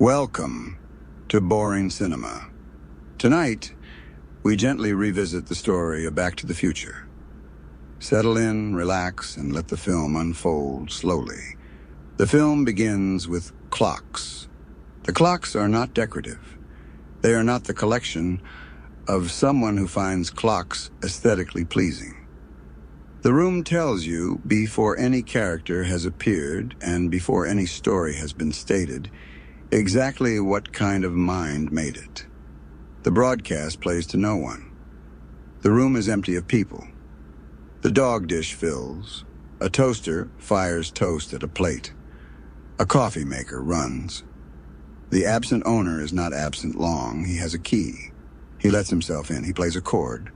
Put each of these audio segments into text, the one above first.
Welcome to Boring Cinema. Tonight, we gently revisit the story of Back to the Future. Settle in, relax, and let the film unfold slowly. The film begins with clocks. The clocks are not decorative. They are not the collection of someone who finds clocks aesthetically pleasing. The room tells you before any character has appeared and before any story has been stated exactly what kind of mind made it. The broadcast plays to no one. The room is empty of people. The dog dish fills. A toaster fires toast at a plate. A coffee maker runs. The absent owner is not absent long. He has a key. He lets himself in. He plays a chord.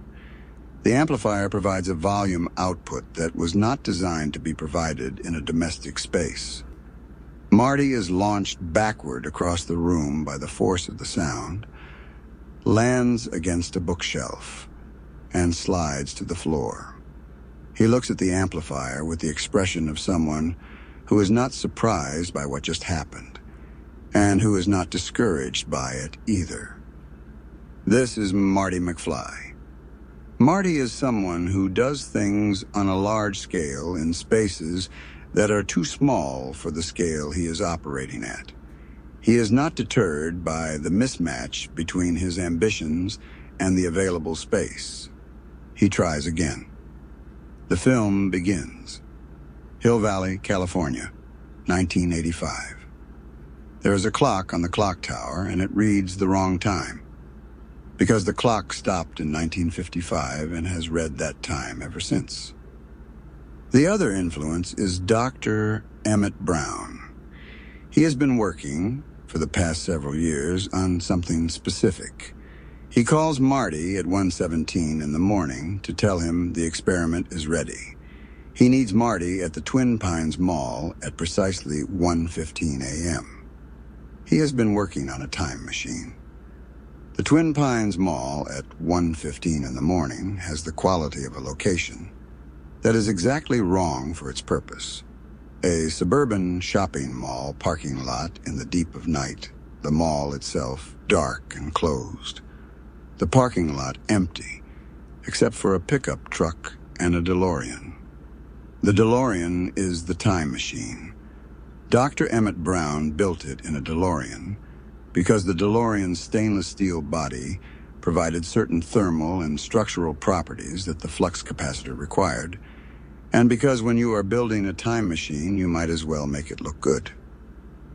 The amplifier provides a volume output that was not designed to be provided in a domestic space. Marty is launched backward across the room by the force of the sound, lands against a bookshelf, and slides to the floor. He looks at the amplifier with the expression of someone who is not surprised by what just happened, and who is not discouraged by it either. This is Marty McFly. Marty is someone who does things on a large scale in spaces that are too small for the scale he is operating at. He is not deterred by the mismatch between his ambitions and the available space. He tries again. The film begins. Hill Valley, California, 1985. There is a clock on the clock tower, and it reads the wrong time, because the clock stopped in 1955 and has read that time ever since. The other influence is Dr. Emmett Brown. He has been working, for the past several years, on something specific. He calls Marty at 1:17 in the morning to tell him the experiment is ready. He needs Marty at the Twin Pines Mall at precisely 1:15 a.m. He has been working on a time machine. The Twin Pines Mall at 1:15 in the morning has the quality of a location that is exactly wrong for its purpose. A suburban shopping mall parking lot in the deep of night, the mall itself dark and closed. The parking lot empty, except for a pickup truck and a DeLorean. The DeLorean is the time machine. Dr. Emmett Brown built it in a DeLorean because the DeLorean's stainless steel body provided certain thermal and structural properties that the flux capacitor required, and because when you are building a time machine, you might as well make it look good.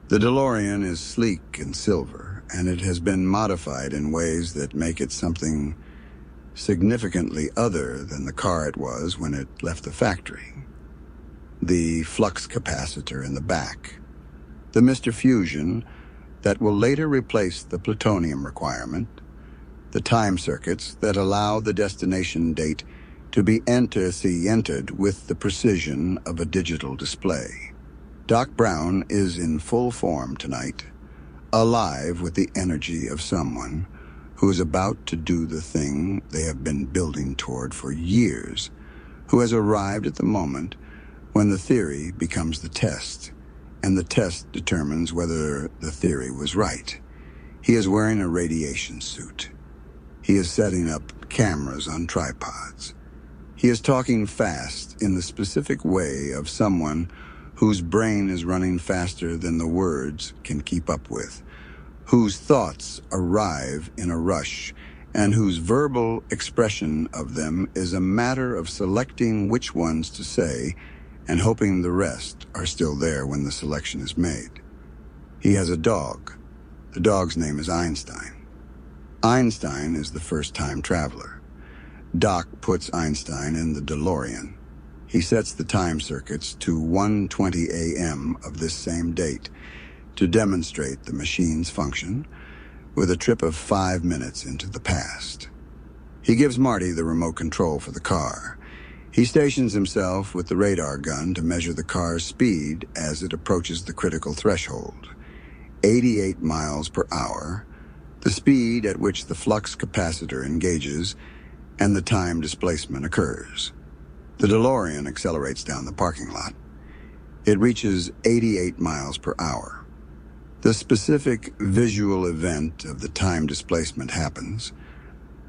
The DeLorean is sleek and silver, and it has been modified in ways that make it something significantly other than the car it was when it left the factory. The flux capacitor in the back, the Mr. Fusion that will later replace the plutonium requirement, the time circuits that allow the destination date to be entered with the precision of a digital display. Doc Brown is in full form tonight, alive with the energy of someone who is about to do the thing they have been building toward for years, who has arrived at the moment when the theory becomes the test, and the test determines whether the theory was right. He is wearing a radiation suit. He is setting up cameras on tripods. He is talking fast in the specific way of someone whose brain is running faster than the words can keep up with, whose thoughts arrive in a rush, and whose verbal expression of them is a matter of selecting which ones to say and hoping the rest are still there when the selection is made. He has a dog. The dog's name is Einstein. Einstein is the first time traveler. Doc puts Einstein in the DeLorean. He sets the time circuits to 1:20 a.m. of this same date to demonstrate the machine's function with a trip of 5 minutes into the past. He gives Marty the remote control for the car. He stations himself with the radar gun to measure the car's speed as it approaches the critical threshold, 88 miles per hour, the speed at which the flux capacitor engages and the time displacement occurs. The DeLorean accelerates down the parking lot. It reaches 88 miles per hour. The specific visual event of the time displacement happens.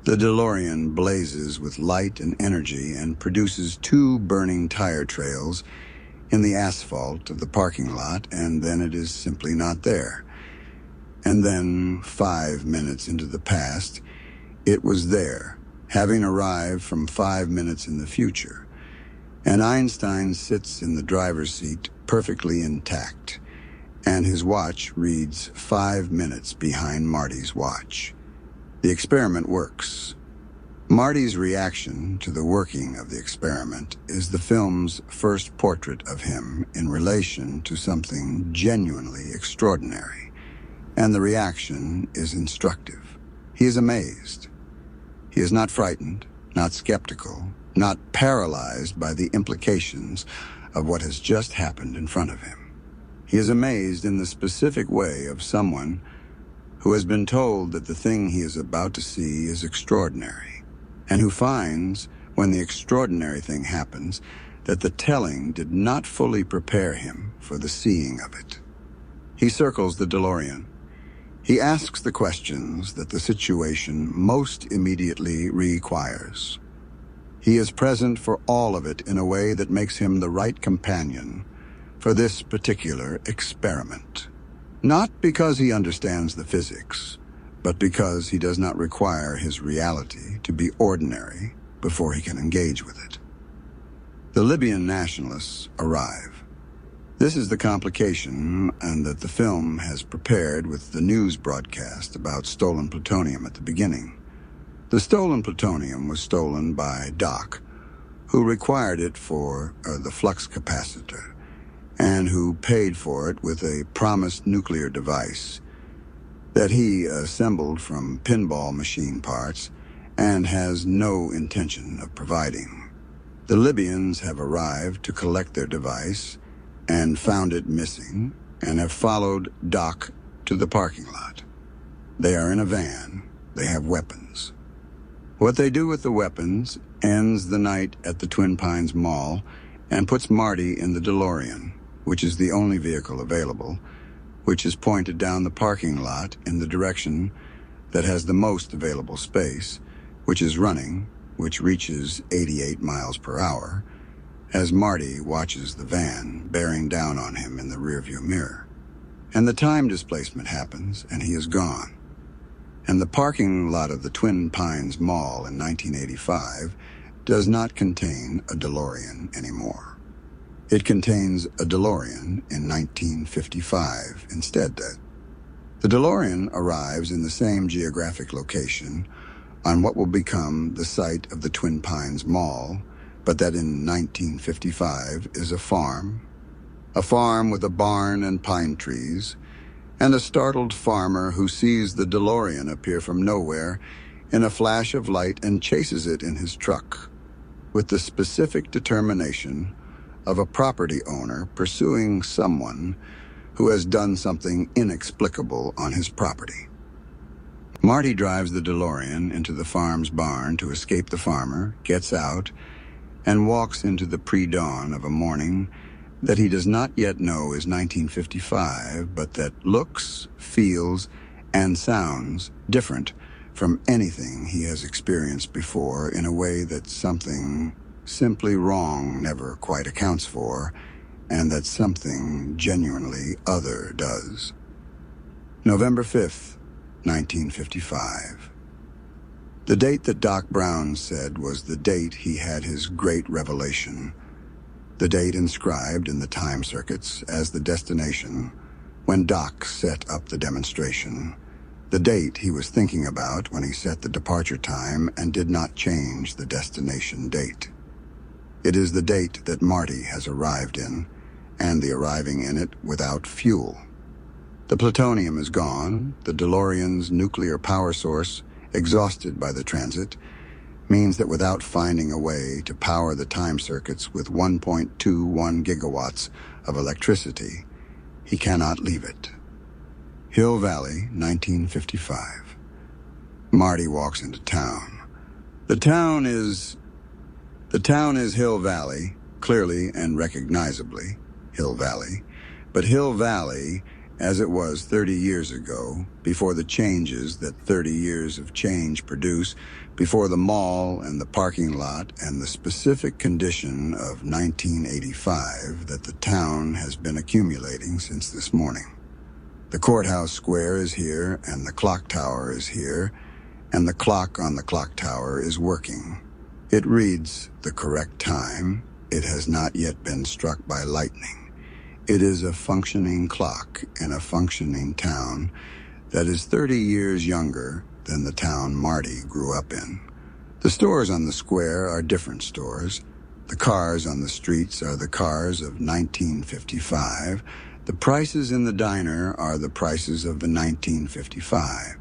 The DeLorean blazes with light and energy and produces two burning tire trails in the asphalt of the parking lot, and then it is simply not there. And then, 5 minutes into the past, it was there, having arrived from 5 minutes in the future. And Einstein sits in the driver's seat perfectly intact, and his watch reads 5 minutes behind Marty's watch. The experiment works. Marty's reaction to the working of the experiment is the film's first portrait of him in relation to something genuinely extraordinary, and the reaction is instructive. He is amazed. He is not frightened, not skeptical, not paralyzed by the implications of what has just happened in front of him. He is amazed in the specific way of someone who has been told that the thing he is about to see is extraordinary, and who finds, when the extraordinary thing happens, that the telling did not fully prepare him for the seeing of it. He circles the DeLorean. He asks the questions that the situation most immediately requires. He is present for all of it in a way that makes him the right companion for this particular experiment. Not because he understands the physics, but because he does not require his reality to be ordinary before he can engage with it. The Libyan nationalists arrive. This is the complication, and that the film has prepared with the news broadcast about stolen plutonium at the beginning. The stolen plutonium was stolen by Doc, who required it for the flux capacitor, and who paid for it with a promised nuclear device that he assembled from pinball machine parts and has no intention of providing. The Libyans have arrived to collect their device and found it missing, and have followed Doc to the parking lot. They are in a van. They have weapons. What they do with the weapons ends the night at the Twin Pines Mall and puts Marty in the DeLorean, which is the only vehicle available, which is pointed down the parking lot in the direction that has the most available space, which is running, which reaches 88 miles per hour, as Marty watches the van bearing down on him in the rearview mirror. And the time displacement happens, and he is gone. And the parking lot of the Twin Pines Mall in 1985 does not contain a DeLorean anymore. It contains a DeLorean in 1955 instead. The DeLorean arrives in the same geographic location on what will become the site of the Twin Pines Mall, but that in 1955 is a farm with a barn and pine trees, and a startled farmer who sees the DeLorean appear from nowhere in a flash of light and chases it in his truck, with the specific determination of a property owner pursuing someone who has done something inexplicable on his property. Marty drives the DeLorean into the farm's barn to escape the farmer, gets out, and walks into the pre-dawn of a morning that he does not yet know is 1955, but that looks, feels, and sounds different from anything he has experienced before in a way that something simply wrong never quite accounts for, and that something genuinely other does. November 5th, 1955. The date that Doc Brown said was the date he had his great revelation, the date inscribed in the time circuits as the destination when Doc set up the demonstration, the date he was thinking about when he set the departure time and did not change the destination date. It is the date that Marty has arrived in, and the arriving in it without fuel. The plutonium is gone. The DeLorean's nuclear power source, exhausted by the transit, means that without finding a way to power the time circuits with 1.21 gigawatts of electricity, he cannot leave it. Hill Valley, 1955. Marty walks into town. The town is Hill Valley, clearly and recognizably Hill Valley, but Hill Valley as it was 30 years ago, before the changes that 30 years of change produce, before the mall and the parking lot and the specific condition of 1985 that the town has been accumulating since this morning. The courthouse square is here, and the clock tower is here, and the clock on the clock tower is working. It reads the correct time. It has not yet been struck by lightning. It is a functioning clock in a functioning town that is 30 years younger than the town Marty grew up in. The stores on the square are different stores. The cars on the streets are the cars of 1955. The prices in the diner are the prices of the 1955.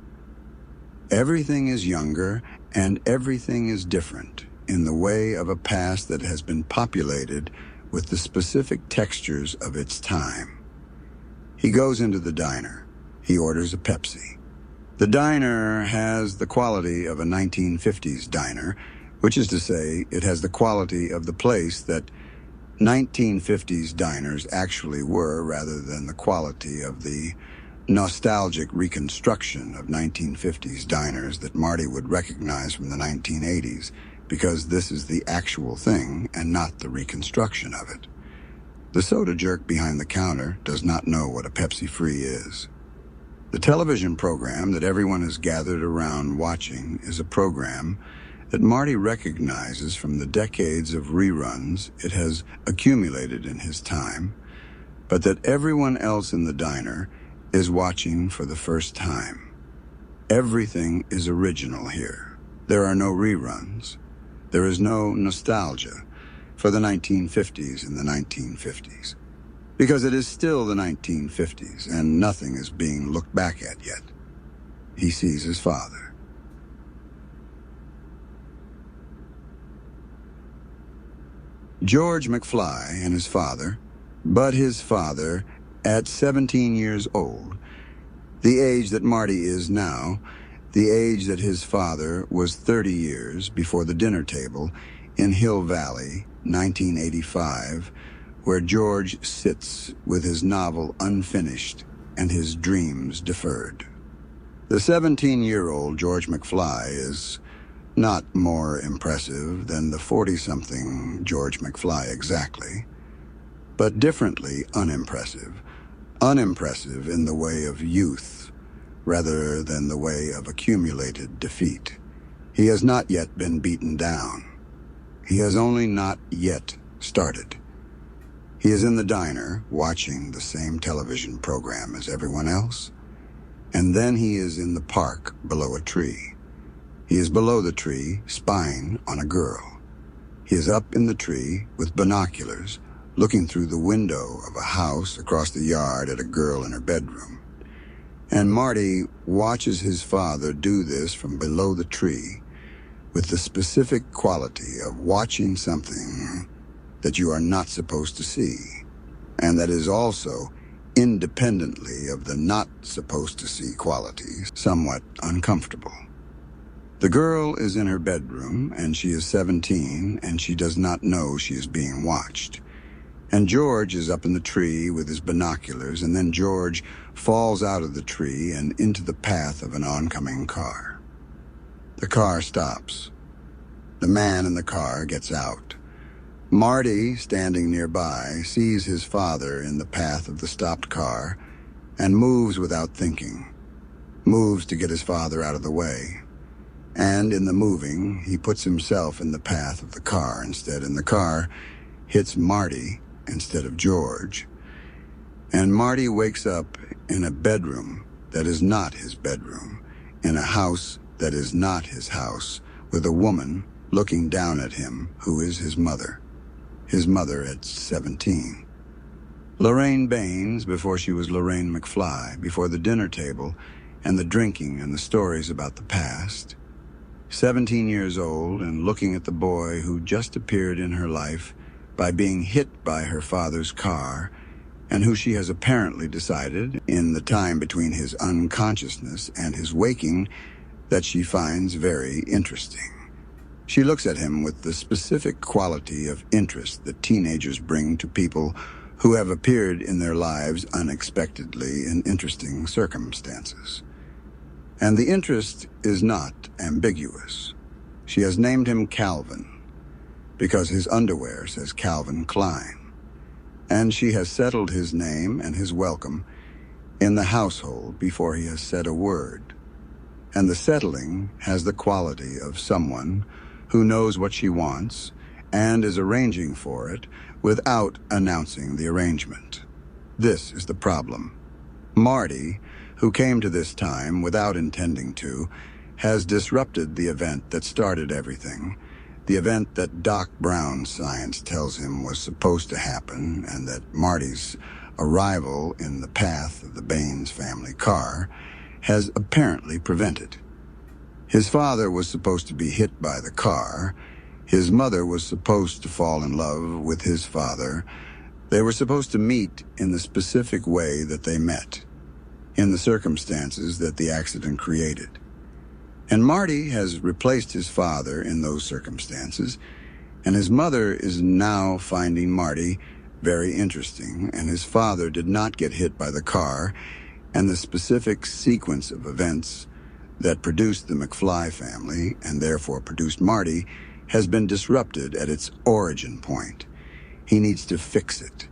Everything is younger and everything is different in the way of a past that has been populated with the specific textures of its time. He goes into the diner. He orders a Pepsi. The diner has the quality of a 1950s diner, which is to say, it has the quality of the place that 1950s diners actually were, rather than the quality of the nostalgic reconstruction of 1950s diners that Marty would recognize from the 1980s, because this is the actual thing and not the reconstruction of it. The soda jerk behind the counter does not know what a Pepsi Free is. The television program that everyone is gathered around watching is a program that Marty recognizes from the decades of reruns it has accumulated in his time, but that everyone else in the diner is watching for the first time. Everything is original here. There are no reruns. There is no nostalgia for the 1950s in the 1950s, because it is still the 1950s and nothing is being looked back at yet. He sees his father. George McFly and his father, but his father, at 17 years old, the age that Marty is now, the age that his father was 30 years before the dinner table in Hill Valley, 1985, where George sits with his novel unfinished and his dreams deferred. The 17-year-old George McFly is not more impressive than the 40-something George McFly exactly, but differently unimpressive. Unimpressive in the way of youth, rather than the way of accumulated defeat. He has not yet been beaten down. He has only not yet started. He is in the diner, watching the same television program as everyone else, and then he is in the park below a tree. He is below the tree, spying on a girl. He is up in the tree with binoculars, looking through the window of a house across the yard at a girl in her bedroom. And Marty watches his father do this from below the tree with the specific quality of watching something that you are not supposed to see, and that is also, independently of the not supposed to see qualities, somewhat uncomfortable. The girl is in her bedroom, and she is 17, and she does not know she is being watched. And George is up in the tree with his binoculars, and then George falls out of the tree and into the path of an oncoming car. The car stops. The man in the car gets out. Marty, standing nearby, sees his father in the path of the stopped car and moves without thinking, moves to get his father out of the way. And in the moving, he puts himself in the path of the car instead, and the car hits Marty instead of George. And Marty wakes up in a bedroom that is not his bedroom, in a house that is not his house, with a woman looking down at him who is his mother at 17. Lorraine Baines, before she was Lorraine McFly, before the dinner table and the drinking and the stories about the past. 17 years old and looking at the boy who just appeared in her life by being hit by her father's car, and who she has apparently decided, in the time between his unconsciousness and his waking, that she finds very interesting. She looks at him with the specific quality of interest that teenagers bring to people who have appeared in their lives unexpectedly in interesting circumstances. And the interest is not ambiguous. She has named him Calvin because his underwear says Calvin Klein, and she has settled his name and his welcome in the household before he has said a word. And the settling has the quality of someone who knows what she wants and is arranging for it without announcing the arrangement. This is the problem. Marty, who came to this time without intending to, has disrupted the event that started everything, the event that Doc Brown's science tells him was supposed to happen, and that Marty's arrival in the path of the Baines family car has apparently prevented. His father was supposed to be hit by the car. His mother was supposed to fall in love with his father. They were supposed to meet in the specific way that they met, in the circumstances that the accident created. And Marty has replaced his father in those circumstances, and his mother is now finding Marty very interesting, and his father did not get hit by the car, and the specific sequence of events that produced the McFly family, and therefore produced Marty, has been disrupted at its origin point. He needs to fix it.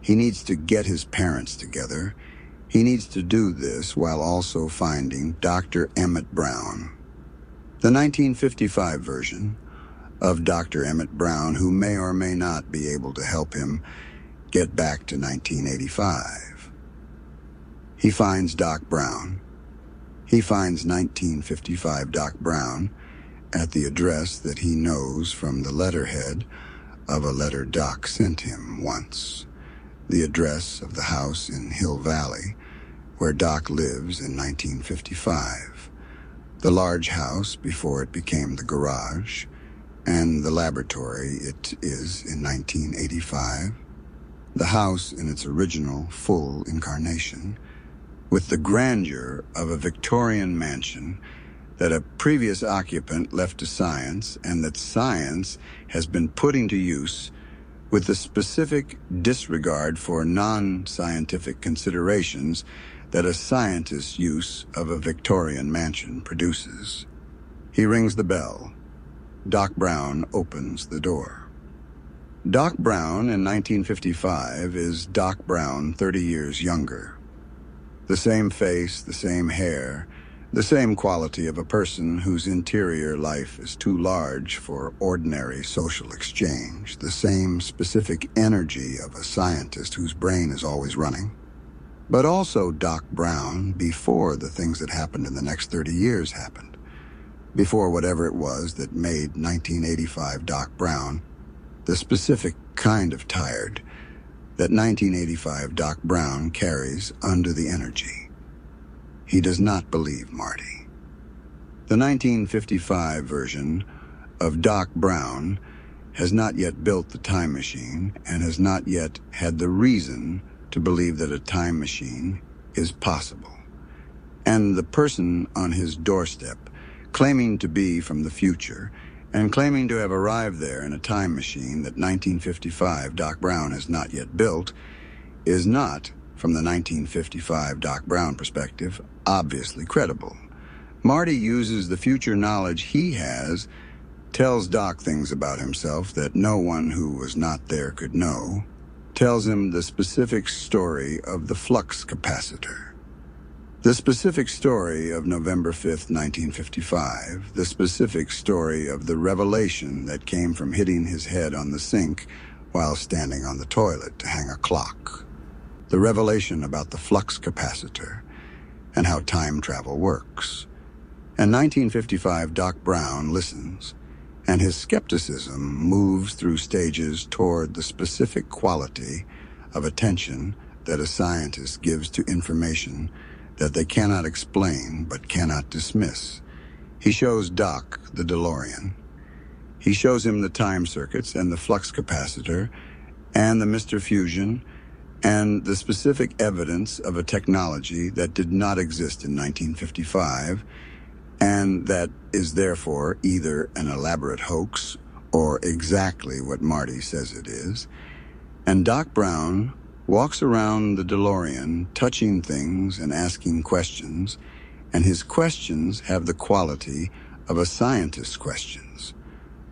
He needs to get his parents together. He needs to do this while also finding Dr. Emmett Brown. The 1955 version of Dr. Emmett Brown, who may or may not be able to help him get back to 1985. He finds Doc Brown. He finds 1955 Doc Brown at the address that he knows from the letterhead of a letter Doc sent him once, the address of the house in Hill Valley where Doc lives in 1955, the large house before it became the garage, and the laboratory it is in 1985, the house in its original full incarnation, with the grandeur of a Victorian mansion that a previous occupant left to science, and that science has been putting to use with the specific disregard for non-scientific considerations that a scientist's use of a Victorian mansion produces. He rings the bell. Doc Brown opens the door. Doc Brown in 1955 is Doc Brown 30 years younger. The same face, the same hair, the same quality of a person whose interior life is too large for ordinary social exchange, the same specific energy of a scientist whose brain is always running. But also Doc Brown before the things that happened in the next 30 years happened, before whatever it was that made 1985 Doc Brown the specific kind of tired that 1985 Doc Brown carries under the energy. He does not believe Marty. The 1955 version of Doc Brown has not yet built the time machine and has not yet had the reason to believe that a time machine is possible. And the person on his doorstep, claiming to be from the future and claiming to have arrived there in a time machine that 1955 Doc Brown has not yet built, is not, from the 1955 Doc Brown perspective, obviously credible. Marty uses the future knowledge he has, tells Doc things about himself that no one who was not there could know, tells him the specific story of the flux capacitor. The specific story of November 5th, 1955, the specific story of the revelation that came from hitting his head on the sink while standing on the toilet to hang a clock. The revelation about the flux capacitor and how time travel works. And 1955 Doc Brown listens, and his skepticism moves through stages toward the specific quality of attention that a scientist gives to information that they cannot explain but cannot dismiss. He shows Doc the DeLorean. He shows him the time circuits and the flux capacitor and the Mr. Fusion and the specific evidence of a technology that did not exist in 1955 and that is therefore either an elaborate hoax or exactly what Marty says it is. And Doc Brown walks around the DeLorean, touching things and asking questions, and his questions have the quality of a scientist's questions.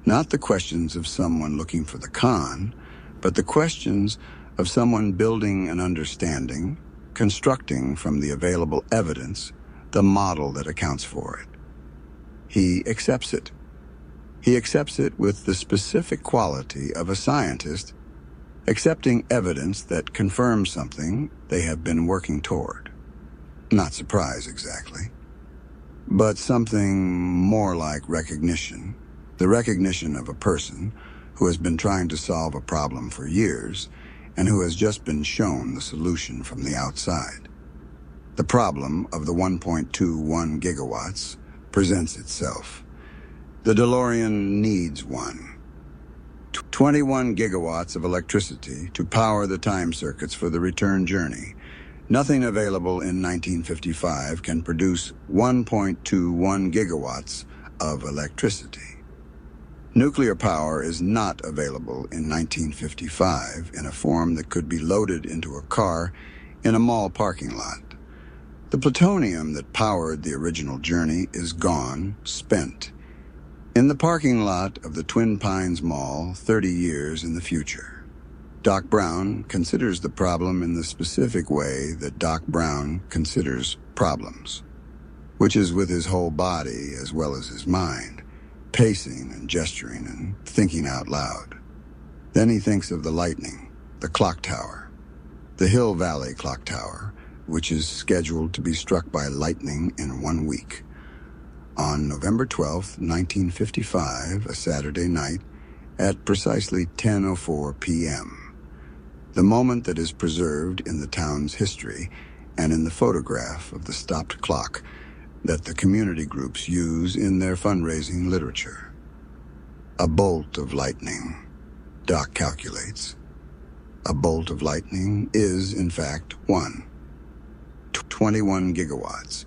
Not the questions of someone looking for the con, but the questions of someone building an understanding, constructing from the available evidence the model that accounts for it. He accepts it. He accepts it with the specific quality of a scientist accepting evidence that confirms something they have been working toward. Not surprise exactly, but something more like recognition. The recognition of a person who has been trying to solve a problem for years and who has just been shown the solution from the outside. The problem of the 1.21 gigawatts presents itself. The DeLorean needs one. 21 gigawatts of electricity to power the time circuits for the return journey. Nothing available in 1955 can produce 1.21 gigawatts of electricity. Nuclear power is not available in 1955 in a form that could be loaded into a car in a mall parking lot. The plutonium that powered the original journey is gone, spent, in the parking lot of the Twin Pines Mall 30 years in the future. Doc Brown considers the problem in the specific way that Doc Brown considers problems, which is with his whole body as well as his mind, pacing and gesturing and thinking out loud. Then he thinks of the lightning, the clock tower, the Hill Valley clock tower, which is scheduled to be struck by lightning in 1 week. On November 12th, 1955, a Saturday night, at precisely 10:04 p.m. The moment that is preserved in the town's history and in the photograph of the stopped clock that the community groups use in their fundraising literature. A bolt of lightning, Doc calculates. A bolt of lightning is, in fact, 21 gigawatts.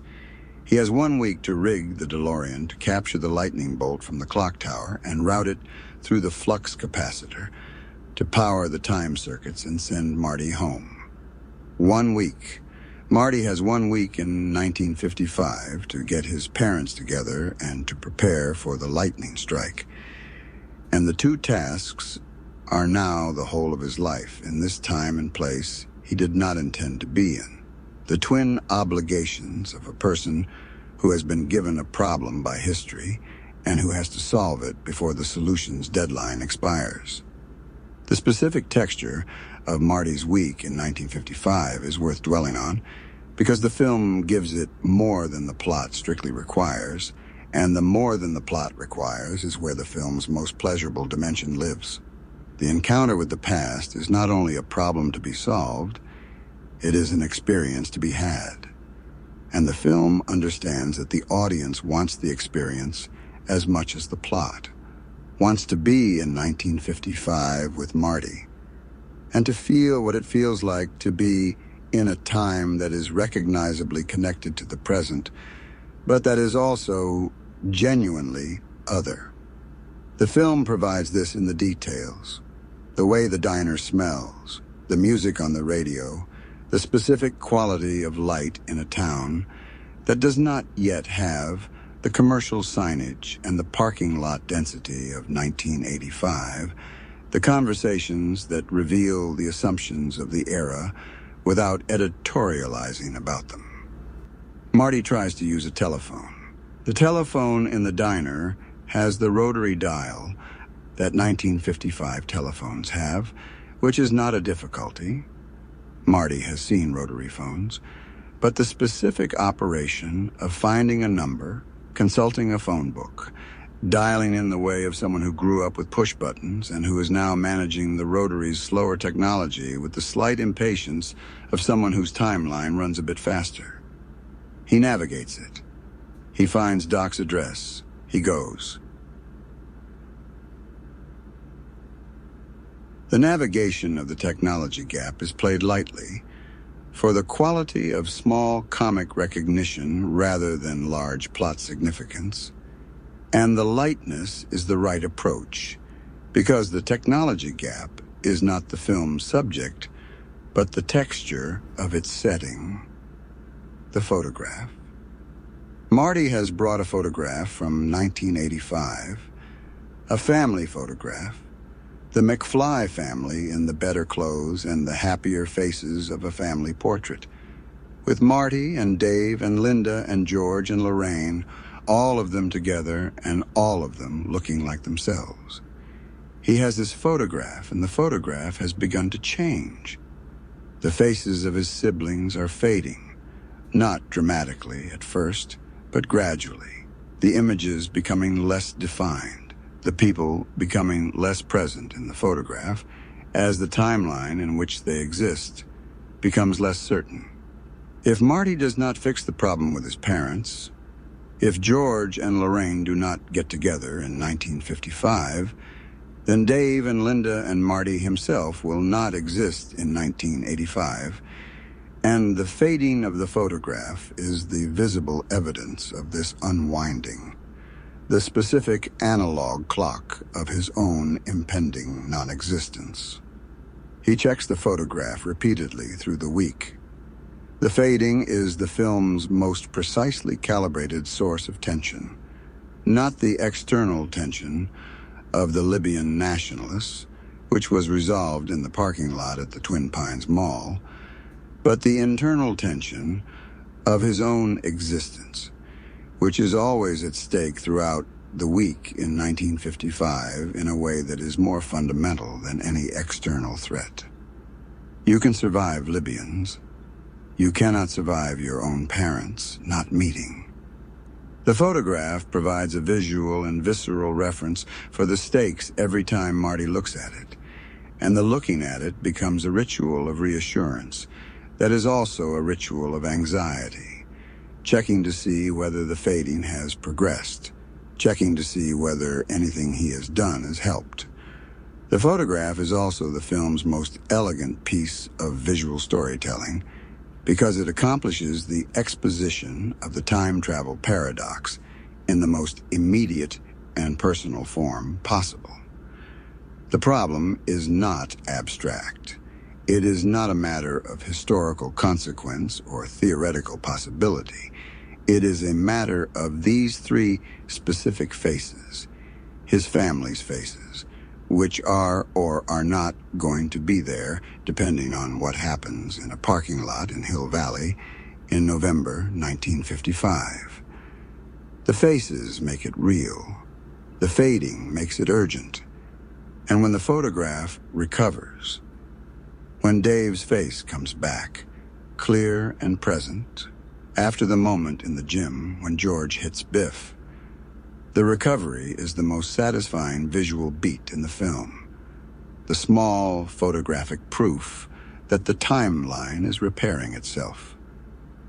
He has 1 week to rig the DeLorean to capture the lightning bolt from the clock tower and route it through the flux capacitor to power the time circuits and send Marty home. 1 week. Marty has 1 week in 1955 to get his parents together and to prepare for the lightning strike. And the two tasks are now the whole of his life in this time and place he did not intend to be in. The twin obligations of a person who has been given a problem by history and who has to solve it before the solution's deadline expires. The specific texture of Marty's week in 1955 is worth dwelling on because the film gives it more than the plot strictly requires, and the more than the plot requires is where the film's most pleasurable dimension lives. The encounter with the past is not only a problem to be solved, it is an experience to be had. And the film understands that the audience wants the experience as much as the plot, wants to be in 1955 with Marty, and to feel what it feels like to be in a time that is recognizably connected to the present, but that is also genuinely other. The film provides this in the details, the way the diner smells, the music on the radio, the specific quality of light in a town that does not yet have the commercial signage and the parking lot density of 1985, the conversations that reveal the assumptions of the era without editorializing about them. Marty tries to use a telephone. The telephone in the diner has the rotary dial that 1955 telephones have, which is not a difficulty. Marty has seen rotary phones, but the specific operation of finding a number, consulting a phone book, dialing in the way of someone who grew up with push buttons and who is now managing the rotary's slower technology with the slight impatience of someone whose timeline runs a bit faster. He navigates it. He finds Doc's address. He goes. The navigation of the technology gap is played lightly, for the quality of small comic recognition rather than large plot significance. And the lightness is the right approach, because the technology gap is not the film's subject, but the texture of its setting, the photograph. Marty has brought a photograph from 1985, a family photograph, the McFly family in the better clothes and the happier faces of a family portrait, with Marty and Dave and Linda and George and Lorraine, all of them together and all of them looking like themselves. He has this photograph, and the photograph has begun to change. The faces of his siblings are fading, not dramatically at first, but gradually. The images becoming less defined, the people becoming less present in the photograph, as the timeline in which they exist becomes less certain. If Marty does not fix the problem with his parents, if George and Lorraine do not get together in 1955, then Dave and Linda and Marty himself will not exist in 1985, and the fading of the photograph is the visible evidence of this unwinding, the specific analog clock of his own impending non-existence. He checks the photograph repeatedly through the week. The fading is the film's most precisely calibrated source of tension, not the external tension of the Libyan nationalists, which was resolved in the parking lot at the Twin Pines Mall, but the internal tension of his own existence, which is always at stake throughout the week in 1955 in a way that is more fundamental than any external threat. You can survive Libyans. You cannot survive your own parents not meeting. The photograph provides a visual and visceral reference for the stakes every time Marty looks at it, and the looking at it becomes a ritual of reassurance that is also a ritual of anxiety, checking to see whether the fading has progressed, checking to see whether anything he has done has helped. The photograph is also the film's most elegant piece of visual storytelling, because it accomplishes the exposition of the time travel paradox in the most immediate and personal form possible. The problem is not abstract. It is not a matter of historical consequence or theoretical possibility. It is a matter of these three specific faces, his family's faces, which are or are not going to be there depending on what happens in a parking lot in Hill Valley in November 1955. The faces make it real. The fading makes it urgent. And when the photograph recovers, when Dave's face comes back, clear and present, after the moment in the gym when George hits Biff, the recovery is the most satisfying visual beat in the film, the small photographic proof that the timeline is repairing itself.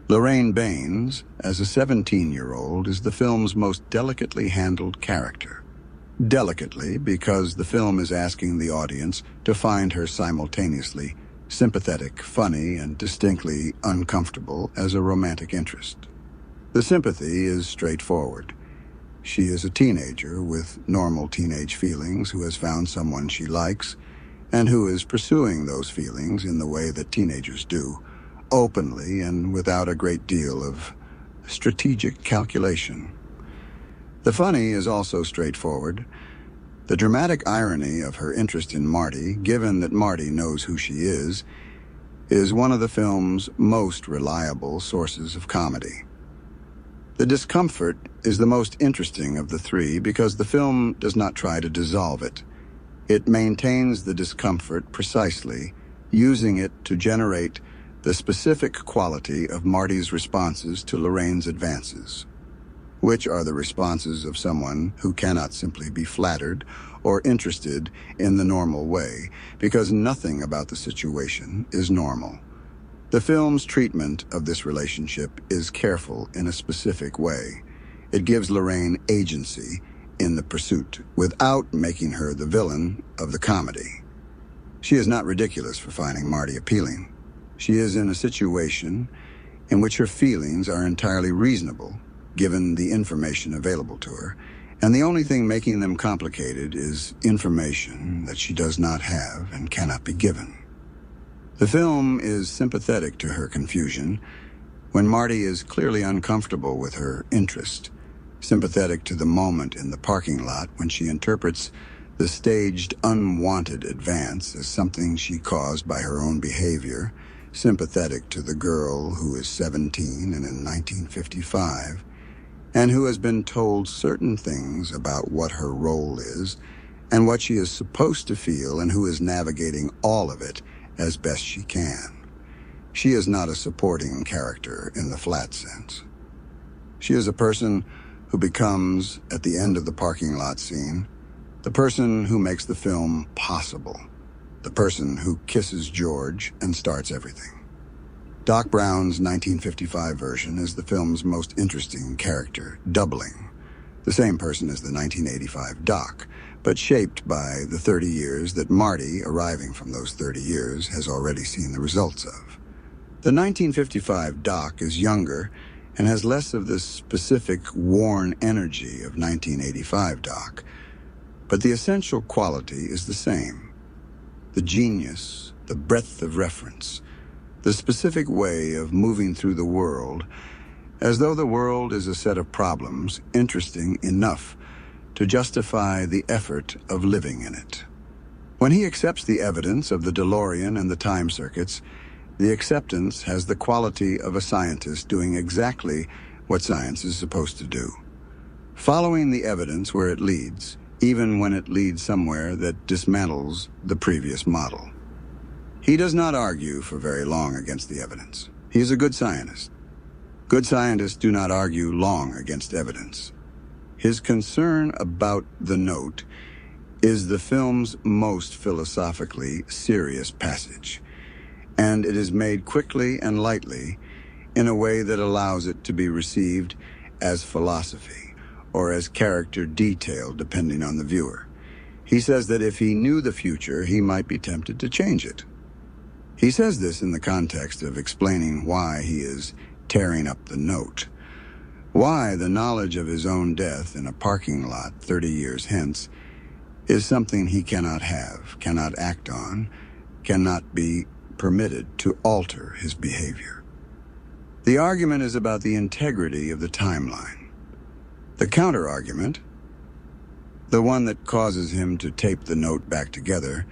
Lorraine Baines, as a 17-year-old, is the film's most delicately handled character. Delicately because the film is asking the audience to find her simultaneously sympathetic, funny, and distinctly uncomfortable as a romantic interest. The sympathy is straightforward. She is a teenager with normal teenage feelings who has found someone she likes and who is pursuing those feelings in the way that teenagers do, openly and without a great deal of strategic calculation. The funny is also straightforward. The dramatic irony of her interest in Marty, given that Marty knows who she is one of the film's most reliable sources of comedy. The discomfort is the most interesting of the three because the film does not try to dissolve it. It maintains the discomfort precisely, using it to generate the specific quality of Marty's responses to Lorraine's advances, which are the responses of someone who cannot simply be flattered or interested in the normal way, because nothing about the situation is normal. The film's treatment of this relationship is careful in a specific way. It gives Lorraine agency in the pursuit without making her the villain of the comedy. She is not ridiculous for finding Marty appealing. She is in a situation in which her feelings are entirely reasonable, given the information available to her, and the only thing making them complicated is information that she does not have and cannot be given. The film is sympathetic to her confusion when Marty is clearly uncomfortable with her interest, sympathetic to the moment in the parking lot when she interprets the staged unwanted advance as something she caused by her own behavior, sympathetic to the girl who is 17 and in 1955, and who has been told certain things about what her role is and what she is supposed to feel, and who is navigating all of it as best she can. She is not a supporting character in the flat sense. She is a person who becomes, at the end of the parking lot scene, the person who makes the film possible, the person who kisses George and starts everything. Doc Brown's 1955 version is the film's most interesting character, doubling, the same person as the 1985 Doc, but shaped by the 30 years that Marty, arriving from those 30 years, has already seen the results of. The 1955 Doc is younger and has less of the specific worn energy of 1985 Doc, but the essential quality is the same. The genius, the breadth of reference, the specific way of moving through the world, as though the world is a set of problems interesting enough to justify the effort of living in it. When he accepts the evidence of the DeLorean and the time circuits, the acceptance has the quality of a scientist doing exactly what science is supposed to do. Following the evidence where it leads, even when it leads somewhere that dismantles the previous model. He does not argue for very long against the evidence. He is a good scientist. Good scientists do not argue long against evidence. His concern about the note is the film's most philosophically serious passage, and it is made quickly and lightly in a way that allows it to be received as philosophy or as character detail depending on the viewer. He says that if he knew the future, he might be tempted to change it. He says this in the context of explaining why he is tearing up the note, why the knowledge of his own death in a parking lot 30 years hence is something he cannot have, cannot act on, cannot be permitted to alter his behavior. The argument is about the integrity of the timeline. The counter-argument, the one that causes him to tape the note back together,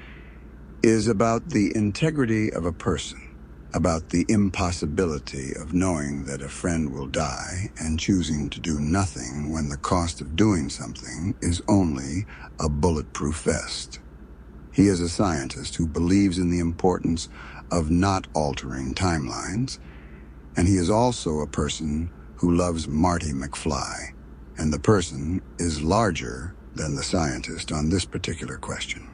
is about the integrity of a person, about the impossibility of knowing that a friend will die and choosing to do nothing when the cost of doing something is only a bulletproof vest. He is a scientist who believes in the importance of not altering timelines, and he is also a person who loves Marty McFly, and the person is larger than the scientist on this particular question.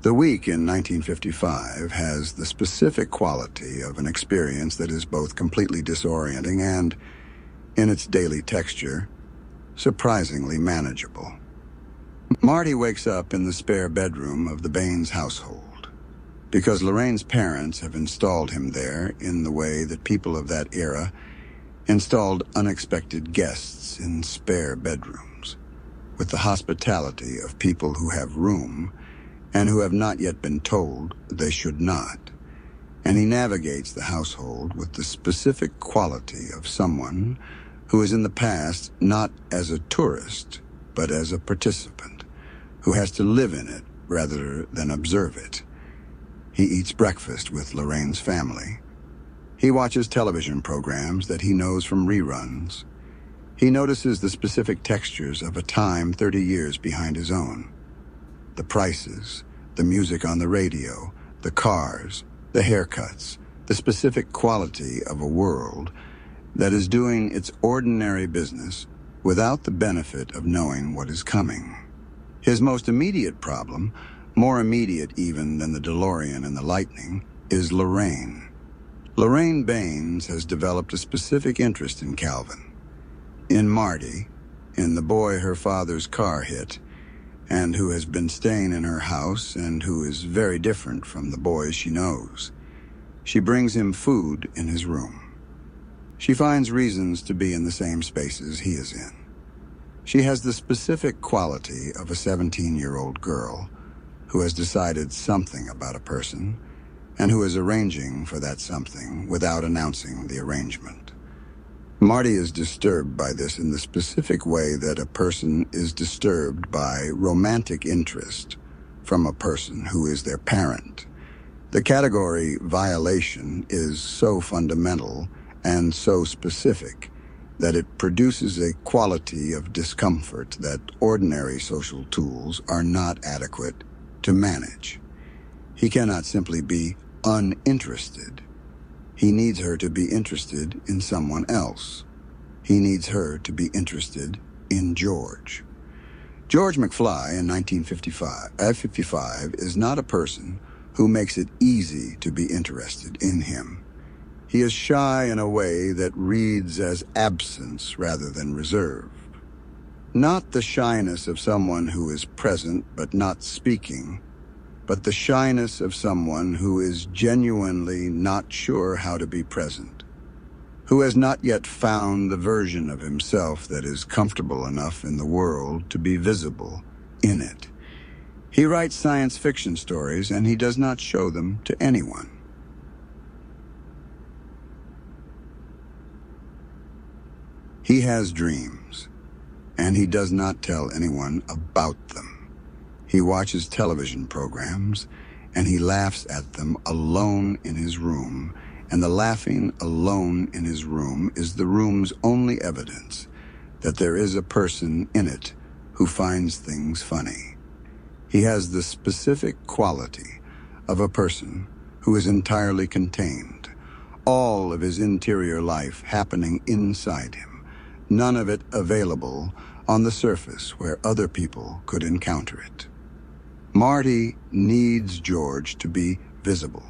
The week in 1955 has the specific quality of an experience that is both completely disorienting and, in its daily texture, surprisingly manageable. Marty wakes up in the spare bedroom of the Baines household, because Lorraine's parents have installed him there in the way that people of that era installed unexpected guests in spare bedrooms, with the hospitality of people who have room and who have not yet been told they should not. And he navigates the household with the specific quality of someone who is in the past not as a tourist, but as a participant, who has to live in it rather than observe it. He eats breakfast with Lorraine's family. He watches television programs that he knows from reruns. He notices the specific textures of a time 30 years behind his own. The prices, the music on the radio, the cars, the haircuts, the specific quality of a world that is doing its ordinary business without the benefit of knowing what is coming. His most immediate problem, more immediate even than the DeLorean and the lightning, is Lorraine. Lorraine Baines has developed a specific interest in Calvin, in Marty, in the boy her father's car hit, and who has been staying in her house and who is very different from the boys she knows. She brings him food in his room. She finds reasons to be in the same spaces he is in. She has the specific quality of a 17-year-old girl who has decided something about a person and who is arranging for that something without announcing the arrangement. Marty is disturbed by this in the specific way that a person is disturbed by romantic interest from a person who is their parent. The category violation is so fundamental and so specific that it produces a quality of discomfort that ordinary social tools are not adequate to manage. He cannot simply be uninterested. He needs her to be interested in someone else. He needs her to be interested in George. George McFly in 1955 is not a person who makes it easy to be interested in him. He is shy in a way that reads as absence rather than reserve. Not the shyness of someone who is present but not speaking, but the shyness of someone who is genuinely not sure how to be present, who has not yet found the version of himself that is comfortable enough in the world to be visible in it. He writes science fiction stories and he does not show them to anyone. He has dreams, and he does not tell anyone about them. He watches television programs, and he laughs at them alone in his room, and the laughing alone in his room is the room's only evidence that there is a person in it who finds things funny. He has the specific quality of a person who is entirely contained, all of his interior life happening inside him, none of it available on the surface where other people could encounter it. Marty needs George to be visible.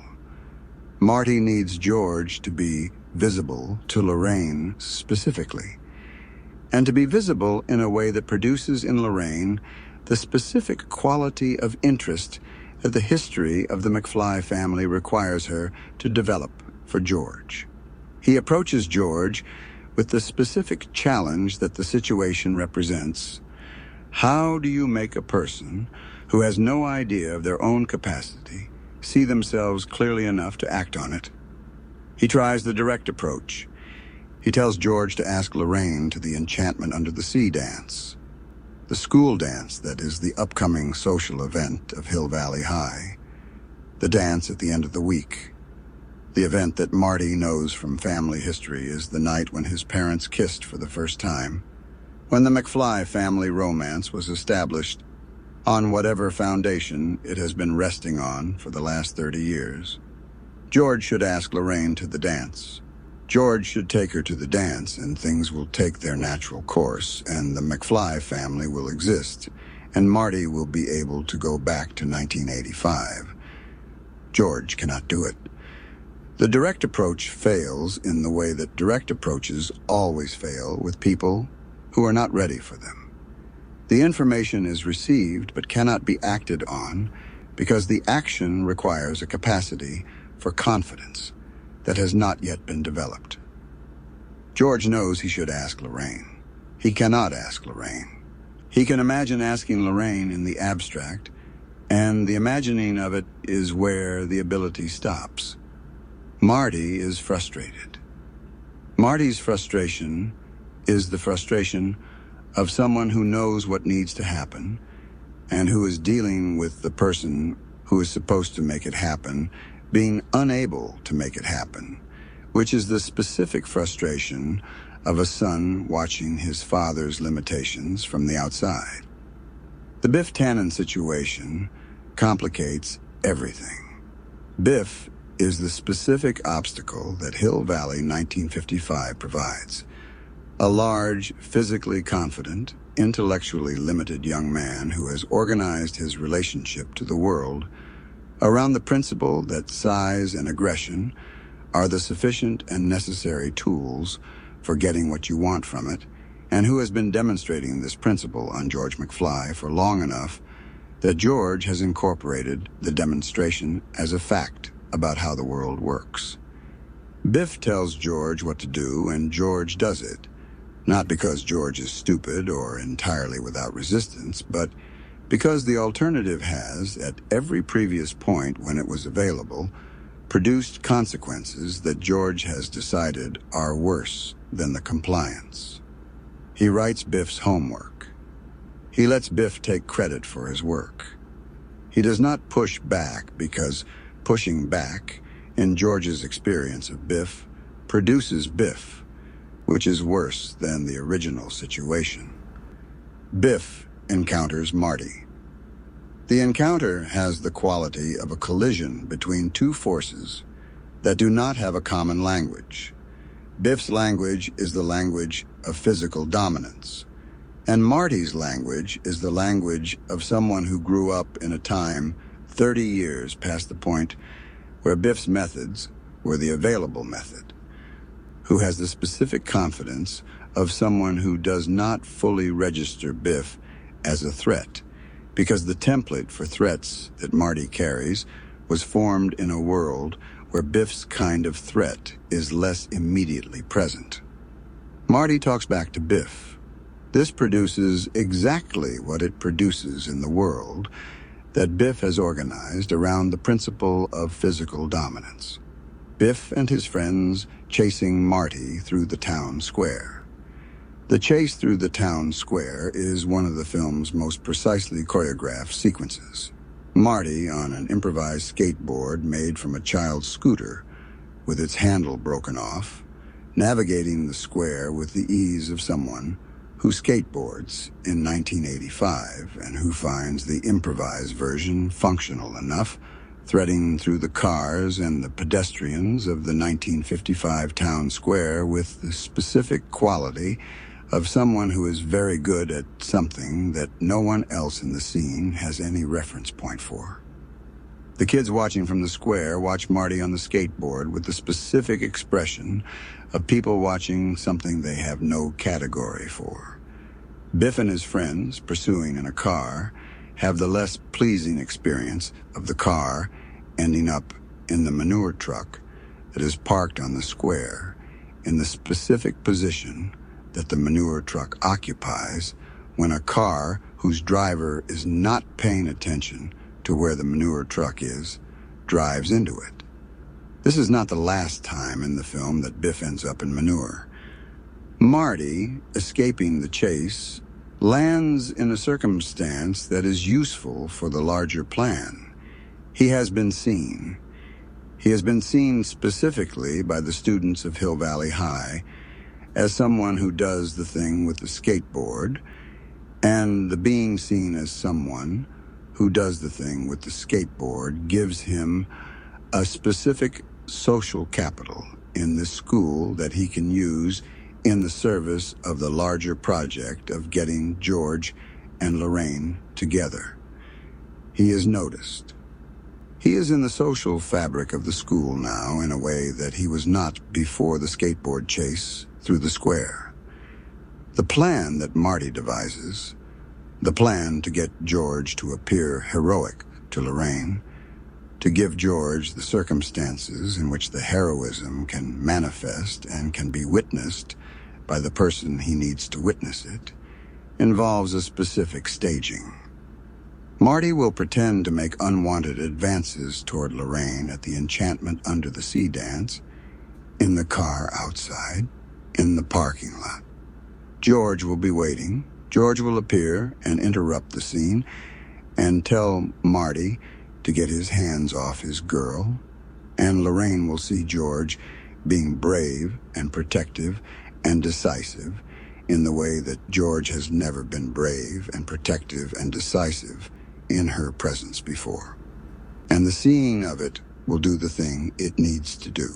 Marty needs George to be visible to Lorraine specifically, and to be visible in a way that produces in Lorraine the specific quality of interest that the history of the McFly family requires her to develop for George. He approaches George with the specific challenge that the situation represents. How do you make a person who has no idea of their own capacity see themselves clearly enough to act on it? He tries the direct approach. He tells George to ask Lorraine to the Enchantment Under the Sea dance, the school dance that is the upcoming social event of Hill Valley High, the dance at the end of the week. The event that Marty knows from family history is the night when his parents kissed for the first time, when the McFly family romance was established on whatever foundation it has been resting on for the last 30 years. George should ask Lorraine to the dance. George should take her to the dance, and things will take their natural course, and the McFly family will exist, and Marty will be able to go back to 1985. George cannot do it. The direct approach fails in the way that direct approaches always fail with people who are not ready for them. The information is received but cannot be acted on because the action requires a capacity for confidence that has not yet been developed. George knows he should ask Lorraine. He cannot ask Lorraine. He can imagine asking Lorraine in the abstract, and the imagining of it is where the ability stops. Marty is frustrated. Marty's frustration is the frustration of someone who knows what needs to happen and who is dealing with the person who is supposed to make it happen being unable to make it happen, which is the specific frustration of a son watching his father's limitations from the outside. The Biff Tannen situation complicates everything. Biff is the specific obstacle that Hill Valley 1955 provides. A large, physically confident, intellectually limited young man who has organized his relationship to the world around the principle that size and aggression are the sufficient and necessary tools for getting what you want from it, and who has been demonstrating this principle on George McFly for long enough that George has incorporated the demonstration as a fact about how the world works. Biff tells George what to do, and George does it, not because George is stupid or entirely without resistance, but because the alternative has, at every previous point when it was available, produced consequences that George has decided are worse than the compliance. He writes Biff's homework. He lets Biff take credit for his work. He does not push back because pushing back, in George's experience of Biff, produces Biff, which is worse than the original situation. Biff encounters Marty. The encounter has the quality of a collision between two forces that do not have a common language. Biff's language is the language of physical dominance, and Marty's language is the language of someone who grew up in a time 30 years past the point where Biff's methods were the available method, who has the specific confidence of someone who does not fully register Biff as a threat, because the template for threats that Marty carries was formed in a world where Biff's kind of threat is less immediately present. Marty talks back to Biff. This produces exactly what it produces in the world that Biff has organized around the principle of physical dominance. Biff and his friends chasing Marty through the town square. The chase through the town square is one of the film's most precisely choreographed sequences. Marty, on an improvised skateboard made from a child's scooter, with its handle broken off, navigating the square with the ease of someone who skateboards in 1985 and who finds the improvised version functional enough, threading through the cars and the pedestrians of the 1955 town square with the specific quality of someone who is very good at something that no one else in the scene has any reference point for. The kids watching from the square watch Marty on the skateboard with the specific expression of people watching something they have no category for. Biff and his friends, pursuing in a car, have the less pleasing experience of the car ending up in the manure truck that is parked on the square in the specific position that the manure truck occupies when a car whose driver is not paying attention to where the manure truck is drives into it. This is not the last time in the film that Biff ends up in manure. Marty, escaping the chase, lands in a circumstance that is useful for the larger plan. He has been seen. He has been seen specifically by the students of Hill Valley High as someone who does the thing with the skateboard, and the being seen as someone who does the thing with the skateboard gives him a specific social capital in the school that he can use in the service of the larger project of getting George and Lorraine together. He is noticed. He is in the social fabric of the school now in a way that he was not before the skateboard chase through the square. The plan that Marty devises, the plan to get George to appear heroic to Lorraine, to give George the circumstances in which the heroism can manifest and can be witnessed by the person he needs to witness it, involves a specific staging. Marty will pretend to make unwanted advances toward Lorraine at the Enchantment Under the Sea dance, in the car outside, in the parking lot. George will be waiting. George will appear and interrupt the scene and tell Marty to get his hands off his girl, and Lorraine will see George being brave and protective and decisive in the way that George has never been brave and protective and decisive in her presence before. And the seeing of it will do the thing it needs to do,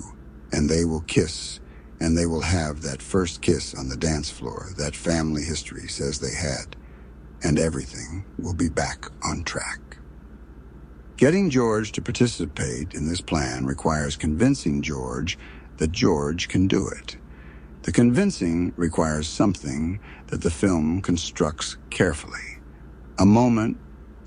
and they will kiss, and they will have that first kiss on the dance floor that family history says they had, and everything will be back on track. Getting George to participate in this plan requires convincing George that George can do it. The convincing requires something that the film constructs carefully. A moment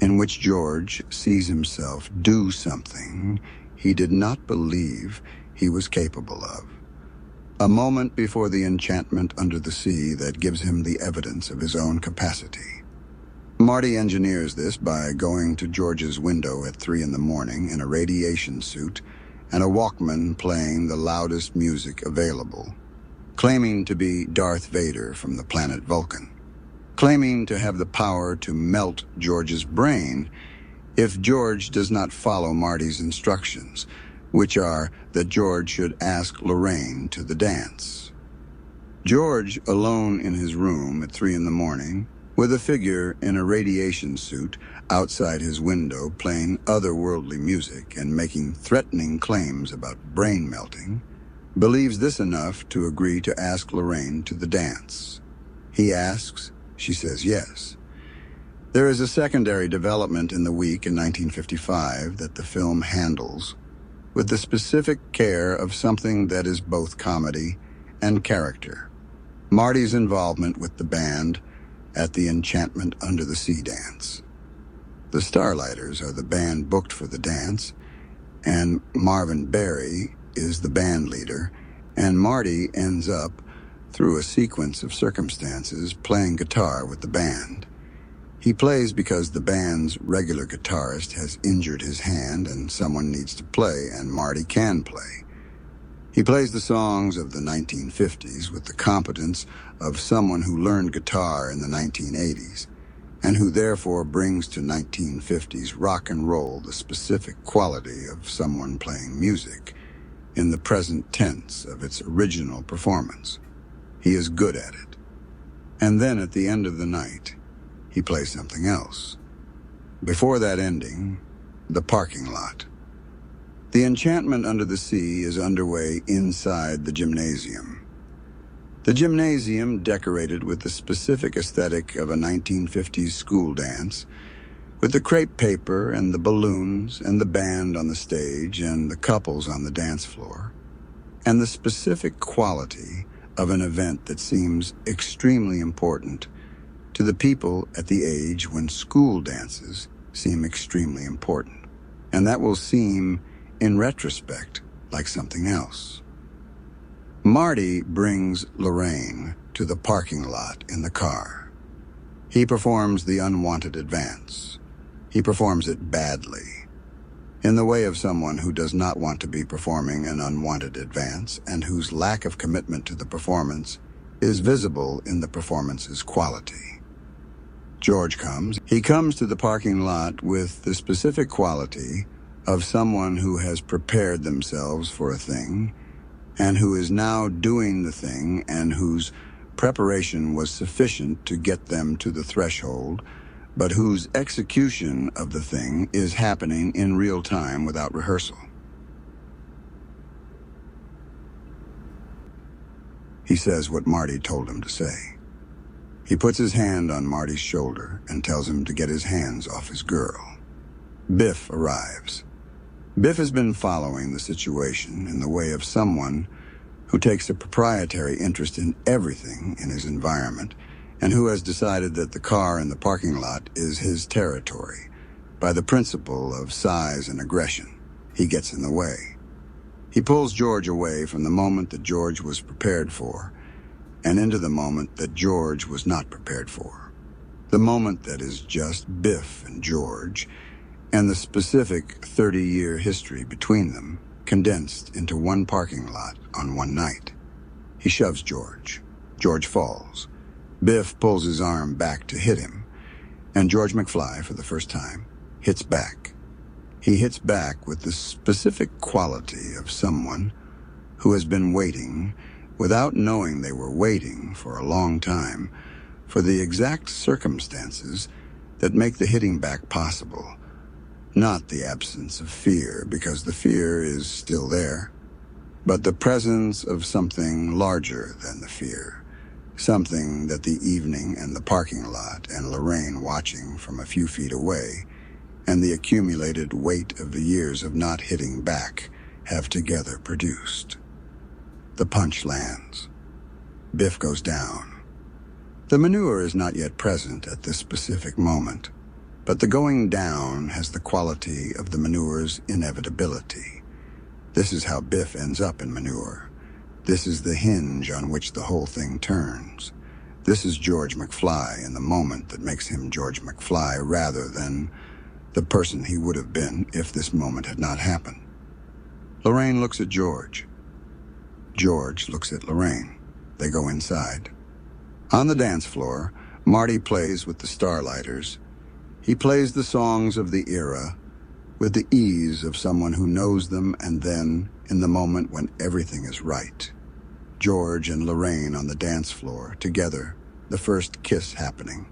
in which George sees himself do something he did not believe he was capable of. A moment before the enchantment under the sea that gives him the evidence of his own capacity. Marty engineers this by going to George's window at 3 a.m. in a radiation suit and a Walkman playing the loudest music available, claiming to be Darth Vader from the planet Vulcan, claiming to have the power to melt George's brain if George does not follow Marty's instructions, which are that George should ask Lorraine to the dance. George, alone in his room at 3 a.m, with a figure in a radiation suit outside his window playing otherworldly music and making threatening claims about brain melting, believes this enough to agree to ask Lorraine to the dance. He asks, she says yes. There is a secondary development in the week in 1955 that the film handles with the specific care of something that is both comedy and character. Marty's involvement with the band at the Enchantment Under the Sea dance. The Starlighters are the band booked for the dance, and Marvin Berry is the band leader, and Marty ends up, through a sequence of circumstances, playing guitar with the band. He plays because the band's regular guitarist has injured his hand and someone needs to play, and Marty can play. He plays the songs of the 1950s with the competence of someone who learned guitar in the 1980s, and who therefore brings to 1950s rock and roll the specific quality of someone playing music in the present tense of its original performance. He is good at it. And then at the end of the night, he plays something else. Before that ending, the parking lot. The Enchantment Under the Sea is underway inside the gymnasium. The gymnasium, decorated with the specific aesthetic of a 1950s school dance, with the crepe paper and the balloons and the band on the stage and the couples on the dance floor, and the specific quality of an event that seems extremely important to the people at the age when school dances seem extremely important, and that will seem, in retrospect, like something else. Marty brings Lorraine to the parking lot in the car. He performs the unwanted advance. He performs it badly, in the way of someone who does not want to be performing an unwanted advance and whose lack of commitment to the performance is visible in the performance's quality. George comes. He comes to the parking lot with the specific quality of someone who has prepared themselves for a thing and who is now doing the thing and whose preparation was sufficient to get them to the threshold, but whose execution of the thing is happening in real time without rehearsal. He says what Marty told him to say. He puts his hand on Marty's shoulder and tells him to get his hands off his girl. Biff arrives. Biff has been following the situation in the way of someone who takes a proprietary interest in everything in his environment and who has decided that the car in the parking lot is his territory. By the principle of size and aggression, he gets in the way. He pulls George away from the moment that George was prepared for and into the moment that George was not prepared for. The moment that is just Biff and George and the specific 30-year history between them condensed into one parking lot on one night. He shoves George. George falls. Biff pulls his arm back to hit him, and George McFly, for the first time, hits back. He hits back with the specific quality of someone who has been waiting, without knowing they were waiting for a long time, for the exact circumstances that make the hitting back possible. Not the absence of fear, because the fear is still there, but the presence of something larger than the fear, something that the evening and the parking lot and Lorraine watching from a few feet away and the accumulated weight of the years of not hitting back have together produced. The punch lands. Biff goes down. The manure is not yet present at this specific moment, but the going down has the quality of the manure's inevitability. This is how Biff ends up in manure. This is the hinge on which the whole thing turns. This is George McFly in the moment that makes him George McFly rather than the person he would have been if this moment had not happened. Lorraine looks at George. George looks at Lorraine. They go inside. On the dance floor, Marty plays with the Starlighters. He plays the songs of the era with the ease of someone who knows them, and then, in the moment when everything is right, George and Lorraine on the dance floor, together, the first kiss happening,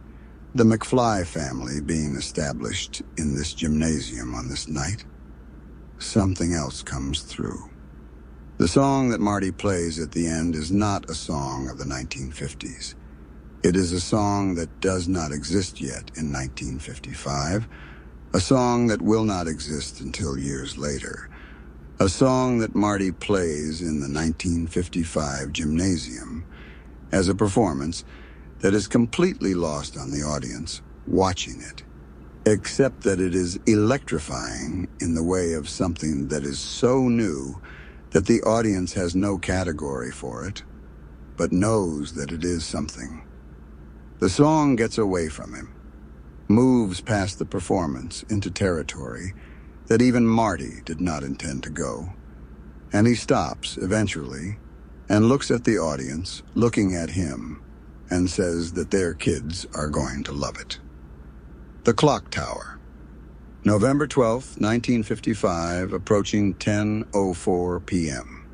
the McFly family being established in this gymnasium on this night. Something else comes through. The song that Marty plays at the end is not a song of the 1950s. It is a song that does not exist yet in 1955, a song that will not exist until years later, a song that Marty plays in the 1955 gymnasium as a performance that is completely lost on the audience watching it, except that it is electrifying in the way of something that is so new that the audience has no category for it, but knows that it is something. The song gets away from him, moves past the performance into territory that even Marty did not intend to go, and he stops eventually and looks at the audience, looking at him, and says that their kids are going to love it. The Clock Tower. November 12th, 1955, approaching 10:04 p.m.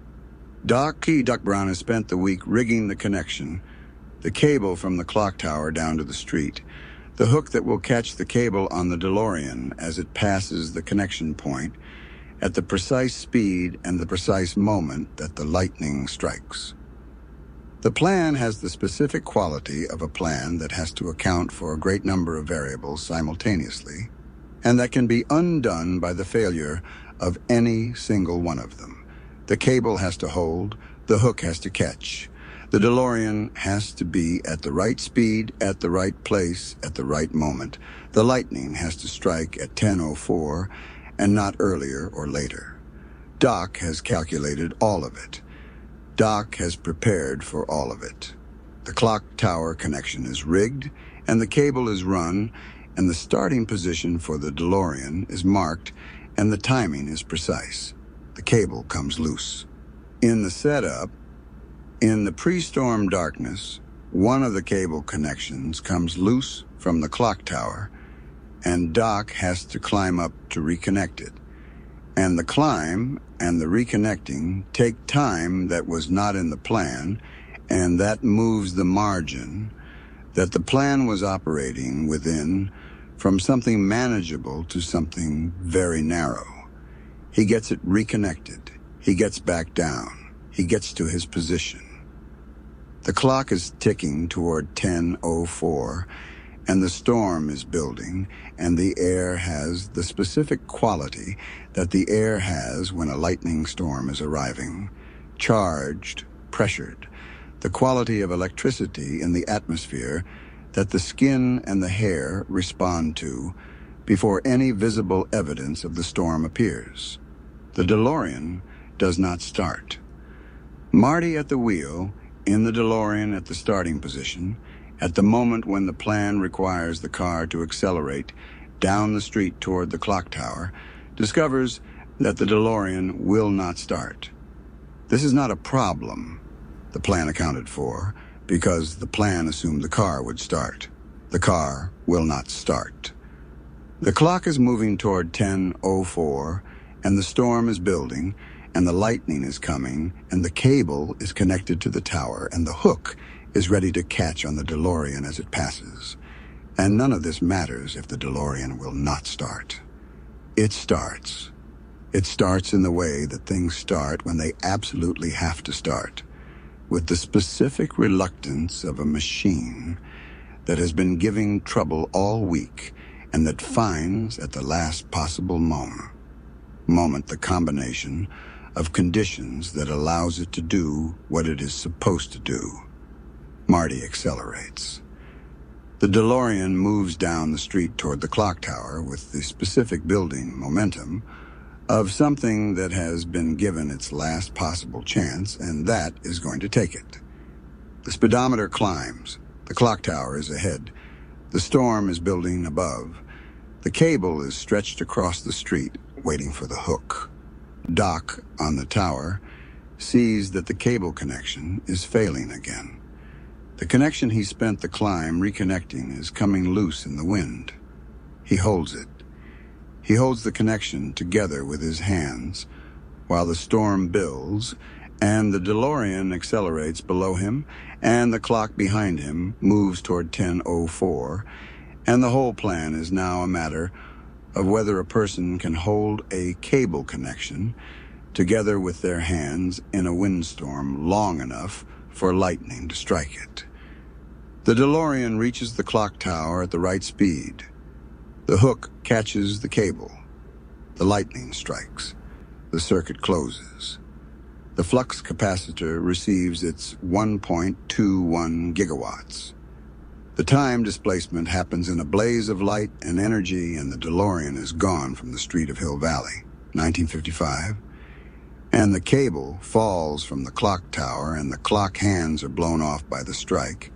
Doc Duck Brown has spent the week rigging the connection, the cable from the clock tower down to the street, the hook that will catch the cable on the DeLorean as it passes the connection point at the precise speed and the precise moment that the lightning strikes. The plan has the specific quality of a plan that has to account for a great number of variables simultaneously, and that can be undone by the failure of any single one of them. The cable has to hold, the hook has to catch. The DeLorean has to be at the right speed, at the right place, at the right moment. The lightning has to strike at 10:04 and not earlier or later. Doc has calculated all of it. Doc has prepared for all of it. The clock tower connection is rigged, and the cable is run, and the starting position for the DeLorean is marked, and the timing is precise. The cable comes loose. In the setup, in the pre-storm darkness, one of the cable connections comes loose from the clock tower, and Doc has to climb up to reconnect it. And the climb and the reconnecting take time that was not in the plan, and that moves the margin that the plan was operating within from something manageable to something very narrow. He gets it reconnected. He gets back down. He gets to his position. The clock is ticking toward 10:04, and the storm is building, and the air has the specific quality that the air has when a lightning storm is arriving. Charged, pressured, the quality of electricity in the atmosphere that the skin and the hair respond to before any visible evidence of the storm appears. The DeLorean does not start. Marty at the wheel, in the DeLorean at the starting position, at the moment when the plan requires the car to accelerate down the street toward the clock tower, discovers that the DeLorean will not start. This is not a problem the plan accounted for, because the plan assumed the car would start. The car will not start. The clock is moving toward 10:04, and the storm is building, and the lightning is coming, and the cable is connected to the tower, and the hook is ready to catch on the DeLorean as it passes. And none of this matters if the DeLorean will not start. It starts. It starts in the way that things start when they absolutely have to start, with the specific reluctance of a machine that has been giving trouble all week and that finds at the last possible moment the combination of conditions that allows it to do what it is supposed to do. Marty accelerates. The DeLorean moves down the street toward the clock tower with the specific building momentum of something that has been given its last possible chance, and that is going to take it. The speedometer climbs. The clock tower is ahead. The storm is building above. The cable is stretched across the street, waiting for the hook. Doc, on the tower, sees that the cable connection is failing again. The connection he spent the climb reconnecting is coming loose in the wind. He holds it. He holds the connection together with his hands while the storm builds and the DeLorean accelerates below him and the clock behind him moves toward 10:04, and the whole plan is now a matter of whether a person can hold a cable connection together with their hands in a windstorm long enough for lightning to strike it. The DeLorean reaches the clock tower at the right speed. The hook catches the cable. The lightning strikes. The circuit closes. The flux capacitor receives its 1.21 gigawatts. The time displacement happens in a blaze of light and energy, and the DeLorean is gone from the street of Hill Valley, 1955. And the cable falls from the clock tower, and the clock hands are blown off by the strike.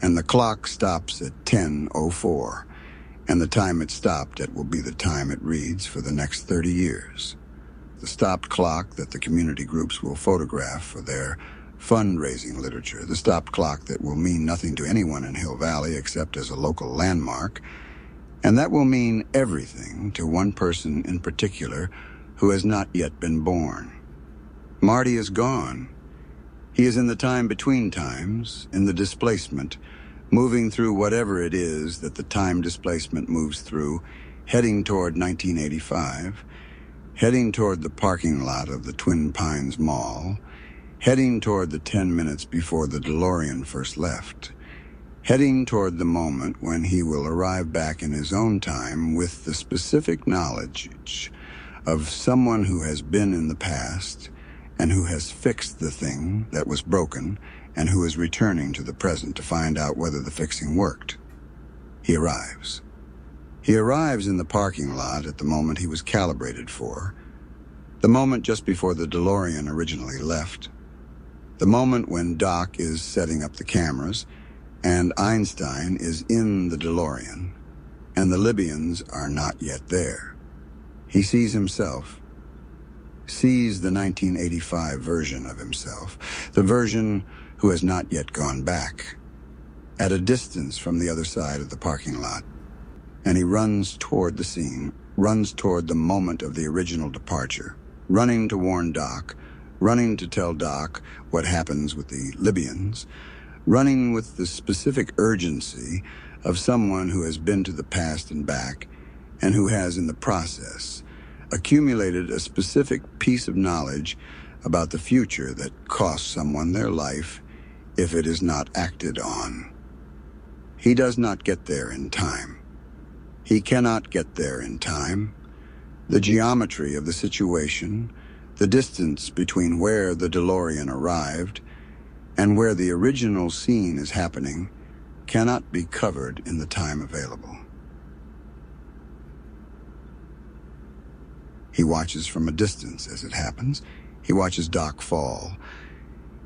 And the clock stops at 10:04, and the time it stopped at will be the time it reads for the next 30 years. The stopped clock that the community groups will photograph for their fundraising literature, the stopped clock that will mean nothing to anyone in Hill Valley except as a local landmark, and that will mean everything to one person in particular who has not yet been born. Marty is gone. He is in the time between times, in the displacement, moving through whatever it is that the time displacement moves through, heading toward 1985, heading toward the parking lot of the Twin Pines Mall, heading toward the 10 minutes before the DeLorean first left, heading toward the moment when he will arrive back in his own time with the specific knowledge of someone who has been in the past and who has fixed the thing that was broken and who is returning to the present to find out whether the fixing worked. He arrives. He arrives in the parking lot at the moment he was calibrated for, the moment just before the DeLorean originally left, the moment when Doc is setting up the cameras and Einstein is in the DeLorean and the Libyans are not yet there. He sees himself, sees the 1985 version of himself, the version who has not yet gone back, at a distance from the other side of the parking lot. And he runs toward the scene, runs toward the moment of the original departure, running to warn Doc, running to tell Doc what happens with the Libyans, running with the specific urgency of someone who has been to the past and back, and who has, in the process, accumulated a specific piece of knowledge about the future that costs someone their life if it is not acted on. He does not get there in time. He cannot get there in time. The geometry of the situation, the distance between where the DeLorean arrived and where the original scene is happening, cannot be covered in the time available. He watches from a distance as it happens. He watches Doc fall.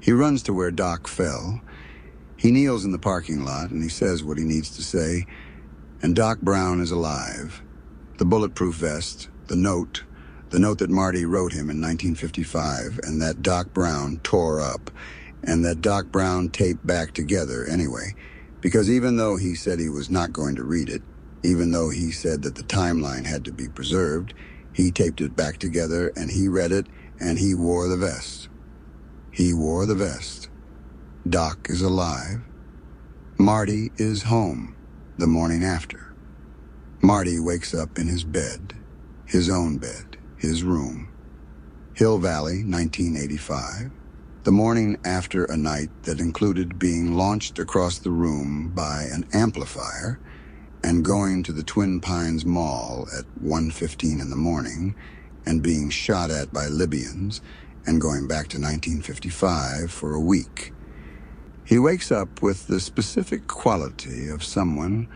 He runs to where Doc fell. He kneels in the parking lot and he says what he needs to say. And Doc Brown is alive. The bulletproof vest, the note that Marty wrote him in 1955, and that Doc Brown tore up, and that Doc Brown taped back together anyway, because even though he said he was not going to read it, even though he said that the timeline had to be preserved, he taped it back together and he read it and he wore the vest. He wore the vest. Doc is alive. Marty is home the morning after. Marty wakes up in his bed, his own bed, his room. Hill Valley, 1985. The morning after a night that included being launched across the room by an amplifier and going to the Twin Pines Mall at 1:15 in the morning and being shot at by Libyans and going back to 1955 for a week. He wakes up with the specific quality of someone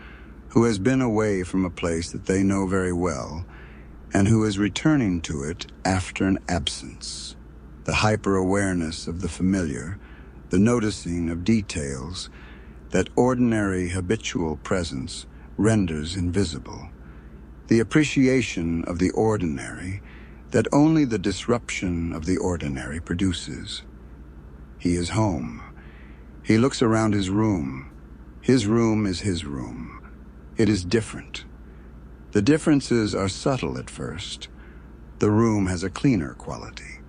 who has been away from a place that they know very well and who is returning to it after an absence. The hyper-awareness of the familiar, the noticing of details that ordinary habitual presence renders invisible. The appreciation of the ordinary that only the disruption of the ordinary produces. He is home. He looks around his room. His room is his room. It is different. The differences are subtle at first. The room has a cleaner quality,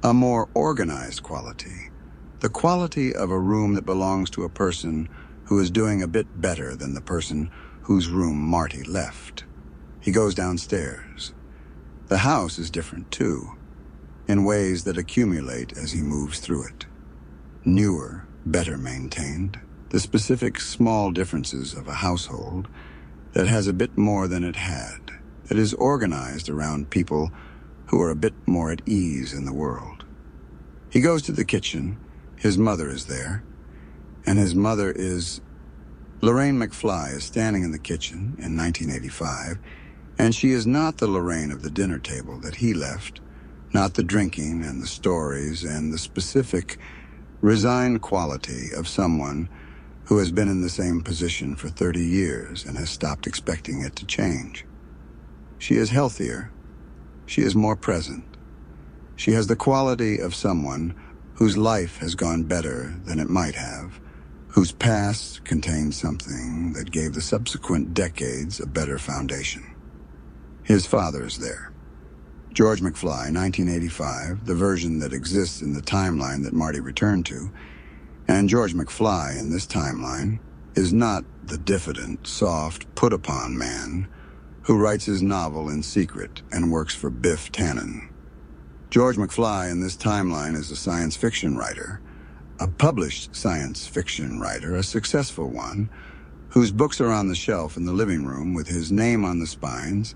a more organized quality, the quality of a room that belongs to a person who is doing a bit better than the person whose room Marty left. He goes downstairs. The house is different too, in ways that accumulate as he moves through it. Newer, better maintained, the specific small differences of a household that has a bit more than it had, that is organized around people who are a bit more at ease in the world. He goes to the kitchen. His mother is there, and his mother is... Lorraine McFly is standing in the kitchen in 1985, and she is not the Lorraine of the dinner table that he left, not the drinking and the stories and the specific, resigned quality of someone who has been in the same position for 30 years and has stopped expecting it to change. She is healthier. She is more present. She has the quality of someone whose life has gone better than it might have, whose past contained something that gave the subsequent decades a better foundation. His father is there. George McFly, 1985, the version that exists in the timeline that Marty returned to, and George McFly in this timeline is not the diffident, soft, put-upon man who writes his novel in secret and works for Biff Tannen. George McFly in this timeline is a science fiction writer, a published science fiction writer, a successful one, whose books are on the shelf in the living room with his name on the spines,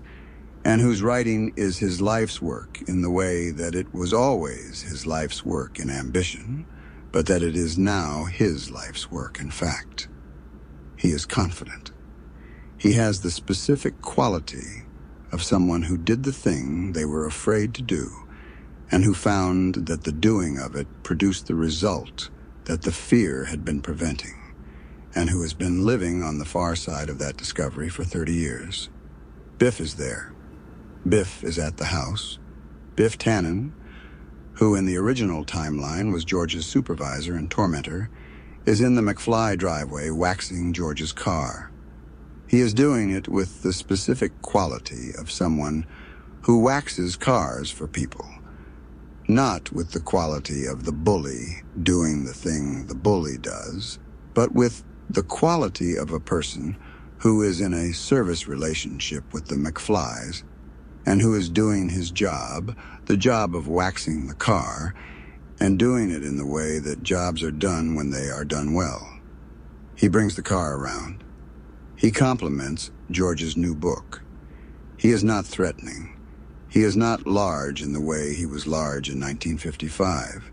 and whose writing is his life's work in the way that it was always his life's work in ambition, but that it is now his life's work in fact. He is confident. He has the specific quality of someone who did the thing they were afraid to do, and who found that the doing of it produced the result that the fear had been preventing, and who has been living on the far side of that discovery for 30 years. Biff is there. Biff is at the house. Biff Tannen, who in the original timeline was George's supervisor and tormentor, is in the McFly driveway waxing George's car. He is doing it with the specific quality of someone who waxes cars for people, not with the quality of the bully doing the thing the bully does, but with the quality of a person who is in a service relationship with the McFlys and who is doing his job, the job of waxing the car, and doing it in the way that jobs are done when they are done well. He brings the car around. He compliments George's new book. He is not threatening. He is not large in the way he was large in 1955.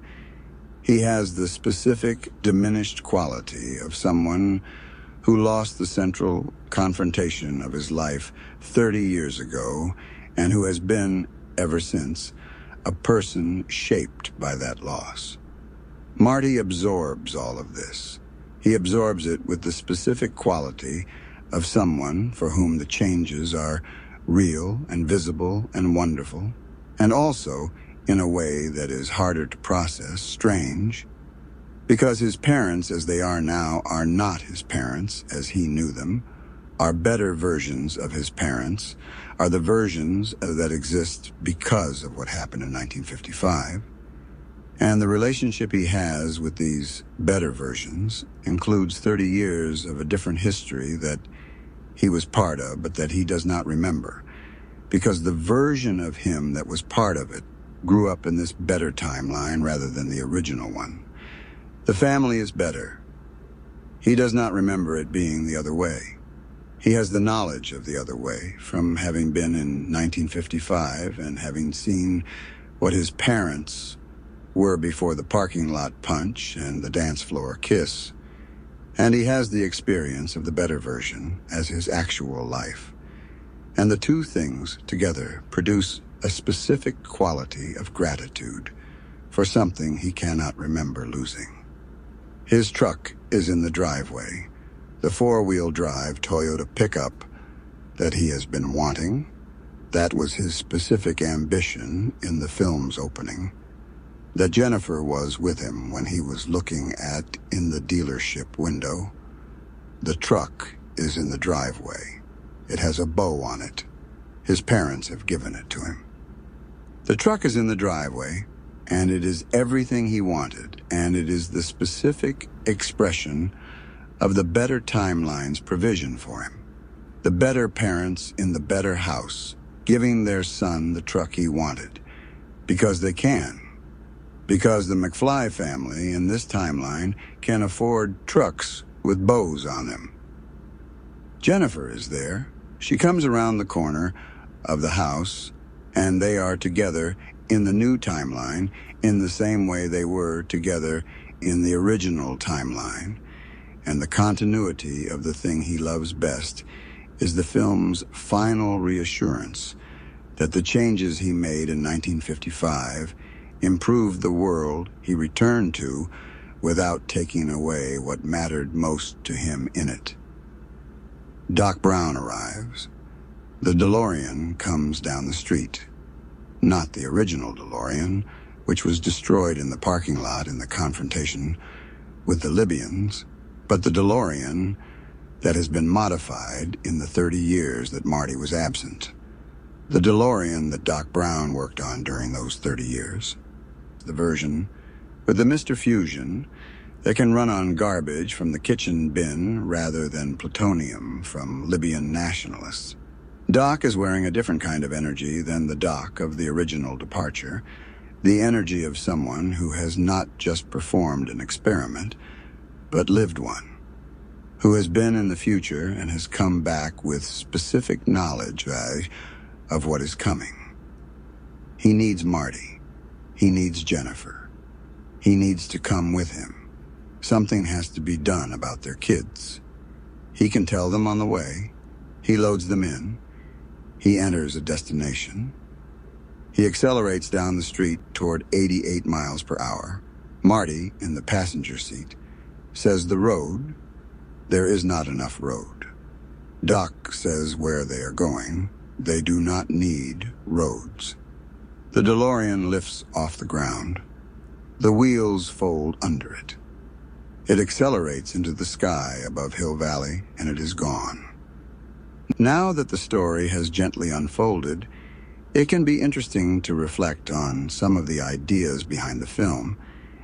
He has the specific, diminished quality of someone who lost the central confrontation of his life 30 years ago and who has been, ever since, a person shaped by that loss. Marty absorbs all of this. He absorbs it with the specific quality of someone for whom the changes are real and visible and wonderful, and also, in a way that is harder to process, strange, because his parents as they are now are not his parents as he knew them, are better versions of his parents, are the versions that exist because of what happened in 1955. And the relationship he has with these better versions includes 30 years of a different history that he was part of, but that he does not remember, because the version of him that was part of it grew up in this better timeline rather than the original one. The family is better. He does not remember it being the other way. He has the knowledge of the other way from having been in 1955 and having seen what his parents were before the parking lot punch and the dance floor kiss. And he has the experience of the better version as his actual life. And the two things together produce a specific quality of gratitude for something he cannot remember losing. His truck is in the driveway, the four-wheel drive Toyota pickup that he has been wanting, That was his specific ambition in the film's opening. That Jennifer was with him when he was looking at in the dealership window. The truck is in the driveway. It has a bow on it. His parents have given it to him. The truck is in the driveway, and it is everything he wanted, and it is the specific expression of the better timeline's provision for him. The better parents in the better house, giving their son the truck he wanted, because they can. Because the McFly family in this timeline can afford trucks with bows on them. Jennifer is there. She comes around the corner of the house, and they are together in the new timeline in the same way they were together in the original timeline. And the continuity of the thing he loves best is the film's final reassurance that the changes he made in 1955 improved the world he returned to without taking away what mattered most to him in it. Doc Brown arrives. The DeLorean comes down the street. Not the original DeLorean, which was destroyed in the parking lot in the confrontation with the Libyans, but the DeLorean that has been modified in the 30 years that Marty was absent. The DeLorean that Doc Brown worked on during those 30 years. The version with the Mr. Fusion that can run on garbage from the kitchen bin rather than plutonium from Libyan nationalists. Doc is wearing a different kind of energy than the Doc of the original departure, the energy of someone who has not just performed an experiment, but lived one, who has been in the future and has come back with specific knowledge of what is coming. He needs Marty. He needs Jennifer. He needs to come with him. Something has to be done about their kids. He can tell them on the way. He loads them in. He enters a destination. He accelerates down the street toward 88 miles per hour. Marty, in the passenger seat, says there is not enough road. Doc says where they are going, they do not need roads. The DeLorean lifts off the ground. The wheels fold under it. It accelerates into the sky above Hill Valley, and it is gone. Now that the story has gently unfolded, it can be interesting to reflect on some of the ideas behind the film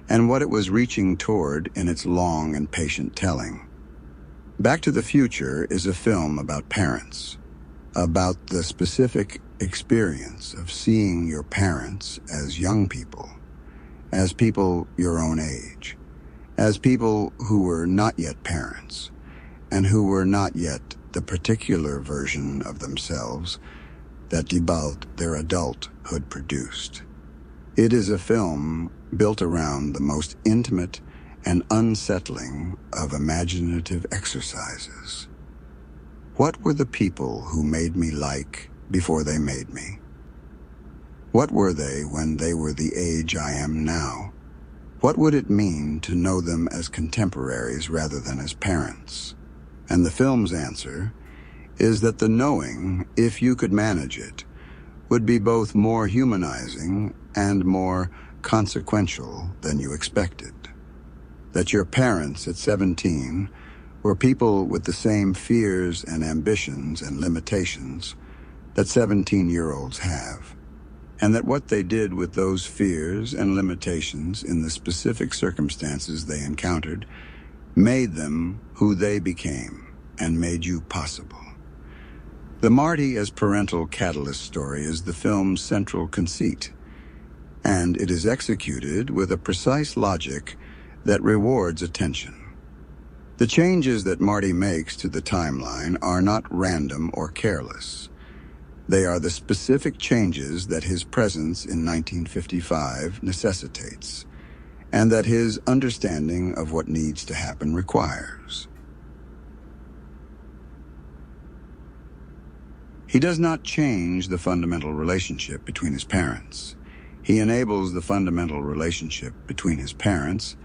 and what it was reaching toward in its long and patient telling. Back to the Future is a film about parents, about the specific experience of seeing your parents as young people, as people your own age, as people who were not yet parents, and who were not yet the particular version of themselves that their adulthood produced. It is a film built around the most intimate and unsettling of imaginative exercises. What were the people who made me like before they made me? What were they when they were the age I am now? What would it mean to know them as contemporaries rather than as parents? And the film's answer is that the knowing, if you could manage it, would be both more humanizing and more consequential than you expected. That your parents at 17 were people with the same fears and ambitions and limitations that 17-year-olds have, and that what they did with those fears and limitations in the specific circumstances they encountered made them who they became and made you possible. The Marty as parental catalyst story is the film's central conceit, and it is executed with a precise logic that rewards attention. The changes that Marty makes to the timeline are not random or careless. They are the specific changes that his presence in 1955 necessitates, and that his understanding of what needs to happen requires. He does not change the fundamental relationship between his parents. He enables the fundamental relationship between his parents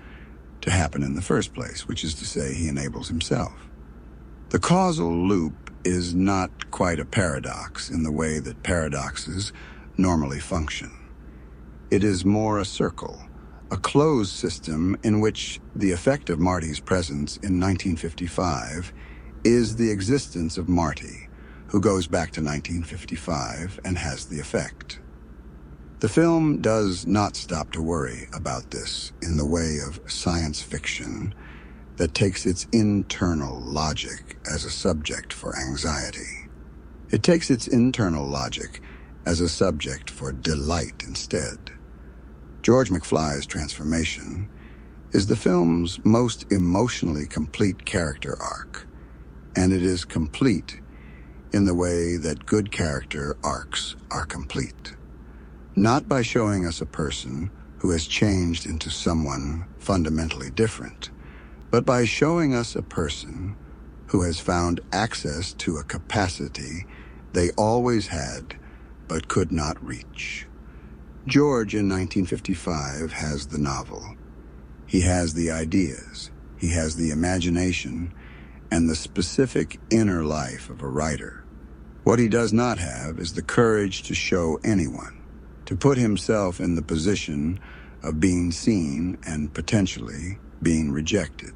to happen in the first place, which is to say, he enables himself. The causal loop is not quite a paradox in the way that paradoxes normally function. It is more a circle, a closed system in which the effect of Marty's presence in 1955 is the existence of Marty, who goes back to 1955 and has the effect. The film does not stop to worry about this in the way of science fiction that takes its internal logic as a subject for anxiety. It takes its internal logic as a subject for delight instead. George McFly's transformation is the film's most emotionally complete character arc, and it is complete in the way that good character arcs are complete. Not by showing us a person who has changed into someone fundamentally different, but by showing us a person who has found access to a capacity they always had but could not reach. George in 1955 has the novel. He has the ideas, he has the imagination, and the specific inner life of a writer. What he does not have is the courage to show anyone, to put himself in the position of being seen and potentially being rejected.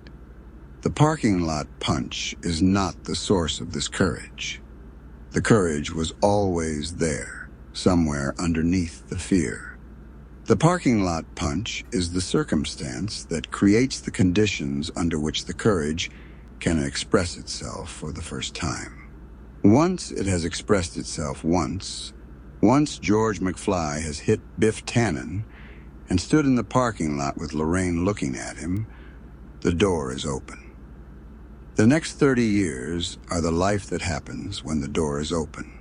The parking lot punch is not the source of this courage. The courage was always there, somewhere underneath the fear. The parking lot punch is the circumstance that creates the conditions under which the courage can express itself for the first time. Once it has expressed itself once George McFly has hit Biff Tannen and stood in the parking lot with Lorraine looking at him, the door is open. The next 30 years are the life that happens when the door is open.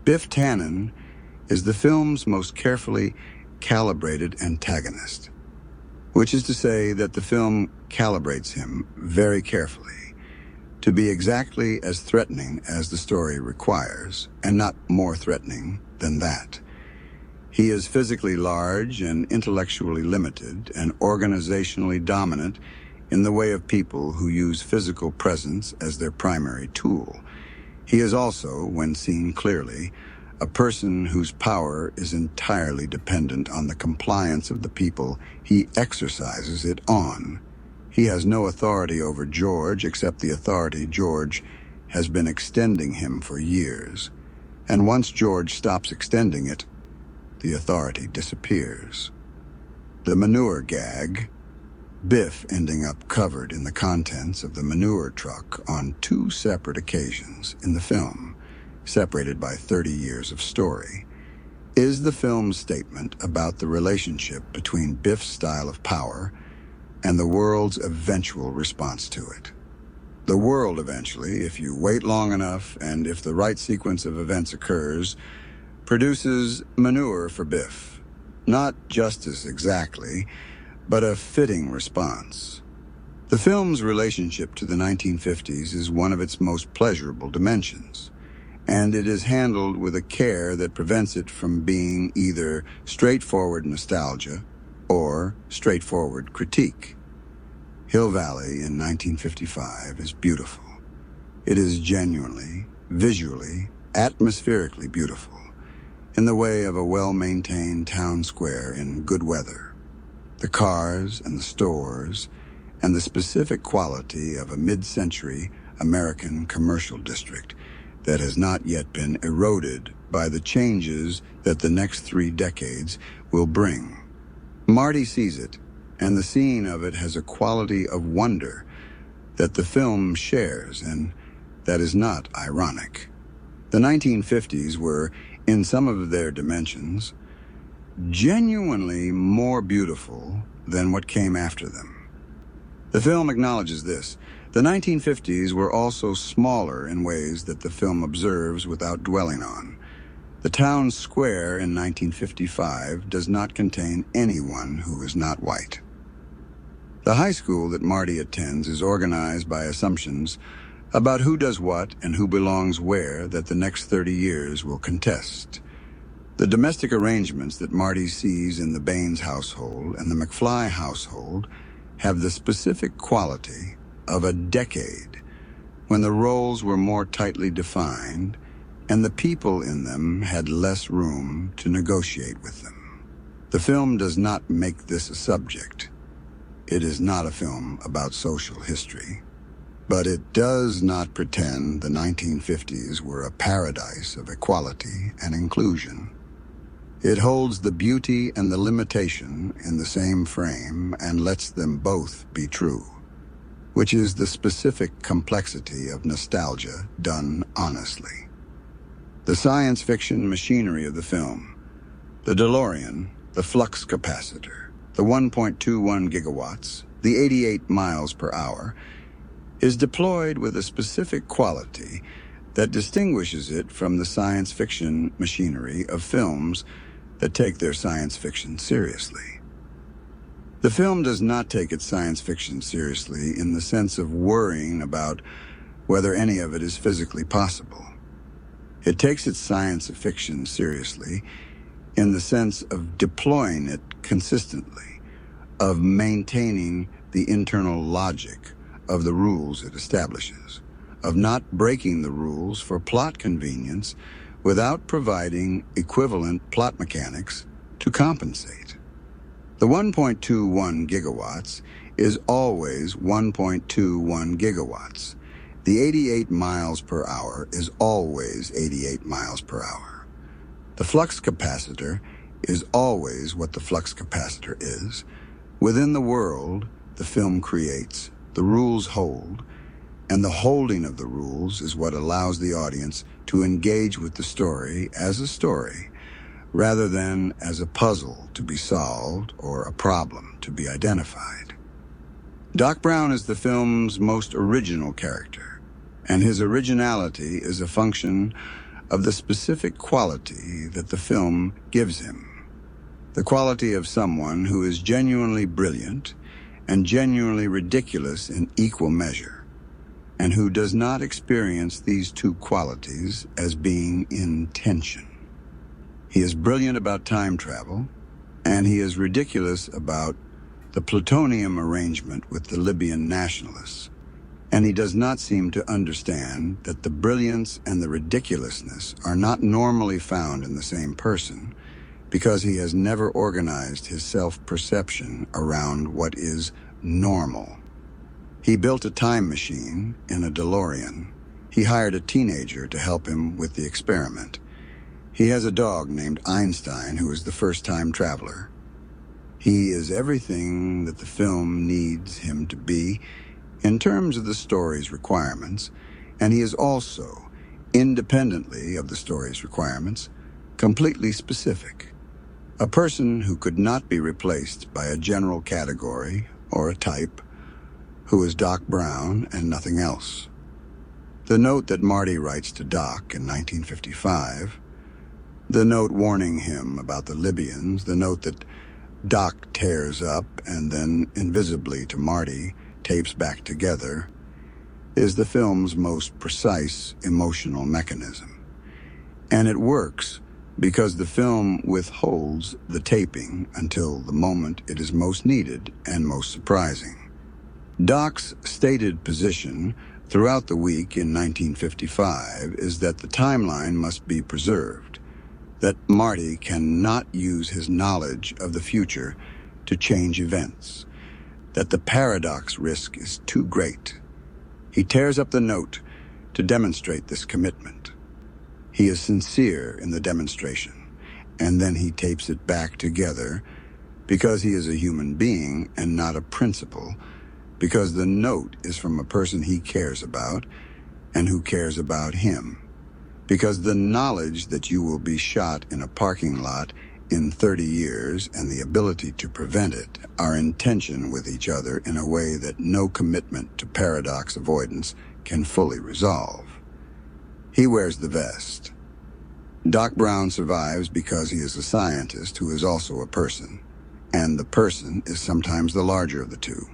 Biff Tannen is the film's most carefully calibrated antagonist, which is to say that the film calibrates him very carefully to be exactly as threatening as the story requires, and not more threatening than that. He is physically large and intellectually limited and organizationally dominant in the way of people who use physical presence as their primary tool. He is also, when seen clearly, a person whose power is entirely dependent on the compliance of the people he exercises it on. He has no authority over George except the authority George has been extending him for years. And once George stops extending it, the authority disappears. The manure gag, Biff ending up covered in the contents of the manure truck on 2 separate occasions in the film, separated by 30 years of story, is the film's statement about the relationship between Biff's style of power and the world's eventual response to it. The world eventually, if you wait long enough and if the right sequence of events occurs, produces manure for Biff. Not justice exactly, but a fitting response. The film's relationship to the 1950s is one of its most pleasurable dimensions, and it is handled with a care that prevents it from being either straightforward nostalgia or straightforward critique. Hill Valley in 1955 is beautiful. It is genuinely, visually, atmospherically beautiful, in the way of a well-maintained town square in good weather. The cars and the stores and the specific quality of a mid-century American commercial district that has not yet been eroded by the changes that the next 3 decades will bring. Marty sees it, and the seeing of it has a quality of wonder that the film shares, and that is not ironic. The 1950s were, in some of their dimensions, genuinely more beautiful than what came after them. The film acknowledges this. The 1950s were also smaller in ways that the film observes without dwelling on. The town square in 1955 does not contain anyone who is not white. The high school that Marty attends is organized by assumptions about who does what and who belongs where that the next 30 years will contest. The domestic arrangements that Marty sees in the Baines household and the McFly household have the specific quality of a decade when the roles were more tightly defined and the people in them had less room to negotiate with them. The film does not make this a subject. It is not a film about social history. But it does not pretend the 1950s were a paradise of equality and inclusion. It holds the beauty and the limitation in the same frame and lets them both be true, which is the specific complexity of nostalgia done honestly. The science fiction machinery of the film, the DeLorean, the flux capacitor, the 1.21 gigawatts, the 88 miles per hour, is deployed with a specific quality that distinguishes it from the science fiction machinery of films that take their science fiction seriously. The film does not take its science fiction seriously in the sense of worrying about whether any of it is physically possible. It takes its science fiction seriously in the sense of deploying it consistently, of maintaining the internal logic of the rules it establishes, of not breaking the rules for plot convenience without providing equivalent plot mechanics to compensate. The 1.21 gigawatts is always 1.21 gigawatts. The 88 miles per hour is always 88 miles per hour. The flux capacitor is always what the flux capacitor is. Within the world the film creates, the rules hold, and the holding of the rules is what allows the audience to engage with the story as a story, rather than as a puzzle to be solved or a problem to be identified. Doc Brown is the film's most original character, and his originality is a function of the specific quality that the film gives him. The quality of someone who is genuinely brilliant and genuinely ridiculous in equal measure, and who does not experience these two qualities as being in tension. He is brilliant about time travel, and he is ridiculous about the plutonium arrangement with the Libyan nationalists, and he does not seem to understand that the brilliance and the ridiculousness are not normally found in the same person, because he has never organized his self-perception around what is normal. He built a time machine in a DeLorean. He hired a teenager to help him with the experiment. He has a dog named Einstein who is the first time traveler. He is everything that the film needs him to be in terms of the story's requirements, and he is also, independently of the story's requirements, completely specific. A person who could not be replaced by a general category or a type, who is Doc Brown and nothing else. The note that Marty writes to Doc in 1955, the note warning him about the Libyans, the note that Doc tears up and then, invisibly to Marty, tapes back together, is the film's most precise emotional mechanism. And it works because the film withholds the taping until the moment it is most needed and most surprising. Doc's stated position throughout the week in 1955 is that the timeline must be preserved, that Marty cannot use his knowledge of the future to change events, that the paradox risk is too great. He tears up the note to demonstrate this commitment. He is sincere in the demonstration, and then he tapes it back together because he is a human being and not a principle, because the note is from a person he cares about and who cares about him, because the knowledge that you will be shot in a parking lot in 30 years and the ability to prevent it are in tension with each other in a way that no commitment to paradox avoidance can fully resolve. He wears the vest. Doc Brown survives because he is a scientist who is also a person, and the person is sometimes the larger of the two.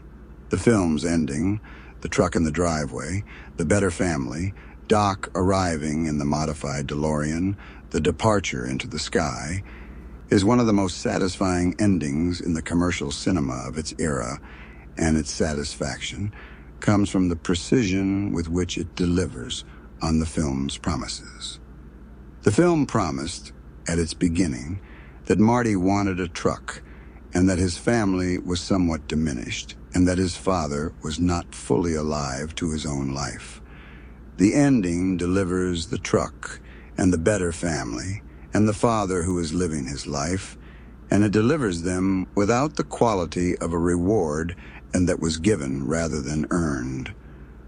The film's ending, the truck in the driveway, the better family, Doc arriving in the modified DeLorean, the departure into the sky, is one of the most satisfying endings in the commercial cinema of its era, and its satisfaction comes from the precision with which it delivers on the film's promises. The film promised, at its beginning, that Marty wanted a truck, and that his family was somewhat diminished, and that his father was not fully alive to his own life. The ending delivers the truck, and the better family, and the father who is living his life, and it delivers them without the quality of a reward and that was given rather than earned,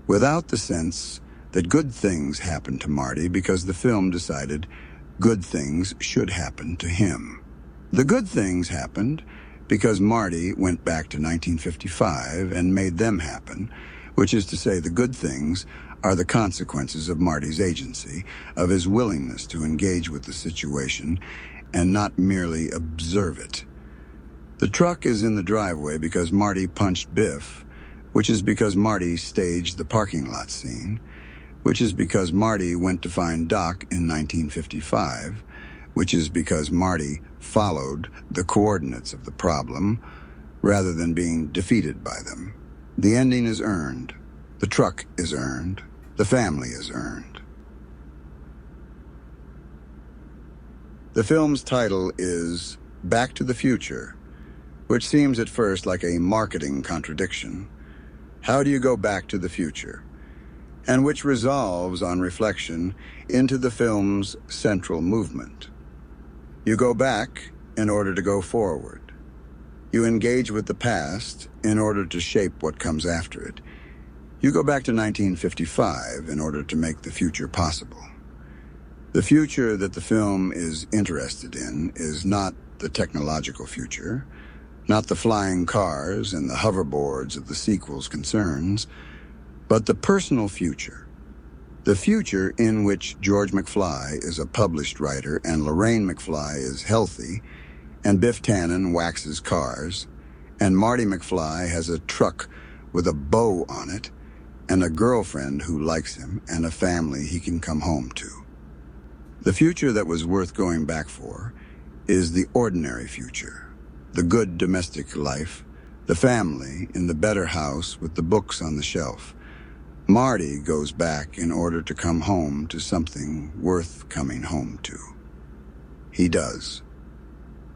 without the sense that good things happened to Marty because the film decided good things should happen to him. The good things happened because Marty went back to 1955 and made them happen, which is to say the good things are the consequences of Marty's agency, of his willingness to engage with the situation and not merely observe it. The truck is in the driveway because Marty punched Biff, which is because Marty staged the parking lot scene, which is because Marty went to find Doc in 1955, which is because Marty followed the coordinates of the problem rather than being defeated by them. The ending is earned. The truck is earned. The family is earned. The film's title is Back to the Future, which seems at first like a marketing contradiction. How do you go back to the future? And which resolves, on reflection, into the film's central movement. You go back in order to go forward. You engage with the past in order to shape what comes after it. You go back to 1955 in order to make the future possible. The future that the film is interested in is not the technological future, not the flying cars and the hoverboards of the sequel's concerns, but the personal future. The future in which George McFly is a published writer and Lorraine McFly is healthy, and Biff Tannen waxes cars, and Marty McFly has a truck with a bow on it, and a girlfriend who likes him, and a family he can come home to. The future that was worth going back for is the ordinary future, the good domestic life, the family in the better house with the books on the shelf. Marty goes back in order to come home to something worth coming home to. He does.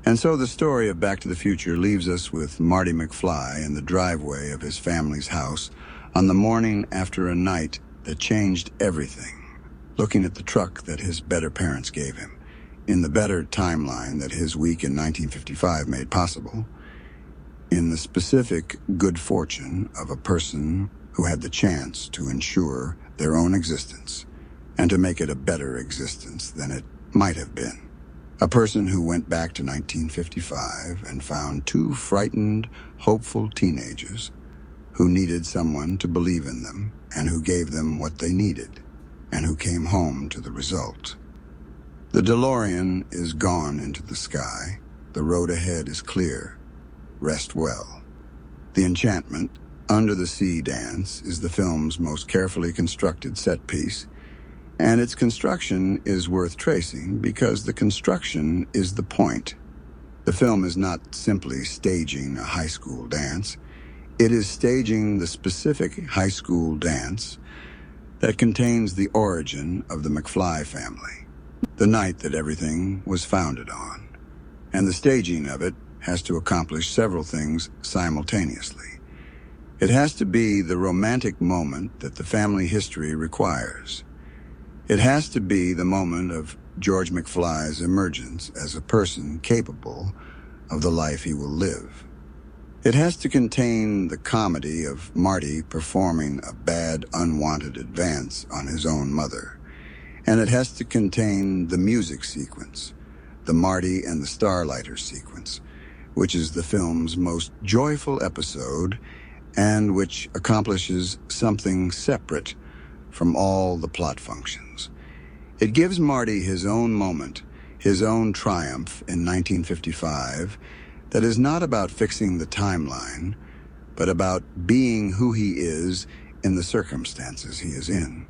And so the story of Back to the Future leaves us with Marty McFly in the driveway of his family's house on the morning after a night that changed everything, looking at the truck that his better parents gave him, in the better timeline that his week in 1955 made possible, in the specific good fortune of a person who had the chance to ensure their own existence and to make it a better existence than it might have been. A person who went back to 1955 and found two frightened, hopeful teenagers who needed someone to believe in them and who gave them what they needed and who came home to the result. The DeLorean is gone into the sky. The road ahead is clear. Rest well. The enchantment, Under the Sea dance, is the film's most carefully constructed set piece, and its construction is worth tracing because the construction is the point. The film is not simply staging a high school dance. It is staging the specific high school dance that contains the origin of the McFly family, the night that everything was founded on. And the staging of it has to accomplish several things simultaneously. It has to be the romantic moment that the family history requires. It has to be the moment of George McFly's emergence as a person capable of the life he will live. It has to contain the comedy of Marty performing a bad, unwanted advance on his own mother. And it has to contain the music sequence, the Marty and the Starlighter sequence, which is the film's most joyful episode and which accomplishes something separate from all the plot functions. It gives Marty his own moment, his own triumph in 1955, that is not about fixing the timeline, but about being who he is in the circumstances he is in.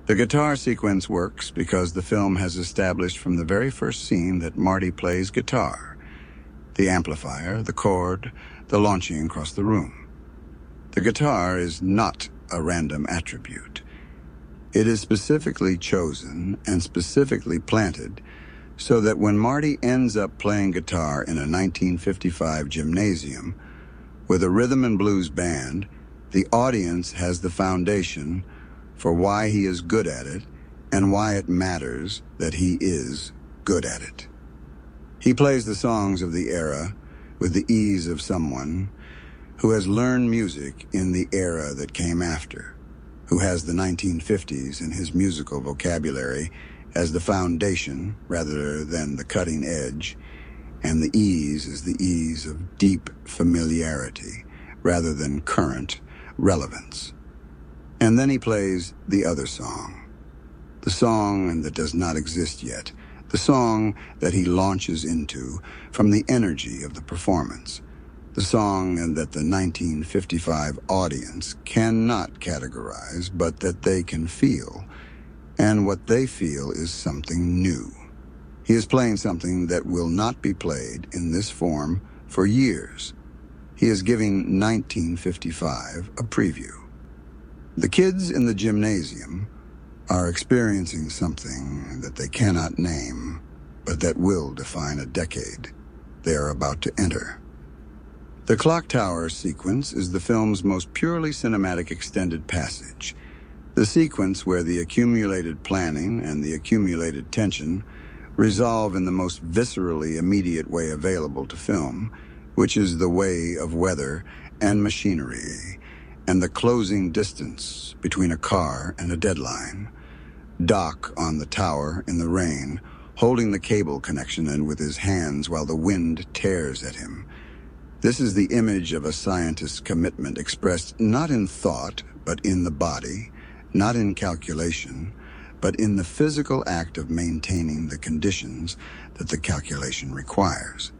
The guitar sequence works because the film has established from the very first scene that Marty plays guitar, the amplifier, the chord, the launching across the room. The guitar is not a random attribute. It is specifically chosen and specifically planted so that when Marty ends up playing guitar in a 1955 gymnasium with a rhythm and blues band, the audience has the foundation for why he is good at it and why it matters that he is good at it. He plays the songs of the era with the ease of someone who has learned music in the era that came after, who has the 1950s in his musical vocabulary as the foundation rather than the cutting edge, and the ease is the ease of deep familiarity rather than current relevance. And then he plays the other song, the song that does not exist yet, the song that he launches into from the energy of the performance, the song that the 1955 audience cannot categorize, but that they can feel, and what they feel is something new. He is playing something that will not be played in this form for years. He is giving 1955 a preview. The kids in the gymnasium are experiencing something that they cannot name, but that will define a decade they are about to enter. The clock tower sequence is the film's most purely cinematic extended passage, the sequence where the accumulated planning and the accumulated tension resolve in the most viscerally immediate way available to film, which is the way of weather and machinery and the closing distance between a car and a deadline. Doc on the tower in the rain, holding the cable connection in with his hands while the wind tears at him. This is the image of a scientist's commitment expressed not in thought, but in the body, not in calculation, but in the physical act of maintaining the conditions that the calculation requires.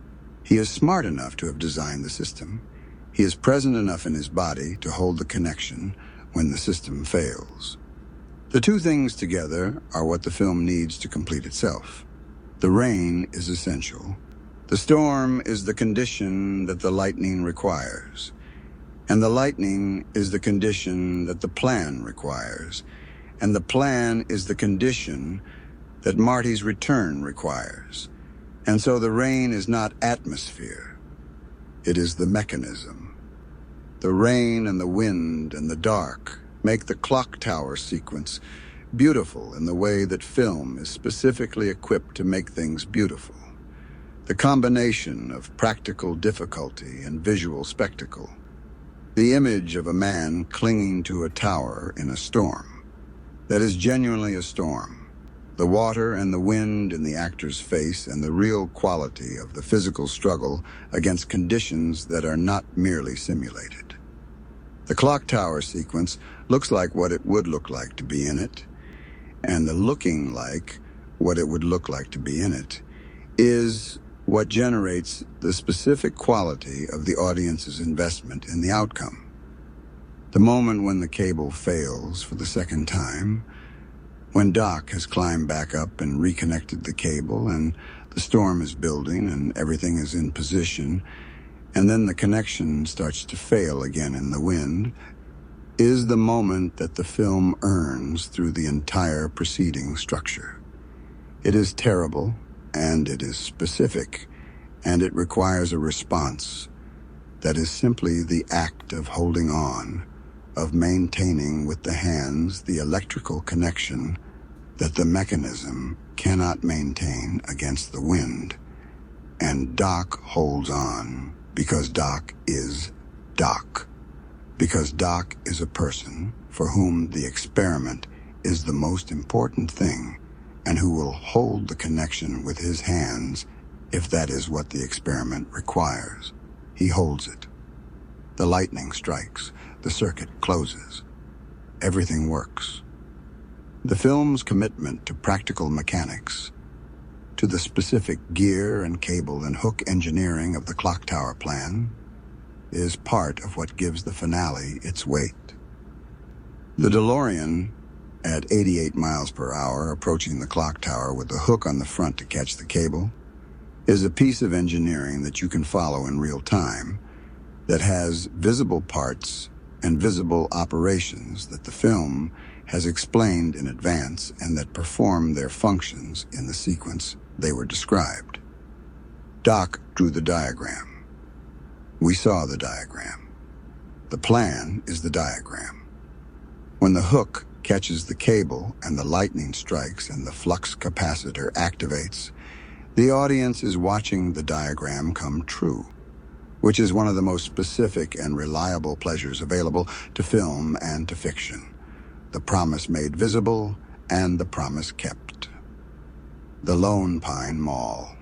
He is smart enough to have designed the system. He is present enough in his body to hold the connection when the system fails. The two things together are what the film needs to complete itself. The rain is essential. The storm is the condition that the lightning requires. And the lightning is the condition that the plan requires. And the plan is the condition that Marty's return requires. And so the rain is not atmosphere. It is the mechanism. The rain and the wind and the dark make the clock tower sequence beautiful in the way that film is specifically equipped to make things beautiful. The combination of practical difficulty and visual spectacle. The image of a man clinging to a tower in a storm. That is genuinely a storm. The water and the wind in the actor's face and the real quality of the physical struggle against conditions that are not merely simulated. The clock tower sequence looks like what it would look like to be in it, and the looking like what it would look like to be in it is what generates the specific quality of the audience's investment in the outcome. The moment when the cable fails for the second time, when Doc has climbed back up and reconnected the cable and the storm is building and everything is in position, and then the connection starts to fail again in the wind, is the moment that the film earns through the entire preceding structure. It is terrible, and it is specific, and it requires a response that is simply the act of holding on, of maintaining with the hands the electrical connection that the mechanism cannot maintain against the wind. And Doc holds on because Doc is Doc. Because Doc is a person for whom the experiment is the most important thing, and who will hold the connection with his hands if that is what the experiment requires. He holds it. The lightning strikes. The circuit closes. Everything works. The film's commitment to practical mechanics, to the specific gear and cable and hook engineering of the clock tower plan, is part of what gives the finale its weight. The DeLorean, at 88 miles per hour, approaching the clock tower with the hook on the front to catch the cable, is a piece of engineering that you can follow in real time, that has visible parts and visible operations that the film has explained in advance and that perform their functions in the sequence they were described. Doc drew the diagram. We saw the diagram. The plan is the diagram. When the hook catches the cable and the lightning strikes and the flux capacitor activates, the audience is watching the diagram come true, which is one of the most specific and reliable pleasures available to film and to fiction. The promise made visible and the promise kept. The Lone Pine Mall.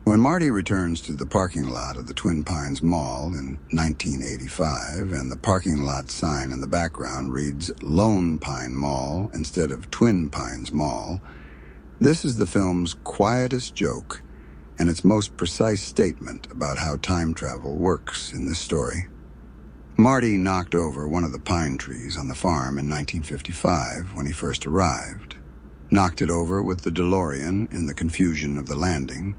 When Marty returns to the parking lot of the Twin Pines Mall in 1985 and the parking lot sign in the background reads Lone Pine Mall instead of Twin Pines Mall, this is the film's quietest joke and its most precise statement about how time travel works in this story. Marty knocked over one of the pine trees on the farm in 1955 when he first arrived. Knocked it over with the DeLorean in the confusion of the landing.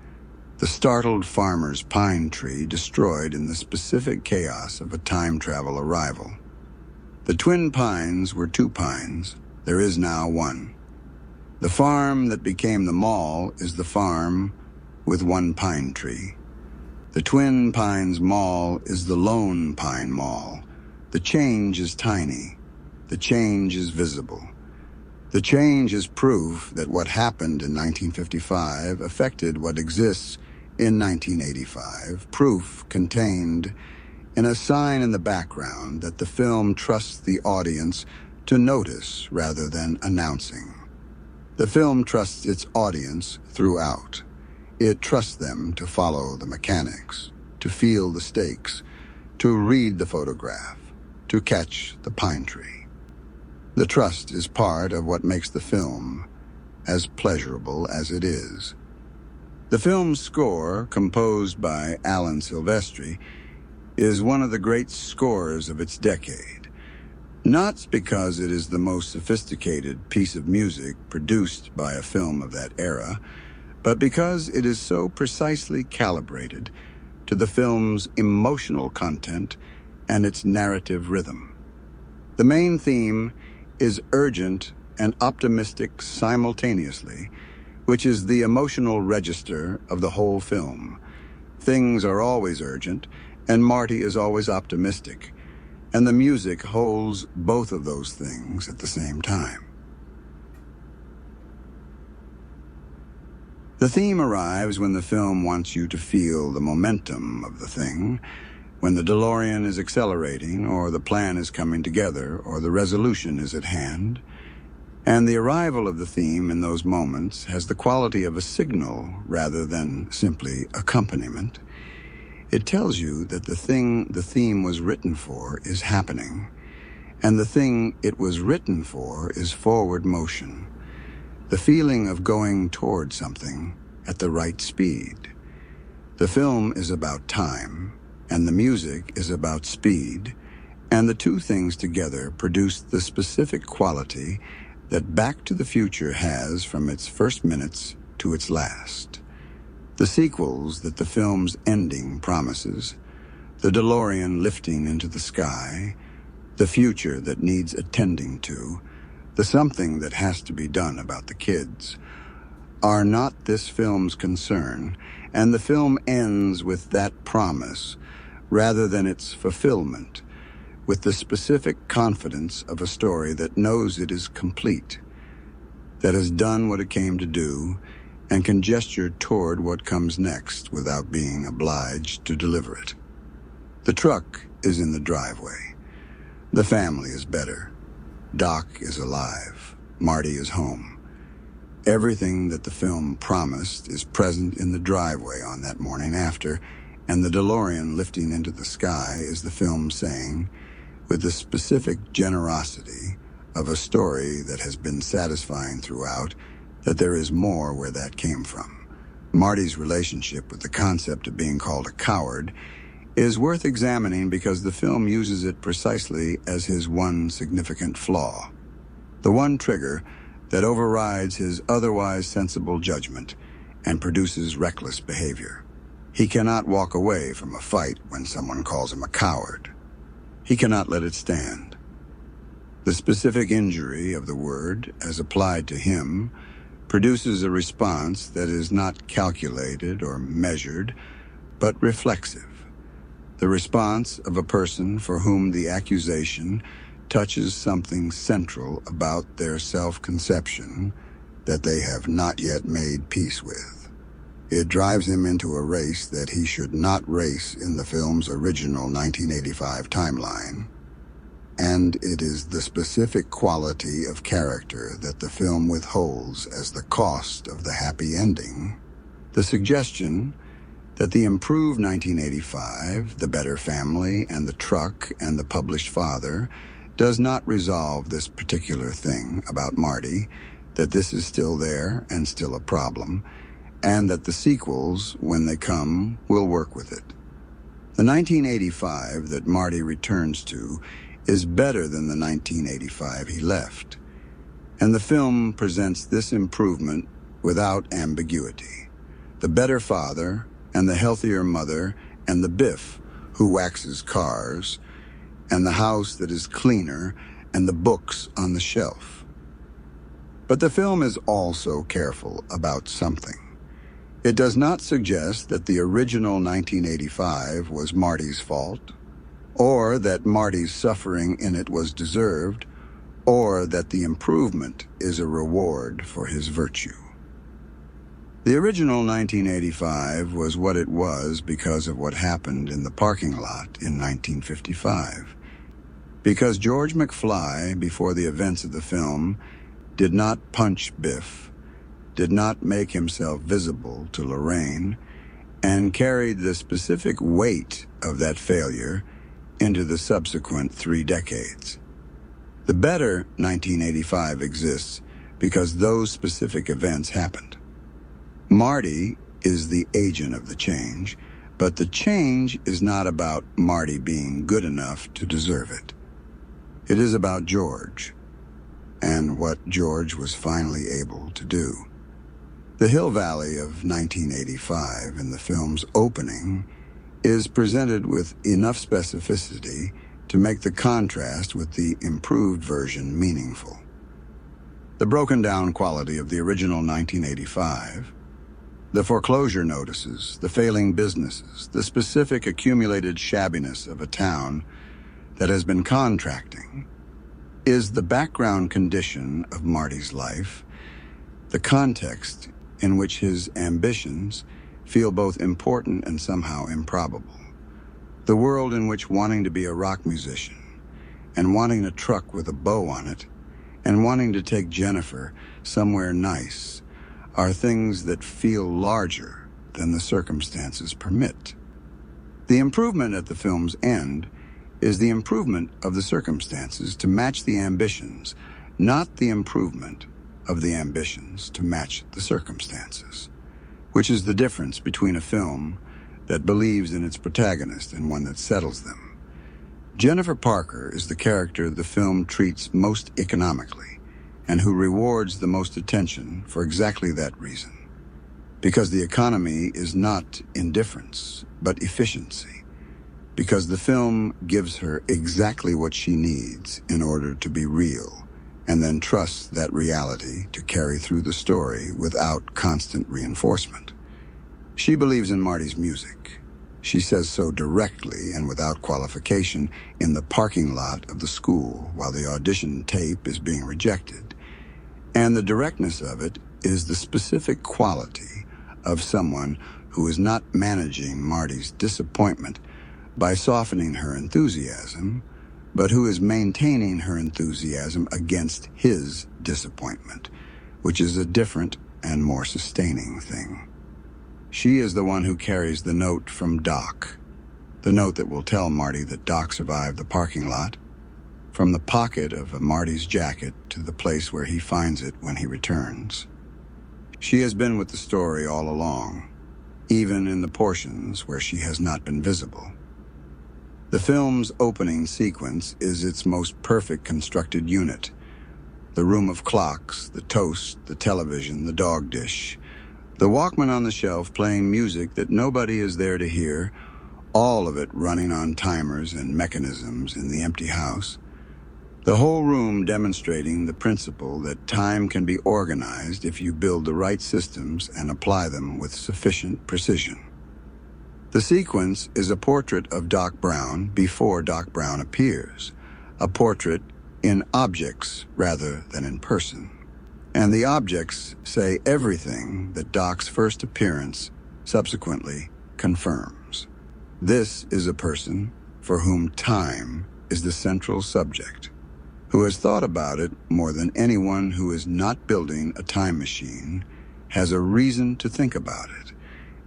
The startled farmer's pine tree destroyed in the specific chaos of a time travel arrival. The Twin Pines were two pines. There is now one. The farm that became the mall is the farm with one pine tree. The Twin Pines Mall is the Lone Pine Mall. The change is tiny. The change is visible. The change is proof that what happened in 1955 affected what exists in 1985, proof contained in a sign in the background that the film trusts the audience to notice rather than announcing. The film trusts its audience throughout. It trusts them to follow the mechanics, to feel the stakes, to read the photograph, to catch the pine tree. The trust is part of what makes the film as pleasurable as it is. The film's score, composed by Alan Silvestri, is one of the great scores of its decade. Not because it is the most sophisticated piece of music produced by a film of that era, but because it is so precisely calibrated to the film's emotional content and its narrative rhythm. The main theme is urgent and optimistic simultaneously, which is the emotional register of the whole film. Things are always urgent, and Marty is always optimistic, and the music holds both of those things at the same time. The theme arrives when the film wants you to feel the momentum of the thing, when the DeLorean is accelerating, or the plan is coming together, or the resolution is at hand. And the arrival of the theme in those moments has the quality of a signal rather than simply accompaniment. It tells you that the thing the theme was written for is happening, and the thing it was written for is forward motion. The feeling of going toward something at the right speed. The film is about time, and the music is about speed, and the two things together produce the specific quality that Back to the Future has from its first minutes to its last. The sequels that the film's ending promises, the DeLorean lifting into the sky, the future that needs attending to, the something that has to be done about the kids, are not this film's concern, and the film ends with that promise rather than its fulfillment, with the specific confidence of a story that knows it is complete, that has done what it came to do, and can gesture toward what comes next without being obliged to deliver it. The truck is in the driveway. The family is better. Doc is alive. Marty is home. Everything that the film promised is present in the driveway on that morning after, and the DeLorean lifting into the sky is the film saying, with the specific generosity of a story that has been satisfying throughout, that there is more where that came from. Marty's relationship with the concept of being called a coward is worth examining because the film uses it precisely as his one significant flaw, the one trigger that overrides his otherwise sensible judgment and produces reckless behavior. He cannot walk away from a fight when someone calls him a coward. he cannot let it stand. The specific injury of the word, as applied to him, produces a response that is not calculated or measured, but reflexive. The response of a person for whom the accusation touches something central about their self-conception that they have not yet made peace with. It drives him into a race that he should not race in the film's original 1985 timeline. And it is the specific quality of character that the film withholds as the cost of the happy ending. The suggestion that the improved 1985, the better family, and the truck, and the published father does not resolve this particular thing about Marty, that this is still there and still a problem, and that the sequels, when they come, will work with it. The 1985 that Marty returns to is better than the 1985 he left, and the film presents this improvement without ambiguity. The better father, and the healthier mother, and the Biff who waxes cars, and the house that is cleaner, and the books on the shelf. But the film is also careful about something. It does not suggest that the original 1985 was Marty's fault, or that Marty's suffering in it was deserved, or that the improvement is a reward for his virtue. The original 1985 was what it was because of what happened in the parking lot in 1955. Because George McFly, before the events of the film, did not punch Biff, did not make himself visible to Lorraine, and carried the specific weight of that failure into the subsequent 3 decades. The better 1985 exists because those specific events happened. Marty is the agent of the change, but the change is not about Marty being good enough to deserve it. It is about George, and what George was finally able to do. The Hill Valley of 1985 in the film's opening is presented with enough specificity to make the contrast with the improved version meaningful. The broken-down quality of the original 1985, the foreclosure notices, the failing businesses, the specific accumulated shabbiness of a town that has been contracting, is the background condition of Marty's life, the context in which his ambitions feel both important and somehow improbable. The world in which wanting to be a rock musician, and wanting a truck with a bow on it, and wanting to take Jennifer somewhere nice are things that feel larger than the circumstances permit. The improvement at the film's end is the improvement of the circumstances to match the ambitions, not the improvement of the ambitions to match the circumstances, which is the difference between a film that believes in its protagonist and one that settles them. Jennifer Parker is the character the film treats most economically and who rewards the most attention for exactly that reason. Because the economy is not indifference, but efficiency. Because the film gives her exactly what she needs in order to be real, and then trusts that reality to carry through the story without constant reinforcement. She believes in Marty's music. She says so directly and without qualification in the parking lot of the school while the audition tape is being rejected. And the directness of it is the specific quality of someone who is not managing Marty's disappointment by softening her enthusiasm, but who is maintaining her enthusiasm against his disappointment, which is a different and more sustaining thing. She is the one who carries the note from Doc, the note that will tell Marty that Doc survived the parking lot, from the pocket of Marty's jacket to the place where he finds it when he returns. She has been with the story all along, even in the portions where she has not been visible. The film's opening sequence is its most perfect constructed unit. The room of clocks, the toast, the television, the dog dish, the Walkman on the shelf playing music that nobody is there to hear, all of it running on timers and mechanisms in the empty house. The whole room demonstrating the principle that time can be organized if you build the right systems and apply them with sufficient precision. The sequence is a portrait of Doc Brown before Doc Brown appears, a portrait in objects rather than in person. And the objects say everything that Doc's first appearance subsequently confirms. This is a person for whom time is the central subject, who has thought about it more than anyone who is not building a time machine has a reason to think about it,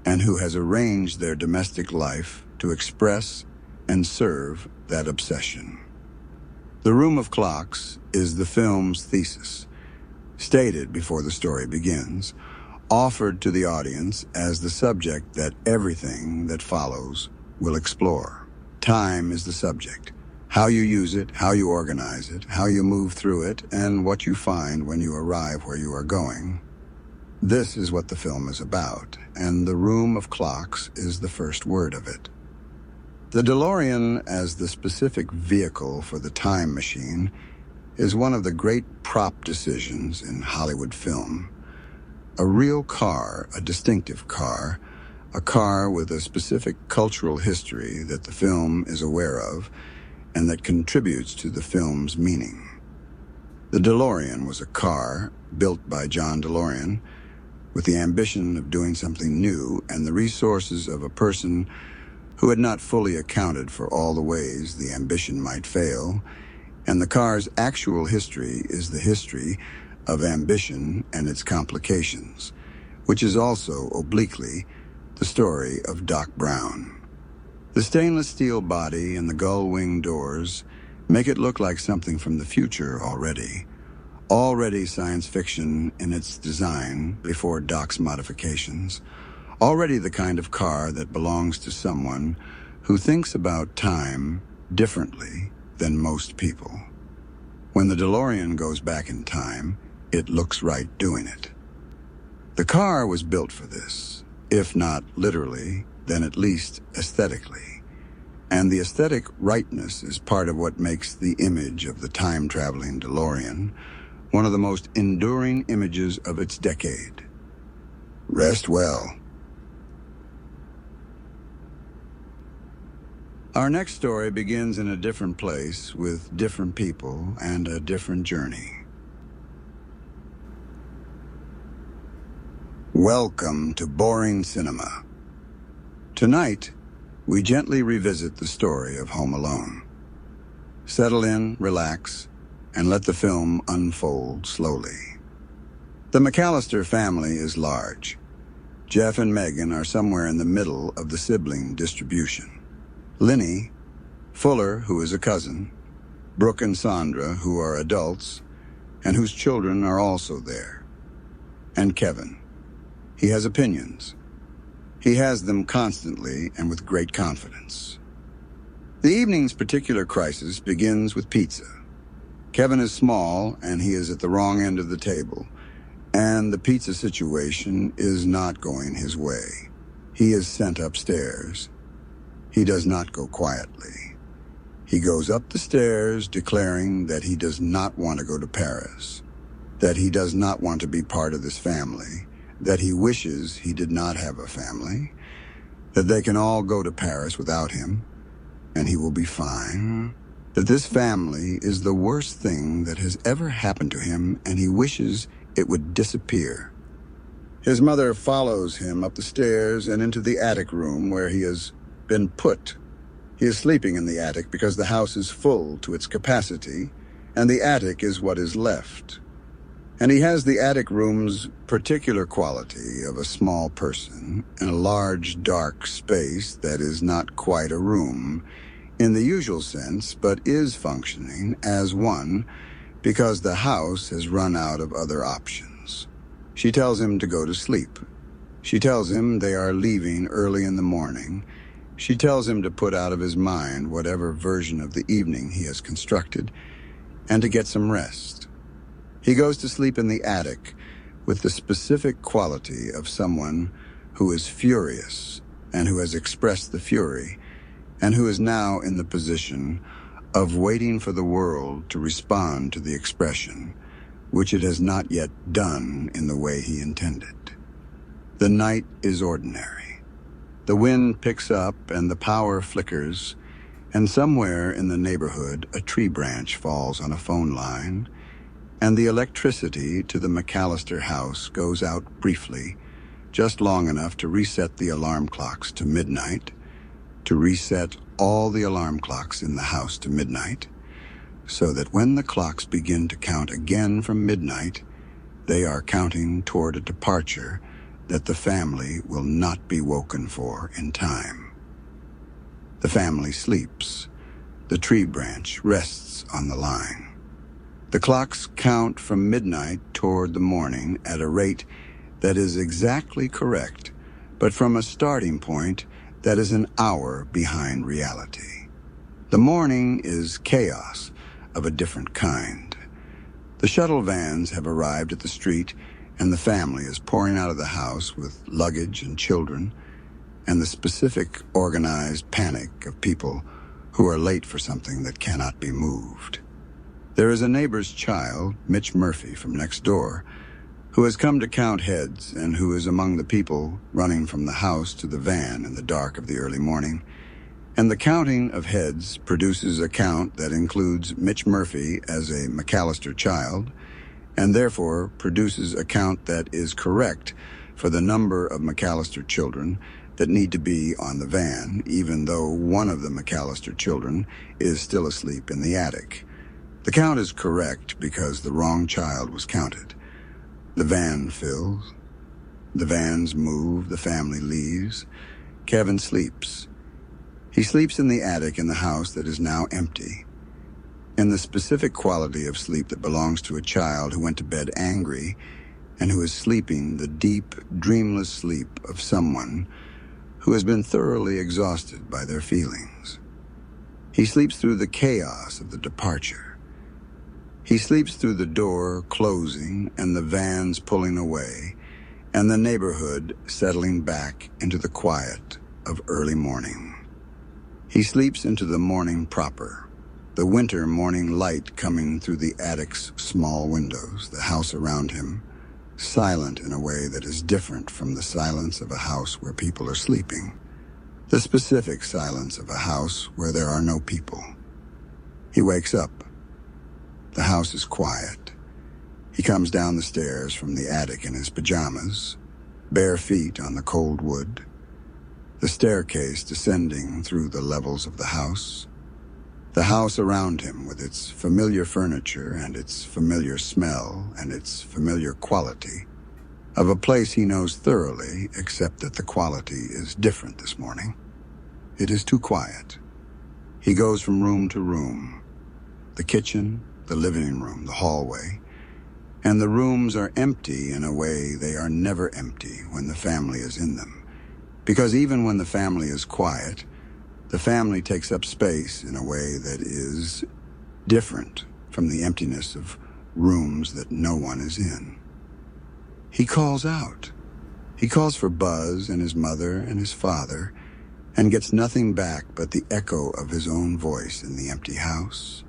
and who has arranged their domestic life to express and serve that obsession. The Room of Clocks is the film's thesis, stated before the story begins, offered to the audience as the subject that everything that follows will explore. Time is the subject. How you use it, how you organize it, how you move through it, and what you find when you arrive where you are going. This is what the film is about, and the Room of Clocks is the first word of it. The DeLorean as the specific vehicle for the time machine is one of the great prop decisions in Hollywood film. A real car, a distinctive car, a car with a specific cultural history that the film is aware of and that contributes to the film's meaning. The DeLorean was a car built by John DeLorean with the ambition of doing something new and the resources of a person who had not fully accounted for all the ways the ambition might fail, and the car's actual history is the history of ambition and its complications, which is also, obliquely, the story of Doc Brown. The stainless steel body and the gull-wing doors make it look like something from the future already. Already science fiction in its design before Doc's modifications. Already the kind of car that belongs to someone who thinks about time differently than most people. When the DeLorean goes back in time, it looks right doing it. The car was built for this, if not literally, then at least aesthetically. And the aesthetic rightness is part of what makes the image of the time-traveling DeLorean one of the most enduring images of its decade. Rest well. Our next story begins in a different place with different people and a different journey. Welcome to Boring Cinema. Tonight, we gently revisit the story of Home Alone. Settle in, relax, and let the film unfold slowly. The McAllister family is large. Jeff and Megan are somewhere in the middle of the sibling distribution. Linny, Fuller, who is a cousin, Brooke and Sandra, who are adults, and whose children are also there. And Kevin. He has opinions. He has them constantly and with great confidence. The evening's particular crisis begins with pizza. Kevin is small, and he is at the wrong end of the table, and the pizza situation is not going his way. He is sent upstairs. He does not go quietly. He goes up the stairs declaring that he does not want to go to Paris, that he does not want to be part of this family, that he wishes he did not have a family, that they can all go to Paris without him, and he will be fine, that this family is the worst thing that has ever happened to him, and he wishes it would disappear. His mother follows him up the stairs and into the attic room where he has been put. He is sleeping in the attic because the house is full to its capacity, and the attic is what is left. And he has the attic room's particular quality of a small person in a large, dark space that is not quite a room in the usual sense, but is functioning as one because the house has run out of other options. She tells him to go to sleep. She tells him they are leaving early in the morning. She tells him to put out of his mind whatever version of the evening he has constructed and to get some rest. He goes to sleep in the attic with the specific quality of someone who is furious and who has expressed the fury and who is now in the position of waiting for the world to respond to the expression, which it has not yet done in the way he intended. The night is ordinary. The wind picks up and the power flickers, and somewhere in the neighborhood a tree branch falls on a phone line, and the electricity to the McAllister house goes out briefly, just long enough to reset the alarm clocks to midnight, to reset all the alarm clocks in the house to midnight, so that when the clocks begin to count again from midnight, they are counting toward a departure that the family will not be woken for in time. The family sleeps. The tree branch rests on the line. The clocks count from midnight toward the morning at a rate that is exactly correct, but from a starting point that is an hour behind reality. The morning is chaos of a different kind. The shuttle vans have arrived at the street, and the family is pouring out of the house with luggage and children, and the specific organized panic of people who are late for something that cannot be moved. There is a neighbor's child, Mitch Murphy from next door, who has come to count heads and who is among the people running from the house to the van in the dark of the early morning. And the counting of heads produces a count that includes Mitch Murphy as a McAllister child, and therefore produces a count that is correct for the number of McAllister children that need to be on the van, even though one of the McAllister children is still asleep in the attic. The count is correct because the wrong child was counted. The van fills. The vans move. The family leaves. Kevin sleeps. He sleeps in the attic in the house that is now empty. In the specific quality of sleep that belongs to a child who went to bed angry and who is sleeping the deep, dreamless sleep of someone who has been thoroughly exhausted by their feelings. He sleeps through the chaos of the departure. He sleeps through the door closing and the vans pulling away and the neighborhood settling back into the quiet of early morning. He sleeps into the morning proper, the winter morning light coming through the attic's small windows, the house around him, silent in a way that is different from the silence of a house where people are sleeping, the specific silence of a house where there are no people. He wakes up. The house is quiet. He comes down the stairs from the attic in his pajamas, bare feet on the cold wood, the staircase descending through the levels of the house around him with its familiar furniture and its familiar smell and its familiar quality, of a place he knows thoroughly, except that the quality is different this morning. It is too quiet. He goes from room to room, the kitchen, the living room, the hallway, and the rooms are empty in a way they are never empty when the family is in them. Because even when the family is quiet, the family takes up space in a way that is different from the emptiness of rooms that no one is in. He calls out. He calls for Buzz and his mother and his father, and gets nothing back but the echo of his own voice in the empty house.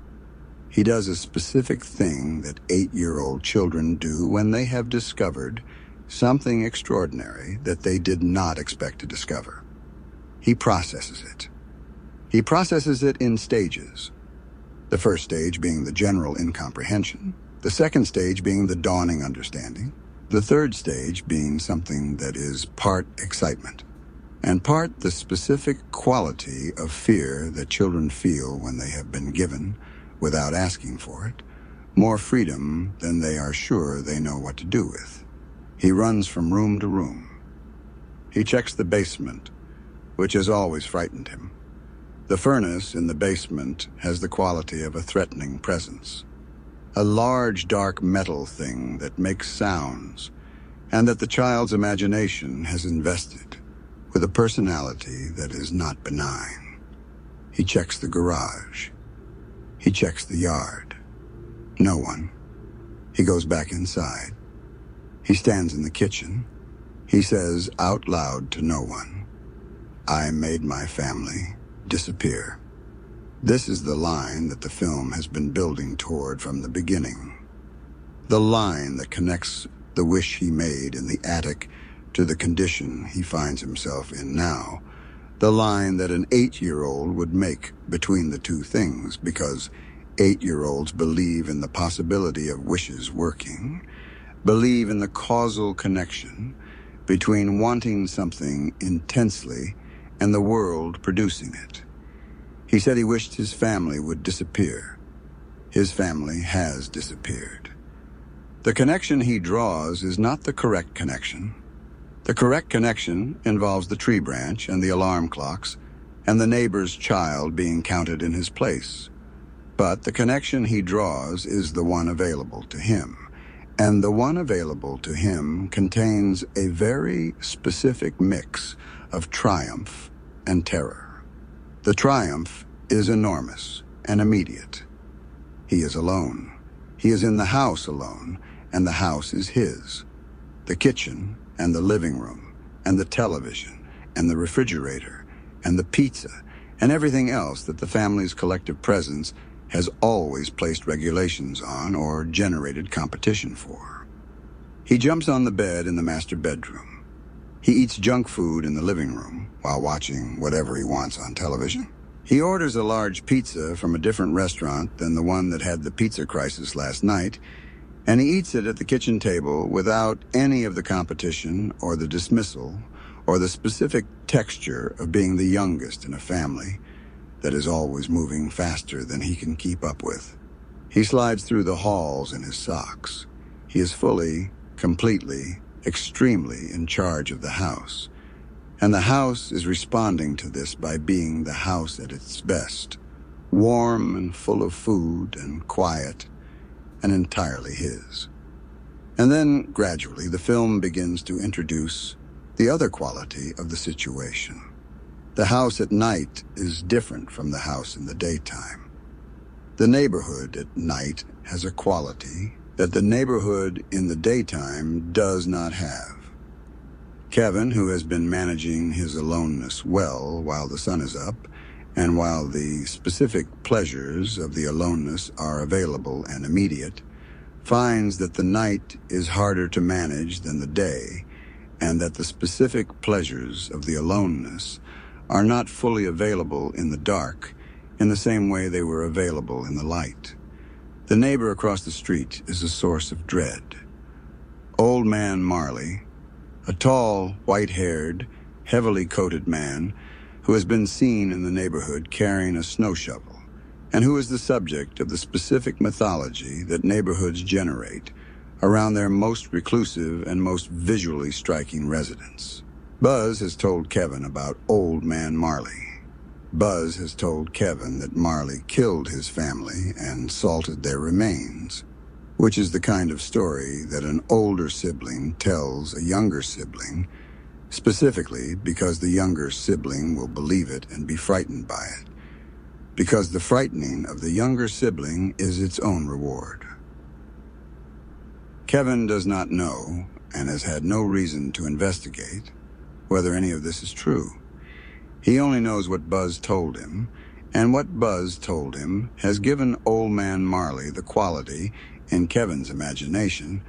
He does a specific thing that 8-year-old children do when they have discovered something extraordinary that they did not expect to discover. He processes it. He processes it in stages. The first stage being the general incomprehension, the second stage being the dawning understanding, the third stage being something that is part excitement, and part the specific quality of fear that children feel when they have been given, without asking for it, more freedom than they are sure they know what to do with. He runs from room to room. He checks the basement, which has always frightened him. The furnace in the basement has the quality of a threatening presence, a large dark metal thing that makes sounds, and that the child's imagination has invested with a personality that is not benign. He checks the garage. He checks the yard. No one. He goes back inside. He stands in the kitchen. He says out loud to no one, "I made my family disappear. This is the line that the film has been building toward from the beginning. The line that connects the wish he made in the attic to the condition he finds himself in now. The line that an 8-year-old would make between the two things, because 8-year-olds believe in the possibility of wishes working, believe in the causal connection between wanting something intensely and the world producing it. He said he wished his family would disappear. His family has disappeared. The connection he draws is not the correct connection. The correct connection involves the tree branch and the alarm clocks and the neighbor's child being counted in his place. But the connection he draws is the one available to him, and the one available to him contains a very specific mix of triumph and terror. The triumph is enormous and immediate. He is alone. He is in the house alone, and the house is his. The kitchen and the living room and the television and the refrigerator and the pizza and everything else that the family's collective presence has always placed regulations on or generated competition for. He jumps on the bed in the master bedroom. He eats junk food in the living room while watching whatever he wants on television. He orders a large pizza from a different restaurant than the one that had the pizza crisis last night, and he eats it at the kitchen table without any of the competition or the dismissal or the specific texture of being the youngest in a family that is always moving faster than he can keep up with. He slides through the halls in his socks. He is fully, completely, extremely in charge of the house. And the house is responding to this by being the house at its best, warm and full of food and quiet and entirely his. And then, gradually, the film begins to introduce the other quality of the situation. The house at night is different from the house in the daytime. The neighborhood at night has a quality that the neighborhood in the daytime does not have. Kevin, who has been managing his aloneness well while the sun is up, and while the specific pleasures of the aloneness are available and immediate, finds that the night is harder to manage than the day, and that the specific pleasures of the aloneness are not fully available in the dark in the same way they were available in the light. The neighbor across the street is a source of dread. Old Man Marley, a tall, white-haired, heavily coated man who has been seen in the neighborhood carrying a snow shovel, and who is the subject of the specific mythology that neighborhoods generate around their most reclusive and most visually striking residents. Buzz has told Kevin about Old Man Marley. Buzz has told Kevin that Marley killed his family and salted their remains, which is the kind of story that an older sibling tells a younger sibling, specifically because the younger sibling will believe it and be frightened by it, because the frightening of the younger sibling is its own reward. Kevin does not know, and has had no reason to investigate, whether any of this is true. He only knows what Buzz told him, and what Buzz told him has given Old Man Marley the quality, in Kevin's imagination,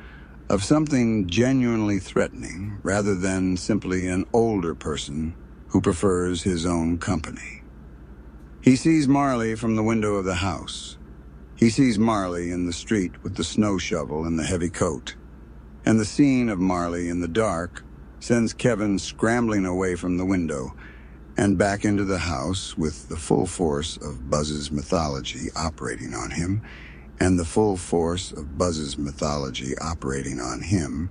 of something genuinely threatening rather than simply an older person who prefers his own company. He sees Marley from the window of the house. He sees Marley in the street with the snow shovel and the heavy coat. And the scene of Marley in the dark sends Kevin scrambling away from the window and back into the house with the full force of Buzz's mythology operating on him, and the full force of Buzz's mythology operating on him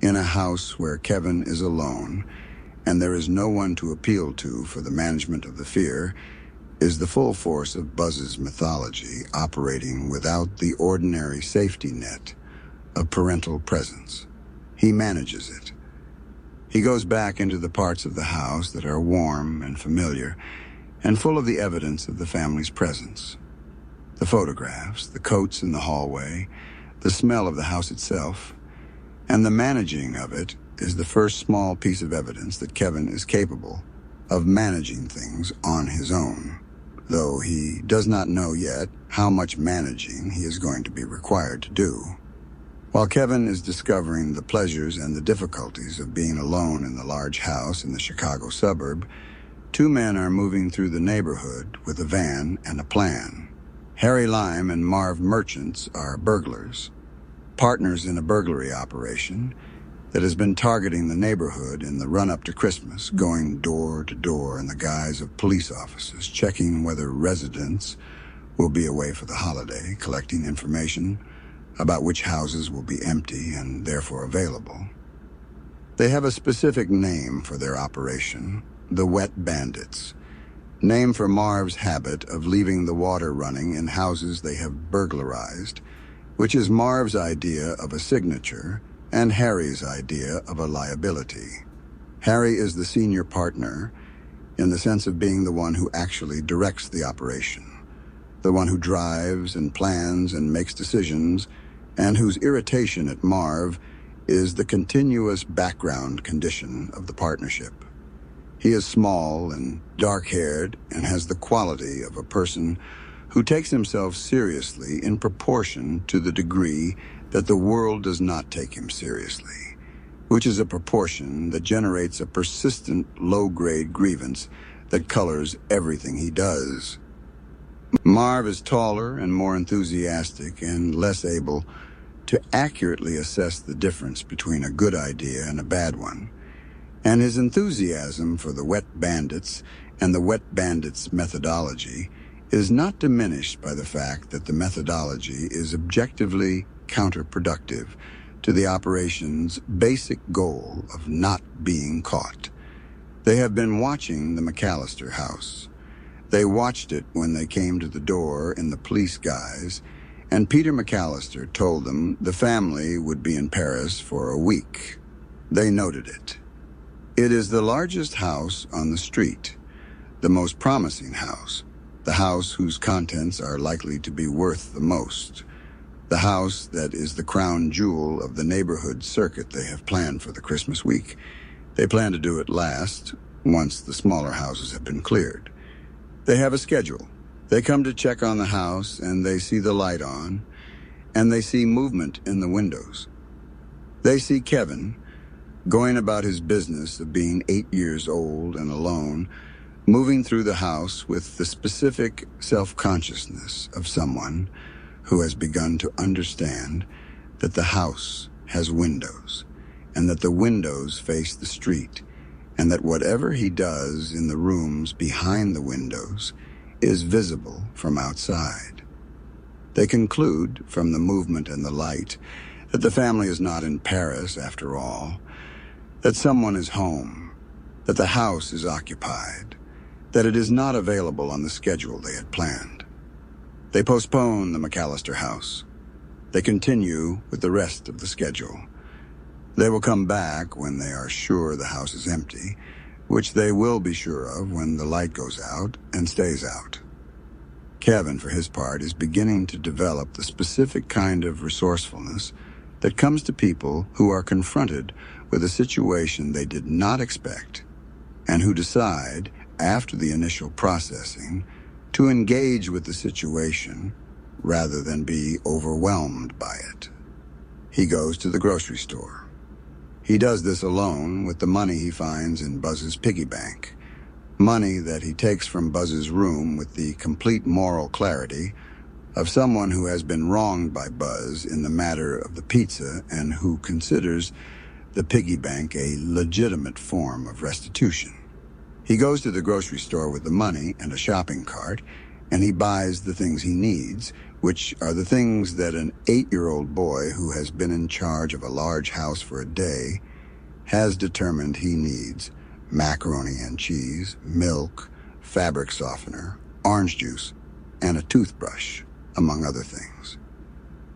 in a house where Kevin is alone and there is no one to appeal to for the management of the fear, is the full force of Buzz's mythology operating without the ordinary safety net of parental presence. He manages it. He goes back into the parts of the house that are warm and familiar and full of the evidence of the family's presence. The photographs, the coats in the hallway, the smell of the house itself, and the managing of it is the first small piece of evidence that Kevin is capable of managing things on his own, though he does not know yet how much managing he is going to be required to do. While Kevin is discovering the pleasures and the difficulties of being alone in the large house in the Chicago suburb, two men are moving through the neighborhood with a van and a plan. Harry Lime and Marv Merchants are burglars, partners in a burglary operation that has been targeting the neighborhood in the run-up to Christmas, going door to door in the guise of police officers, checking whether residents will be away for the holiday, collecting information about which houses will be empty and therefore available. They have a specific name for their operation, the Wet Bandits, named for Marv's habit of leaving the water running in houses they have burglarized, which is Marv's idea of a signature and Harry's idea of a liability. Harry is the senior partner in the sense of being the one who actually directs the operation, the one who drives and plans and makes decisions, and whose irritation at Marv is the continuous background condition of the partnership. He is small and dark-haired and has the quality of a person who takes himself seriously in proportion to the degree that the world does not take him seriously, which is a proportion that generates a persistent low-grade grievance that colors everything he does. Marv is taller and more enthusiastic and less able to accurately assess the difference between a good idea and a bad one, and his enthusiasm for the Wet Bandits and the Wet Bandits methodology is not diminished by the fact that the methodology is objectively counterproductive to the operation's basic goal of not being caught. They have been watching the McAllister house. They watched it when they came to the door in the police guise, and Peter McAllister told them the family would be in Paris for a week. They noted it. It is the largest house on the street, the most promising house, the house whose contents are likely to be worth the most, the house that is the crown jewel of the neighborhood circuit they have planned for the Christmas week. They plan to do it last, once the smaller houses have been cleared. They have a schedule. They come to check on the house, and they see the light on, and they see movement in the windows. They see Kevin, going about his business of being 8 years old and alone, moving through the house with the specific self-consciousness of someone who has begun to understand that the house has windows, and that the windows face the street, and that whatever he does in the rooms behind the windows is visible from outside. They conclude from the movement and the light that the family is not in Paris after all, that someone is home, that the house is occupied, that it is not available on the schedule they had planned. They postpone the McAllister house. They continue with the rest of the schedule. They will come back when they are sure the house is empty, which they will be sure of when the light goes out and stays out. Kevin, for his part, is beginning to develop the specific kind of resourcefulness that comes to people who are confronted with a situation they did not expect, and who decide, after the initial processing, to engage with the situation rather than be overwhelmed by it. He goes to the grocery store. He does this alone with the money he finds in Buzz's piggy bank, money that he takes from Buzz's room with the complete moral clarity of someone who has been wronged by Buzz in the matter of the pizza and who considers the piggy bank a legitimate form of restitution. He goes to the grocery store with the money and a shopping cart, and he buys the things he needs, which are the things that an 8-year-old boy who has been in charge of a large house for a day has determined he needs: macaroni and cheese, milk, fabric softener, orange juice, and a toothbrush, among other things.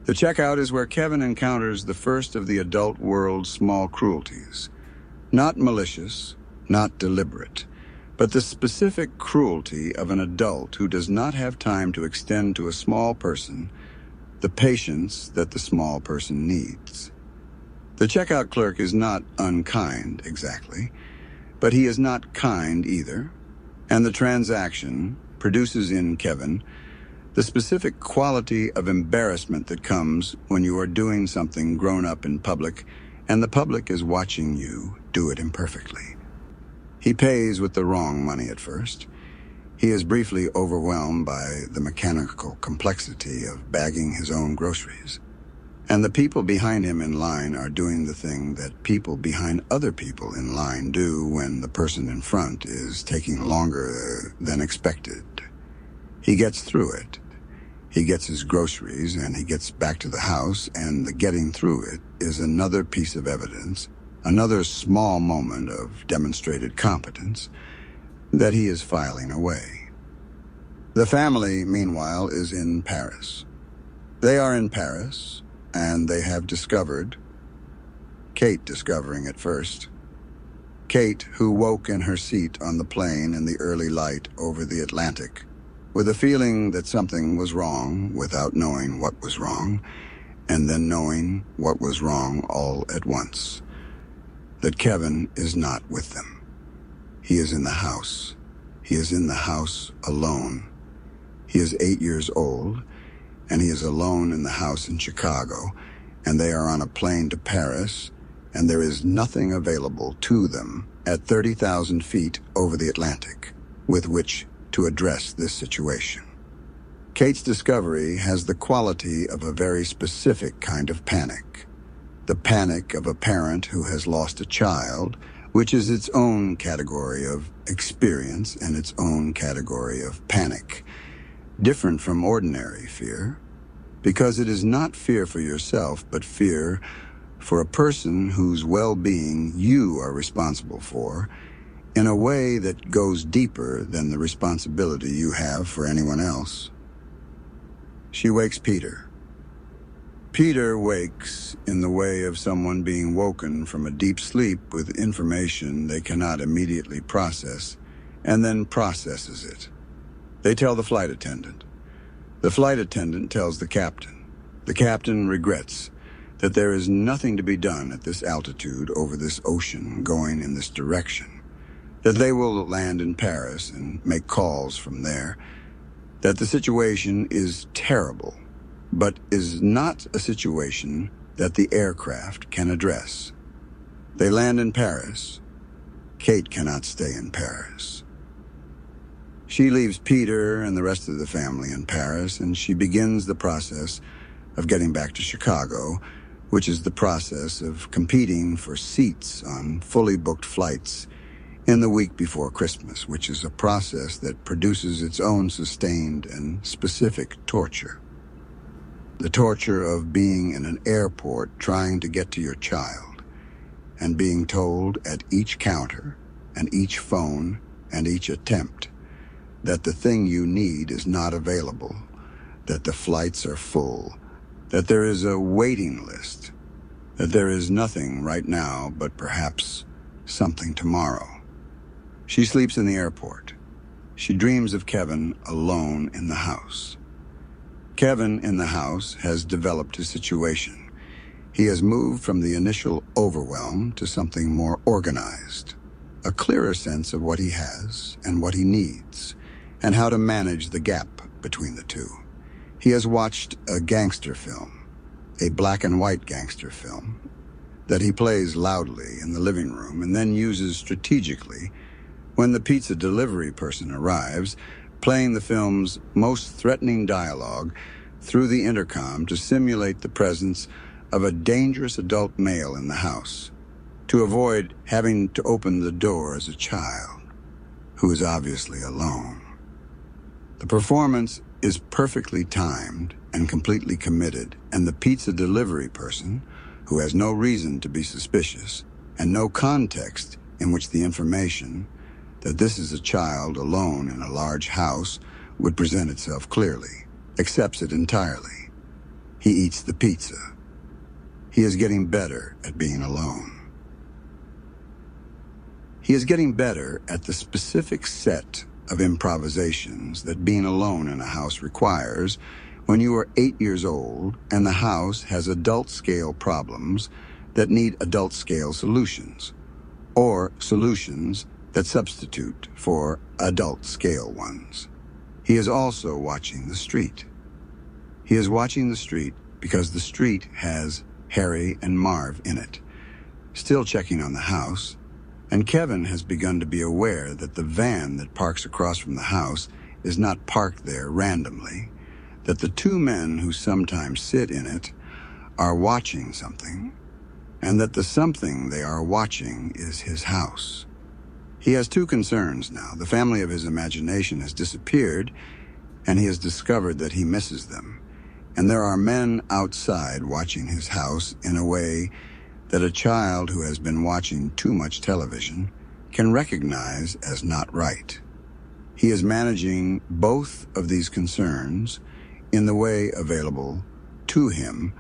The checkout is where Kevin encounters the first of the adult world's small cruelties. Not malicious, not deliberate, but the specific cruelty of an adult who does not have time to extend to a small person the patience that the small person needs. The checkout clerk is not unkind, exactly, But he is not kind either, and the transaction produces in Kevin the specific quality of embarrassment that comes when you are doing something grown up in public and the public is watching you do it imperfectly. He pays with the wrong money at first. He is briefly overwhelmed by the mechanical complexity of bagging his own groceries. And the people behind him in line are doing the thing that people behind other people in line do when the person in front is taking longer than expected. He gets through it. He gets his groceries and he gets back to the house, and the getting through it is another piece of evidence, another small moment of demonstrated competence that he is filing away. The family, meanwhile, is in Paris. They are in Paris, and they have discovered, Kate discovering it first, Kate, who woke in her seat on the plane in the early light over the Atlantic, with a feeling that something was wrong without knowing what was wrong, and then knowing what was wrong all at once. That Kevin is not with them. He is in the house. He is in the house alone. He is 8 years old, and he is alone in the house in Chicago, and they are on a plane to Paris, and there is nothing available to them at 30,000 feet over the Atlantic with which to address this situation. Kate's discovery has the quality of a very specific kind of panic. The panic of a parent who has lost a child, which is its own category of experience and its own category of panic. Different from ordinary fear, because it is not fear for yourself, but fear for a person whose well-being you are responsible for, in a way that goes deeper than the responsibility you have for anyone else. She wakes Peter. Peter wakes in the way of someone being woken from a deep sleep with information they cannot immediately process, and then processes it. They tell the flight attendant. The flight attendant tells the captain. The captain regrets that there is nothing to be done at this altitude over this ocean going in this direction, that they will land in Paris and make calls from there, that the situation is terrible, but is not a situation that the aircraft can address. They land in Paris. Kate cannot stay in Paris. She leaves Peter and the rest of the family in Paris, and she begins the process of getting back to Chicago, which is the process of competing for seats on fully booked flights in the week before Christmas, which is a process that produces its own sustained and specific torture. The torture of being in an airport trying to get to your child and being told at each counter and each phone and each attempt that the thing you need is not available, that the flights are full, that there is a waiting list, that there is nothing right now but perhaps something tomorrow. She sleeps in the airport. She dreams of Kevin alone in the house. Kevin in the house has developed a situation. He has moved from the initial overwhelm to something more organized, a clearer sense of what he has and what he needs, and how to manage the gap between the two. He has watched a gangster film, a black and white gangster film, that he plays loudly in the living room and then uses strategically when the pizza delivery person arrives, playing the film's most threatening dialogue through the intercom to simulate the presence of a dangerous adult male in the house, to avoid having to open the door as a child, who is obviously alone. The performance is perfectly timed and completely committed, and the pizza delivery person, who has no reason to be suspicious and no context in which the information that this is a child alone in a large house would present itself clearly, accepts it entirely. He eats the pizza. He is getting better at being alone. He is getting better at the specific set of improvisations that being alone in a house requires when you are 8 years old and the house has adult-scale problems that need adult-scale solutions, or solutions that substitute for adult-scale ones. He is also watching the street. He is watching the street because the street has Harry and Marv in it, still checking on the house, and Kevin has begun to be aware that the van that parks across from the house is not parked there randomly, that the two men who sometimes sit in it are watching something, and that the something they are watching is his house. He has two concerns now. The family of his imagination has disappeared, and he has discovered that he misses them. And there are men outside watching his house in a way that a child who has been watching too much television can recognize as not right. He is managing both of these concerns in the way available to him,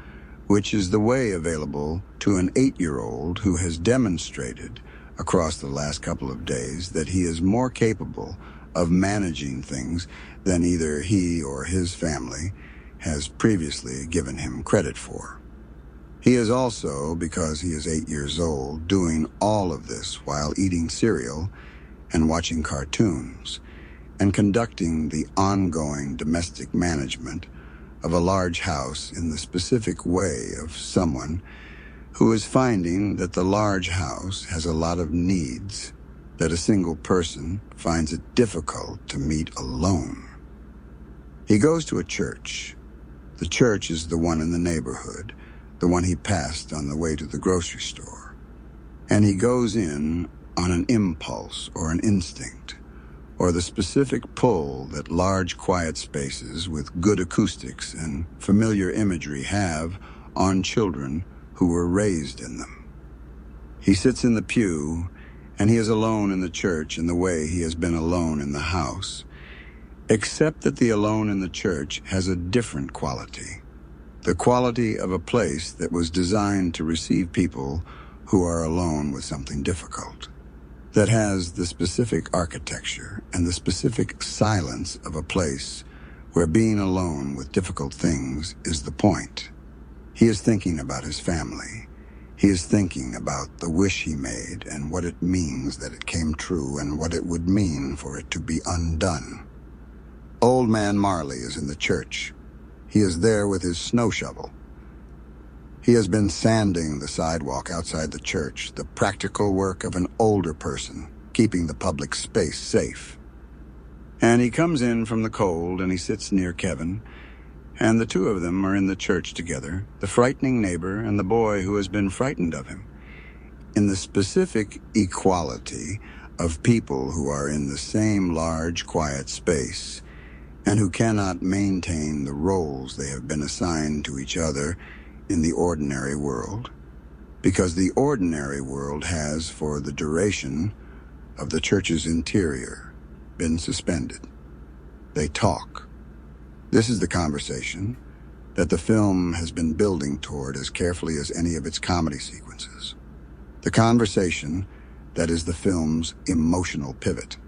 which is the way available to an 8-year-old who has demonstrated across the last couple of days that he is more capable of managing things than either he or his family has previously given him credit for. He is also, because he is 8 years old, doing all of this while eating cereal and watching cartoons and conducting the ongoing domestic management of a large house in the specific way of someone who is finding that the large house has a lot of needs that a single person finds it difficult to meet alone. He goes to a church. The church is the one in the neighborhood, the one he passed on the way to the grocery store. And he goes in on an impulse or an instinct, or the specific pull that large quiet spaces with good acoustics and familiar imagery have on children who were raised in them. He sits in the pew, and he is alone in the church in the way he has been alone in the house, except that the alone in the church has a different quality, the quality of a place that was designed to receive people who are alone with something difficult, that has the specific architecture and the specific silence of a place where being alone with difficult things is the point. He is thinking about his family. He is thinking about the wish he made and what it means that it came true and what it would mean for it to be undone. Old Man Marley is in the church. He is there with his snow shovel. He has been sanding the sidewalk outside the church, the practical work of an older person, keeping the public space safe. And he comes in from the cold and he sits near Kevin, and the two of them are in the church together, the frightening neighbor and the boy who has been frightened of him, in the specific equality of people who are in the same large, quiet space and who cannot maintain the roles they have been assigned to each other in the ordinary world, because the ordinary world has, for the duration of the church's interior, been suspended. They talk. This is the conversation that the film has been building toward as carefully as any of its comedy sequences. The conversation that is the film's emotional pivot,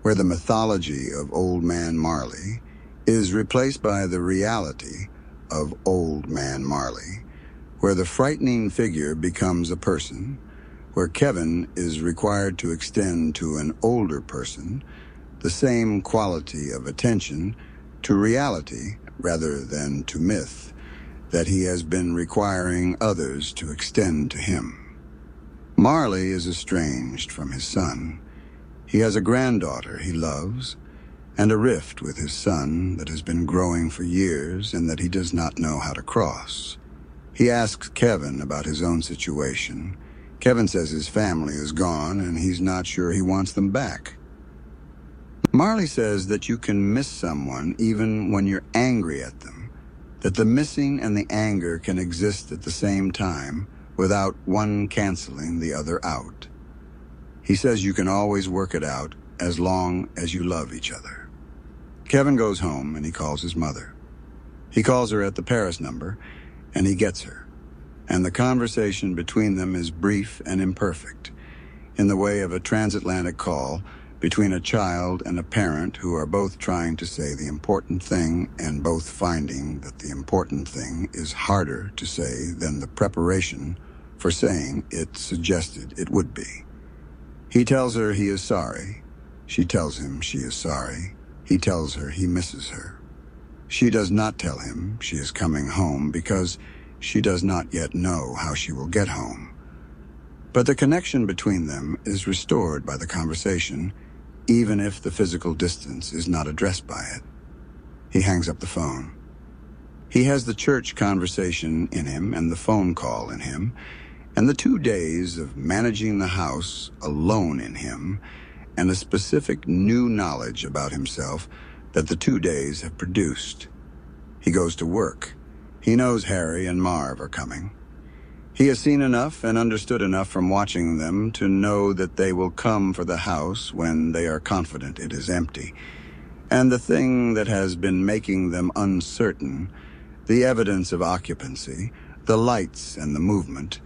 where the mythology of Old Man Marley is replaced by the reality of Old Man Marley, where the frightening figure becomes a person, where Kevin is required to extend to an older person the same quality of attention to reality rather than to myth that he has been requiring others to extend to him. Marley is estranged from his son. He has a granddaughter he loves, and a rift with his son that has been growing for years and that he does not know how to cross. He asks Kevin about his own situation. Kevin says his family is gone and he's not sure he wants them back. Marley says that you can miss someone even when you're angry at them, that the missing and the anger can exist at the same time without one canceling the other out. He says you can always work it out as long as you love each other. Kevin goes home and he calls his mother. He calls her at the Paris number and he gets her. And the conversation between them is brief and imperfect, in the way of a transatlantic call between a child and a parent who are both trying to say the important thing and both finding that the important thing is harder to say than the preparation for saying it suggested it would be. He tells her he is sorry. She tells him she is sorry. He tells her he misses her. She does not tell him she is coming home because she does not yet know how she will get home. But the connection between them is restored by the conversation, even if the physical distance is not addressed by it. He hangs up the phone. He has the church conversation in him and the phone call in him, and the 2 days of managing the house alone in him, and a specific new knowledge about himself that the 2 days have produced. He goes to work. He knows Harry and Marv are coming. He has seen enough and understood enough from watching them to know that they will come for the house when they are confident it is empty. And the thing that has been making them uncertain, the evidence of occupancy, the lights and the movement,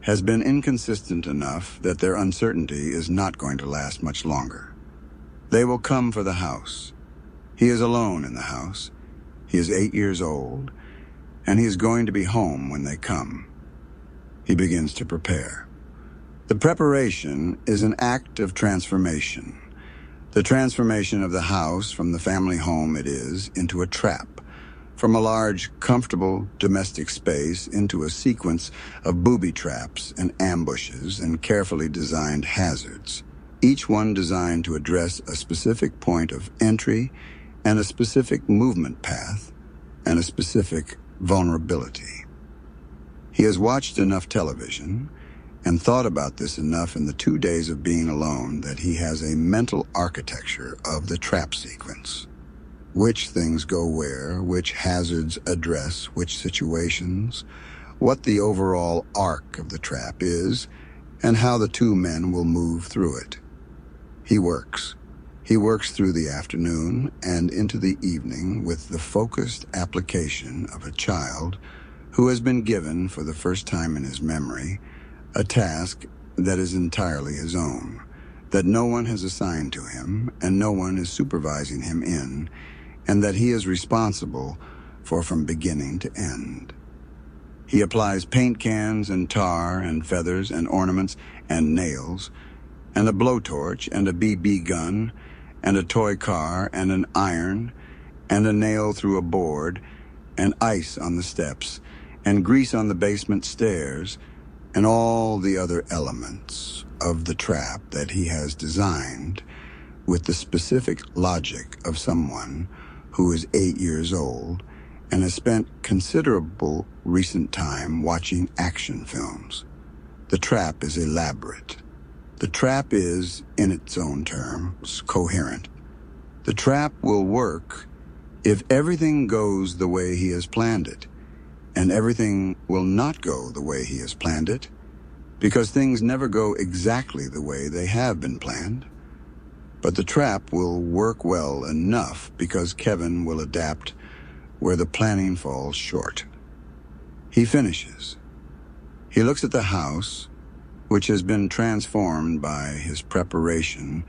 has been inconsistent enough that their uncertainty is not going to last much longer. They will come for the house. He is alone in the house. He is 8 years old, and he is going to be home when they come. He begins to prepare. The preparation is an act of transformation. The transformation of the house from the family home it is into a trap, from a large, comfortable domestic space into a sequence of booby traps and ambushes and carefully designed hazards, each one designed to address a specific point of entry and a specific movement path and a specific vulnerability. He has watched enough television and thought about this enough in the 2 days of being alone that he has a mental architecture of the trap sequence. Which things go where, which hazards address which situations, what the overall arc of the trap is, and how the 2 men will move through it. He works. He works through the afternoon and into the evening with the focused application of a child who has been given, for the first time in his memory, a task that is entirely his own, that no one has assigned to him and no one is supervising him in, and that he is responsible for from beginning to end. He applies paint cans and tar and feathers and ornaments and nails, and a blowtorch and a BB gun and a toy car and an iron and a nail through a board and ice on the steps and grease on the basement stairs and all the other elements of the trap that he has designed with the specific logic of someone who is 8 years old and has spent considerable recent time watching action films. The trap is elaborate. The trap is, in its own terms, coherent. The trap will work if everything goes the way he has planned it, and everything will not go the way he has planned it, because things never go exactly the way they have been planned. But the trap will work well enough because Kevin will adapt where the planning falls short. He finishes. He looks at the house, which has been transformed by his preparation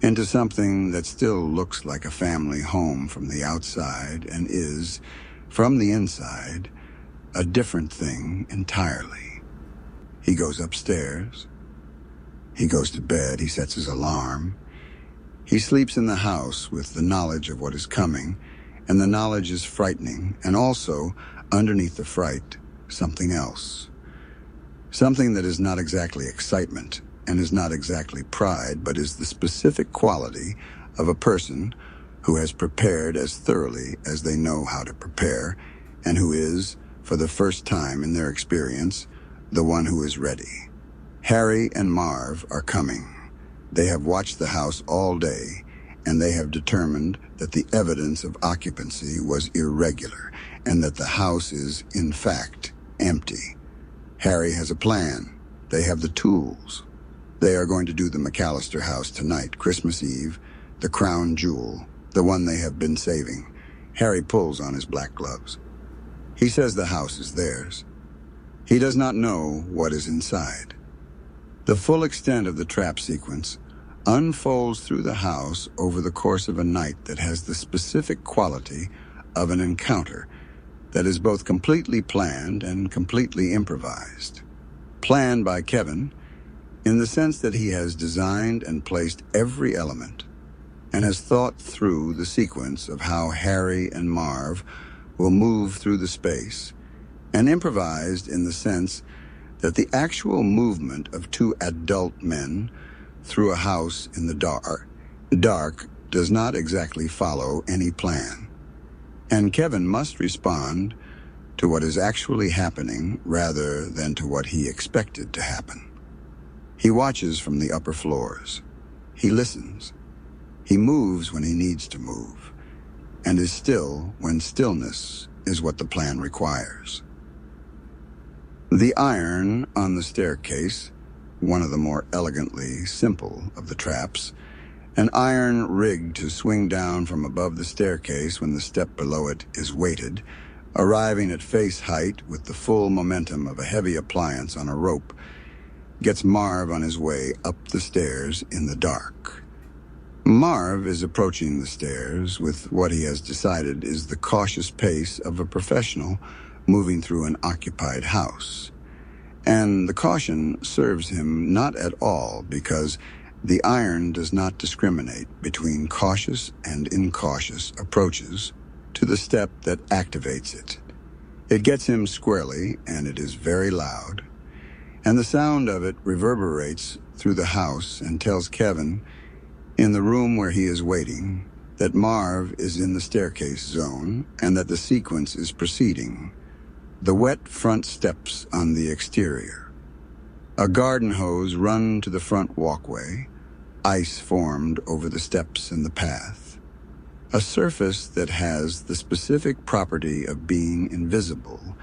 into something that still looks like a family home from the outside and is, from the inside, a different thing entirely. He goes upstairs. He goes to bed. He sets his alarm. He sleeps in the house with the knowledge of what is coming, and the knowledge is frightening, and also, underneath the fright, something else. Something that is not exactly excitement and is not exactly pride, but is the specific quality of a person who has prepared as thoroughly as they know how to prepare, and who is, for the first time in their experience, the one who is ready. Harry and Marv are coming. They have watched the house all day, and they have determined that the evidence of occupancy was irregular, and that the house is, in fact, empty. Harry has a plan. They have the tools. They are going to do the McAllister house tonight, Christmas Eve, the crown jewel, the one they have been saving. Harry pulls on his black gloves. He says the house is theirs. He does not know what is inside. The full extent of the trap sequence unfolds through the house over the course of a night that has the specific quality of an encounter that is both completely planned and completely improvised. Planned by Kevin, in the sense that he has designed and placed every element and has thought through the sequence of how Harry and Marv will move through the space, and improvised in the sense that the actual movement of two adult men through a house in the dark does not exactly follow any plan. And Kevin must respond to what is actually happening rather than to what he expected to happen. He watches from the upper floors. He listens. He moves when he needs to move, and is still when stillness is what the plan requires. The iron on the staircase, one of the more elegantly simple of the traps, an iron rigged to swing down from above the staircase when the step below it is weighted, arriving at face height with the full momentum of a heavy appliance on a rope, gets Marv on his way up the stairs in the dark. Marv is approaching the stairs with what he has decided is the cautious pace of a professional moving through an occupied house. And the caution serves him not at all because the iron does not discriminate between cautious and incautious approaches to the step that activates it. It gets him squarely, and it is very loud, and the sound of it reverberates through the house and tells Kevin, in the room where he is waiting, that Marv is in the staircase zone and that the sequence is proceeding. The wet front steps on the exterior. A garden hose run to the front walkway, ice formed over the steps and the path. A surface that has the specific property of being invisible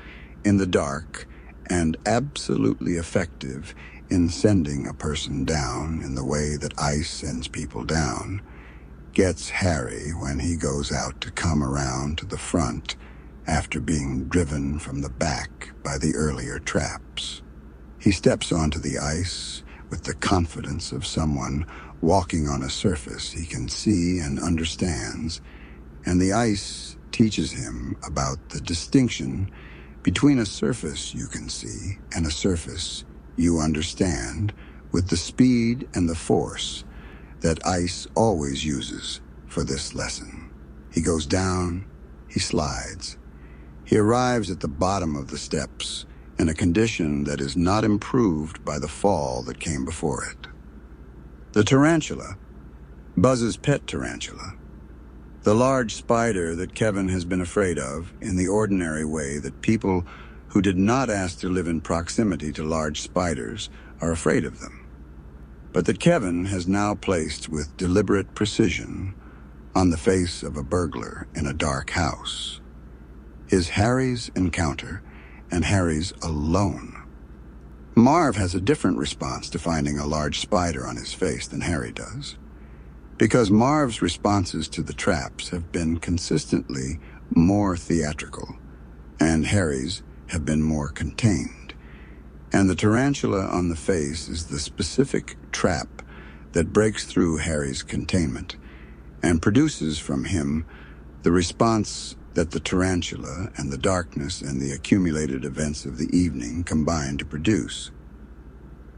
in the dark and absolutely effective in sending a person down in the way that ice sends people down, gets Harry when he goes out to come around to the front after being driven from the back by the earlier traps. He steps onto the ice with the confidence of someone walking on a surface he can see and understands, and the ice teaches him about the distinction between a surface you can see and a surface you understand with the speed and the force that ice always uses for this lesson. He goes down, he slides. He arrives at the bottom of the steps in a condition that is not improved by the fall that came before it. The tarantula, Buzz's pet tarantula, the large spider that Kevin has been afraid of in the ordinary way that people who did not ask to live in proximity to large spiders are afraid of them, but that Kevin has now placed with deliberate precision on the face of a burglar in a dark house, is Harry's encounter, and Harry's alone. Marv has a different response to finding a large spider on his face than Harry does, because Marv's responses to the traps have been consistently more theatrical, and Harry's have been more contained. And the tarantula on the face is the specific trap that breaks through Harry's containment and produces from him the response that the tarantula and the darkness and the accumulated events of the evening combine to produce.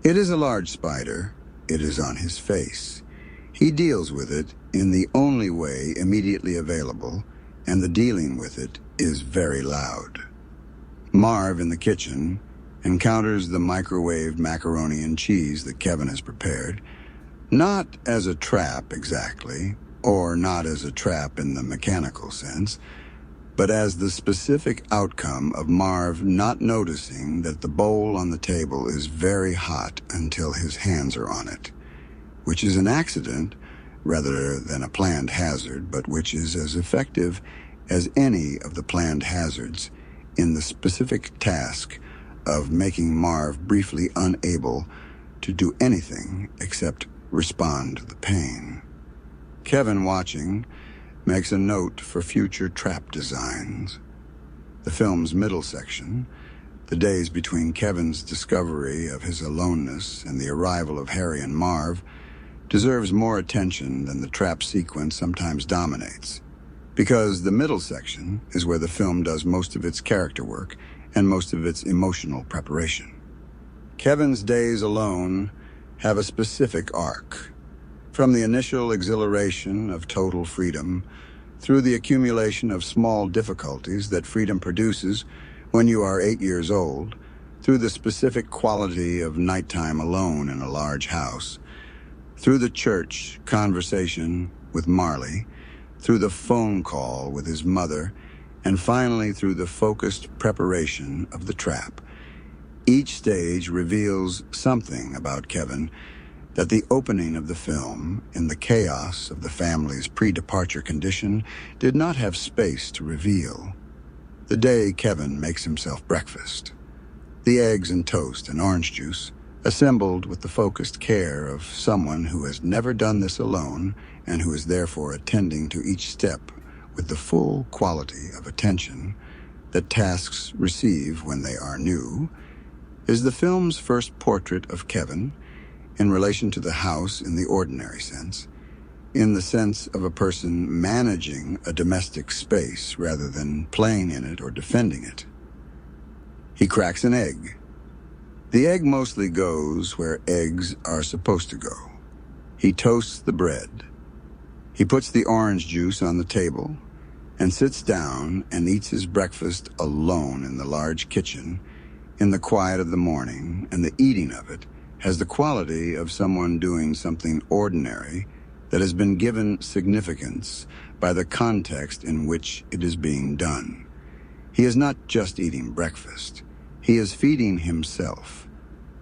It is a large spider. It is on his face. He deals with it in the only way immediately available, and the dealing with it is very loud. Marv, in the kitchen, encounters the microwaved macaroni and cheese that Kevin has prepared, not as a trap exactly, or not as a trap in the mechanical sense, but as the specific outcome of Marv not noticing that the bowl on the table is very hot until his hands are on it, which is an accident rather than a planned hazard, but which is as effective as any of the planned hazards in the specific task of making Marv briefly unable to do anything except respond to the pain. Kevin, watching, makes a note for future trap designs. The film's middle section, the days between Kevin's discovery of his aloneness and the arrival of Harry and Marv, deserves more attention than the trap sequence sometimes dominates, because the middle section is where the film does most of its character work and most of its emotional preparation. Kevin's days alone have a specific arc. From the initial exhilaration of total freedom, through the accumulation of small difficulties that freedom produces when you are 8 years old, through the specific quality of nighttime alone in a large house, through the church conversation with Marley, through the phone call with his mother, and finally through the focused preparation of the trap. Each stage reveals something about Kevin that the opening of the film, in the chaos of the family's pre-departure condition, did not have space to reveal. The day Kevin makes himself breakfast. The eggs and toast and orange juice, assembled with the focused care of someone who has never done this alone and who is therefore attending to each step with the full quality of attention that tasks receive when they are new, is the film's first portrait of Kevin in relation to the house in the ordinary sense, in the sense of a person managing a domestic space rather than playing in it or defending it. He cracks an egg. The egg mostly goes where eggs are supposed to go. He toasts the bread. He puts the orange juice on the table and sits down and eats his breakfast alone in the large kitchen in the quiet of the morning, and the eating of it has the quality of someone doing something ordinary that has been given significance by the context in which it is being done. He is not just eating breakfast. He is feeding himself,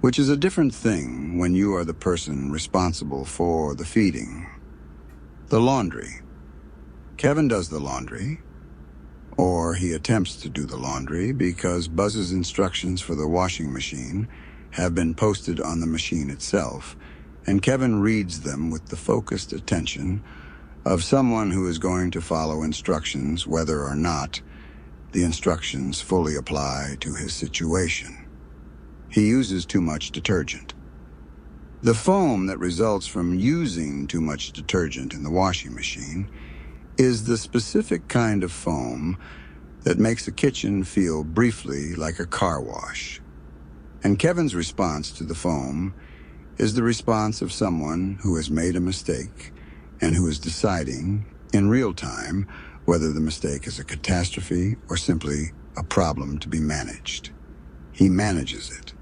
which is a different thing when you are the person responsible for the feeding. The laundry. Kevin does the laundry, or he attempts to do the laundry, because Buzz's instructions for the washing machine have been posted on the machine itself, and Kevin reads them with the focused attention of someone who is going to follow instructions whether or not the instructions fully apply to his situation. He uses too much detergent. The foam that results from using too much detergent in the washing machine is the specific kind of foam that makes a kitchen feel briefly like a car wash. And Kevin's response to the foam is the response of someone who has made a mistake and who is deciding in real time whether the mistake is a catastrophe or simply a problem to be managed. He manages it.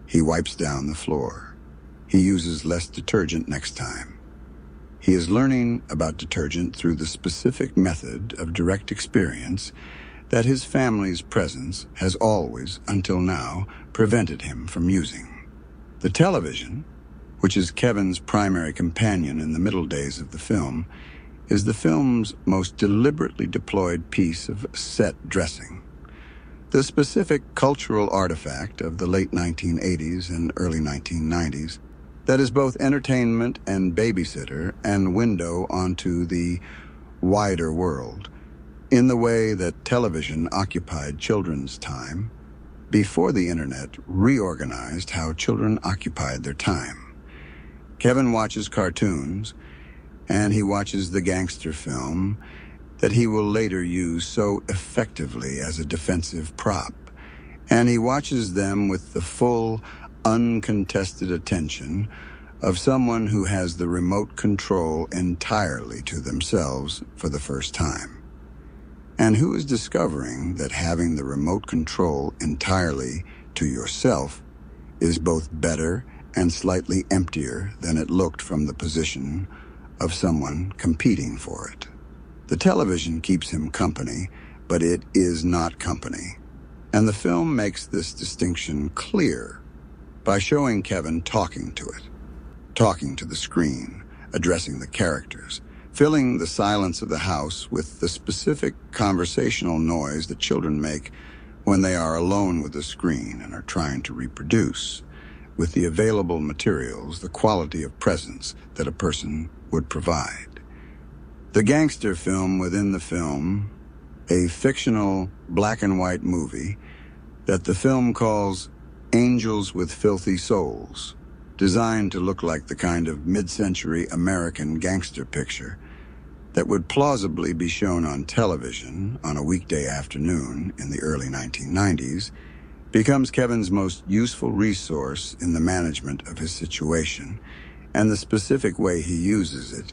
He wipes down the floor. He uses less detergent next time. He is learning about detergent through the specific method of direct experience that his family's presence has always, until now, prevented him from using. The television, which is Kevin's primary companion in the middle days of the film, is the film's most deliberately deployed piece of set dressing. The specific cultural artifact of the late 1980s and early 1990s that is both entertainment and babysitter and window onto the wider world, in the way that television occupied children's time before the internet reorganized how children occupied their time. Kevin watches cartoons, and he watches the gangster film that he will later use so effectively as a defensive prop, and he watches them with the full, uncontested attention of someone who has the remote control entirely to themselves for the first time, and who is discovering that having the remote control entirely to yourself is both better and slightly emptier than it looked from the position of someone competing for it. The television keeps him company, but it is not company, and the film makes this distinction clear by showing Kevin talking to it, talking to the screen, addressing the characters, filling the silence of the house with the specific conversational noise that children make when they are alone with the screen and are trying to reproduce, with the available materials, the quality of presence that a person would provide. The gangster film within the film, a fictional black and white movie that the film calls Angels with Filthy Souls, designed to look like the kind of mid-century American gangster picture that would plausibly be shown on television on a weekday afternoon in the early 1990s, becomes Kevin's most useful resource in the management of his situation, and the specific way he uses it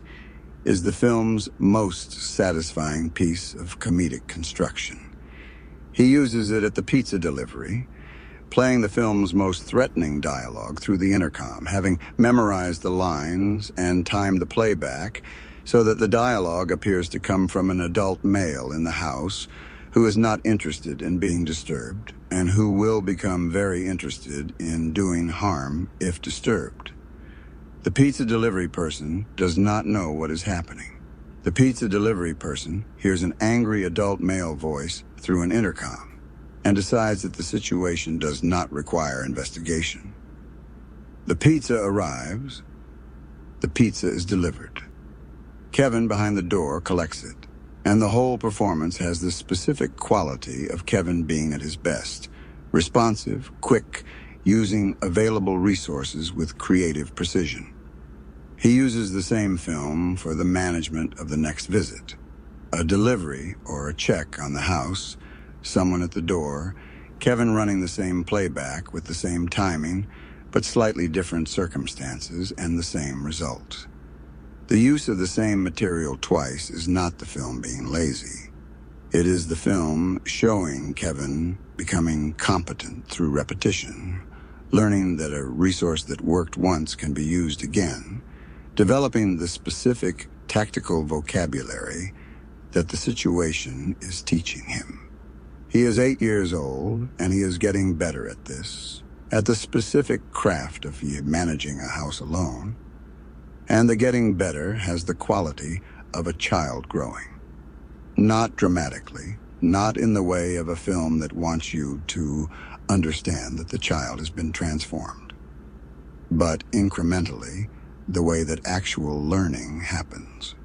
is the film's most satisfying piece of comedic construction. He uses it at the pizza delivery, playing the film's most threatening dialogue through the intercom, having memorized the lines and timed the playback so that the dialogue appears to come from an adult male in the house who is not interested in being disturbed and who will become very interested in doing harm if disturbed. The pizza delivery person does not know what is happening. The pizza delivery person hears an angry adult male voice through an intercom and decides that the situation does not require investigation. The pizza arrives. The pizza is delivered. Kevin behind the door collects it, and the whole performance has the specific quality of Kevin being at his best, responsive, quick, using available resources with creative precision. He uses the same film for the management of the next visit. A delivery or a check on the house, someone at the door, Kevin running the same playback with the same timing, but slightly different circumstances and the same result. The use of the same material twice is not the film being lazy. It is the film showing Kevin becoming competent through repetition, learning that a resource that worked once can be used again, developing the specific tactical vocabulary that the situation is teaching him. He is 8 years old, and he is getting better at this, at the specific craft of managing a house alone. And the getting better has the quality of a child growing. Not dramatically, not in the way of a film that wants you to understand that the child has been transformed, but incrementally, the way that actual learning happens.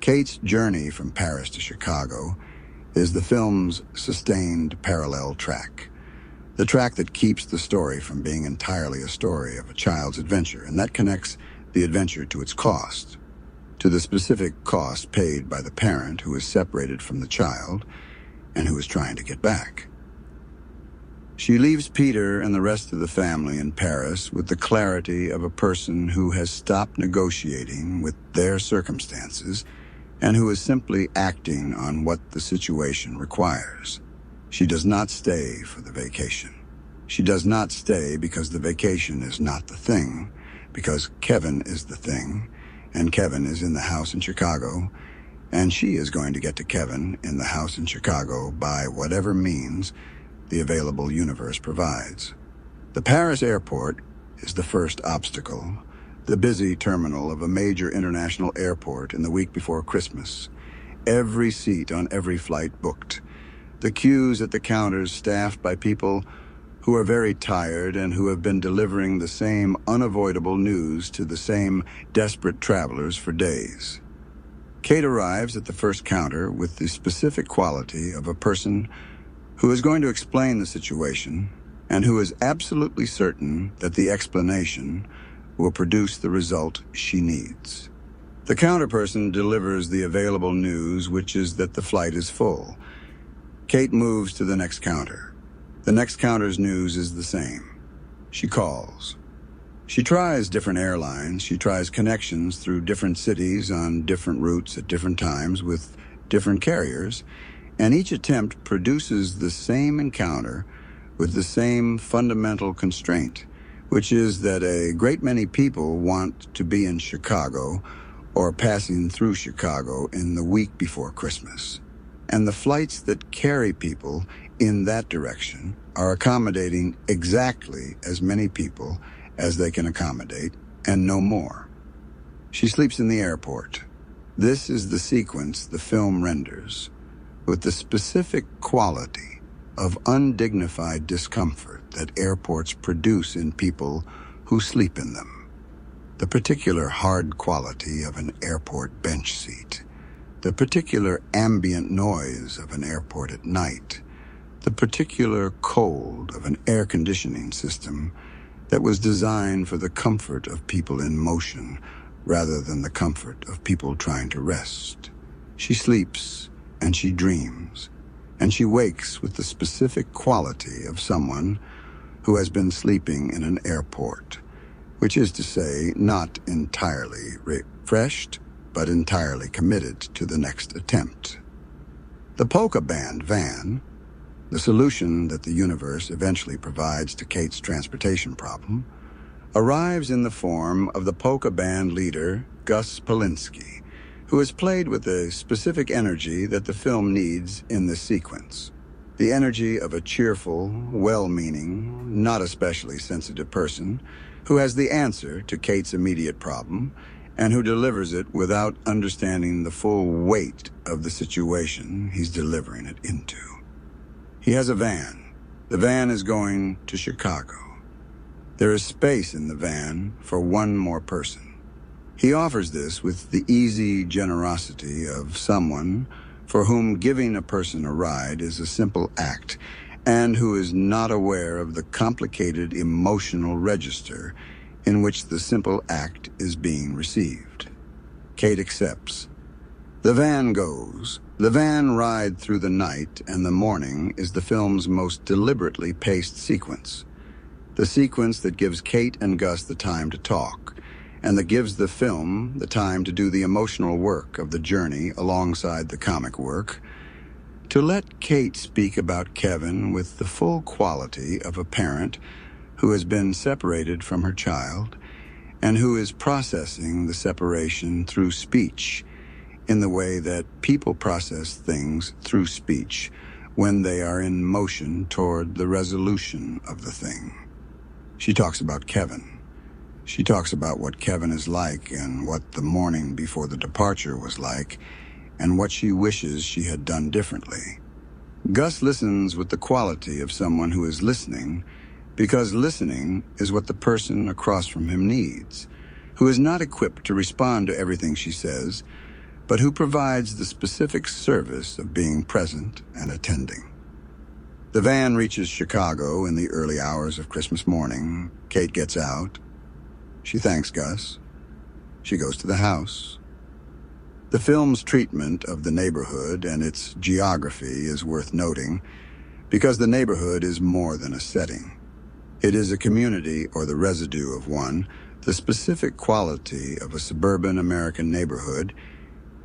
Kate's journey from Paris to Chicago is the film's sustained parallel track, the track that keeps the story from being entirely a story of a child's adventure, and that connects the adventure to its cost, to the specific cost paid by the parent who is separated from the child and who is trying to get back. She leaves Peter and the rest of the family in Paris with the clarity of a person who has stopped negotiating with their circumstances and who is simply acting on what the situation requires. She does not stay for the vacation. She does not stay because the vacation is not the thing, because Kevin is the thing, and Kevin is in the house in Chicago, and she is going to get to Kevin in the house in Chicago by whatever means the available universe provides. The Paris airport is the first obstacle, the busy terminal of a major international airport in the week before Christmas. Every seat on every flight booked. The queues at the counters staffed by people who are very tired and who have been delivering the same unavoidable news to the same desperate travelers for days. Kate arrives at the first counter with the specific quality of a person who is going to explain the situation and who is absolutely certain that the explanation will produce the result she needs. The counter person delivers the available news, which is that the flight is full. Kate moves to the next counter. The next counter's news is the same. She calls. She tries different airlines. She tries connections through different cities on different routes at different times with different carriers, and each attempt produces the same encounter with the same fundamental constraint, which is that a great many people want to be in Chicago or passing through Chicago in the week before Christmas. And the flights that carry people in that direction are accommodating exactly as many people as they can accommodate, and no more. She sleeps in the airport. This is the sequence the film renders, with the specific quality of undignified discomfort that airports produce in people who sleep in them. The particular hard quality of an airport bench seat, the particular ambient noise of an airport at night, the particular cold of an air conditioning system that was designed for the comfort of people in motion rather than the comfort of people trying to rest. She sleeps and she dreams, and she wakes with the specific quality of someone who has been sleeping in an airport, which is to say, not entirely refreshed, but entirely committed to the next attempt. The polka band van, the solution that the universe eventually provides to Kate's transportation problem, arrives in the form of the polka band leader, Gus Polinski, who is played with the specific energy that the film needs in this sequence. The energy of a cheerful, well-meaning, not especially sensitive person who has the answer to Kate's immediate problem and who delivers it without understanding the full weight of the situation he's delivering it into. He has a van. The van is going to Chicago. There is space in the van for one more person. He offers this with the easy generosity of someone for whom giving a person a ride is a simple act and who is not aware of the complicated emotional register in which the simple act is being received. Kate accepts. The van goes. The van ride through the night and the morning is the film's most deliberately paced sequence. The sequence that gives Kate and Gus the time to talk, and that gives the film the time to do the emotional work of the journey alongside the comic work, to let Kate speak about Kevin with the full quality of a parent who has been separated from her child and who is processing the separation through speech in the way that people process things through speech when they are in motion toward the resolution of the thing. She talks about Kevin. She talks about what Kevin is like and what the morning before the departure was like and what she wishes she had done differently. Gus listens with the quality of someone who is listening because listening is what the person across from him needs, who is not equipped to respond to everything she says, but who provides the specific service of being present and attending. The van reaches Chicago in the early hours of Christmas morning. Kate gets out. She thanks Gus. She goes to the house. The film's treatment of the neighborhood and its geography is worth noting because the neighborhood is more than a setting. It is a community or the residue of one, the specific quality of a suburban American neighborhood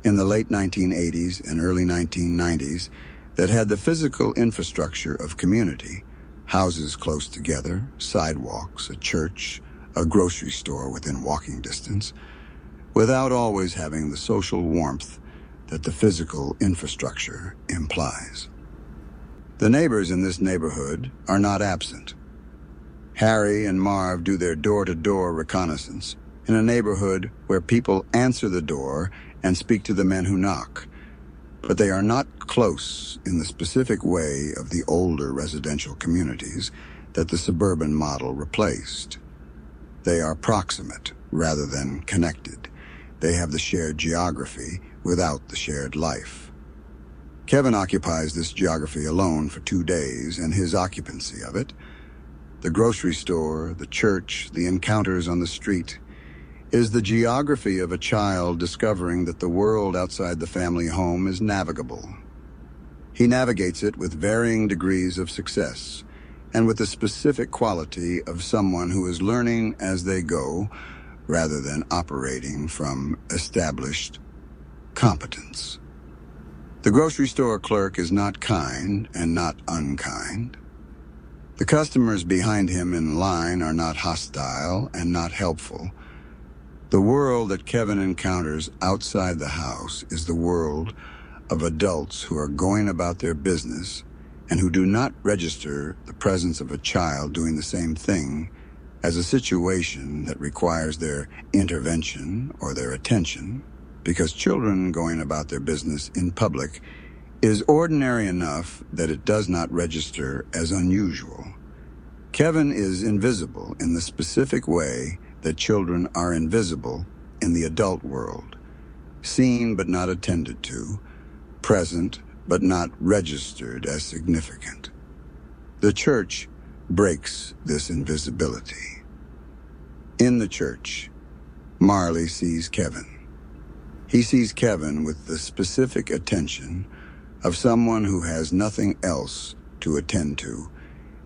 in the late 1980s and early 1990s that had the physical infrastructure of community, houses close together, sidewalks, a church, a grocery store within walking distance, without always having the social warmth that the physical infrastructure implies. The neighbors in this neighborhood are not absent. Harry and Marv do their door-to-door reconnaissance in a neighborhood where people answer the door and speak to the men who knock, but they are not close in the specific way of the older residential communities that the suburban model replaced. They are proximate rather than connected. They have the shared geography without the shared life. Kevin occupies this geography alone for 2 days, and his occupancy of it, the grocery store, the church, the encounters on the street, is the geography of a child discovering that the world outside the family home is navigable. He navigates it with varying degrees of success, and with the specific quality of someone who is learning as they go, rather than operating from established competence. The grocery store clerk is not kind and not unkind. The customers behind him in line are not hostile and not helpful. The world that Kevin encounters outside the house is the world of adults who are going about their business and who do not register the presence of a child doing the same thing as a situation that requires their intervention or their attention, because children going about their business in public is ordinary enough that it does not register as unusual. Kevin is invisible in the specific way that children are invisible in the adult world, seen but not attended to, present but not registered as significant. The church breaks this invisibility. In the church, Marley sees Kevin. He sees Kevin with the specific attention of someone who has nothing else to attend to,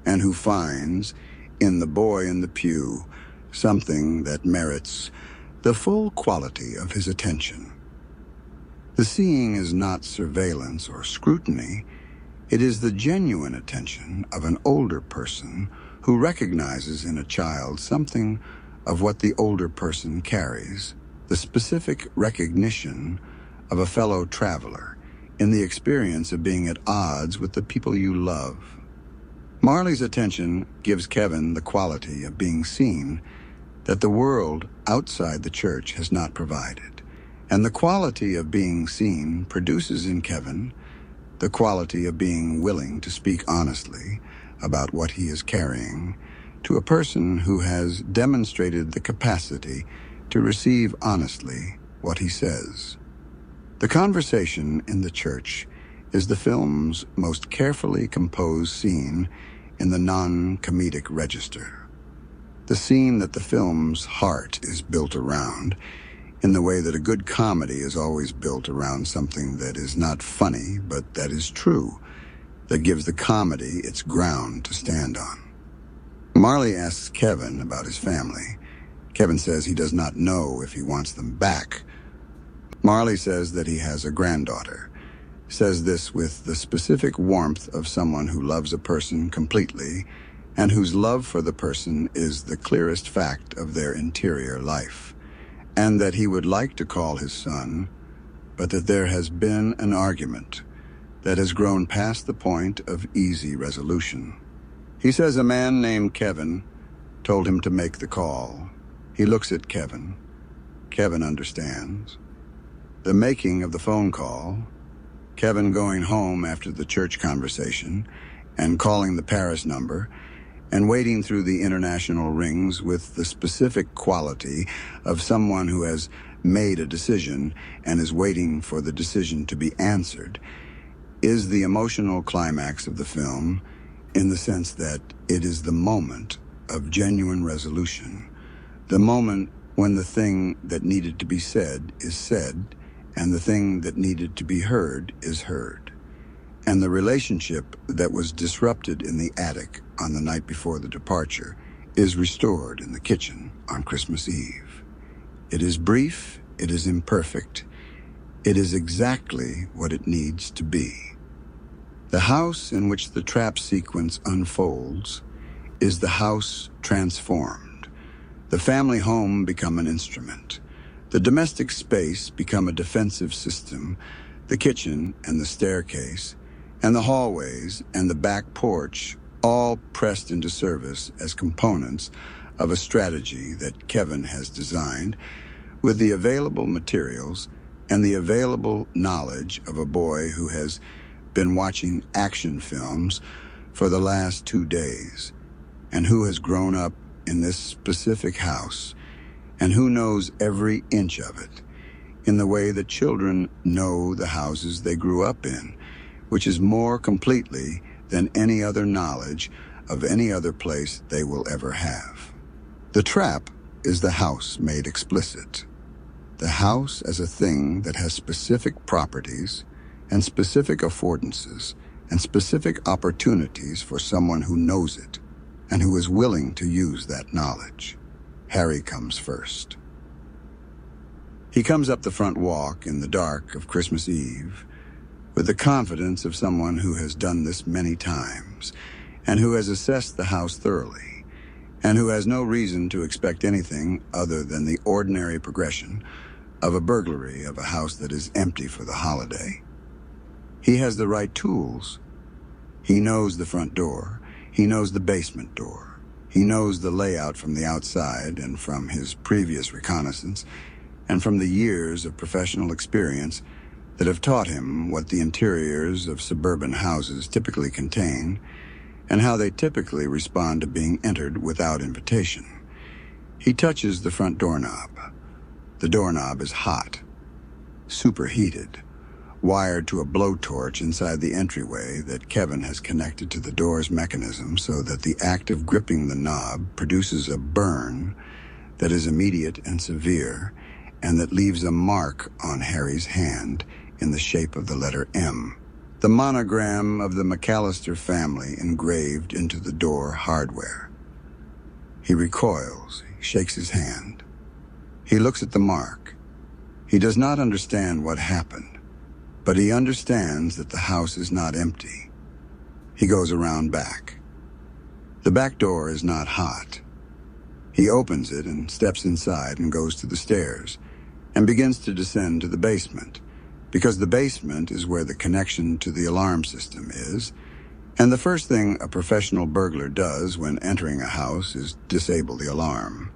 and who finds, in the boy in the pew, something that merits the full quality of his attention. The seeing is not surveillance or scrutiny. It is the genuine attention of an older person who recognizes in a child something of what the older person carries, the specific recognition of a fellow traveler in the experience of being at odds with the people you love. Marley's attention gives Kevin the quality of being seen that the world outside the church has not provided, and the quality of being seen produces in Kevin the quality of being willing to speak honestly about what he is carrying to a person who has demonstrated the capacity to receive honestly what he says. The conversation in the church is the film's most carefully composed scene in the non-comedic register. The scene that the film's heart is built around, in the way that a good comedy is always built around something that is not funny, but that is true, that gives the comedy its ground to stand on. Marley asks Kevin about his family. Kevin says he does not know if he wants them back. Marley says that he has a granddaughter, says this with the specific warmth of someone who loves a person completely and whose love for the person is the clearest fact of their interior life, and that he would like to call his son, but that there has been an argument that has grown past the point of easy resolution. He says a man named Kevin told him to make the call. He looks at Kevin. Kevin understands. The making of the phone call, Kevin going home after the church conversation and calling the Paris number and wading through the international rings with the specific quality of someone who has made a decision and is waiting for the decision to be answered, is the emotional climax of the film, in the sense that it is the moment of genuine resolution, the moment when the thing that needed to be said is said, and the thing that needed to be heard is heard, and the relationship that was disrupted in the attic on the night before the departure is restored in the kitchen on Christmas Eve. It is brief, it is imperfect, it is exactly what it needs to be. The house in which the trap sequence unfolds is the house transformed. The family home become an instrument. The domestic space become a defensive system. The kitchen and the staircase and the hallways and the back porch all pressed into service as components of a strategy that Kevin has designed with the available materials and the available knowledge of a boy who has been watching action films for the last 2 days, and who has grown up in this specific house, and who knows every inch of it, in the way that children know the houses they grew up in, which is more completely than any other knowledge of any other place they will ever have. The trap is the house made explicit. The house as a thing that has specific properties and specific affordances and specific opportunities for someone who knows it and who is willing to use that knowledge. Harry comes first. He comes up the front walk in the dark of Christmas Eve with the confidence of someone who has done this many times and who has assessed the house thoroughly and who has no reason to expect anything other than the ordinary progression of a burglary of a house that is empty for the holiday. He has the right tools. He knows the front door. He knows the basement door. He knows the layout from the outside and from his previous reconnaissance and from the years of professional experience that have taught him what the interiors of suburban houses typically contain and how they typically respond to being entered without invitation. He touches the front doorknob. The doorknob is hot, superheated, wired to a blowtorch inside the entryway that Kevin has connected to the door's mechanism so that the act of gripping the knob produces a burn that is immediate and severe and that leaves a mark on Harry's hand in the shape of the letter M. the monogram of the McAllister family engraved into the door hardware. He recoils, he shakes his hand. He looks at the mark. He does not understand what happened, but he understands that the house is not empty. He goes around back. The back door is not hot. He opens it and steps inside and goes to the stairs and begins to descend to the basement, because the basement is where the connection to the alarm system is, and the first thing a professional burglar does when entering a house is disable the alarm.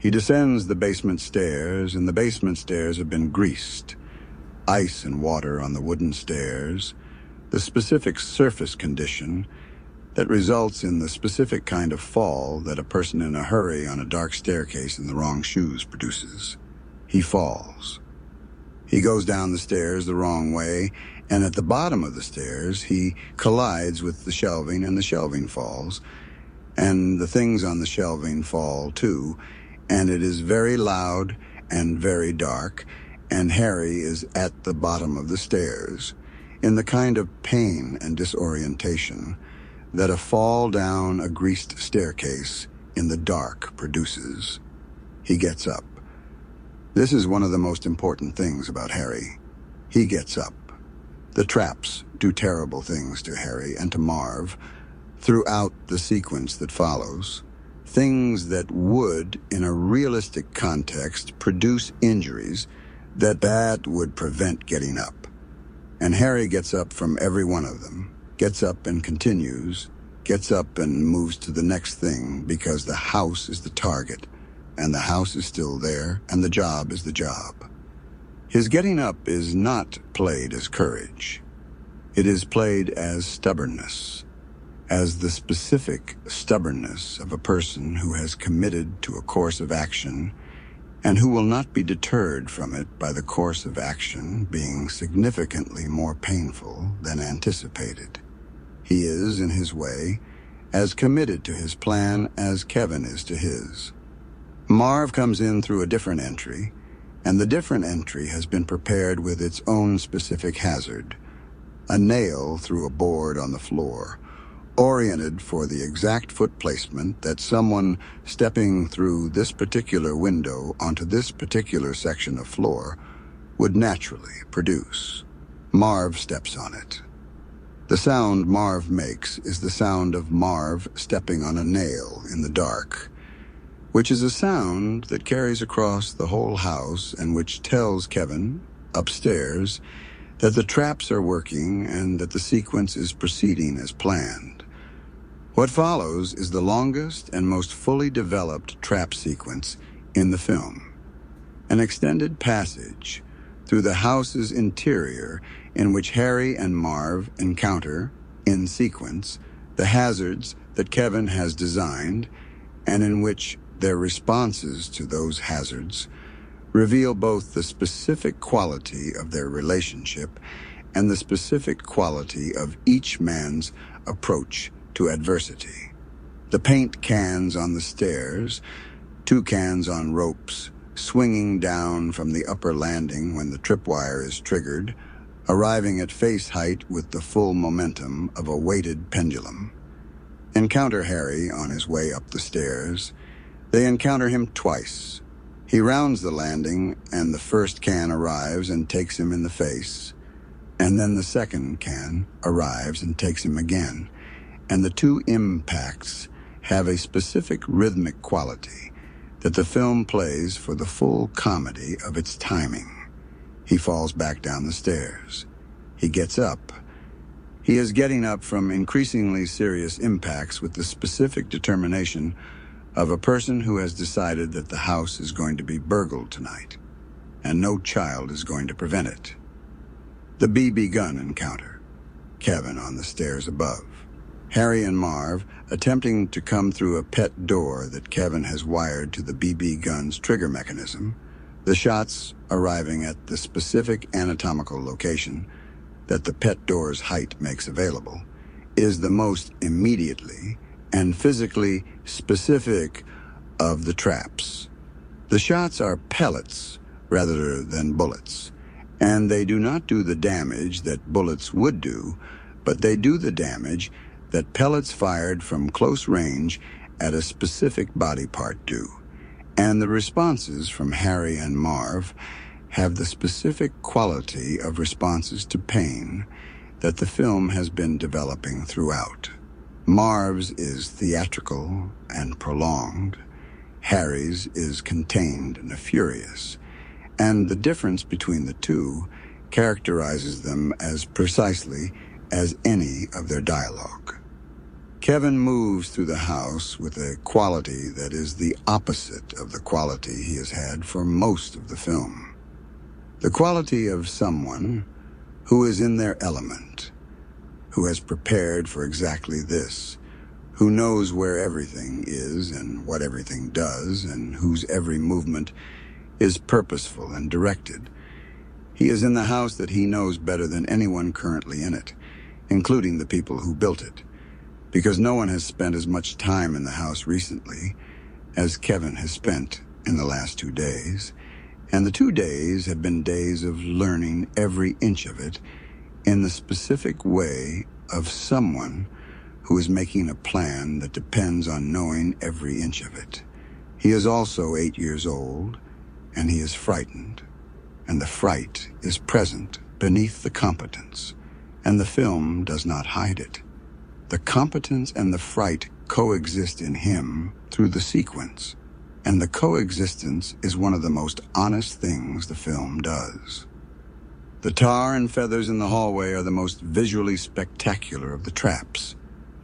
He descends the basement stairs, and the basement stairs have been greased. Ice and water on the wooden stairs, the specific surface condition that results in the specific kind of fall that a person in a hurry on a dark staircase in the wrong shoes produces. He falls. He goes down the stairs the wrong way, and at the bottom of the stairs, he collides with the shelving, and the shelving falls, and the things on the shelving fall too, and it is very loud and very dark, and Harry is at the bottom of the stairs, in the kind of pain and disorientation that a fall down a greased staircase in the dark produces. He gets up. This is one of the most important things about Harry. He gets up. The traps do terrible things to Harry and to Marv throughout the sequence that follows. Things that would, in a realistic context, produce injuries that would prevent getting up. And Harry gets up from every one of them, gets up and continues, gets up and moves to the next thing, because the house is the target, and the house is still there, and the job is the job. His getting up is not played as courage. It is played as stubbornness, as the specific stubbornness of a person who has committed to a course of action and who will not be deterred from it by the course of action being significantly more painful than anticipated. He is, in his way, as committed to his plan as Kevin is to his. Marv comes in through a different entry, and the different entry has been prepared with its own specific hazard, a nail through a board on the floor, oriented for the exact foot placement that someone stepping through this particular window onto this particular section of floor would naturally produce. Marv steps on it. The sound Marv makes is the sound of Marv stepping on a nail in the dark, which is a sound that carries across the whole house and which tells Kevin, upstairs, that the traps are working and that the sequence is proceeding as planned. What follows is the longest and most fully developed trap sequence in the film, an extended passage through the house's interior in which Harry and Marv encounter, in sequence, the hazards that Kevin has designed, and in which their responses to those hazards reveal both the specific quality of their relationship and the specific quality of each man's approach to adversity. The paint cans on the stairs, 2 cans on ropes, swinging down from the upper landing when the tripwire is triggered, arriving at face height with the full momentum of a weighted pendulum. Encounter Harry on his way up the stairs. They encounter him twice. He rounds the landing, and the first can arrives and takes him in the face. And then the second can arrives and takes him again. And the 2 impacts have a specific rhythmic quality that the film plays for the full comedy of its timing. He falls back down the stairs. He gets up. He is getting up from increasingly serious impacts with the specific determination of a person who has decided that the house is going to be burgled tonight, and no child is going to prevent it. The BB gun encounter. Kevin on the stairs above. Harry and Marv attempting to come through a pet door that Kevin has wired to the BB gun's trigger mechanism, the shots arriving at the specific anatomical location that the pet door's height makes available, is the most immediately and physically specific of the traps. The shots are pellets rather than bullets, And they do not do the damage that bullets would do, but they do the damage that pellets fired from close range at a specific body part do. And the responses from Harry and Marv have the specific quality of responses to pain that the film has been developing throughout. Marv's is theatrical and prolonged. Harry's is contained and furious. And the difference between the two characterizes them as precisely as any of their dialogue. Kevin moves through the house with a quality that is the opposite of the quality he has had for most of the film. The quality of someone who is in their element, who has prepared for exactly this, who knows where everything is and what everything does, and whose every movement is purposeful and directed. He is in the house that he knows better than anyone currently in it, including the people who built it, because no one has spent as much time in the house recently as Kevin has spent in the last 2 days, and the 2 days have been days of learning every inch of it in the specific way of someone who is making a plan that depends on knowing every inch of it. He is also 8 years old, and he is frightened, and the fright is present beneath the competence, and the film does not hide it. The competence and the fright coexist in him through the sequence, and the coexistence is one of the most honest things the film does. The tar and feathers in the hallway are the most visually spectacular of the traps.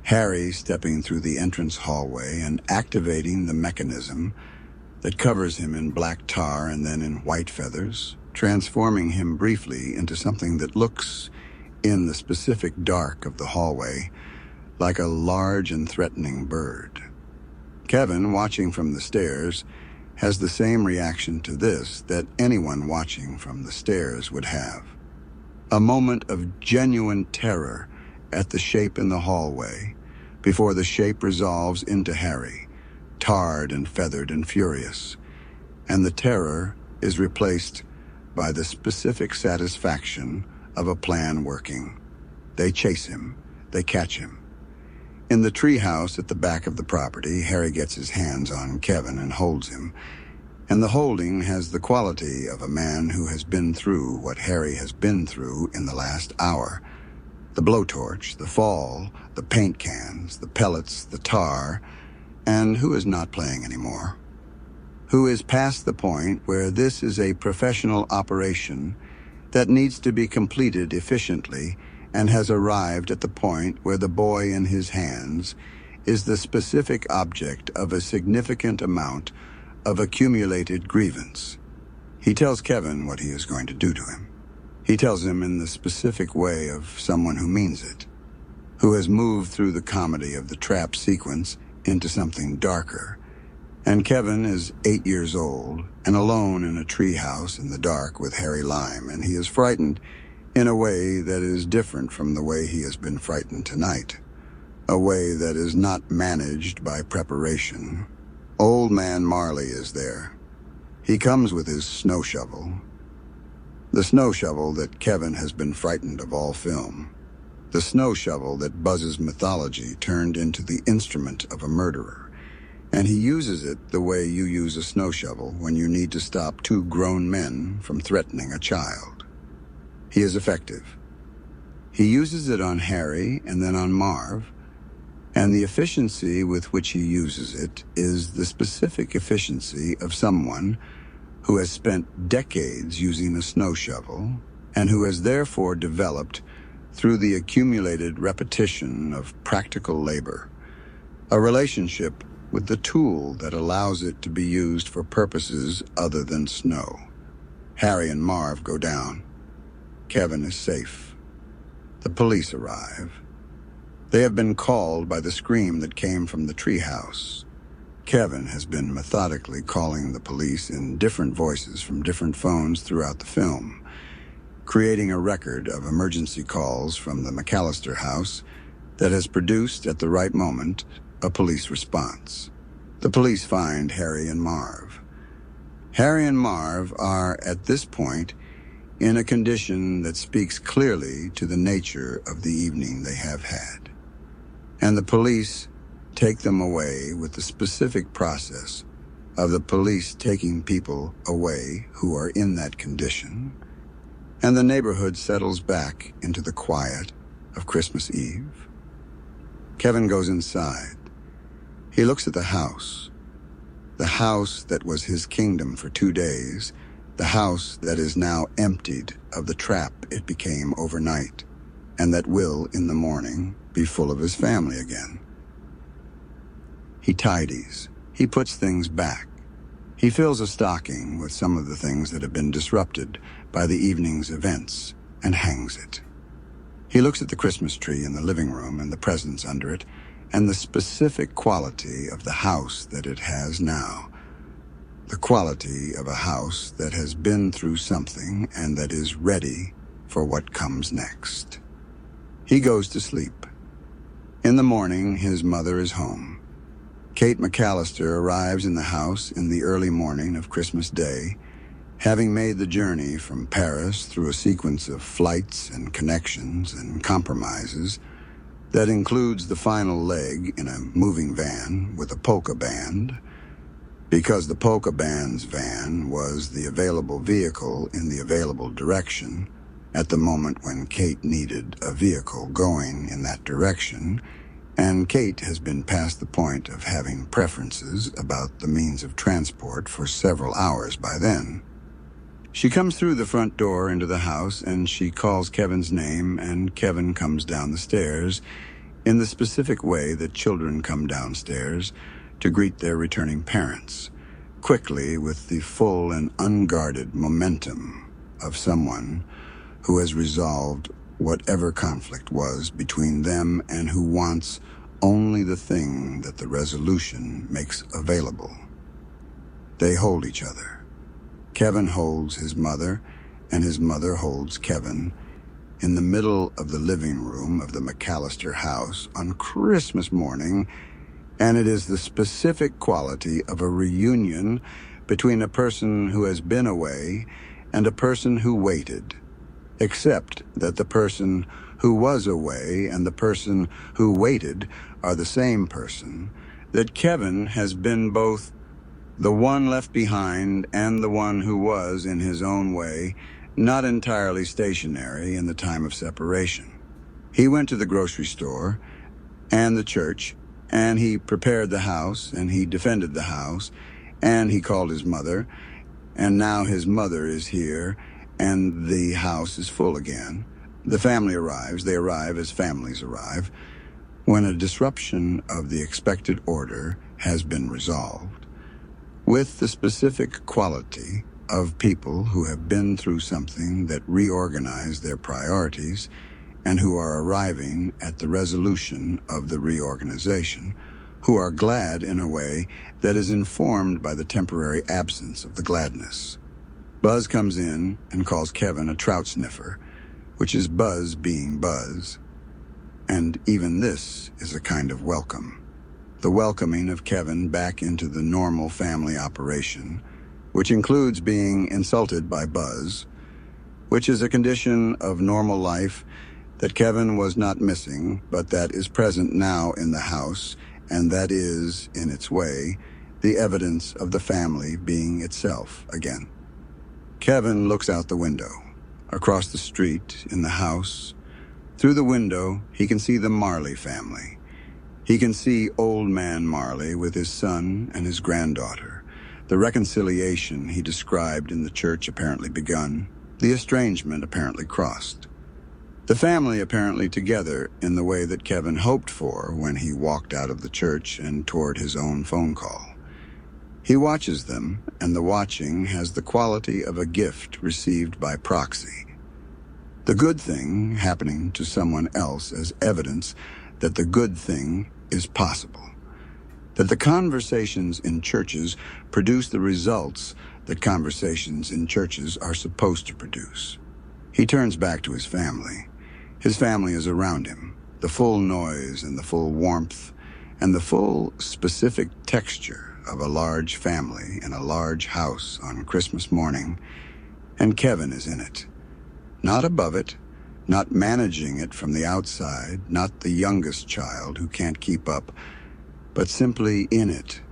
Harry stepping through the entrance hallway and activating the mechanism that covers him in black tar and then in white feathers, transforming him briefly into something that looks, in the specific dark of the hallway, like a large and threatening bird. Kevin, watching from the stairs, has the same reaction to this that anyone watching from the stairs would have. A moment of genuine terror at the shape in the hallway, before the shape resolves into Harry, tarred and feathered and furious, and the terror is replaced by the specific satisfaction of a plan working. They chase him. They catch him. In the treehouse at the back of the property, Harry gets his hands on Kevin and holds him, and the holding has the quality of a man who has been through what Harry has been through in the last hour. The blowtorch, the fall, the paint cans, the pellets, the tar, and who is not playing anymore. Who is past the point where this is a professional operation that needs to be completed efficiently and has arrived at the point where the boy in his hands is the specific object of a significant amount of accumulated grievance. He tells Kevin what he is going to do to him. He tells him in the specific way of someone who means it, who has moved through the comedy of the trap sequence into something darker. And Kevin is 8 years old and alone in a treehouse in the dark with Harry Lime, and he is frightened in a way that is different from the way he has been frightened tonight, a way that is not managed by preparation. Old Man Marley is there. He comes with his snow shovel, the snow shovel that Kevin has been frightened of all film, the snow shovel that Buzz's mythology turned into the instrument of a murderer, and he uses it the way you use a snow shovel when you need to stop 2 grown men from threatening a child. He is effective. He uses it on Harry and then on Marv, and the efficiency with which he uses it is the specific efficiency of someone who has spent decades using a snow shovel and who has therefore developed, through the accumulated repetition of practical labor, a relationship with the tool that allows it to be used for purposes other than snow. Harry and Marv go down. Kevin is safe. The police arrive. They have been called by the scream that came from the treehouse. Kevin has been methodically calling the police in different voices from different phones throughout the film, creating a record of emergency calls from the McAllister house that has produced, at the right moment, a police response. The police find Harry and Marv. Harry and Marv are, at this point, in a condition that speaks clearly to the nature of the evening they have had. And the police take them away with the specific process of the police taking people away who are in that condition, and the neighborhood settles back into the quiet of Christmas Eve. Kevin goes inside. He looks at the house that was his kingdom for 2 days, the house that is now emptied of the trap it became overnight, and that will, in the morning, be full of his family again. He tidies. He puts things back. He fills a stocking with some of the things that have been disrupted by the evening's events and hangs it. He looks at the Christmas tree in the living room and the presents under it, and the specific quality of the house that it has now. The quality of a house that has been through something and that is ready for what comes next. He goes to sleep. In the morning, his mother is home. Kate McAllister arrives in the house in the early morning of Christmas Day, having made the journey from Paris through a sequence of flights and connections and compromises that includes the final leg in a moving van with a polka band, because the polka band's van was the available vehicle in the available direction at the moment when Kate needed a vehicle going in that direction, and Kate has been past the point of having preferences about the means of transport for several hours by then. She comes through the front door into the house, and she calls Kevin's name, and Kevin comes down the stairs in the specific way that children come downstairs to greet their returning parents, quickly with the full and unguarded momentum of someone who has resolved whatever conflict was between them and who wants only the thing that the resolution makes available. They hold each other. Kevin holds his mother, and his mother holds Kevin in the middle of the living room of the McAllister house on Christmas morning, and it is the specific quality of a reunion between a person who has been away and a person who waited, except that the person who was away and the person who waited are the same person, that Kevin has been both the one left behind and the one who was, in his own way, not entirely stationary in the time of separation. He went to the grocery store and the church, and he prepared the house, and he defended the house, and he called his mother, and now his mother is here, and the house is full again. The family arrives. They arrive as families arrive, when a disruption of the expected order has been resolved, with the specific quality of people who have been through something that reorganized their priorities and who are arriving at the resolution of the reorganization, who are glad in a way that is informed by the temporary absence of the gladness. Buzz comes in and calls Kevin a trout sniffer, which is Buzz being Buzz. And even this is a kind of welcome. The welcoming of Kevin back into the normal family operation, which includes being insulted by Buzz, which is a condition of normal life that Kevin was not missing, but that is present now in the house, and that is, in its way, the evidence of the family being itself again. Kevin looks out the window. Across the street, in the house, through the window, he can see the Marley family. He can see old man Marley with his son and his granddaughter, the reconciliation he described in the church apparently begun, the estrangement apparently crossed. The family apparently together in the way that Kevin hoped for when he walked out of the church and toward his own phone call. He watches them, and the watching has the quality of a gift received by proxy. The good thing happening to someone else as evidence that the good thing is possible. That the conversations in churches produce the results that conversations in churches are supposed to produce. He turns back to his family. His family is around him, the full noise and the full warmth and the full specific texture of a large family in a large house on Christmas morning, and Kevin is in it. Not above it, not managing it from the outside, not the youngest child who can't keep up, but simply in it,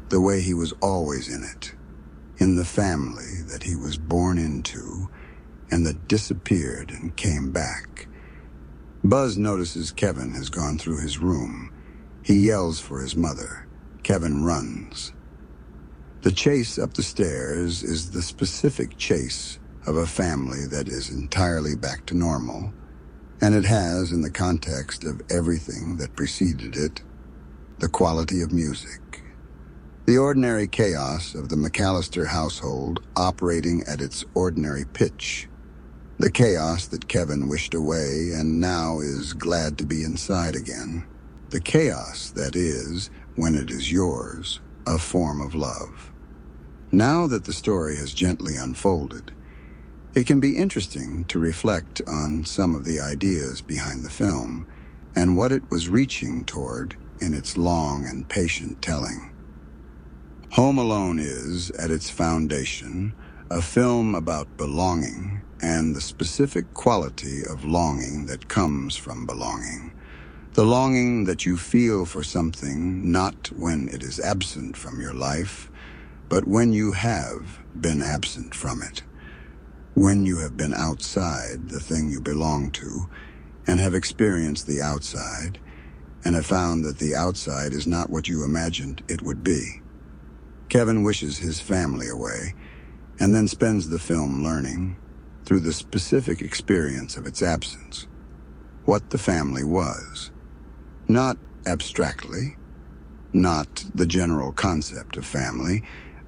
the way he was always in it, in the family that he was born into and that disappeared and came back. Buzz notices Kevin has gone through his room. He yells for his mother. Kevin runs. The chase up the stairs is the specific chase of a family that is entirely back to normal, and it has, in the context of everything that preceded it, the quality of music. The ordinary chaos of the McAllister household operating at its ordinary pitch. The chaos that Kevin wished away and now is glad to be inside again. The chaos that is, when it is yours, a form of love. Now that the story has gently unfolded, it can be interesting to reflect on some of the ideas behind the film and what it was reaching toward in its long and patient telling. Home Alone is, at its foundation, a film about belonging and the specific quality of longing that comes from belonging. The longing that you feel for something not when it is absent from your life, but when you have been absent from it. When you have been outside the thing you belong to and have experienced the outside and have found that the outside is not what you imagined it would be. Kevin wishes his family away and then spends the film learning, through the specific experience of its absence, what the family was. Not abstractly, not the general concept of family,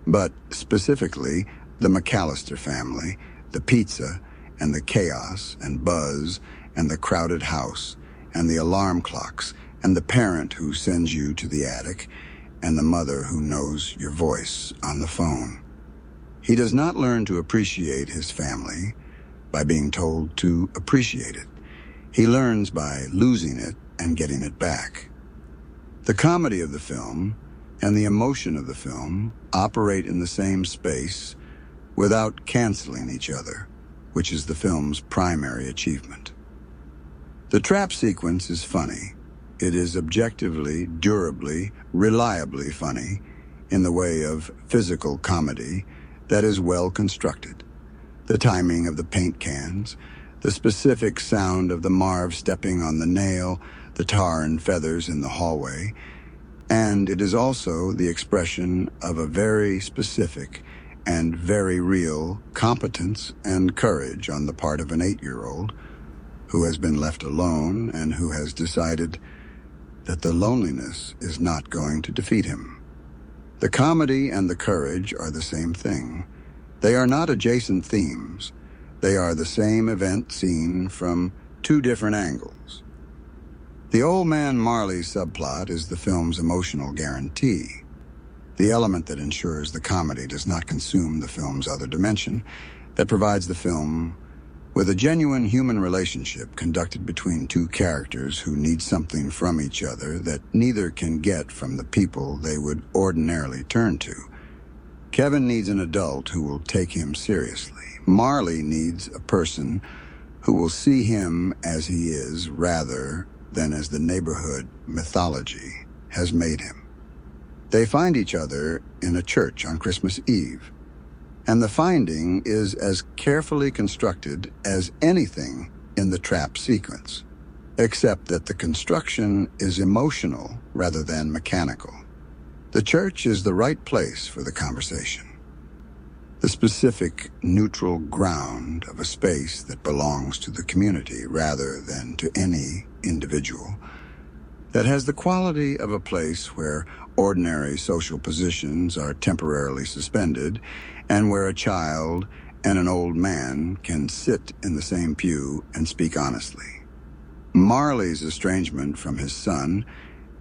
but specifically the McAllister family, the pizza and the chaos and buzz and the crowded house and the alarm clocks and the parent who sends you to the attic and the mother who knows your voice on the phone. He does not learn to appreciate his family by being told to appreciate it. He learns by losing it and getting it back. The comedy of the film and the emotion of the film operate in the same space without canceling each other, which is the film's primary achievement. The trap sequence is funny. It is objectively, durably, reliably funny in the way of physical comedy that is well constructed. The timing of the paint cans, the specific sound of the Marv stepping on the nail, the tar and feathers in the hallway, and it is also the expression of a very specific and very real competence and courage on the part of an 8-year-old who has been left alone and who has decided that the loneliness is not going to defeat him. The comedy and the courage are the same thing. They are not adjacent themes. They are the same event seen from two different angles. The Old Man Marley subplot is the film's emotional guarantee, the element that ensures the comedy does not consume the film's other dimension, that provides the film with a genuine human relationship conducted between two characters who need something from each other that neither can get from the people they would ordinarily turn to. Kevin needs an adult who will take him seriously. Marley needs a person who will see him as he is rather than as the neighborhood mythology has made him. They find each other in a church on Christmas Eve, and the finding is as carefully constructed as anything in the trap sequence, except that the construction is emotional rather than mechanical. The church is the right place for the conversation, the specific neutral ground of a space that belongs to the community rather than to any individual, that has the quality of a place where ordinary social positions are temporarily suspended and where a child and an old man can sit in the same pew and speak honestly. Marley's estrangement from his son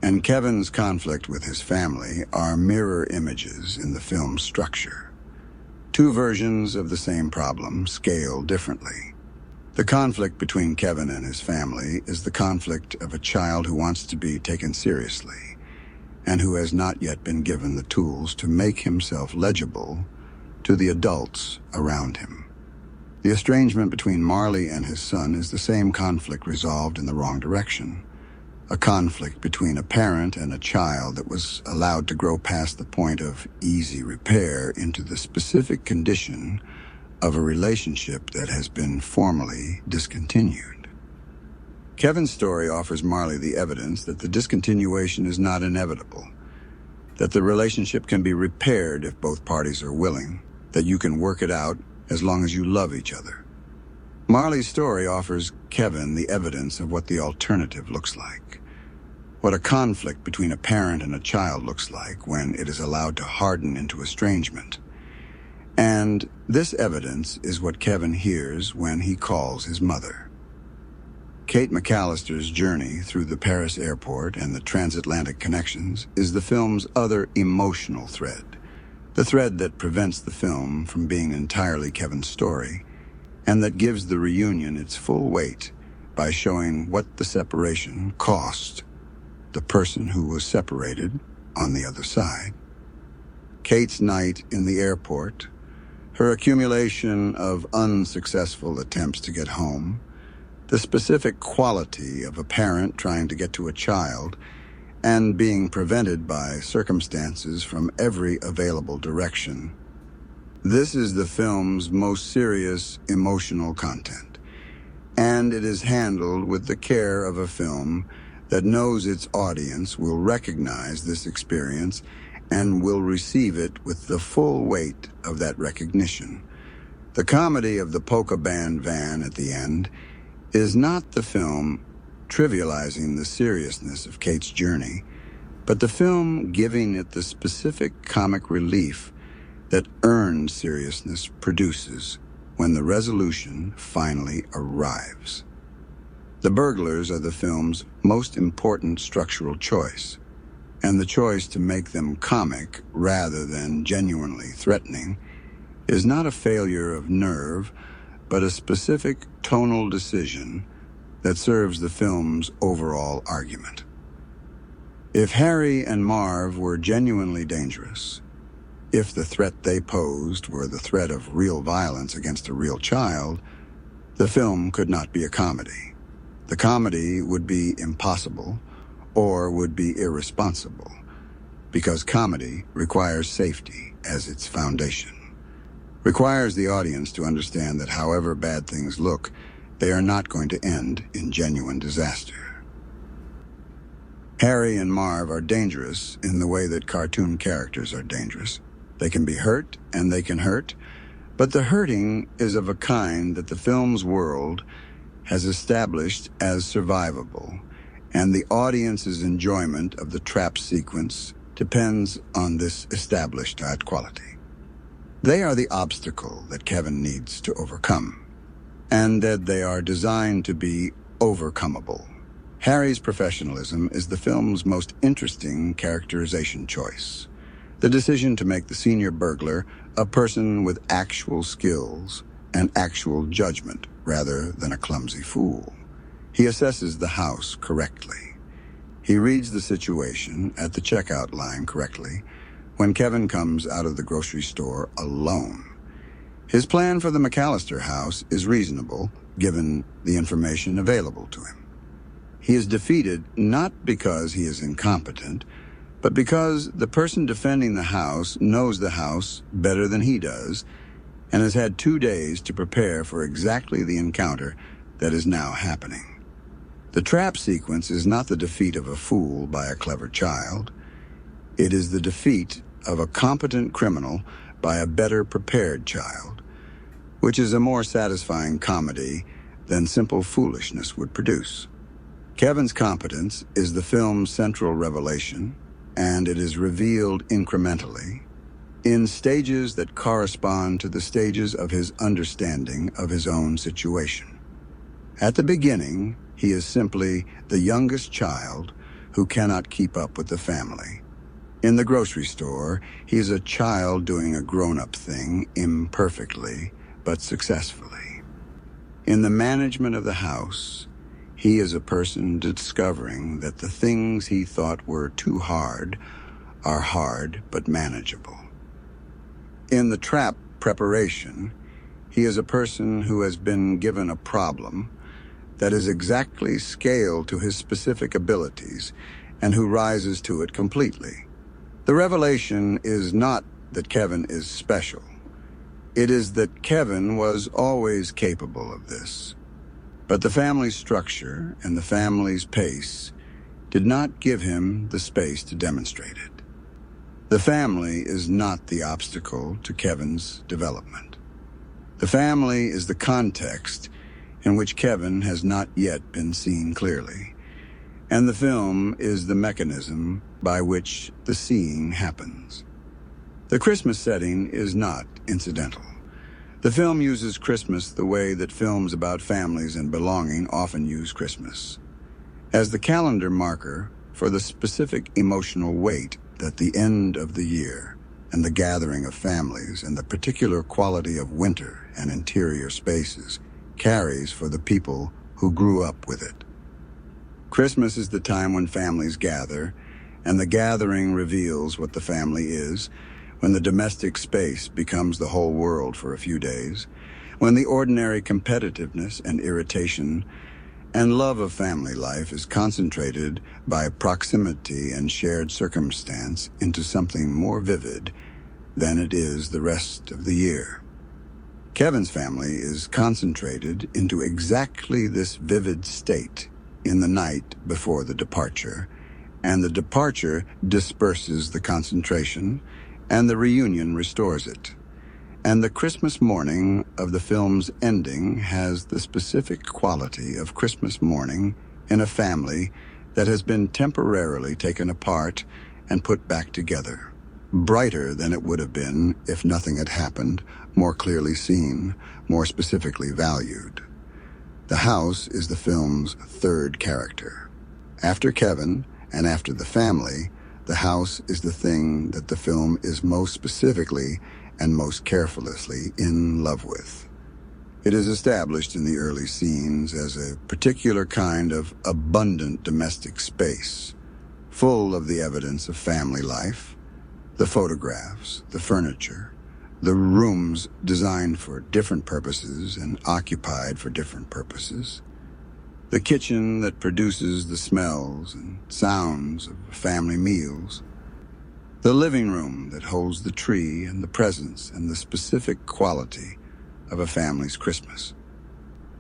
and Kevin's conflict with his family are mirror images in the film's structure. Two versions of the same problem, scaled differently. The conflict between Kevin and his family is the conflict of a child who wants to be taken seriously and who has not yet been given the tools to make himself legible to the adults around him. The estrangement between Marley and his son is the same conflict resolved in the wrong direction. A conflict between a parent and a child that was allowed to grow past the point of easy repair into the specific condition of a relationship that has been formally discontinued. Kevin's story offers Marley the evidence that the discontinuation is not inevitable, that the relationship can be repaired if both parties are willing, that you can work it out as long as you love each other. Marley's story offers Kevin the evidence of what the alternative looks like, what a conflict between a parent and a child looks like when it is allowed to harden into estrangement. And this evidence is what Kevin hears when he calls his mother. Kate McAllister's journey through the Paris airport and the transatlantic connections is the film's other emotional thread, the thread that prevents the film from being entirely Kevin's story, and that gives the reunion its full weight by showing what the separation cost the person who was separated on the other side. Kate's night in the airport, her accumulation of unsuccessful attempts to get home, the specific quality of a parent trying to get to a child and being prevented by circumstances from every available direction. This is the film's most serious emotional content, and it is handled with the care of a film that knows its audience will recognize this experience and will receive it with the full weight of that recognition. The comedy of the polka band van at the end is not the film trivializing the seriousness of Kate's journey, but the film giving it the specific comic relief that earned seriousness produces when the resolution finally arrives. The burglars are the film's most important structural choice, and the choice to make them comic rather than genuinely threatening is not a failure of nerve, but a specific tonal decision that serves the film's overall argument. If Harry and Marv were genuinely dangerous, if the threat they posed were the threat of real violence against a real child, the film could not be a comedy. The comedy would be impossible or would be irresponsible, because comedy requires safety as its foundation, requires the audience to understand that however bad things look, they are not going to end in genuine disaster. Harry and Marv are dangerous in the way that cartoon characters are dangerous. They can be hurt and they can hurt, but the hurting is of a kind that the film's world has established as survivable, and the audience's enjoyment of the trap sequence depends on this established quality. They are the obstacle that Kevin needs to overcome, and that they are designed to be overcomable. Harry's professionalism is the film's most interesting characterization choice. The decision to make the senior burglar a person with actual skills and actual judgment rather than a clumsy fool. He assesses the house correctly. He reads the situation at the checkout line correctly when Kevin comes out of the grocery store alone. His plan for the McAllister house is reasonable given the information available to him. He is defeated not because he is incompetent, but because the person defending the house knows the house better than he does and has had 2 days to prepare for exactly the encounter that is now happening. The trap sequence is not the defeat of a fool by a clever child. It is the defeat of a competent criminal by a better prepared child, which is a more satisfying comedy than simple foolishness would produce. Kevin's competence is the film's central revelation, and it is revealed incrementally in stages that correspond to the stages of his understanding of his own situation. At the beginning, he is simply the youngest child who cannot keep up with the family. In the grocery store, he is a child doing a grown-up thing imperfectly, but successfully. In the management of the house, he is a person discovering that the things he thought were too hard are hard but manageable. In the trap preparation, He is a person who has been given a problem that is exactly scaled to his specific abilities and who rises to it completely. The revelation is not that Kevin is special. It is that Kevin was always capable of this. But the family's structure and the family's pace did not give him the space to demonstrate it. The family is not the obstacle to Kevin's development. The family is the context in which Kevin has not yet been seen clearly, and the film is the mechanism by which the seeing happens. The Christmas setting is not incidental. The film uses Christmas the way that films about families and belonging often use Christmas, as the calendar marker for the specific emotional weight that the end of the year and the gathering of families and the particular quality of winter and interior spaces carries for the people who grew up with it. Christmas is the time when families gather, and the gathering reveals what the family is, when the domestic space becomes the whole world for a few days, when the ordinary competitiveness and irritation and love of family life is concentrated by proximity and shared circumstance into something more vivid than it is the rest of the year. Kevin's family is concentrated into exactly this vivid state in the night before the departure, and the departure disperses the concentration, and the reunion restores it. And the Christmas morning of the film's ending has the specific quality of Christmas morning in a family that has been temporarily taken apart and put back together, brighter than it would have been if nothing had happened, more clearly seen, more specifically valued. The house is the film's third character. After Kevin and after the family, the house is the thing that the film is most specifically and most carefully in love with. It is established in the early scenes as a particular kind of abundant domestic space, full of the evidence of family life, the photographs, the furniture, the rooms designed for different purposes and occupied for different purposes, the kitchen that produces the smells and sounds of family meals, the living room that holds the tree and the presents and the specific quality of a family's Christmas.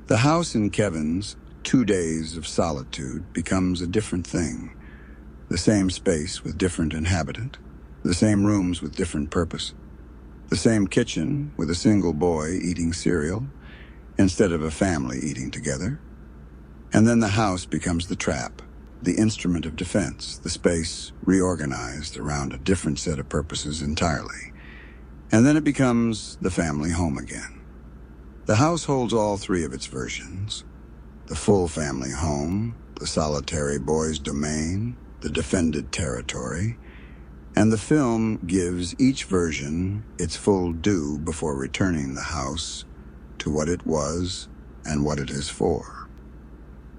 The house in Kevin's 2 days of solitude becomes a different thing, the same space with different inhabitant, the same rooms with different purpose, the same kitchen with a single boy eating cereal instead of a family eating together. And then the house becomes the trap, the instrument of defense, the space reorganized around a different set of purposes entirely. And then it becomes the family home again. The house holds all three of its versions: the full family home, the solitary boy's domain, the defended territory, and the film gives each version its full due before returning the house to what it was and what it is for.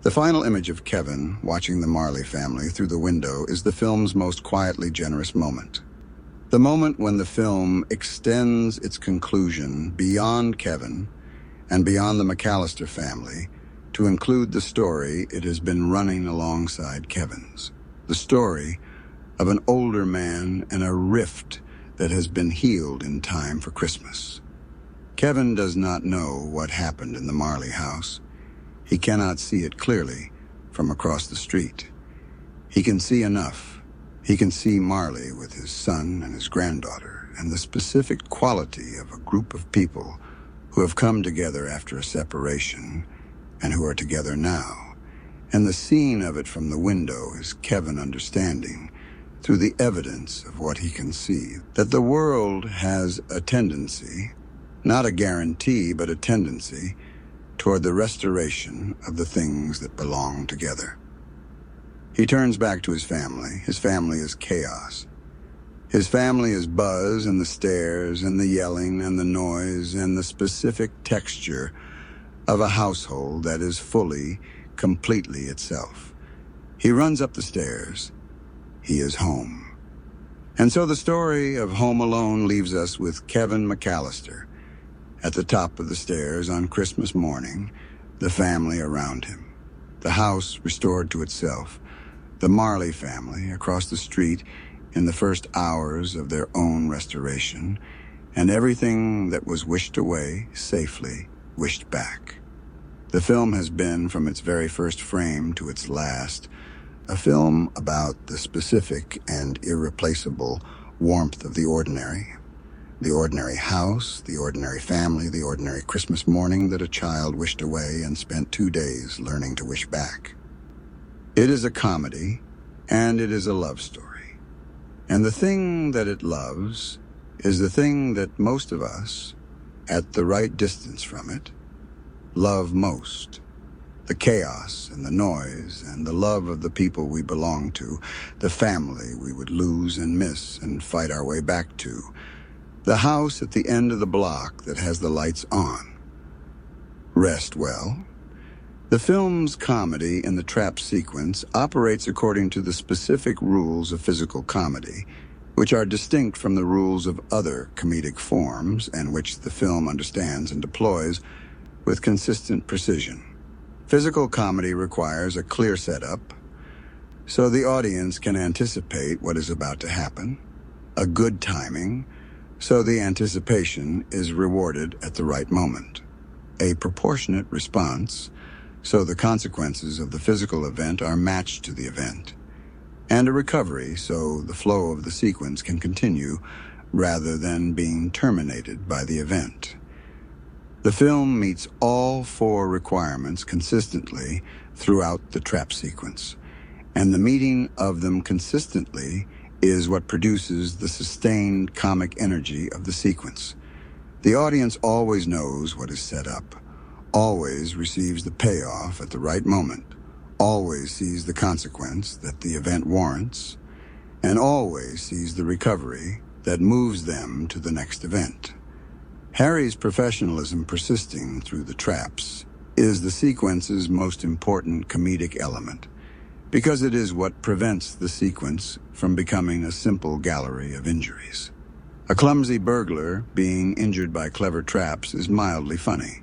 The final image of Kevin watching the Marley family through the window is the film's most quietly generous moment. The moment when the film extends its conclusion beyond Kevin and beyond the McAllister family to include the story it has been running alongside Kevin's. The story of an older man and a rift that has been healed in time for Christmas. Kevin does not know what happened in the Marley house. He cannot see it clearly from across the street. He can see enough. He can see Marley with his son and his granddaughter and the specific quality of a group of people who have come together after a separation and who are together now. And the scene of it from the window is Kevin understanding, through the evidence of what he can see, that the world has a tendency, not a guarantee, but a tendency, toward the restoration of the things that belong together. He turns back to his family. His family is chaos. His family is buzz and the stares and the yelling and the noise and the specific texture of a household that is fully, completely itself. He runs up the stairs. He is home. And so the story of Home Alone leaves us with Kevin McAllister At the top of the stairs on Christmas morning, the family around him. The house restored to itself. The Marley family across the street in the first hours of their own restoration, and everything that was wished away safely wished back. The film has been, from its very first frame to its last, a film about the specific and irreplaceable warmth of the ordinary. The ordinary house, the ordinary family, the ordinary Christmas morning that a child wished away and spent 2 days learning to wish back. It is a comedy, and it is a love story. And the thing that it loves is the thing that most of us, at the right distance from it, love most. The chaos and the noise and the love of the people we belong to, the family we would lose and miss and fight our way back to, the house at the end of the block that has the lights on. Rest well. The film's comedy in the trap sequence operates according to the specific rules of physical comedy, which are distinct from the rules of other comedic forms and which the film understands and deploys with consistent precision. Physical comedy requires a clear setup, so the audience can anticipate what is about to happen, a good timing, so the anticipation is rewarded at the right moment, a proportionate response, so the consequences of the physical event are matched to the event, and a recovery so the flow of the sequence can continue rather than being terminated by the event. The film meets all 4 requirements consistently throughout the trap sequence, and the meeting of them consistently is what produces the sustained comic energy of the sequence. The audience always knows what is set up, always receives the payoff at the right moment, always sees the consequence that the event warrants, and always sees the recovery that moves them to the next event. Harry's professionalism persisting through the traps is the sequence's most important comedic element, because it is what prevents the sequence from becoming a simple gallery of injuries. A clumsy burglar being injured by clever traps is mildly funny.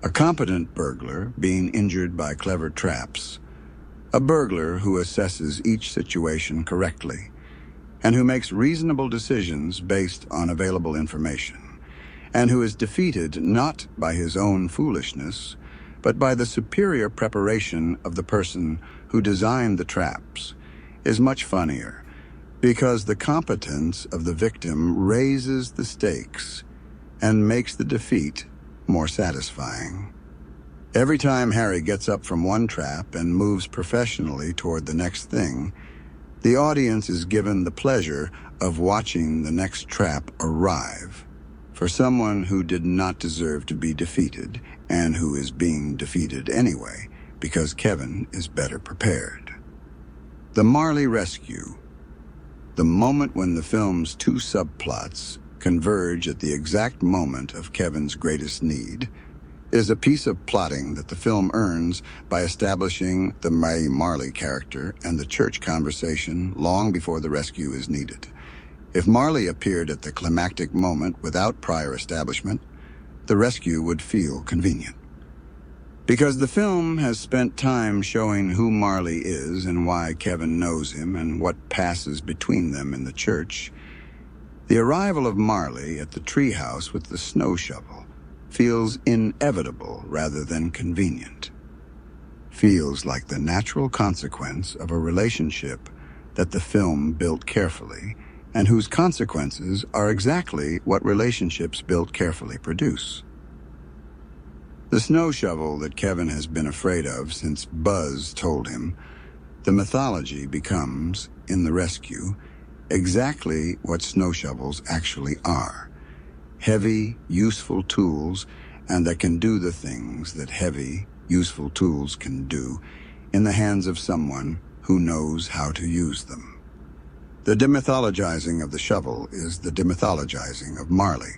A competent burglar being injured by clever traps. A burglar who assesses each situation correctly and who makes reasonable decisions based on available information, and who is defeated not by his own foolishness, but by the superior preparation of the person who designed the traps, is much funnier, because the competence of the victim raises the stakes and makes the defeat more satisfying. Every time Harry gets up from one trap and moves professionally toward the next thing, the audience is given the pleasure of watching the next trap arrive for someone who did not deserve to be defeated and who is being defeated anyway because Kevin is better prepared. The Marley rescue, the moment when the film's 2 subplots converge at the exact moment of Kevin's greatest need, is a piece of plotting that the film earns by establishing the May Marley character and the church conversation long before the rescue is needed. If Marley appeared at the climactic moment without prior establishment, the rescue would feel convenient. Because the film has spent time showing who Marley is and why Kevin knows him and what passes between them in the church, the arrival of Marley at the treehouse with the snow shovel feels inevitable rather than convenient. Feels like the natural consequence of a relationship that the film built carefully and whose consequences are exactly what relationships built carefully produce. The snow shovel that Kevin has been afraid of since Buzz told him, the mythology becomes, in the rescue, exactly what snow shovels actually are. Heavy, useful tools, and that can do the things that heavy, useful tools can do in the hands of someone who knows how to use them. The demythologizing of the shovel is the demythologizing of Marley.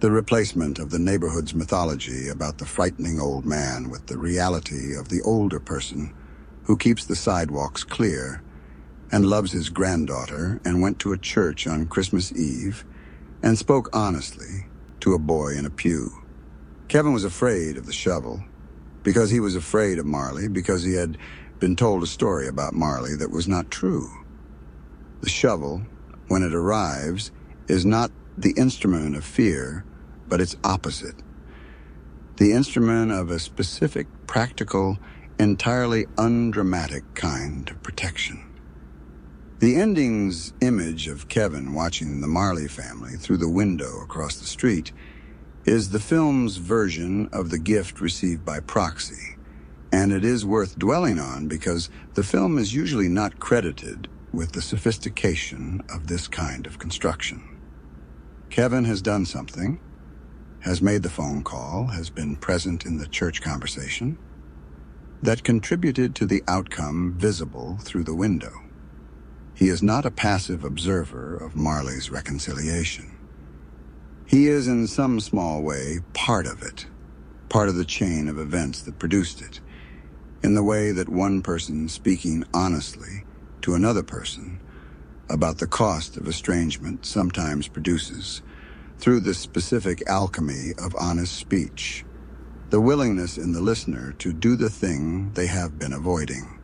The replacement of the neighborhood's mythology about the frightening old man with the reality of the older person who keeps the sidewalks clear and loves his granddaughter and went to a church on Christmas Eve and spoke honestly to a boy in a pew. Kevin was afraid of the shovel because he was afraid of Marley, because he had been told a story about Marley that was not true. The shovel, when it arrives, is not the instrument of fear, but its opposite. The instrument of a specific, practical, entirely undramatic kind of protection. The ending's image of Kevin watching the Marley family through the window across the street is the film's version of the gift received by proxy, and it is worth dwelling on because the film is usually not credited with the sophistication of this kind of construction. Kevin has done something, has made the phone call, has been present in the church conversation, that contributed to the outcome visible through the window. He is not a passive observer of Marley's reconciliation. He is in some small way part of it, part of the chain of events that produced it, in the way that one person speaking honestly to another person about the cost of estrangement sometimes produces, through the specific alchemy of honest speech, the willingness in the listener to do the thing they have been avoiding.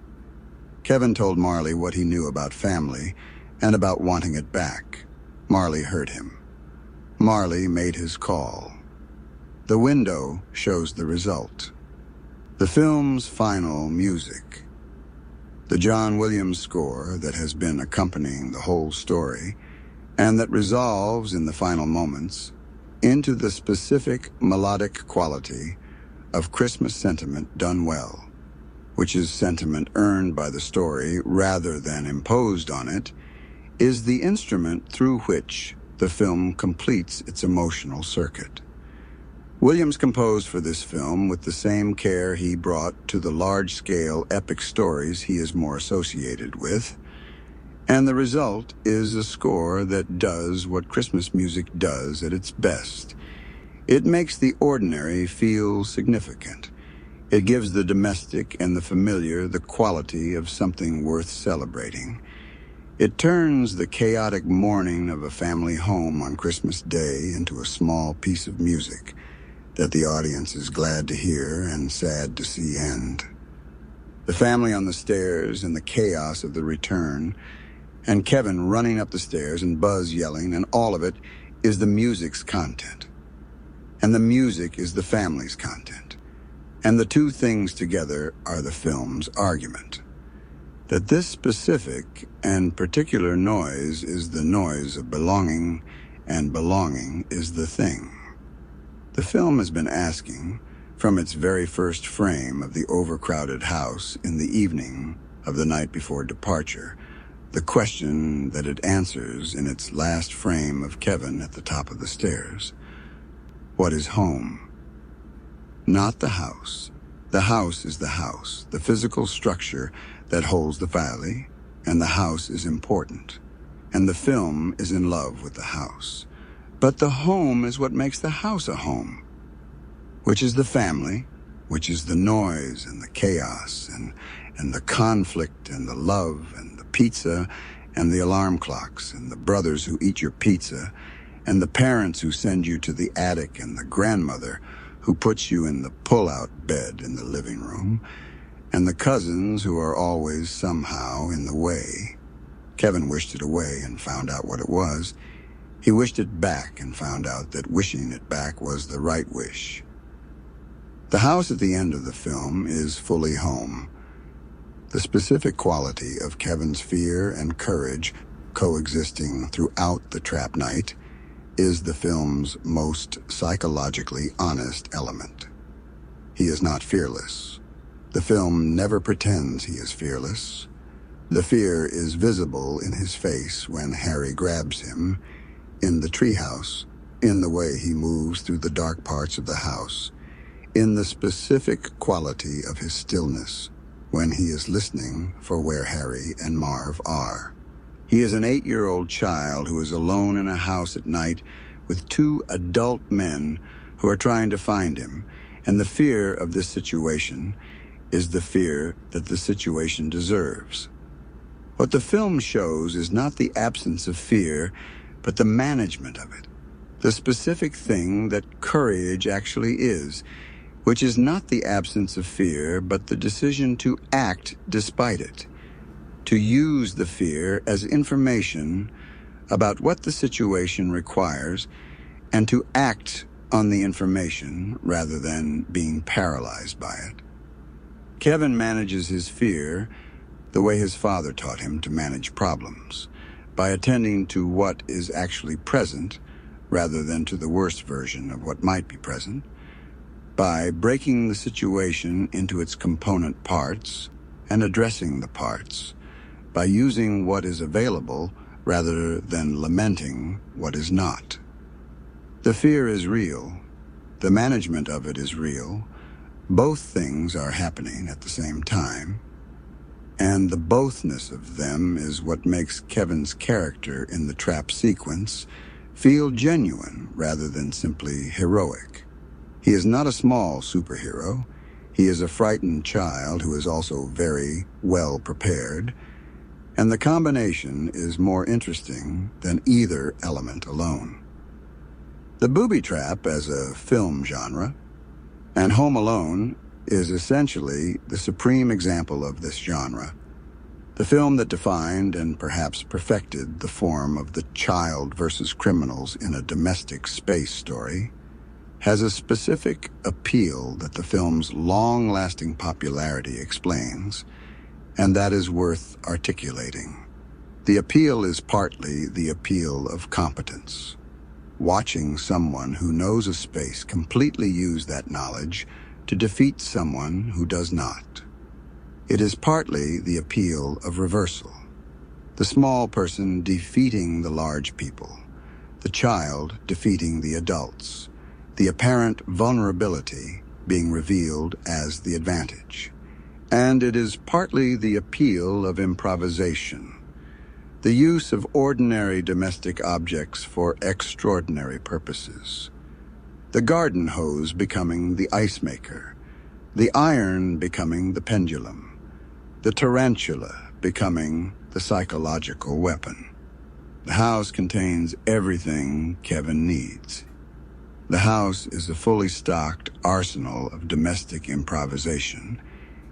Kevin told Marley what he knew about family and about wanting it back. Marley heard him. Marley made his call. The window shows the result. The film's final music, the John Williams score that has been accompanying the whole story, and that resolves in the final moments into the specific melodic quality of Christmas sentiment done well, which is sentiment earned by the story rather than imposed on it, is the instrument through which the film completes its emotional circuit. Williams composed for this film with the same care he brought to the large-scale epic stories he is more associated with, and the result is a score that does what Christmas music does at its best. It makes the ordinary feel significant. It gives the domestic and the familiar the quality of something worth celebrating. It turns the chaotic morning of a family home on Christmas Day into a small piece of music that the audience is glad to hear and sad to see end. The family on the stairs and the chaos of the return, and Kevin running up the stairs and Buzz yelling, and all of it is the music's content. And the music is the family's content. And the two things together are the film's argument. That this specific and particular noise is the noise of belonging, and belonging is the thing. The film has been asking, from its very first frame of the overcrowded house in the evening of the night before departure, the question that it answers in its last frame of Kevin at the top of the stairs. What is home? Not the house. The house is the house, the physical structure that holds the valley, and the house is important, and the film is in love with the house. But the home is what makes the house a home, which is the family, which is the noise and the chaos and the conflict and the love and the pizza and the alarm clocks and the brothers who eat your pizza and the parents who send you to the attic and the grandmother who puts you in the pull-out bed in the living room, and the cousins who are always somehow in the way. Kevin wished it away and found out what it was. He wished it back and found out that wishing it back was the right wish. The house at the end of the film is fully home. The specific quality of Kevin's fear and courage coexisting throughout the trap night is the film's most psychologically honest element. He is not fearless. The film never pretends he is fearless. The fear is visible in his face when Harry grabs him, in the treehouse, in the way he moves through the dark parts of the house, in the specific quality of his stillness when he is listening for where Harry and Marv are. He is an 8-year-old child who is alone in a house at night with two adult men who are trying to find him, and the fear of this situation is the fear that the situation deserves. What the film shows is not the absence of fear, but the management of it. the specific thing that courage actually is, which is not the absence of fear, but the decision to act despite it, to use the fear as information about what the situation requires, and to act on the information rather than being paralyzed by it. Kevin manages his fear the way his father taught him to manage problems, by attending to what is actually present rather than to the worst version of what might be present, by breaking the situation into its component parts and addressing the parts, by using what is available rather than lamenting what is not. The fear is real. The management of it is real. Both things are happening at the same time. And the bothness of them is what makes Kevin's character in the trap sequence feel genuine rather than simply heroic. He is not a small superhero. He is a frightened child who is also very well prepared. And the combination is more interesting than either element alone. The booby trap as a film genre, and Home Alone, is essentially the supreme example of this genre. The film that defined and perhaps perfected the form of the child versus criminals in a domestic space story has a specific appeal that the film's long-lasting popularity explains, and that is worth articulating. The appeal is partly the appeal of competence. Watching someone who knows a space completely use that knowledge to defeat someone who does not. It is partly the appeal of reversal. The small person defeating the large people, the child defeating the adults, the apparent vulnerability being revealed as the advantage. And it is partly the appeal of improvisation, the use of ordinary domestic objects for extraordinary purposes. The garden hose becoming the ice maker, the iron becoming the pendulum, the tarantula becoming the psychological weapon. The house contains everything Kevin needs. The house is a fully stocked arsenal of domestic improvisation,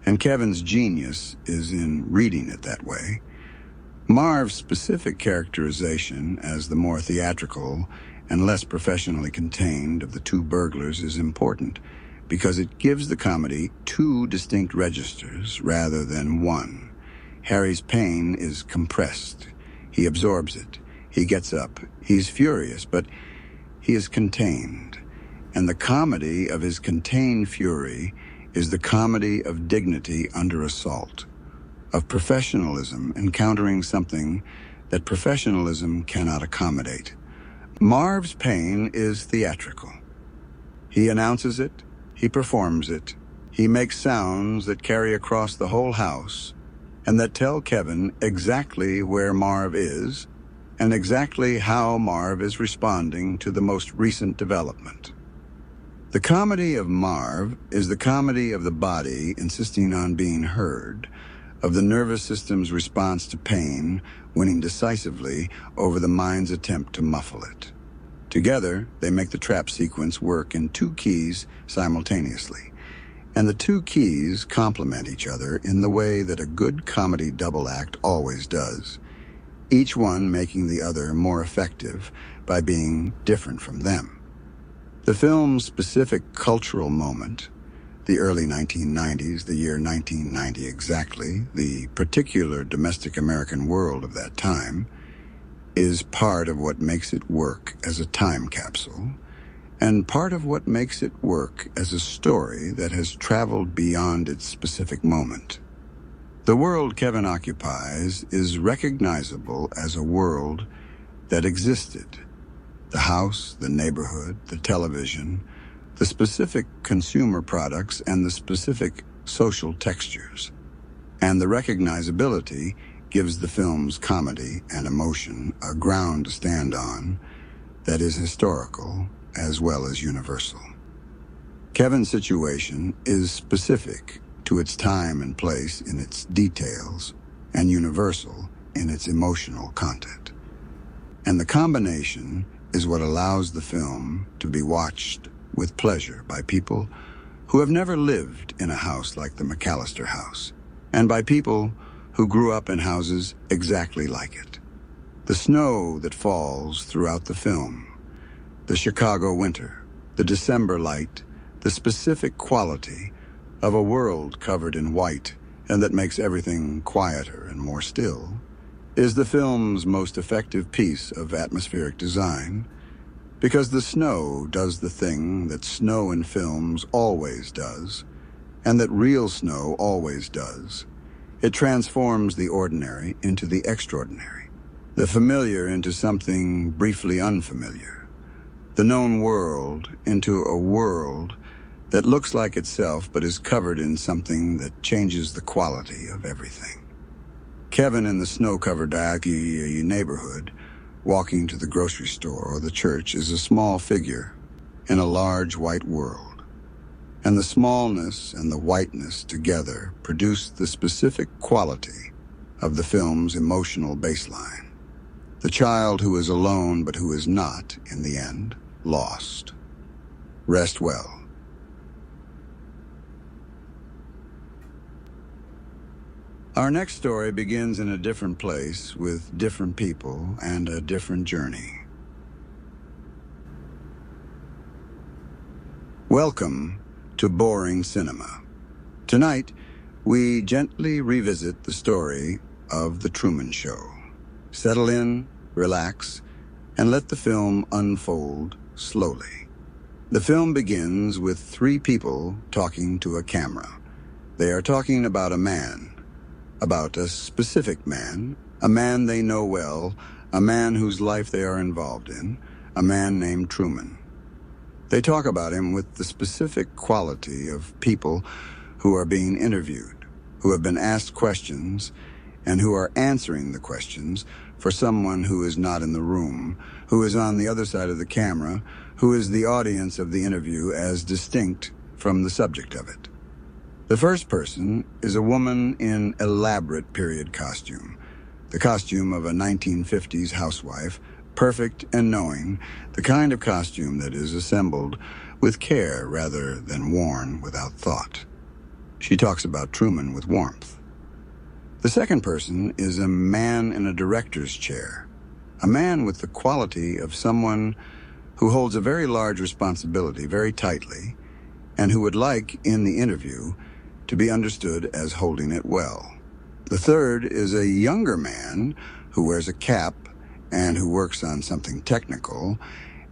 and Kevin's genius is in reading it that way. Marv's specific characterization as the more theatrical and less professionally contained of the two burglars is important because it gives the comedy two distinct registers rather than one. Harry's pain is compressed. He absorbs it. He gets up. He's furious, but he is contained. And the comedy of his contained fury is the comedy of dignity under assault, of professionalism encountering something that professionalism cannot accommodate. Marv's pain is theatrical. He announces it, he performs it, he makes sounds that carry across the whole house and that tell Kevin exactly where Marv is and exactly how Marv is responding to the most recent development. The comedy of Marv is the comedy of the body insisting on being heard, of the nervous system's response to pain winning decisively over the mind's attempt to muffle it. Together, they make the trap sequence work in two keys simultaneously, and the two keys complement each other in the way that a good comedy double act always does, each one making the other more effective by being different from them. The film's specific cultural moment, the early 1990s, the year 1990 exactly, the particular domestic American world of that time, is part of what makes it work as a time capsule, and part of what makes it work as a story that has traveled beyond its specific moment. The world Kevin occupies is recognizable as a world that existed. The house, the neighborhood, the television, the specific consumer products, and the specific social textures. And the recognizability gives the film's comedy and emotion a ground to stand on that is historical as well as universal. Kevin's situation is specific to its time and place in its details and universal in its emotional content. And the combination is what allows the film to be watched with pleasure by people who have never lived in a house like the McAllister house, and by people who grew up in houses exactly like it. The snow that falls throughout the film, the Chicago winter, the December light, the specific quality of a world covered in white and that makes everything quieter and more still, is the film's most effective piece of atmospheric design, because the snow does the thing that snow in films always does, and that real snow always does. It transforms the ordinary into the extraordinary, the familiar into something briefly unfamiliar, the known world into a world that looks like itself but is covered in something that changes the quality of everything. Kevin in the snow-covered Aggie neighborhood, walking to the grocery store or the church, is a small figure in a large white world. And the smallness and the whiteness together produce the specific quality of the film's emotional baseline. The child who is alone but who is not, in the end, lost. Rest well. Our next story begins in a different place with different people and a different journey. Welcome to Boring Cinema. Tonight, we gently revisit the story of The Truman Show. Settle in, relax, and let the film unfold slowly. The film begins with three people talking to a camera. They are talking about a man. About a specific man, a man they know well, a man whose life they are involved in, a man named Truman. They talk about him with the specific quality of people who are being interviewed, who have been asked questions, and who are answering the questions for someone who is not in the room, who is on the other side of the camera, who is the audience of the interview as distinct from the subject of it. The first person is a woman in elaborate period costume, the costume of a 1950s housewife, perfect and knowing, the kind of costume that is assembled with care rather than worn without thought. She talks about Truman with warmth. The second person is a man in a director's chair, a man with the quality of someone who holds a very large responsibility very tightly, and who would like, in the interview, to be understood as holding it well. The third is a younger man who wears a cap and who works on something technical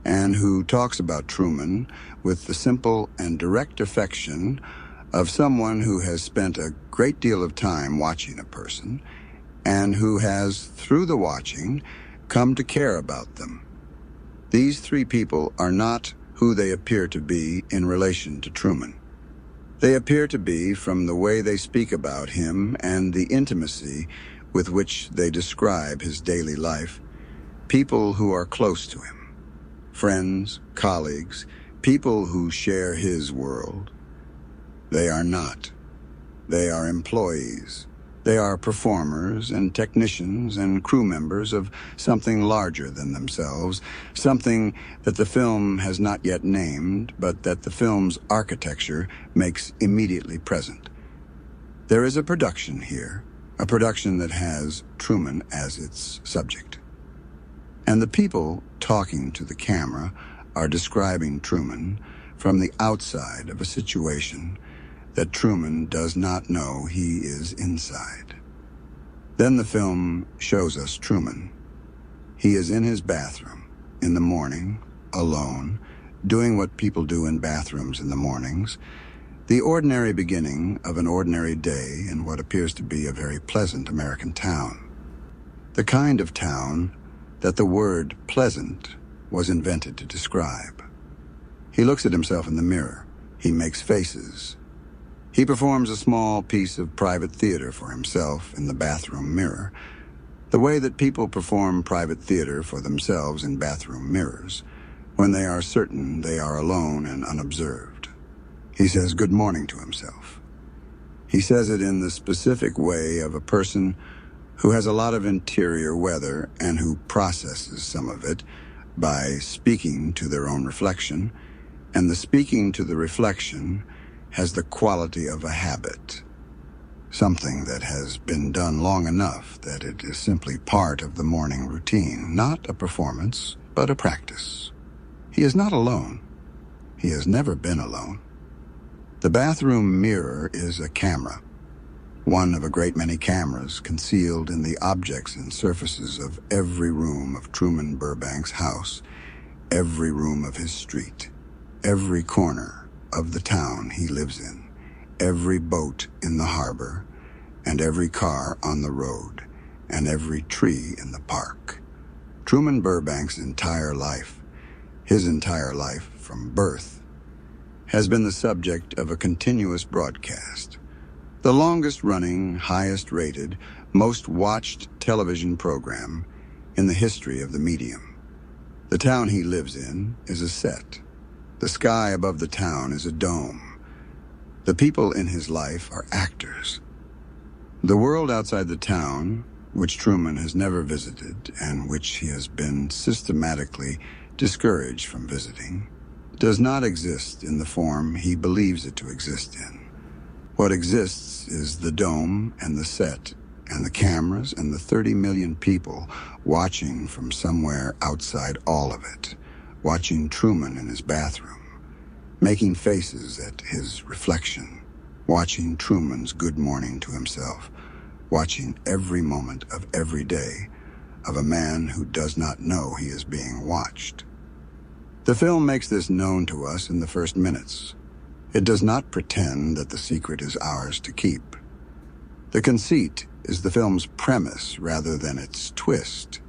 and who talks about Truman with the simple and direct affection of someone who has spent a great deal of time watching a person and who has, through the watching, come to care about them. These three people are not who they appear to be in relation to Truman. They appear to be, from the way they speak about him and the intimacy with which they describe his daily life, people who are close to him. Friends, colleagues, people who share his world. They are not. They are employees. They are performers and technicians and crew members of something larger than themselves, something that the film has not yet named, but that the film's architecture makes immediately present. There is a production here, a production that has Truman as its subject. And the people talking to the camera are describing Truman from the outside of a situation that Truman does not know he is inside. Then the film shows us Truman. He is in his bathroom in the morning, alone, doing what people do in bathrooms in the mornings, the ordinary beginning of an ordinary day in what appears to be a very pleasant American town. The kind of town that the word pleasant was invented to describe. He looks at himself in the mirror. He makes faces. He performs a small piece of private theater for himself in the bathroom mirror, the way that people perform private theater for themselves in bathroom mirrors, when they are certain they are alone and unobserved. He says good morning to himself. He says it in the specific way of a person who has a lot of interior weather and who processes some of it by speaking to their own reflection, and the speaking to the reflection has the quality of a habit, something that has been done long enough that it is simply part of the morning routine, not a performance, but a practice. He is not alone. He has never been alone. The bathroom mirror is a camera, one of a great many cameras concealed in the objects and surfaces of every room of Truman Burbank's house, every room of his street, every corner of the town he lives in, every boat in the harbor, and every car on the road, and every tree in the park. Truman Burbank's entire life, his entire life from birth, has been the subject of a continuous broadcast. The longest-running, highest-rated, most watched television program in the history of the medium. The town he lives in is a set. The sky above the town is a dome. The people in his life are actors. The world outside the town, which Truman has never visited and which he has been systematically discouraged from visiting, does not exist in the form he believes it to exist in. What exists is the dome and the set and the cameras and the 30 million people watching from somewhere outside all of it, watching Truman in his bathroom, making faces at his reflection, watching Truman's good morning to himself, watching every moment of every day of a man who does not know he is being watched. The film makes this known to us in the first minutes. It does not pretend that the secret is ours to keep. The conceit is the film's premise rather than its twist,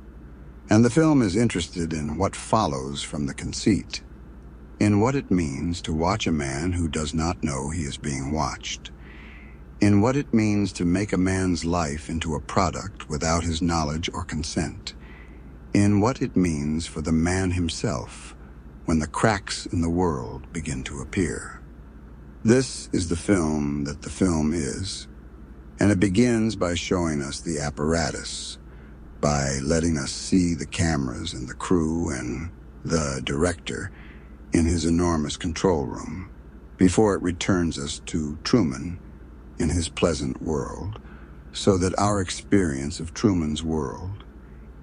and the film is interested in what follows from the conceit, in what it means to watch a man who does not know he is being watched, in what it means to make a man's life into a product without his knowledge or consent, in what it means for the man himself when the cracks in the world begin to appear. This is the film that the film is, and it begins by showing us the apparatus, by letting us see the cameras and the crew and the director in his enormous control room, before it returns us to Truman in his pleasant world, so that our experience of Truman's world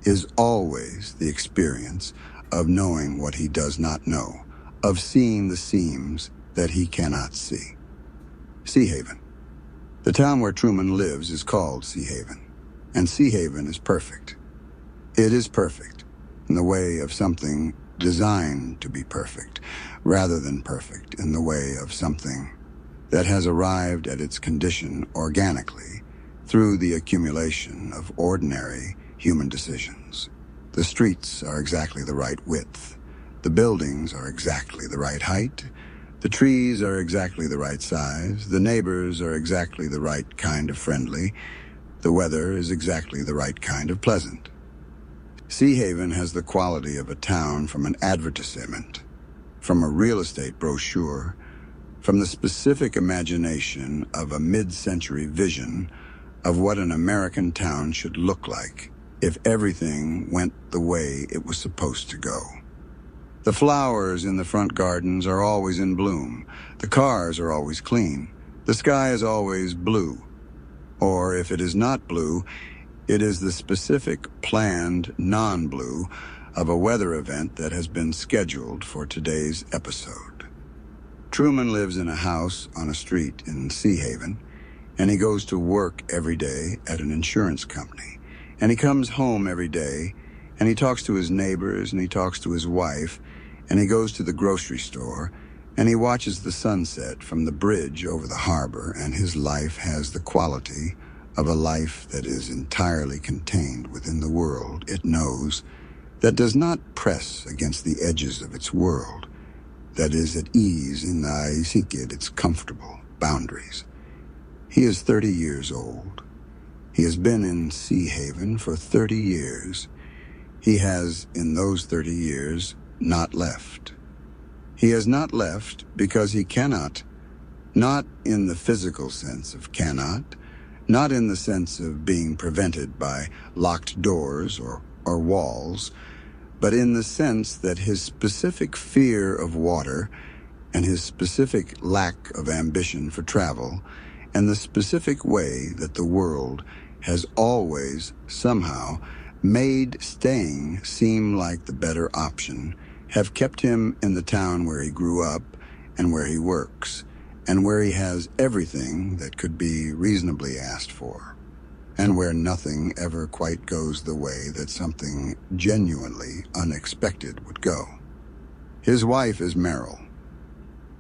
is always the experience of knowing what he does not know, of seeing the seams that he cannot see. Sea Haven. The town where Truman lives is called Sea Haven, and Sea Haven is perfect. It is perfect in the way of something designed to be perfect, rather than perfect in the way of something that has arrived at its condition organically through the accumulation of ordinary human decisions. The streets are exactly the right width. The buildings are exactly the right height. The trees are exactly the right size. The neighbors are exactly the right kind of friendly. The weather is exactly the right kind of pleasant. Sea Haven has the quality of a town from an advertisement, from a real estate brochure, from the specific imagination of a mid-century vision of what an American town should look like if everything went the way it was supposed to go. The flowers in the front gardens are always in bloom. The cars are always clean. The sky is always blue. Or if it is not blue, it is the specific planned non-blue of a weather event that has been scheduled for today's episode. Truman lives in a house on a street in Sea Haven, and he goes to work every day at an insurance company. And he comes home every day, and he talks to his neighbors, and he talks to his wife, and he goes to the grocery store, and he watches the sunset from the bridge over the harbor, and his life has the quality of a life that is entirely contained within the world it knows, that does not press against the edges of its world, that is at ease in its comfortable boundaries. He is 30 years old. He has been in Sea Haven for 30 years. He has, in those 30 years, not left. He has not left because he cannot, not in the physical sense of cannot, not in the sense of being prevented by locked doors or walls, but in the sense that his specific fear of water and his specific lack of ambition for travel and the specific way that the world has always, somehow, made staying seem like the better option have kept him in the town where he grew up and where he works and where he has everything that could be reasonably asked for, and where nothing ever quite goes the way that something genuinely unexpected would go. His wife is Meryl.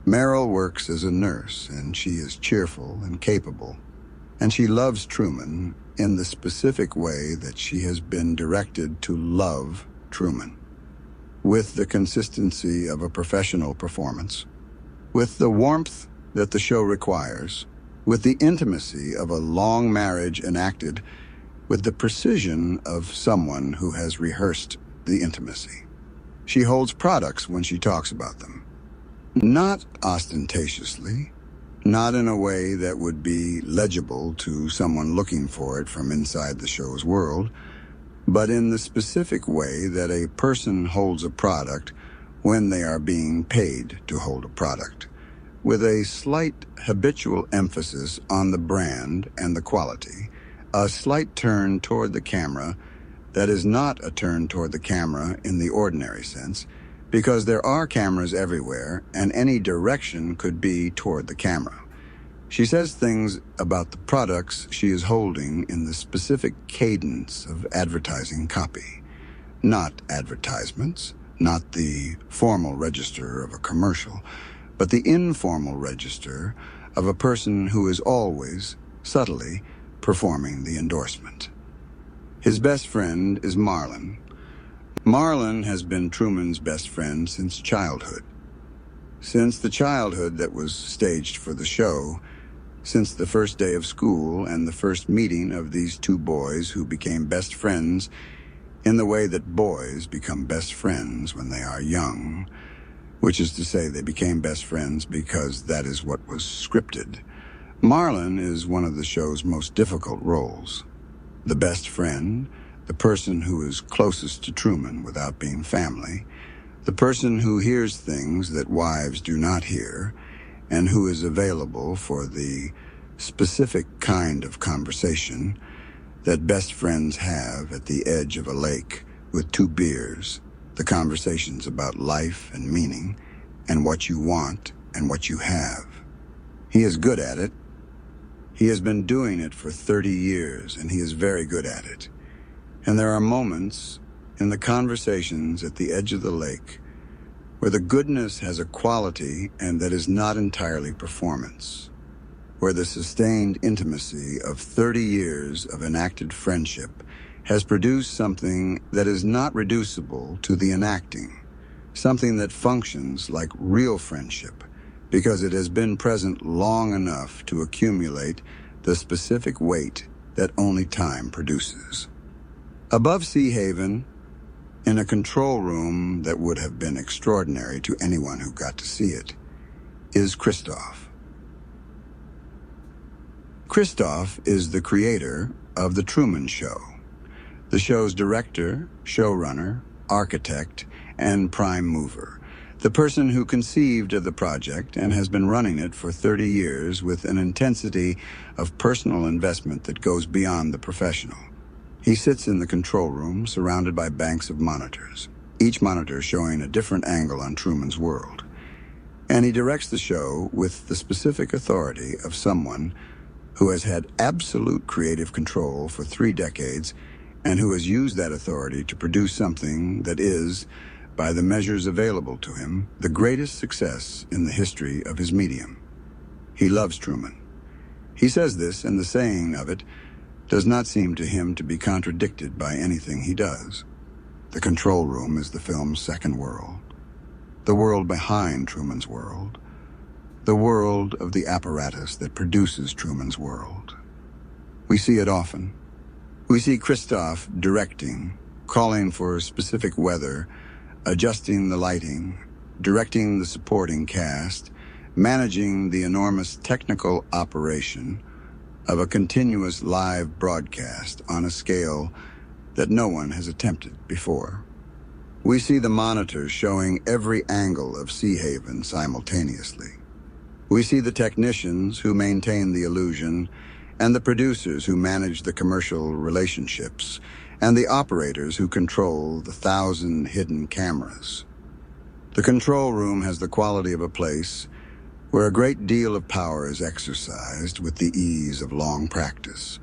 Meryl works as a nurse, and she is cheerful and capable, and she loves Truman in the specific way that she has been directed to love Truman, with the consistency of a professional performance, with the warmth that the show requires, with the intimacy of a long marriage enacted, with the precision of someone who has rehearsed the intimacy. She holds products when she talks about them. Not ostentatiously, not in a way that would be legible to someone looking for it from inside the show's world, but in the specific way that a person holds a product when they are being paid to hold a product, with a slight habitual emphasis on the brand and the quality, a slight turn toward the camera that is not a turn toward the camera in the ordinary sense, because there are cameras everywhere and any direction could be toward the camera. She says things about the products she is holding in the specific cadence of advertising copy. Not advertisements, not the formal register of a commercial, but the informal register of a person who is always, subtly, performing the endorsement. His best friend is Marlon. Marlon has been Truman's best friend since childhood. Since the childhood that was staged for the show, since the first day of school and the first meeting of these two boys who became best friends in the way that boys become best friends when they are young, which is to say they became best friends because that is what was scripted. Marlon is one of the show's most difficult roles. The best friend, the person who is closest to Truman without being family, the person who hears things that wives do not hear, and who is available for the specific kind of conversation that best friends have at the edge of a lake with 2 beers, the conversations about life and meaning, and what you want and what you have. He is good at it. He has been doing it for 30 years, and he is very good at it. And there are moments in the conversations at the edge of the lake where the goodness has a quality and that is not entirely performance, where the sustained intimacy of 30 years of enacted friendship has produced something that is not reducible to the enacting, something that functions like real friendship because it has been present long enough to accumulate the specific weight that only time produces. Above Sea Haven, in a control room that would have been extraordinary to anyone who got to see it, is Christoph. Christoph is the creator of The Truman Show, the show's director, showrunner, architect, and prime mover, the person who conceived of the project and has been running it for 30 years with an intensity of personal investment that goes beyond the professional. He sits in the control room surrounded by banks of monitors, each monitor showing a different angle on Truman's world. And he directs the show with the specific authority of someone who has had absolute creative control for 3 decades and who has used that authority to produce something that is, by the measures available to him, the greatest success in the history of his medium. He loves Truman. He says this, and the saying of it does not seem to him to be contradicted by anything he does. The control room is the film's second world, the world behind Truman's world, the world of the apparatus that produces Truman's world. We see it often. We see Christoph directing, calling for specific weather, adjusting the lighting, directing the supporting cast, managing the enormous technical operation of a continuous live broadcast on a scale that no one has attempted before. We see the monitors showing every angle of Sea Haven simultaneously. We see the technicians who maintain the illusion, and the producers who manage the commercial relationships, and the operators who control the 1,000 hidden cameras. The control room has the quality of a place where a great deal of power is exercised with the ease of long practice,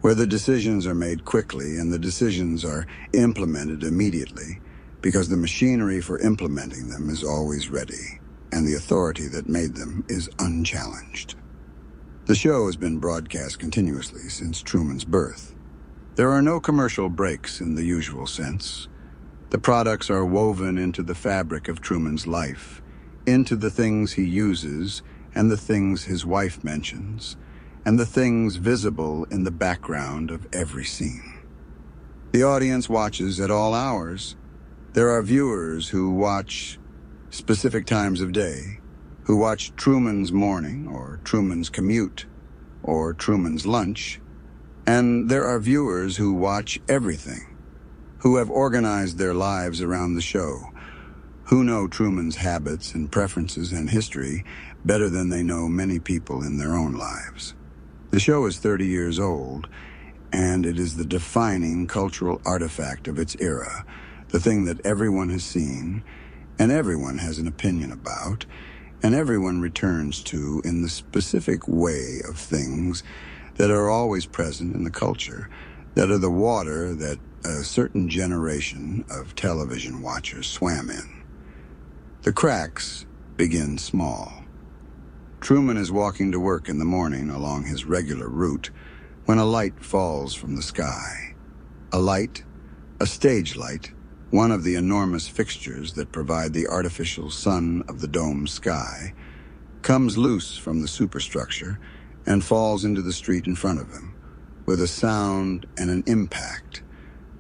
where the decisions are made quickly and the decisions are implemented immediately, because the machinery for implementing them is always ready, and the authority that made them is unchallenged. The show has been broadcast continuously since Truman's birth. There are no commercial breaks in the usual sense. The products are woven into the fabric of Truman's life, into the things he uses and the things his wife mentions, and the things visible in the background of every scene. The audience watches at all hours. There are viewers who watch specific times of day, who watch Truman's morning, or Truman's commute, or Truman's lunch, and there are viewers who watch everything, who have organized their lives around the show, who know Truman's habits and preferences and history better than they know many people in their own lives. The show is 30 years old, and it is the defining cultural artifact of its era, the thing that everyone has seen, and everyone has an opinion about, and everyone returns to in the specific way of things that are always present in the culture, that are the water that a certain generation of television watchers swam in. The cracks begin small. Truman is walking to work in the morning along his regular route when a light falls from the sky. A light, a stage light, one of the enormous fixtures that provide the artificial sun of the domed sky, comes loose from the superstructure and falls into the street in front of him, with a sound and an impact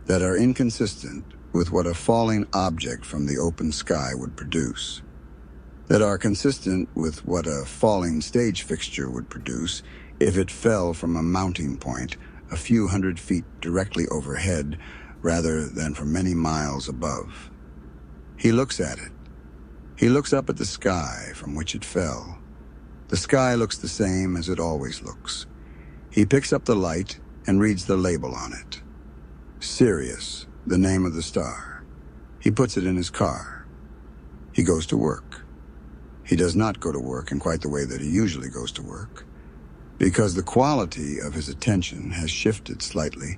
that are inconsistent with what a falling object from the open sky would produce, that are consistent with what a falling stage fixture would produce if it fell from a mounting point a few hundred feet directly overhead rather than from many miles above. He looks at it. He looks up at the sky from which it fell. The sky looks the same as it always looks. He picks up the light and reads the label on it. Sirius, the name of the star. He puts it in his car. He goes to work. He does not go to work in quite the way that he usually goes to work, because the quality of his attention has shifted slightly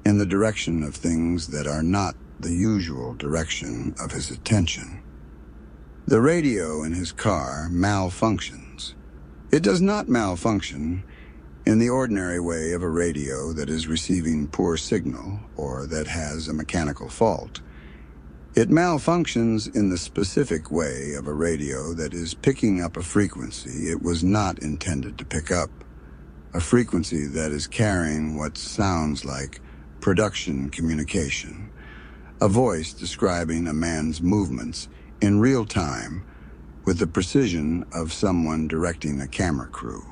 in the direction of things that are not the usual direction of his attention. The radio in his car malfunctions. It does not malfunction in the ordinary way of a radio that is receiving poor signal or that has a mechanical fault. It malfunctions in the specific way of a radio that is picking up a frequency it was not intended to pick up, a frequency that is carrying what sounds like production communication, a voice describing a man's movements in real time with the precision of someone directing a camera crew,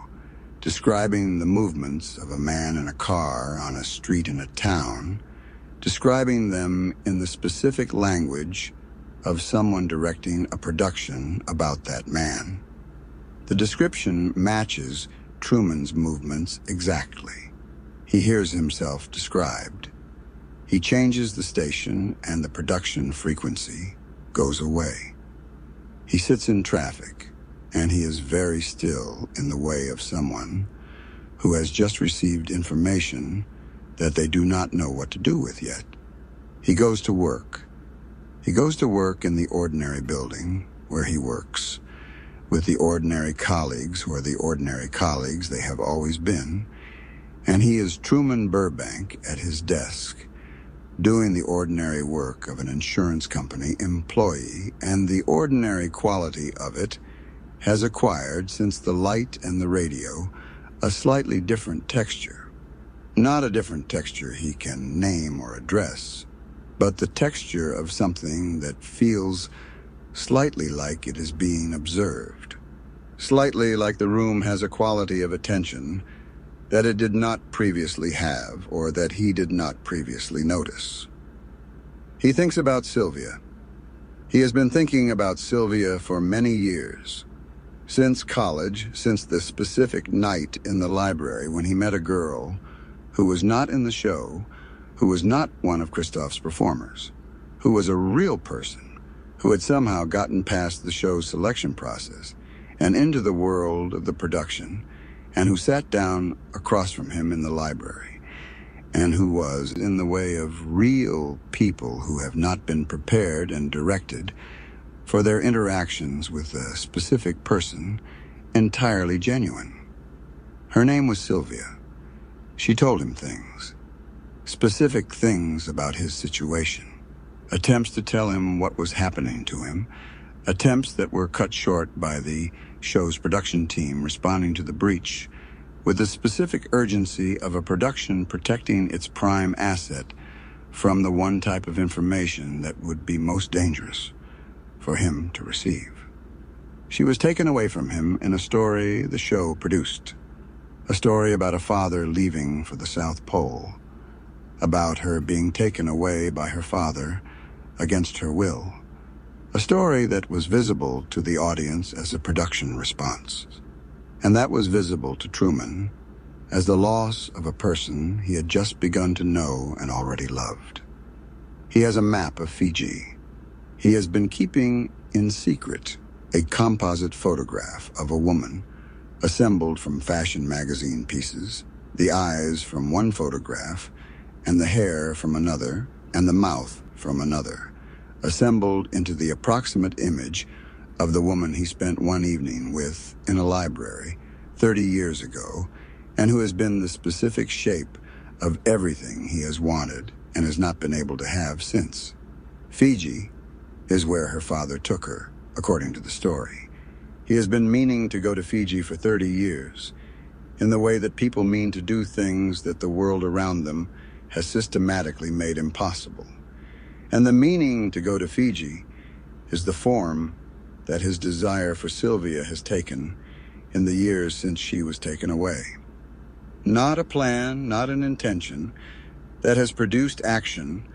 describing the movements of a man in a car on a street in a town, describing them in the specific language of someone directing a production about that man. The description matches Truman's movements exactly. He hears himself described. He changes the station and the production frequency goes away. He sits in traffic, and he is very still in the way of someone who has just received information that they do not know what to do with yet. He goes to work. He goes to work in the ordinary building where he works, with the ordinary colleagues who are the ordinary colleagues they have always been, and he is Truman Burbank at his desk, doing the ordinary work of an insurance company employee, and the ordinary quality of it has acquired, since the light and the radio, a slightly different texture. Not a different texture he can name or address, but the texture of something that feels slightly like it is being observed, slightly like the room has a quality of attention that it did not previously have, or that he did not previously notice. He thinks about Sylvia. He has been thinking about Sylvia for many years. Since college, since the specific night in the library when he met a girl who was not in the show, who was not one of Christoph's performers, who was a real person, who had somehow gotten past the show's selection process and into the world of the production, and who sat down across from him in the library, and who was in the way of real people who have not been prepared and directed for their interactions with a specific person entirely genuine. Her name was Sylvia. She told him things, specific things about his situation, attempts to tell him what was happening to him, attempts that were cut short by the show's production team responding to the breach with the specific urgency of a production protecting its prime asset from the one type of information that would be most dangerous for him to receive. She was taken away from him in a story the show produced, a story about a father leaving for the South Pole, about her being taken away by her father against her will, a story that was visible to the audience as a production response, and that was visible to Truman as the loss of a person he had just begun to know and already loved. He has a map of Fiji. He has been keeping in secret a composite photograph of a woman assembled from fashion magazine pieces, the eyes from one photograph, and the hair from another, and the mouth from another, assembled into the approximate image of the woman he spent one evening with in a library 30 years ago, and who has been the specific shape of everything he has wanted and has not been able to have since. Fiji is where her father took her, according to the story. He has been meaning to go to Fiji for 30 years, in the way that people mean to do things that the world around them has systematically made impossible. And the meaning to go to Fiji is the form that his desire for Sylvia has taken in the years since she was taken away. Not a plan, not an intention that has produced action,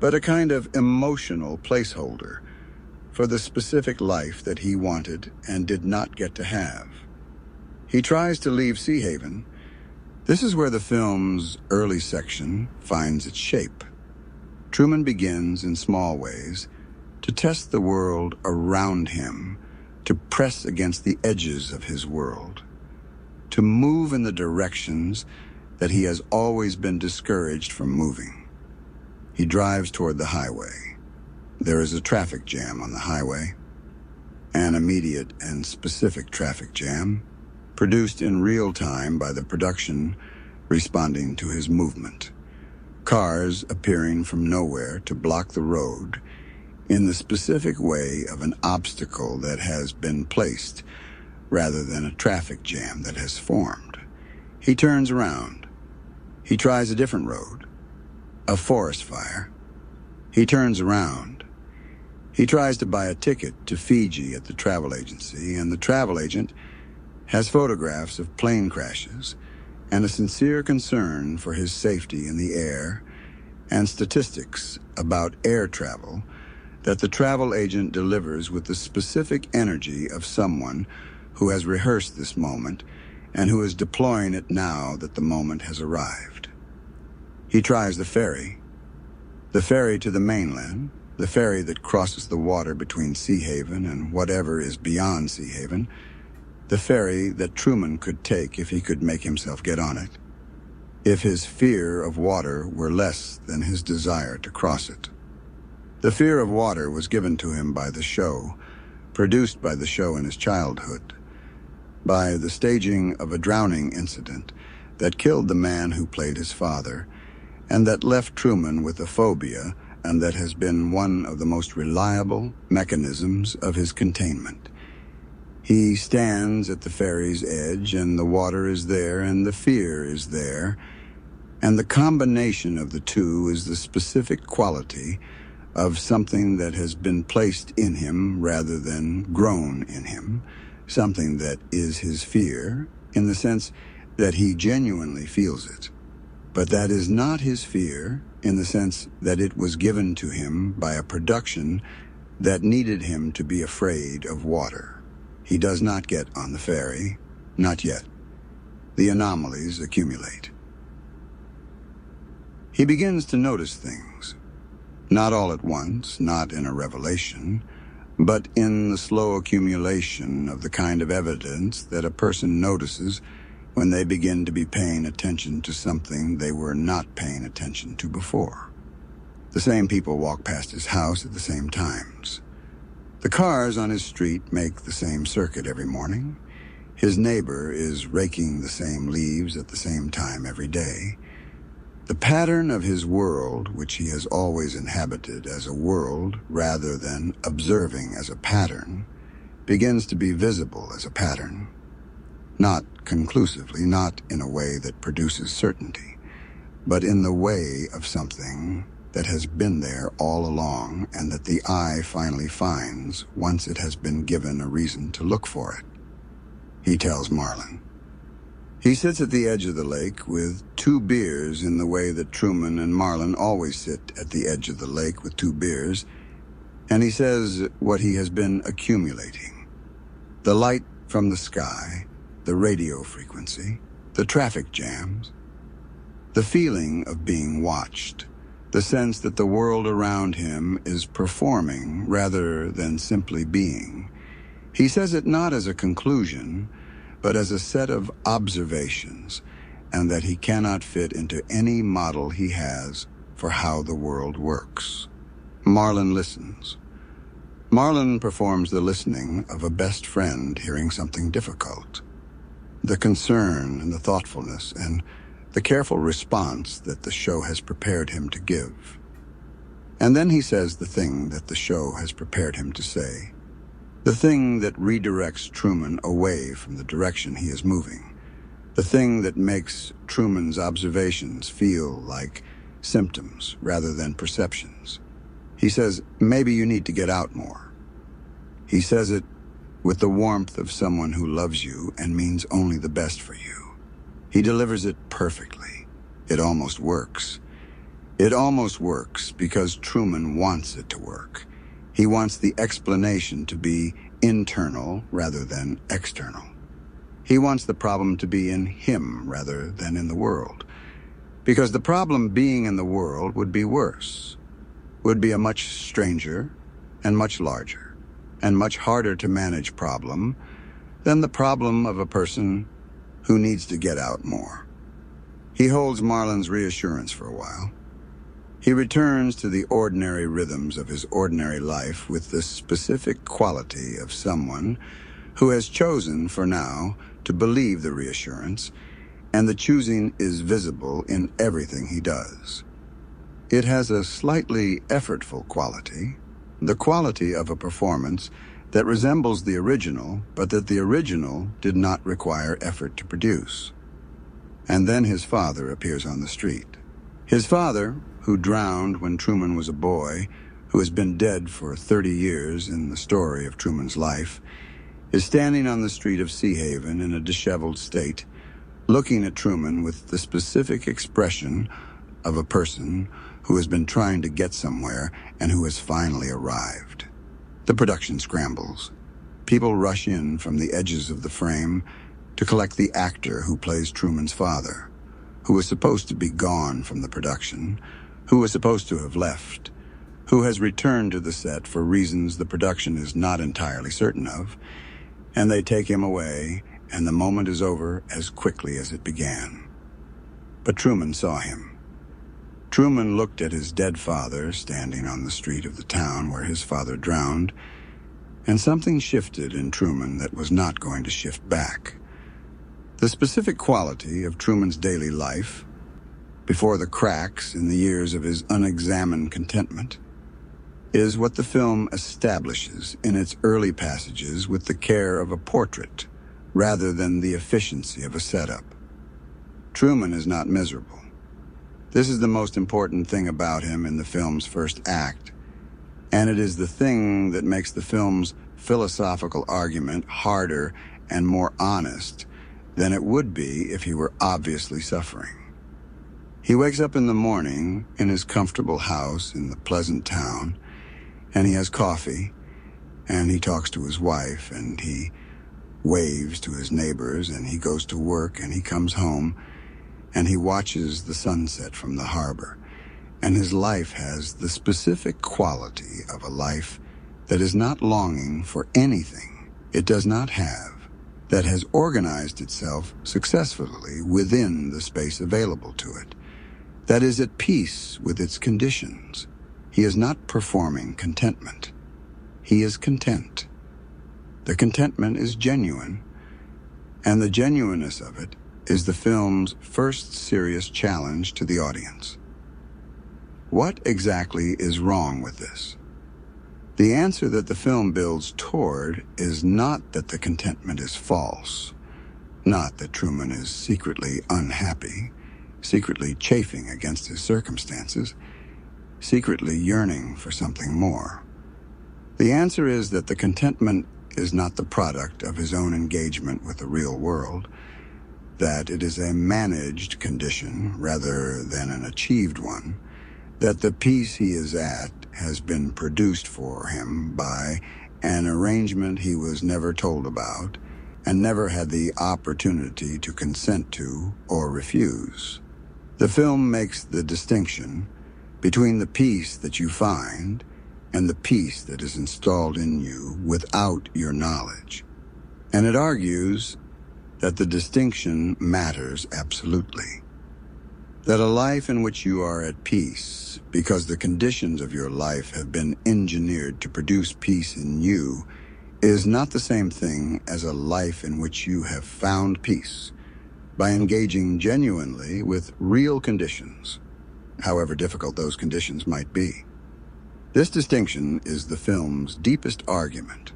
but a kind of emotional placeholder for the specific life that he wanted and did not get to have. He tries to leave Sea Haven. This is where the film's early section finds its shape. Truman begins in small ways to test the world around him, to press against the edges of his world, to move in the directions that he has always been discouraged from moving. He drives toward the highway. There is a traffic jam on the highway, an immediate and specific traffic jam, produced in real time by the production responding to his movement. Cars appearing from nowhere to block the road in the specific way of an obstacle that has been placed rather than a traffic jam that has formed. He turns around. He tries a different road, a forest fire. He turns around. He tries to buy a ticket to Fiji at the travel agency, and the travel agent has photographs of plane crashes and a sincere concern for his safety in the air and statistics about air travel that the travel agent delivers with the specific energy of someone who has rehearsed this moment and who is deploying it now that the moment has arrived. He tries the ferry to the mainland, the ferry that crosses the water between Sea Haven and whatever is beyond Sea Haven, the ferry that Truman could take if he could make himself get on it, if his fear of water were less than his desire to cross it. The fear of water was given to him by the show, produced by the show in his childhood, by the staging of a drowning incident that killed the man who played his father, and that left Truman with a phobia, and that has been one of the most reliable mechanisms of his containment. He stands at the ferry's edge, and the water is there, and the fear is there, and the combination of the two is the specific quality of something that has been placed in him rather than grown in him, something that is his fear, in the sense that he genuinely feels it. But that is not his fear in the sense that it was given to him by a production that needed him to be afraid of water. He does not get on the ferry, not yet. The anomalies accumulate. He begins to notice things, not all at once, not in a revelation, but in the slow accumulation of the kind of evidence that a person notices when they begin to be paying attention to something they were not paying attention to before. The same people walk past his house at the same times. The cars on his street make the same circuit every morning. His neighbor is raking the same leaves at the same time every day. The pattern of his world, which he has always inhabited as a world rather than observing as a pattern, begins to be visible as a pattern. Not conclusively, not in a way that produces certainty, but in the way of something that has been there all along and that the eye finally finds once it has been given a reason to look for it. He tells Marlin. He sits at the edge of the lake with 2 beers in the way that Truman and Marlin always sit at the edge of the lake with 2 beers, and he says what he has been accumulating. The light from the sky, the radio frequency, the traffic jams, the feeling of being watched, the sense that the world around him is performing rather than simply being. He says it not as a conclusion, but as a set of observations, and that he cannot fit into any model he has for how the world works. Marlin listens. Marlin performs the listening of a best friend hearing something difficult. The concern and the thoughtfulness and the careful response that the show has prepared him to give. And then he says the thing that the show has prepared him to say. The thing that redirects Truman away from the direction he is moving. The thing that makes Truman's observations feel like symptoms rather than perceptions. He says, maybe you need to get out more. He says it with the warmth of someone who loves you and means only the best for you. He delivers it perfectly. It almost works. It almost works because Truman wants it to work. He wants the explanation to be internal rather than external. He wants the problem to be in him rather than in the world. Because the problem being in the world would be worse, would be a much stranger and much larger and much harder to manage problem than the problem of a person who needs to get out more. He holds Marlin's reassurance for a while. He returns to the ordinary rhythms of his ordinary life with the specific quality of someone who has chosen, for now, to believe the reassurance, and the choosing is visible in everything he does. It has a slightly effortful quality, the quality of a performance that resembles the original, but that the original did not require effort to produce. And then his father appears on the street. His father, who drowned when Truman was a boy, who has been dead for 30 years in the story of Truman's life, is standing on the street of Sea Haven in a disheveled state, looking at Truman with the specific expression of a person who has been trying to get somewhere and who has finally arrived. The production scrambles. People rush in from the edges of the frame to collect the actor who plays Truman's father, who was supposed to be gone from the production, who was supposed to have left, who has returned to the set for reasons the production is not entirely certain of, and they take him away, and the moment is over as quickly as it began. But Truman saw him. Truman looked at his dead father standing on the street of the town where his father drowned, and something shifted in Truman that was not going to shift back. The specific quality of Truman's daily life, before the cracks in the years of his unexamined contentment, is what the film establishes in its early passages with the care of a portrait, rather than the efficiency of a setup. Truman is not miserable. This is the most important thing about him in the film's first act, and it is the thing that makes the film's philosophical argument harder and more honest than it would be if he were obviously suffering. He wakes up in the morning in his comfortable house in the pleasant town, and he has coffee, and he talks to his wife, and he waves to his neighbors, and he goes to work, and he comes home, and he watches the sunset from the harbor. And his life has the specific quality of a life that is not longing for anything it does not have, that has organized itself successfully within the space available to it, that is at peace with its conditions. He is not performing contentment. He is content. The contentment is genuine, and the genuineness of it is the film's first serious challenge to the audience. What exactly is wrong with this? The answer that the film builds toward is not that the contentment is false, not that Truman is secretly unhappy, secretly chafing against his circumstances, secretly yearning for something more. The answer is that the contentment is not the product of his own engagement with the real world, that it is a managed condition rather than an achieved one, that the peace he is at has been produced for him by an arrangement he was never told about and never had the opportunity to consent to or refuse. The film makes the distinction between the peace that you find and the peace that is installed in you without your knowledge. And it argues that the distinction matters absolutely. That a life in which you are at peace, because the conditions of your life have been engineered to produce peace in you, is not the same thing as a life in which you have found peace by engaging genuinely with real conditions, however difficult those conditions might be. This distinction is the film's deepest argument,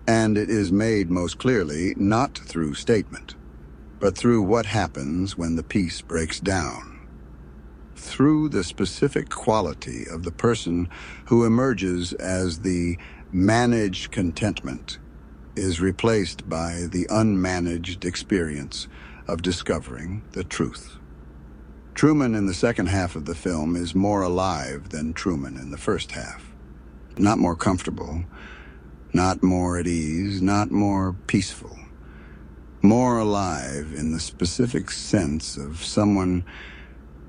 and it is made most clearly not through statement, but through what happens when the peace breaks down. Through the specific quality of the person who emerges as the managed contentment is replaced by the unmanaged experience of discovering the truth. Truman in the second half of the film is more alive than Truman in the first half. Not more comfortable, not more at ease, not more peaceful. More alive in the specific sense of someone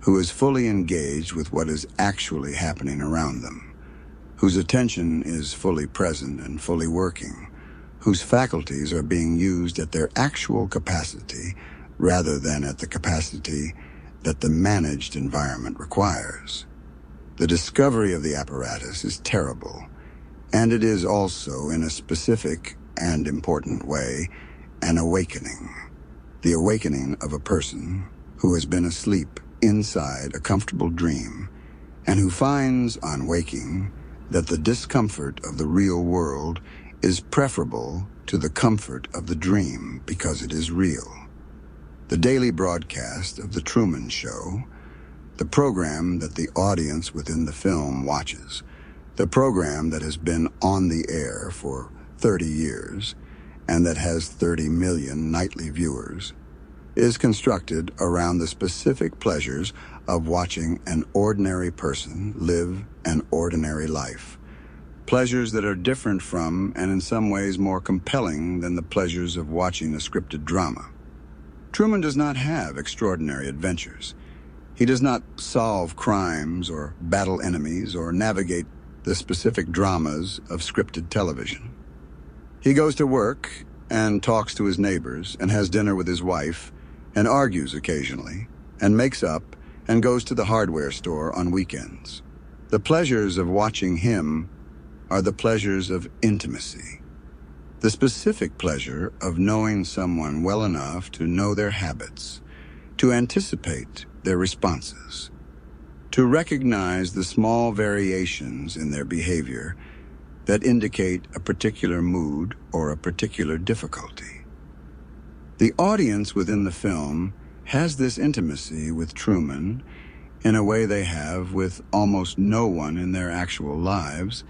who is fully engaged with what is actually happening around them, whose attention is fully present and fully working, whose faculties are being used at their actual capacity rather than at the capacity that the managed environment requires. The discovery of the apparatus is terrible, and it is also, in a specific and important way, an awakening. The awakening of a person who has been asleep inside a comfortable dream, and who finds, on waking, that the discomfort of the real world is preferable to the comfort of the dream because it is real. The daily broadcast of The Truman Show, the program that the audience within the film watches, the program that has been on the air for 30 years and that has 30 million nightly viewers, is constructed around the specific pleasures of watching an ordinary person live an ordinary life. Pleasures that are different from, and in some ways more compelling than, the pleasures of watching a scripted drama. Truman does not have extraordinary adventures. He does not solve crimes or battle enemies or navigate the specific dramas of scripted television. He goes to work and talks to his neighbors and has dinner with his wife and argues occasionally, and makes up, and goes to the hardware store on weekends. The pleasures of watching him are the pleasures of intimacy. The specific pleasure of knowing someone well enough to know their habits, to anticipate their responses, to recognize the small variations in their behavior that indicate a particular mood or a particular difficulty. The audience within the film has this intimacy with Truman in a way they have with almost no one in their actual lives,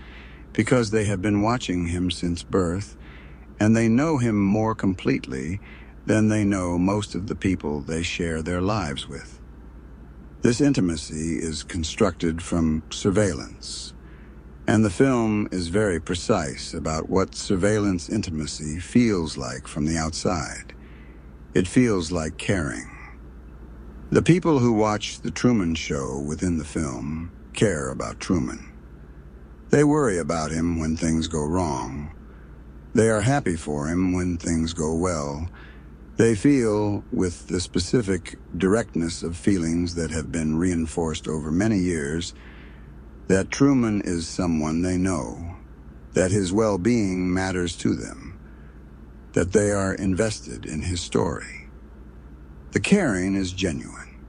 because they have been watching him since birth, and they know him more completely than they know most of the people they share their lives with. This intimacy is constructed from surveillance, And the film is very precise about what surveillance intimacy feels like from the outside. It feels like caring. The people who watch The Truman Show within the film care about Truman. They worry about him when things go wrong. They are happy for him when things go well. They feel, with the specific directness of feelings that have been reinforced over many years, that Truman is someone they know, that his well-being matters to them, that they are invested in his story. The caring is genuine.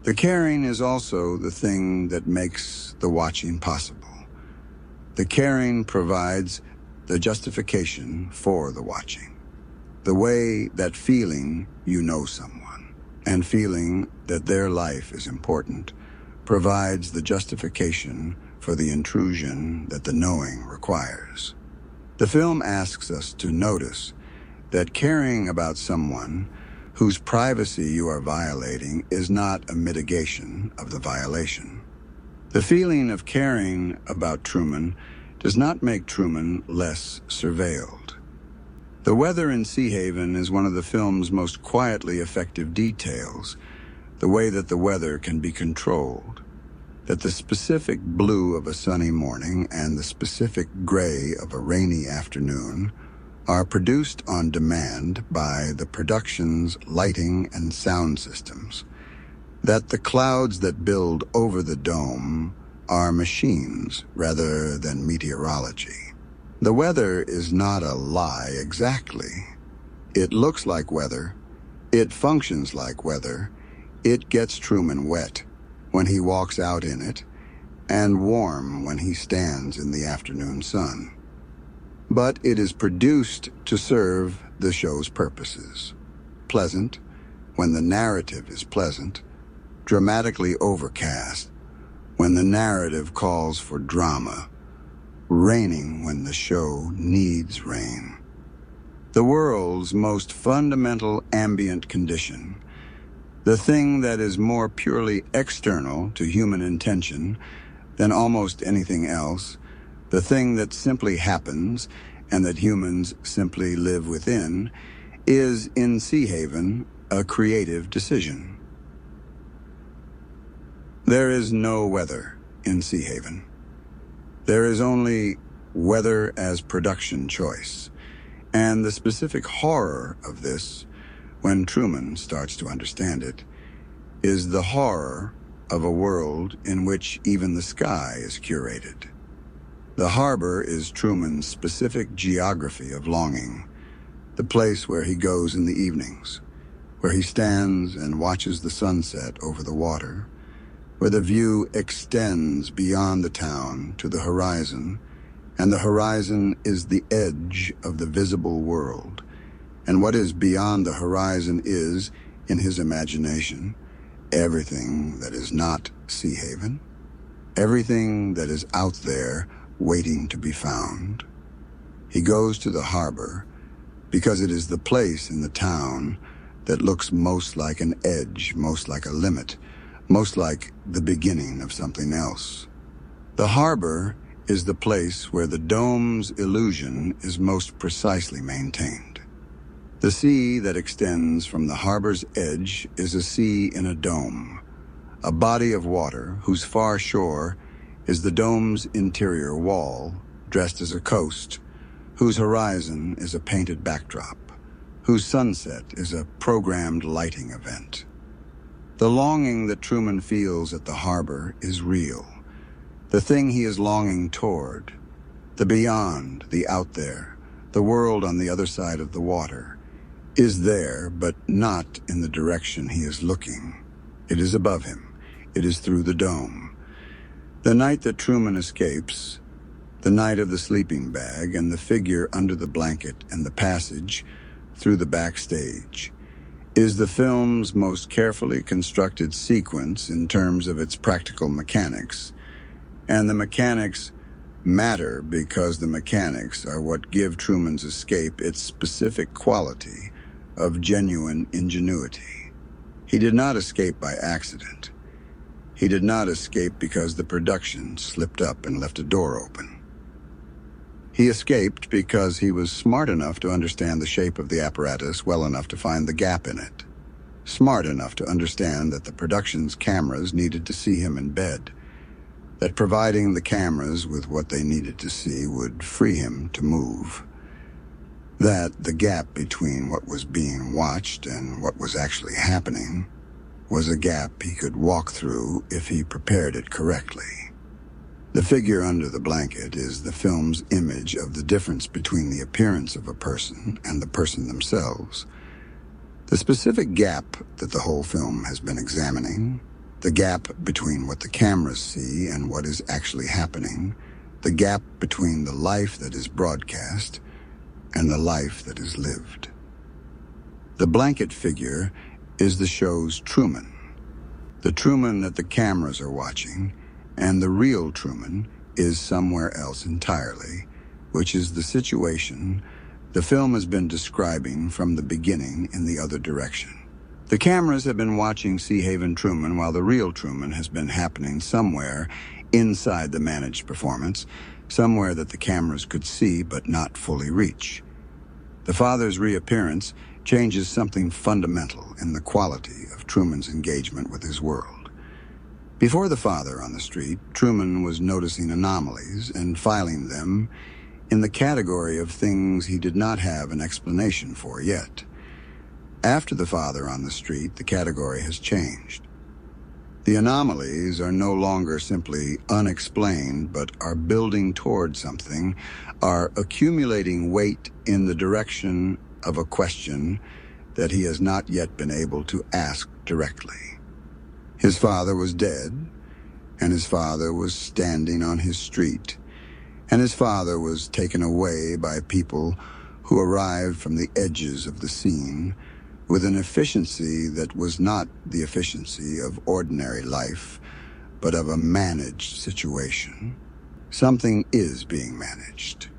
The caring is also the thing that makes the watching possible. The caring provides the justification for the watching. The way that feeling you know someone and feeling that their life is important provides the justification for the intrusion that the knowing requires. The film asks us to notice that caring about someone whose privacy you are violating is not a mitigation of the violation. The feeling of caring about Truman does not make Truman less surveilled. The weather in Sea Haven is one of the film's most quietly effective details, the way that the weather can be controlled, that the specific blue of a sunny morning and the specific gray of a rainy afternoon are produced on demand by the production's lighting and sound systems, that the clouds that build over the dome are machines rather than meteorology. The weather is not a lie exactly. It looks like weather. It functions like weather. It gets Truman wet when he walks out in it, and warm when he stands in the afternoon sun. But it is produced to serve the show's purposes. Pleasant when the narrative is pleasant, dramatically overcast when the narrative calls for drama, raining when the show needs rain. The world's most fundamental ambient condition, the thing that is more purely external to human intention than almost anything else, the thing that simply happens and that humans simply live within, is in Sea Haven a creative decision. There is no weather in Sea Haven. There is only weather as production choice, and the specific horror of this, when Truman starts to understand it, is the horror of a world in which even the sky is curated. The harbor is Truman's specific geography of longing, the place where he goes in the evenings, where he stands and watches the sunset over the water, where the view extends beyond the town to the horizon, and the horizon is the edge of the visible world. And what is beyond the horizon is, in his imagination, everything that is not Sea Haven, everything that is out there waiting to be found. He goes to the harbor because it is the place in the town that looks most like an edge, most like a limit, most like the beginning of something else. The harbor is the place where the dome's illusion is most precisely maintained. The sea that extends from the harbor's edge is a sea in a dome, a body of water whose far shore is the dome's interior wall, dressed as a coast, whose horizon is a painted backdrop, whose sunset is a programmed lighting event. The longing that Truman feels at the harbor is real. The thing he is longing toward, the beyond, the out there, the world on the other side of the water, is there, but not in the direction he is looking. It is above him. It is through the dome. The night that Truman escapes, the night of the sleeping bag and the figure under the blanket and the passage through the backstage, is the film's most carefully constructed sequence in terms of its practical mechanics. And the mechanics matter because the mechanics are what give Truman's escape its specific quality of genuine ingenuity. He did not escape by accident. He did not escape because the production slipped up and left a door open. He escaped because he was smart enough to understand the shape of the apparatus well enough to find the gap in it. Smart enough to understand that the production's cameras needed to see him in bed, that providing the cameras with what they needed to see would free him to move, that the gap between what was being watched and what was actually happening was a gap he could walk through if he prepared it correctly. The figure under the blanket is the film's image of the difference between the appearance of a person and the person themselves. The specific gap that the whole film has been examining, the gap between what the cameras see and what is actually happening, the gap between the life that is broadcast and the life that is lived. The blanket figure is the show's Truman, the Truman that the cameras are watching, and the real Truman is somewhere else entirely, which is the situation the film has been describing from the beginning in the other direction. The cameras have been watching Sea Haven Truman while the real Truman has been happening somewhere inside the managed performance, somewhere that the cameras could see but not fully reach. The father's reappearance changes something fundamental in the quality of Truman's engagement with his world. Before the father on the street, Truman was noticing anomalies and filing them in the category of things he did not have an explanation for yet. After the father on the street, the category has changed. The anomalies are no longer simply unexplained, but are building toward something, are accumulating weight in the direction of a question that he has not yet been able to ask directly. His father was dead, and his father was standing on his street, and his father was taken away by people who arrived from the edges of the scene with an efficiency that was not the efficiency of ordinary life, but of a managed situation. Something is being managed.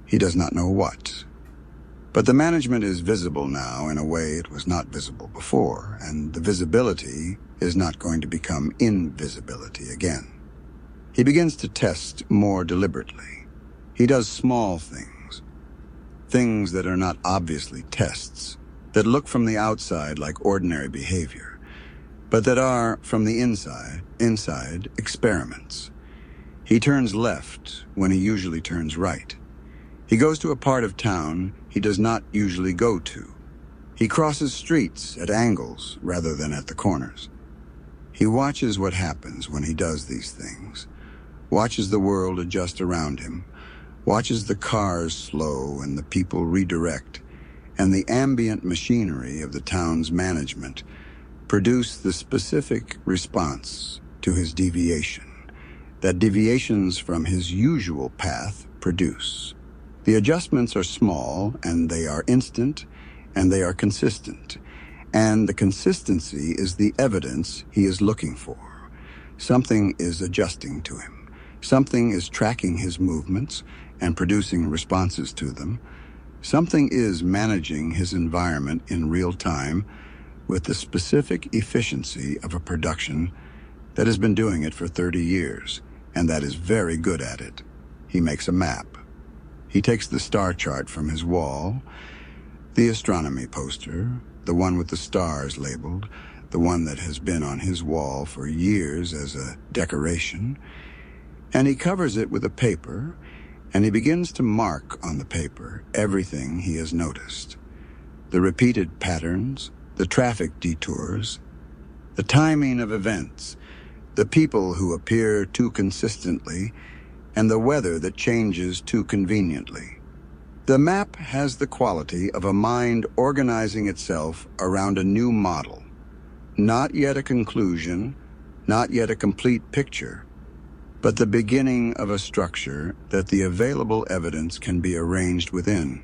He does not know what. But the management is visible now in a way it was not visible before, and the visibility is not going to become invisibility again. He begins to test more deliberately. He does small things, things that are not obviously tests, that look from the outside like ordinary behavior, but that are, from the inside experiments. He turns left when he usually turns right. He goes to a part of town he does not usually go to. He crosses streets at angles rather than at the corners. He watches what happens when he does these things, watches the world adjust around him, watches the cars slow and the people redirect, and the ambient machinery of the town's management produce the specific response to his deviation that deviations from his usual path produce. The adjustments are small, and they are instant, and they are consistent, and the consistency is the evidence he is looking for. Something is adjusting to him. Something is tracking his movements and producing responses to them. Something is managing his environment in real time with the specific efficiency of a production that has been doing it for 30 years, and that is very good at it. He makes a map. He takes the star chart from his wall, the astronomy poster, the one with the stars labeled, the one that has been on his wall for years as a decoration, and he covers it with a paper, and he begins to mark on the paper everything he has noticed. The repeated patterns, the traffic detours, the timing of events, the people who appear too consistently, and the weather that changes too conveniently. The map has the quality of a mind organizing itself around a new model. Not yet a conclusion, not yet a complete picture, but the beginning of a structure that the available evidence can be arranged within.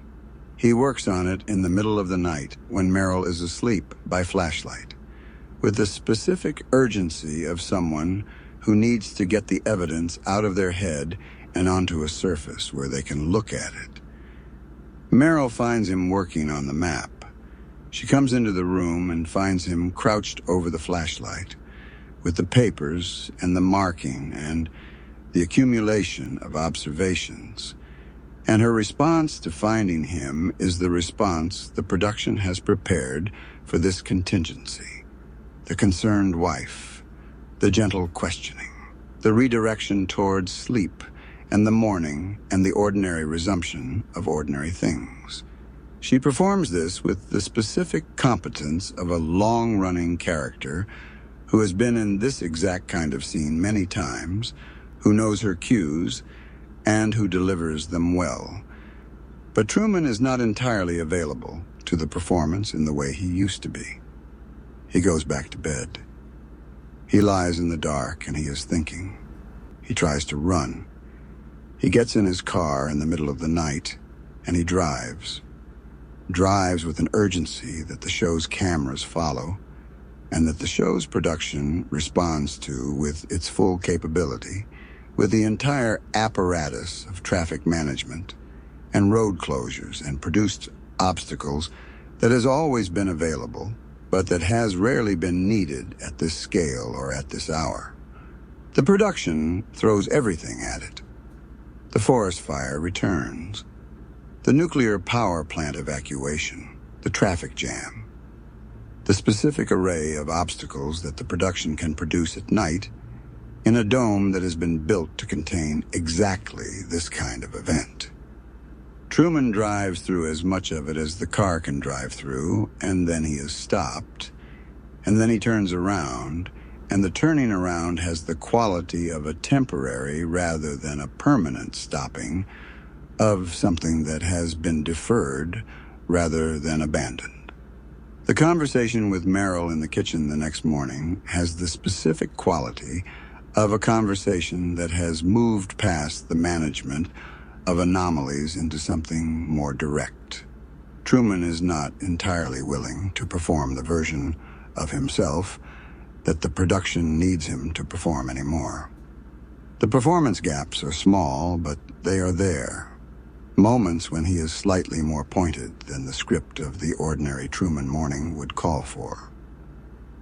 He works on it in the middle of the night when Meryl is asleep by flashlight, with the specific urgency of someone who needs to get the evidence out of their head and onto a surface where they can look at it. Meryl finds him working on the map. She comes into the room and finds him crouched over the flashlight, with the papers and the marking and the accumulation of observations. And her response to finding him is the response the production has prepared for this contingency. The concerned wife, the gentle questioning, the redirection towards sleep and the morning and the ordinary resumption of ordinary things. She performs this with the specific competence of a long-running character who has been in this exact kind of scene many times, who knows her cues, and who delivers them well. But Truman is not entirely available to the performance in the way he used to be. He goes back to bed. He lies in the dark and he is thinking. He tries to run. He gets in his car in the middle of the night and he drives with an urgency that the show's cameras follow and that the show's production responds to with its full capability, with the entire apparatus of traffic management and road closures and produced obstacles that has always been available, but that has rarely been needed at this scale or at this hour. The production throws everything at it. The forest fire returns. The nuclear power plant evacuation, the traffic jam, the specific array of obstacles that the production can produce at night in a dome that has been built to contain exactly this kind of event. Truman drives through as much of it as the car can drive through, and then he is stopped, and then he turns around, and the turning around has the quality of a temporary rather than a permanent stopping of something that has been deferred rather than abandoned. The conversation with Merrill in the kitchen the next morning has the specific quality of a conversation that has moved past the management of anomalies into something more direct. Truman is not entirely willing to perform the version of himself that the production needs him to perform anymore. The performance gaps are small, but they are there. Moments when he is slightly more pointed than the script of the ordinary Truman morning would call for.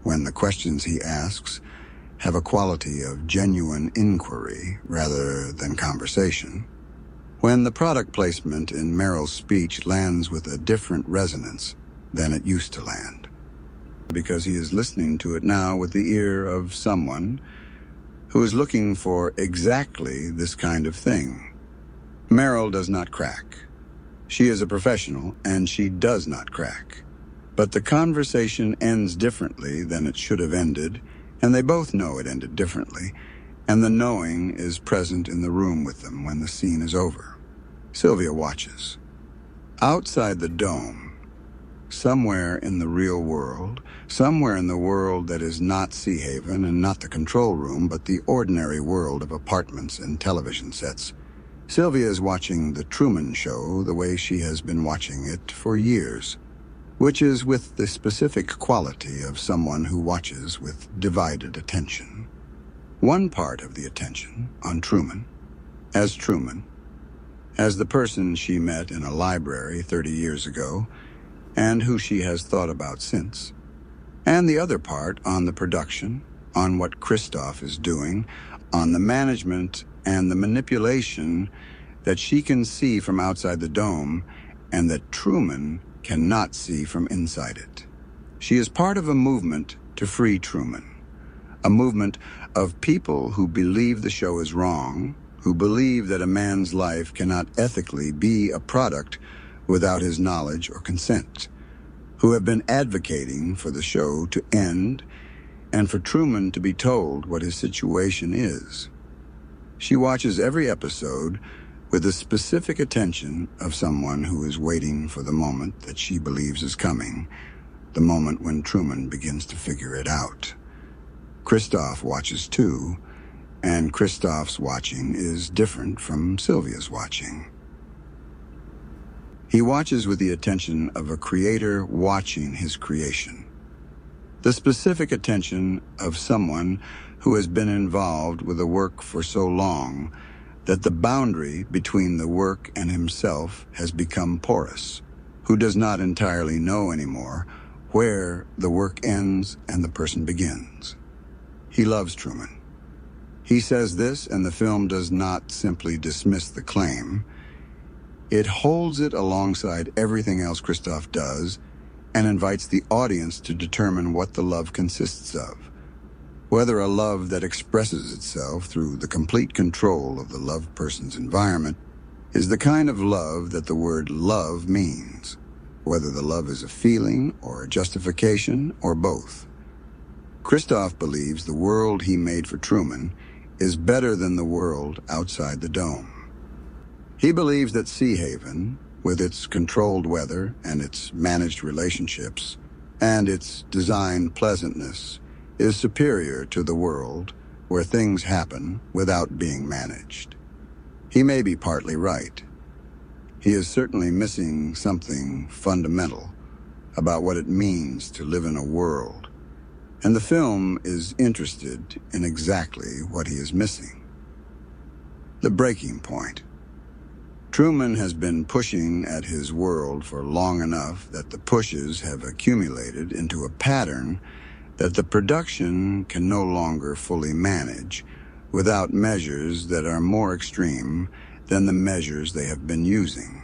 When the questions he asks have a quality of genuine inquiry rather than conversation. When the product placement in Merrill's speech lands with a different resonance than it used to land. Because he is listening to it now with the ear of someone who is looking for exactly this kind of thing. Merrill does not crack. She is a professional, and she does not crack. But the conversation ends differently than it should have ended, and they both know it ended differently, and the knowing is present in the room with them when the scene is over. Sylvia watches. Outside the dome, somewhere in the real world, somewhere in the world that is not Sea Haven and not the control room, but the ordinary world of apartments and television sets, Sylvia is watching the Truman Show the way she has been watching it for years, which is with the specific quality of someone who watches with divided attention. One part of the attention on Truman, as the person she met in a library 30 years ago, and who she has thought about since. And the other part on the production, on what Christoph is doing, on the management and the manipulation that she can see from outside the dome and that Truman cannot see from inside it. She is part of a movement to free Truman, a movement of people who believe the show is wrong, who believe that a man's life cannot ethically be a product without his knowledge or consent, who have been advocating for the show to end and for Truman to be told what his situation is. She watches every episode with the specific attention of someone who is waiting for the moment that she believes is coming, the moment when Truman begins to figure it out. Christoph watches too, and Christoph's watching is different from Sylvia's watching. He watches with the attention of a creator watching his creation. The specific attention of someone who has been involved with the work for so long that the boundary between the work and himself has become porous, who does not entirely know anymore where the work ends and the person begins. He loves Truman. He says this, and the film does not simply dismiss the claim. It holds it alongside everything else Christoph does and invites the audience to determine what the love consists of. Whether a love that expresses itself through the complete control of the loved person's environment is the kind of love that the word love means, whether the love is a feeling or a justification or both. Christoph believes the world he made for Truman is better than the world outside the dome. He believes that Sea Haven, with its controlled weather and its managed relationships and its designed pleasantness, is superior to the world where things happen without being managed. He may be partly right. He is certainly missing something fundamental about what it means to live in a world, and the film is interested in exactly what he is missing. The breaking point. Truman has been pushing at his world for long enough that the pushes have accumulated into a pattern that the production can no longer fully manage without measures that are more extreme than the measures they have been using.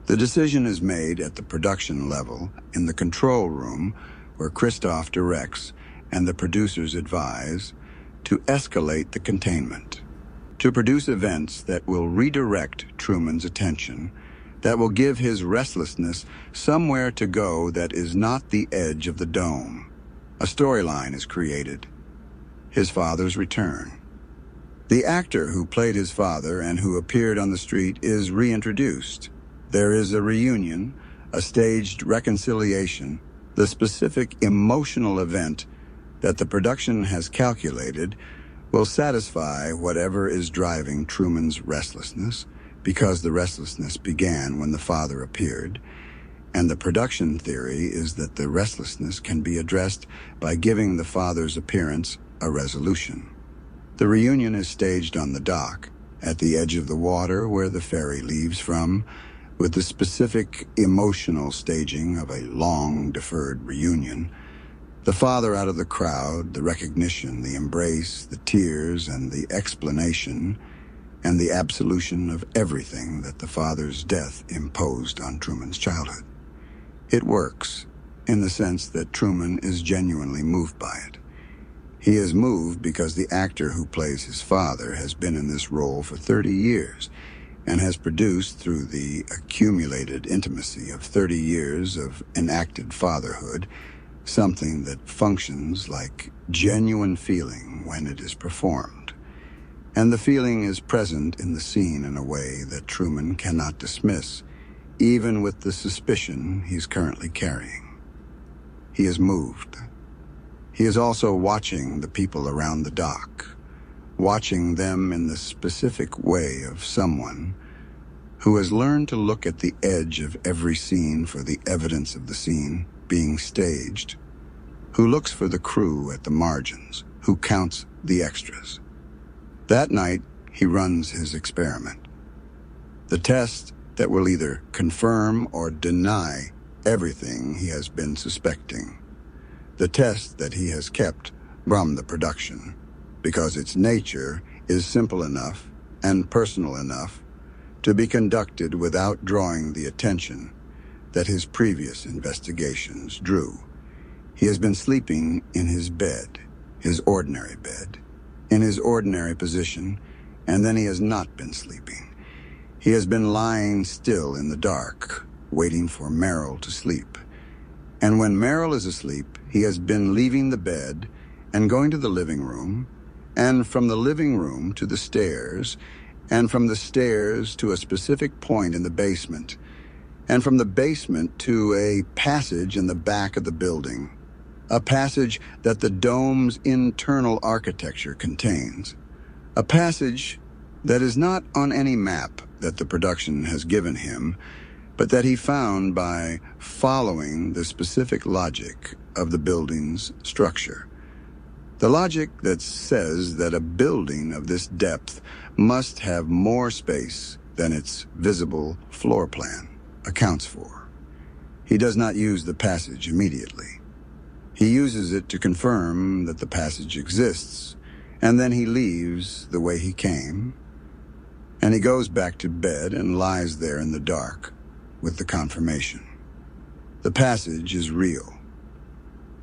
The decision is made at the production level in the control room where Christoph directs and the producers advise to escalate the containment, to produce events that will redirect Truman's attention, that will give his restlessness somewhere to go that is not the edge of the dome. A storyline is created. His father's return. The actor who played his father and who appeared on the street is reintroduced. There is a reunion, a staged reconciliation, the specific emotional event that the production has calculated will satisfy whatever is driving Truman's restlessness, because the restlessness began when the father appeared, and the production theory is that the restlessness can be addressed by giving the father's appearance a resolution. The reunion is staged on the dock, at the edge of the water where the ferry leaves from, with the specific emotional staging of a long-deferred reunion. The father out of the crowd, the recognition, the embrace, the tears, and the explanation, and the absolution of everything that the father's death imposed on Truman's childhood. It works, in the sense that Truman is genuinely moved by it. He is moved because the actor who plays his father has been in this role for 30 years and has produced, through the accumulated intimacy of 30 years of enacted fatherhood, something that functions like genuine feeling when it is performed. And the feeling is present in the scene in a way that Truman cannot dismiss, even with the suspicion he's currently carrying. He is moved. He is also watching the people around the dock, watching them in the specific way of someone who has learned to look at the edge of every scene for the evidence of the scene being staged, who looks for the crew at the margins, who counts the extras. That night, he runs his experiment. The test that will either confirm or deny everything he has been suspecting. The test that he has kept from the production, because its nature is simple enough and personal enough to be conducted without drawing the attention that his previous investigations drew. He has been sleeping in his bed, his ordinary bed, in his ordinary position, and then he has not been sleeping. He has been lying still in the dark, waiting for Merrill to sleep. And when Merrill is asleep, he has been leaving the bed and going to the living room, and from the living room to the stairs, and from the stairs to a specific point in the basement, and from the basement to a passage in the back of the building, a passage that the dome's internal architecture contains, a passage that is not on any map that the production has given him, but that he found by following the specific logic of the building's structure. The logic that says that a building of this depth must have more space than its visible floor plan accounts for. He does not use the passage immediately. He uses it to confirm that the passage exists, and then he leaves the way he came, and he goes back to bed and lies there in the dark with the confirmation. The passage is real.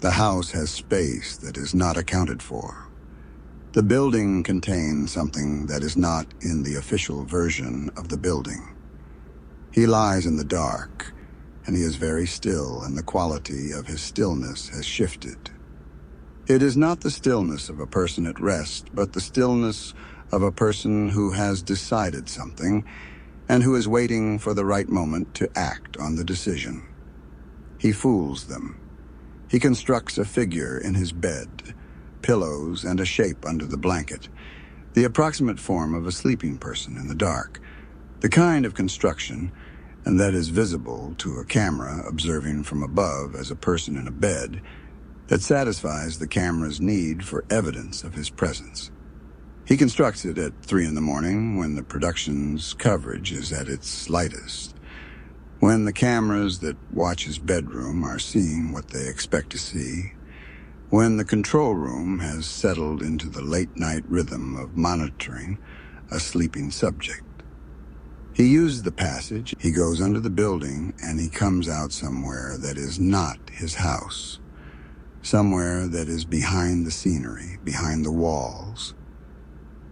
The house has space that is not accounted for. The building contains something that is not in the official version of the building. He lies in the dark, and he is very still, and the quality of his stillness has shifted. It is not the stillness of a person at rest, but the stillness of a person who has decided something and who is waiting for the right moment to act on the decision. He fools them. He constructs a figure in his bed, pillows, and a shape under the blanket, the approximate form of a sleeping person in the dark, the kind of construction and that is visible to a camera observing from above as a person in a bed, that satisfies the camera's need for evidence of his presence. He constructs it at 3 a.m. when the production's coverage is at its lightest, when the cameras that watch his bedroom are seeing what they expect to see, when the control room has settled into the late-night rhythm of monitoring a sleeping subject. He uses the passage, he goes under the building, and he comes out somewhere that is not his house, somewhere that is behind the scenery, behind the walls,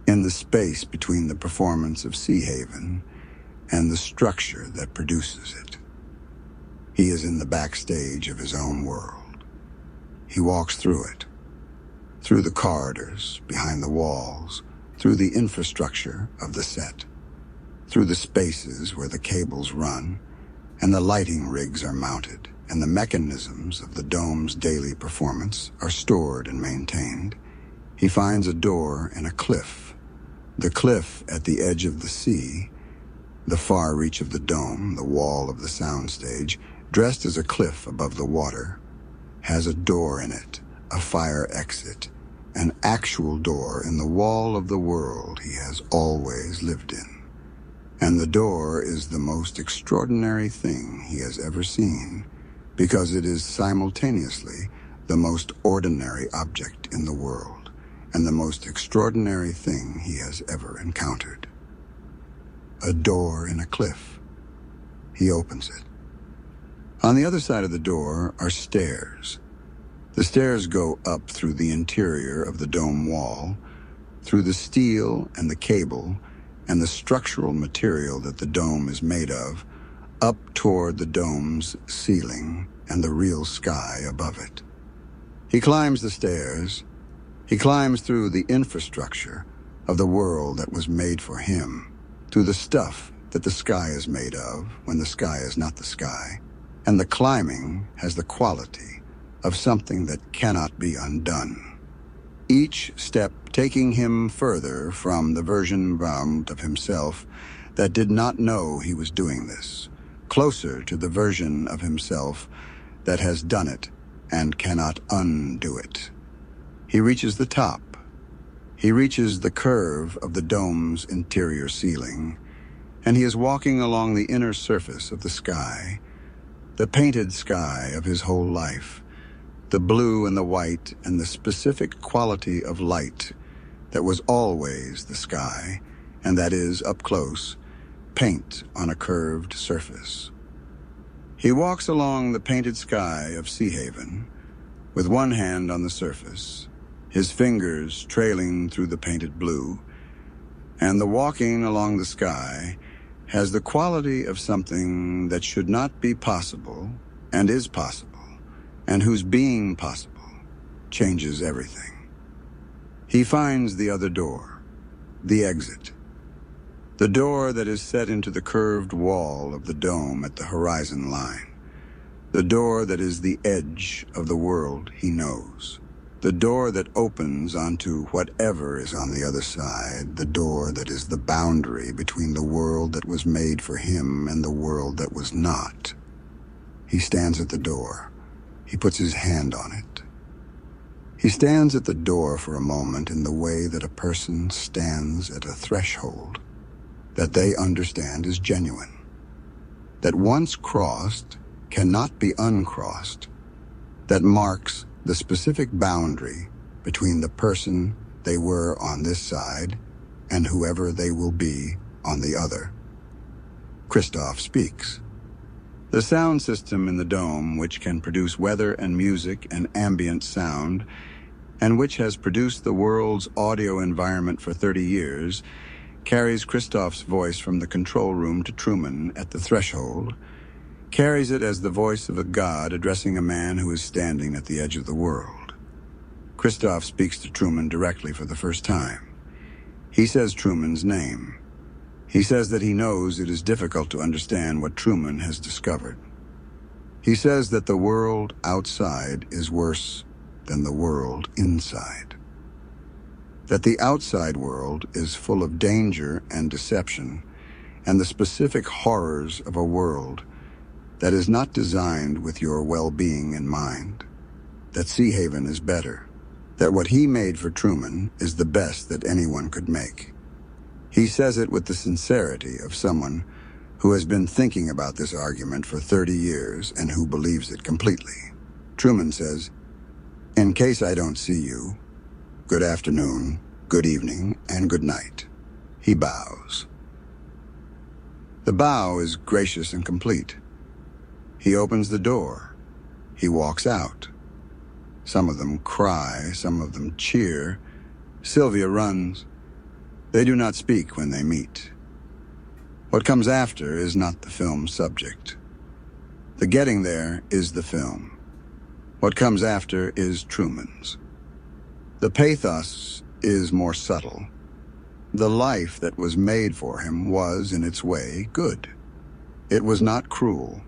in the space between the performance of Sea Haven and the structure that produces it. He is in the backstage of his own world. He walks through it, through the corridors, behind the walls, through the infrastructure of the set, through the spaces where the cables run and the lighting rigs are mounted and the mechanisms of the dome's daily performance are stored and maintained. He finds a door in a cliff, the cliff at the edge of the sea, the far reach of the dome, the wall of the soundstage, dressed as a cliff above the water, has a door in it, a fire exit, an actual door in the wall of the world he has always lived in. And the door is the most extraordinary thing he has ever seen, because it is simultaneously the most ordinary object in the world and the most extraordinary thing he has ever encountered. A door in a cliff. He opens it. On the other side of the door are stairs. The stairs go up through the interior of the dome wall, through the steel and the cable and the structural material that the dome is made of, up toward the dome's ceiling and the real sky above it. He climbs the stairs. He climbs through the infrastructure of the world that was made for him, through the stuff that the sky is made of when the sky is not the sky, and the climbing has the quality of something that cannot be undone. Each step taking him further from the version of himself that did not know he was doing this, closer to the version of himself that has done it and cannot undo it. He reaches the top. He reaches the curve of the dome's interior ceiling, and he is walking along the inner surface of the sky, the painted sky of his whole life, the blue and the white and the specific quality of light that was always the sky, and that is, up close, paint on a curved surface. He walks along the painted sky of Sea Haven, with one hand on the surface, his fingers trailing through the painted blue, and the walking along the sky has the quality of something that should not be possible and is possible, and whose being possible changes everything. He finds the other door, the exit, the door that is set into the curved wall of the dome at the horizon line, the door that is the edge of the world he knows, the door that opens onto whatever is on the other side, the door that is the boundary between the world that was made for him and the world that was not. He stands at the door. He puts his hand on it. He stands at the door for a moment in the way that a person stands at a threshold that they understand is genuine, that once crossed cannot be uncrossed, that marks the specific boundary between the person they were on this side and whoever they will be on the other. Christoph speaks. The sound system in the dome, which can produce weather and music and ambient sound, and which has produced the world's audio environment for 30 years, carries Christoph's voice from the control room to Truman at the threshold, carries it as the voice of a god addressing a man who is standing at the edge of the world. Christoph speaks to Truman directly for the first time. He says Truman's name. He says that he knows it is difficult to understand what Truman has discovered. He says that the world outside is worse than the world inside. That the outside world is full of danger and deception and the specific horrors of a world that is not designed with your well-being in mind. That Sea Haven is better. That what he made for Truman is the best that anyone could make. He says it with the sincerity of someone who has been thinking about this argument for 30 years and who believes it completely. Truman says, "In case I don't see you, good afternoon, good evening, and good night." He bows. The bow is gracious and complete. He opens the door. He walks out. Some of them cry, some of them cheer. Sylvia runs. They do not speak when they meet. What comes after is not the film's subject. The getting there is the film. What comes after is Truman's. The pathos is more subtle. The life that was made for him was, in its way, good. It was not cruel.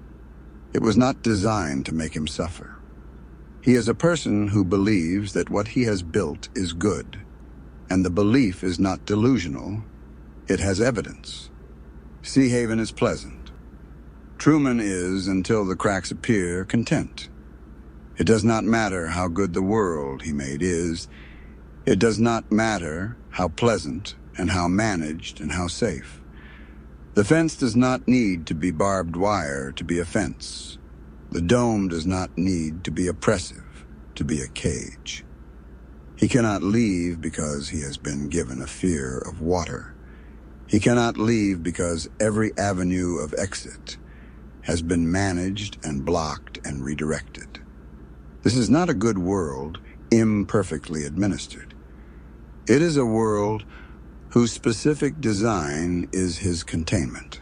It was not designed to make him suffer. He is a person who believes that what he has built is good, and the belief is not delusional. It has evidence. Sea Haven is pleasant. Truman is, until the cracks appear, content. It does not matter how good the world he made is. It does not matter how pleasant and how managed and how safe. The fence does not need to be barbed wire to be a fence. The dome does not need to be oppressive to be a cage. He cannot leave because he has been given a fear of water. He cannot leave because every avenue of exit has been managed and blocked and redirected. This is not a good world imperfectly administered. It is a world whose specific design is his containment.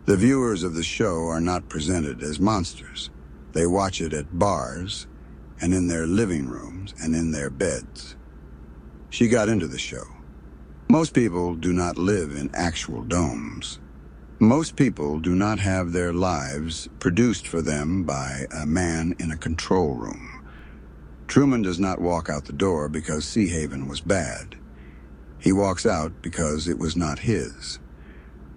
The viewers of the show are not presented as monsters. They watch it at bars and in their living rooms and in their beds. She got into the show. Most people do not live in actual domes. Most people do not have their lives produced for them by a man in a control room. Truman does not walk out the door because Sea Haven was bad. He walks out because it was not his.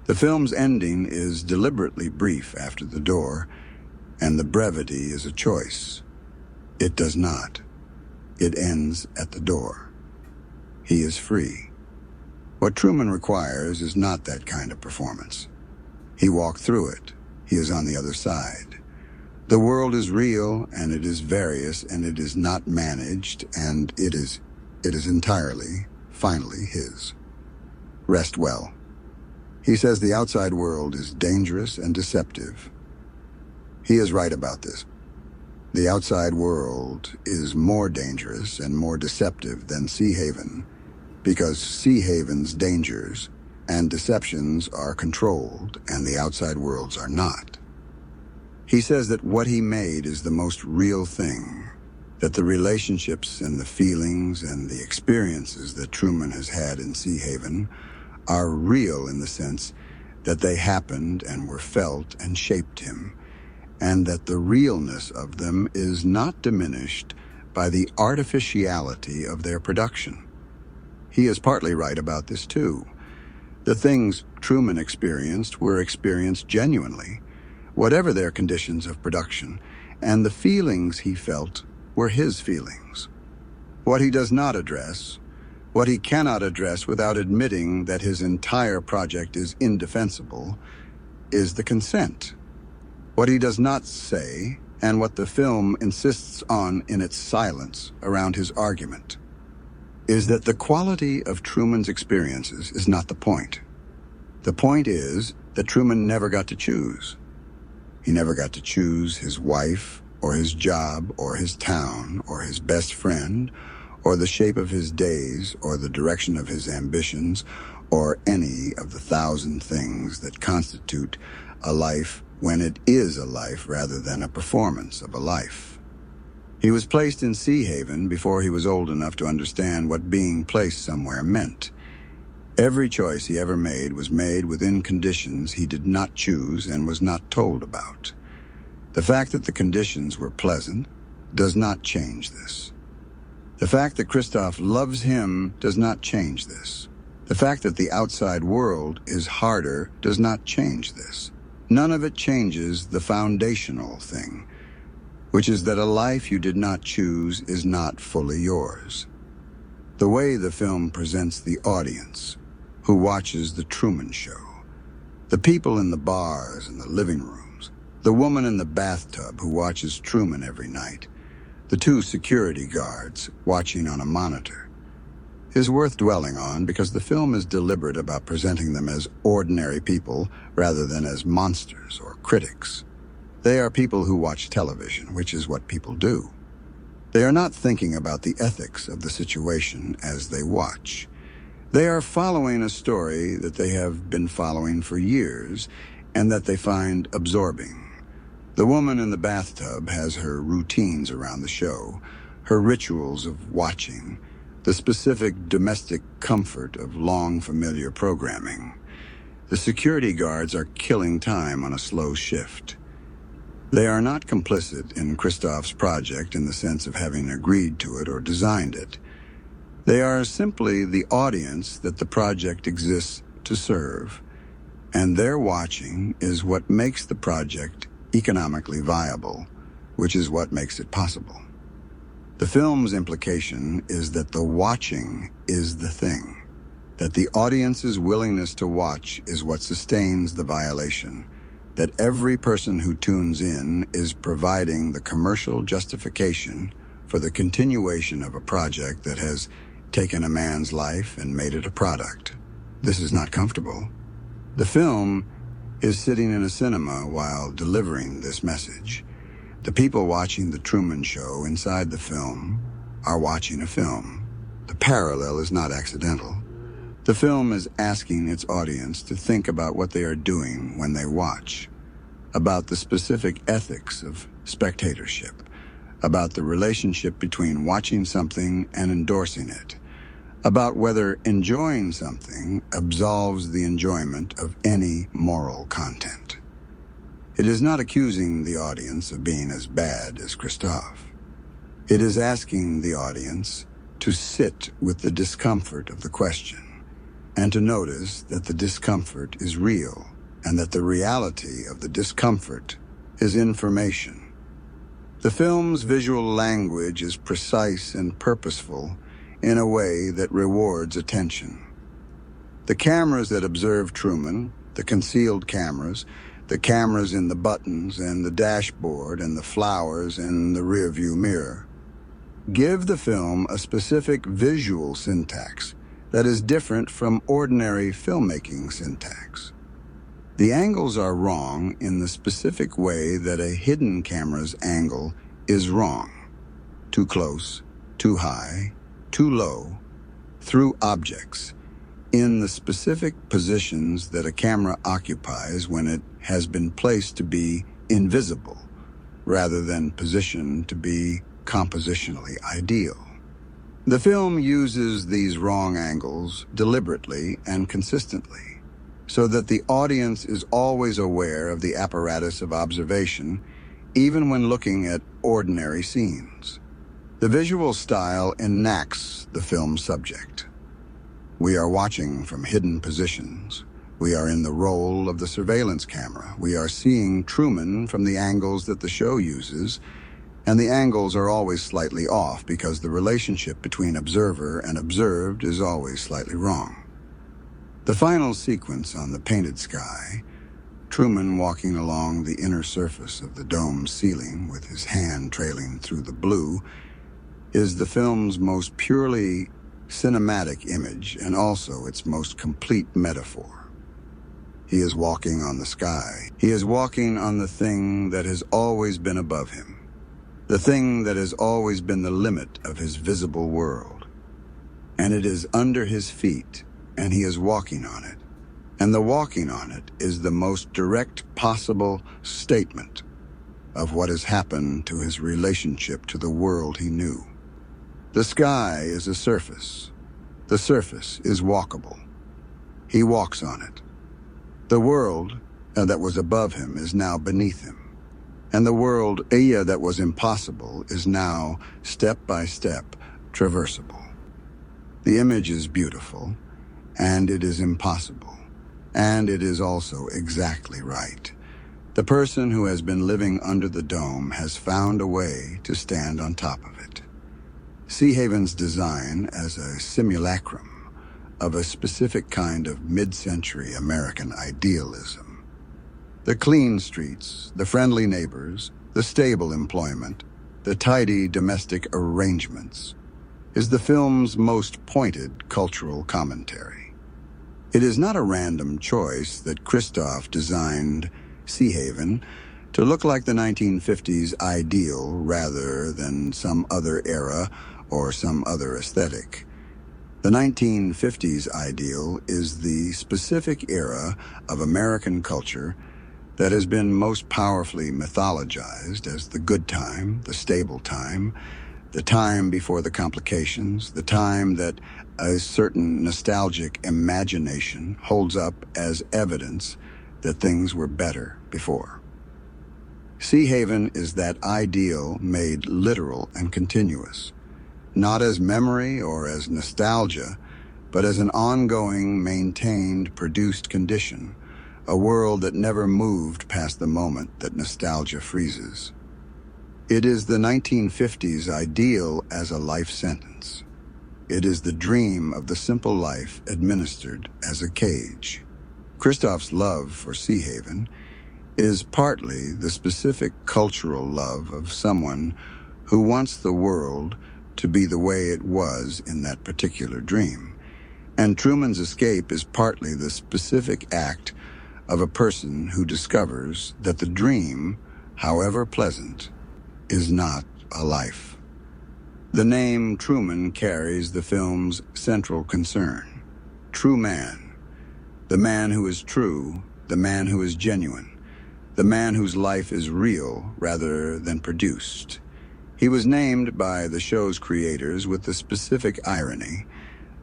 The film's ending is deliberately brief after the door, and the brevity is a choice. It does not. It ends at the door. He is free. What Truman requires is not that kind of performance. He walked through it. He is on the other side. The world is real, and it is various, and it is not managed, and it is entirely, finally his. Rest well. He says the outside world is dangerous and deceptive. He is right about this. The outside world is more dangerous and more deceptive than Sea Haven, because Sea Haven's dangers and deceptions are controlled and the outside worlds are not. He says that what he made is the most real thing, that the relationships and the feelings and the experiences that Truman has had in Sea Haven are real in the sense that they happened and were felt and shaped him, and that the realness of them is not diminished by the artificiality of their production. He is partly right about this too. The things Truman experienced were experienced genuinely, whatever their conditions of production, and the feelings he felt were his feelings. What he does not address, what he cannot address without admitting that his entire project is indefensible, is the consent. What he does not say, and what the film insists on in its silence around his argument, is that the quality of Truman's experiences is not the point. The point is that Truman never got to choose. He never got to choose his wife, or his job, or his town, or his best friend, or the shape of his days, or the direction of his ambitions, or any of the 1,000 things that constitute a life when it is a life rather than a performance of a life. He was placed in Sea Haven before he was old enough to understand what being placed somewhere meant. Every choice he ever made was made within conditions he did not choose and was not told about. The fact that the conditions were pleasant does not change this. The fact that Christoph loves him does not change this. The fact that the outside world is harder does not change this. None of it changes the foundational thing, which is that a life you did not choose is not fully yours. The way the film presents the audience, who watches the Truman Show, the people in the bars and the living rooms, the woman in the bathtub who watches Truman every night, the 2 security guards watching on a monitor, is worth dwelling on because the film is deliberate about presenting them as ordinary people rather than as monsters or critics. They are people who watch television, which is what people do. They are not thinking about the ethics of the situation as they watch. They are following a story that they have been following for years and that they find absorbing. The woman in the bathtub has her routines around the show, her rituals of watching, the specific domestic comfort of long familiar programming. The security guards are killing time on a slow shift. They are not complicit in Christoph's project in the sense of having agreed to it or designed it. They are simply the audience that the project exists to serve, and their watching is what makes the project economically viable, which is what makes it possible. The film's implication is that the watching is the thing, that the audience's willingness to watch is what sustains the violation, that every person who tunes in is providing the commercial justification for the continuation of a project that has taken a man's life and made it a product. This is not comfortable. The film is sitting in a cinema while delivering this message. The people watching the Truman Show inside the film are watching a film. The parallel is not accidental. The film is asking its audience to think about what they are doing when they watch, about the specific ethics of spectatorship, about the relationship between watching something and endorsing it, about whether enjoying something absolves the enjoyment of any moral content. It is not accusing the audience of being as bad as Christoph. It is asking the audience to sit with the discomfort of the question and to notice that the discomfort is real and that the reality of the discomfort is information. The film's visual language is precise and purposeful in a way that rewards attention. The cameras that observe Truman, the concealed cameras, the cameras in the buttons and the dashboard and the flowers in the rearview mirror, give the film a specific visual syntax that is different from ordinary filmmaking syntax. The angles are wrong in the specific way that a hidden camera's angle is wrong. Too close, too high, too low, through objects, in the specific positions that a camera occupies when it has been placed to be invisible, rather than positioned to be compositionally ideal. The film uses these wrong angles deliberately and consistently, so that the audience is always aware of the apparatus of observation, even when looking at ordinary scenes. The visual style enacts the film's subject. We are watching from hidden positions. We are in the role of the surveillance camera. We are seeing Truman from the angles that the show uses, and the angles are always slightly off because the relationship between observer and observed is always slightly wrong. The final sequence on the painted sky, Truman walking along the inner surface of the dome's ceiling with his hand trailing through the blue is the film's most purely cinematic image and also its most complete metaphor. He is walking on the sky. He is walking on the thing that has always been above him, the thing that has always been the limit of his visible world. And it is under his feet, and he is walking on it. And the walking on it is the most direct possible statement of what has happened to his relationship to the world he knew. The sky is a surface. The surface is walkable. He walks on it. The world that was above him is now beneath him. And the world that was impossible is now, step by step, traversable. The image is beautiful, and it is impossible. And it is also exactly right. The person who has been living under the dome has found a way to stand on top of it. Seahaven's design as a simulacrum of a specific kind of mid-century American idealism. The clean streets, the friendly neighbors, the stable employment, the tidy domestic arrangements is the film's most pointed cultural commentary. It is not a random choice that Christof designed Seahaven to look like the 1950s ideal rather than some other era or some other aesthetic. The 1950s ideal is the specific era of American culture that has been most powerfully mythologized as the good time, the stable time, the time before the complications, the time that a certain nostalgic imagination holds up as evidence that things were better before. Seahaven is that ideal made literal and continuous, not as memory or as nostalgia, but as an ongoing, maintained, produced condition, a world that never moved past the moment that nostalgia freezes. It is the 1950s ideal as a life sentence. It is the dream of the simple life administered as a cage. Christof's love for Seahaven is partly the specific cultural love of someone who wants the world to be the way it was in that particular dream. And Truman's escape is partly the specific act of a person who discovers that the dream, however pleasant, is not a life. The name Truman carries the film's central concern. True man. The man who is true, the man who is genuine, the man whose life is real rather than produced. He was named by the show's creators with the specific irony: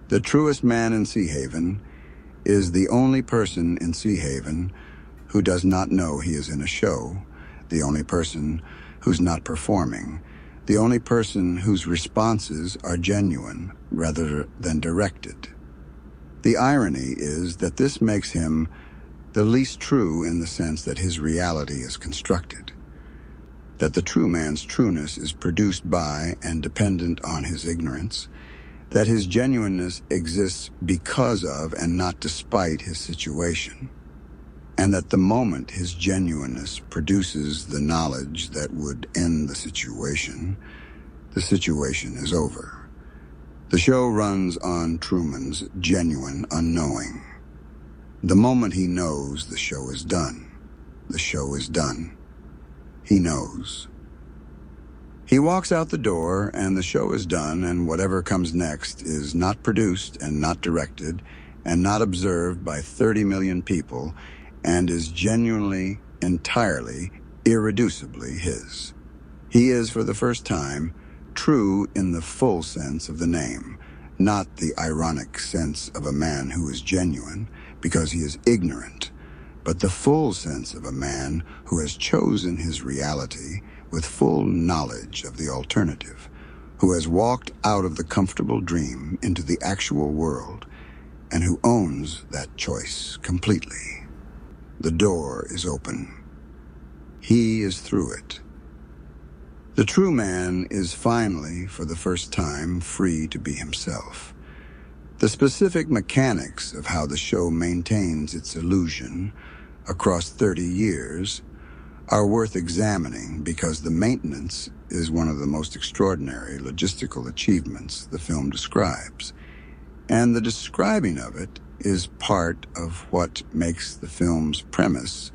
the truest man in Seahaven is the only person in Seahaven who does not know he is in a show, the only person who's not performing, the only person whose responses are genuine rather than directed. The irony is that this makes him the least true in the sense that his reality is constructed, that the true man's trueness is produced by and dependent on his ignorance, that his genuineness exists because of and not despite his situation, and that the moment his genuineness produces the knowledge that would end the situation is over. The show runs on Truman's genuine unknowing. The moment he knows, the show is done. The show is done. He knows. He walks out the door, and the show is done, and whatever comes next is not produced and not directed and not observed by 30 million people, and is genuinely, entirely, irreducibly his. He is, for the first time, true in the full sense of the name, not the ironic sense of a man who is genuine because he is ignorant, but the full sense of a man who has chosen his reality with full knowledge of the alternative, who has walked out of the comfortable dream into the actual world, and who owns that choice completely. The door is open. He is through it. The true man is finally, for the first time, free to be himself. The specific mechanics of how the show maintains its illusion across 30 years are worth examining because the maintenance is one of the most extraordinary logistical achievements the film describes. And the describing of it is part of what makes the film's premise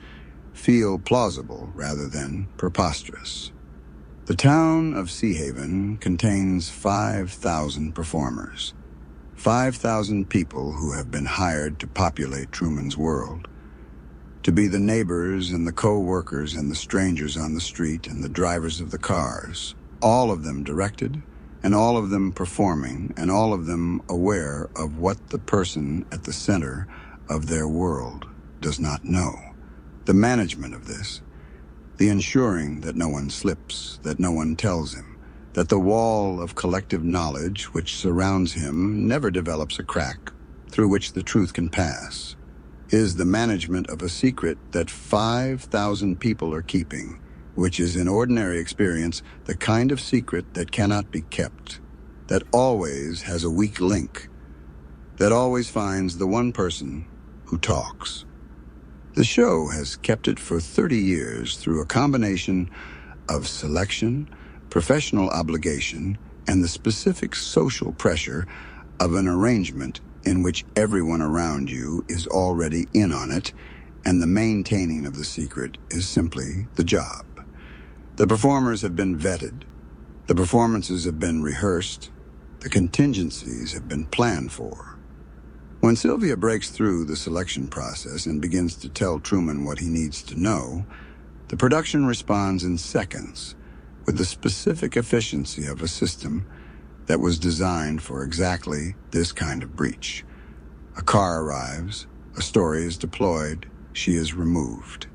feel plausible rather than preposterous. The town of Sea Haven contains 5,000 performers, 5,000 people who have been hired to populate Truman's world, to be the neighbors and the co-workers and the strangers on the street and the drivers of the cars, all of them directed and all of them performing and all of them aware of what the person at the center of their world does not know. The management of this, the ensuring that no one slips, that no one tells him, that the wall of collective knowledge which surrounds him never develops a crack through which the truth can pass, is the management of a secret that 5,000 people are keeping, which is in ordinary experience the kind of secret that cannot be kept, that always has a weak link, that always finds the one person who talks. The show has kept it for 30 years through a combination of selection, professional obligation, and the specific social pressure of an arrangement in which everyone around you is already in on it, and the maintaining of the secret is simply the job. The performers have been vetted, the performances have been rehearsed, the contingencies have been planned for. When Sylvia breaks through the selection process and begins to tell Truman what he needs to know, the production responds in seconds with the specific efficiency of a system that was designed for exactly this kind of breach. A car arrives, a story is deployed, she is removed.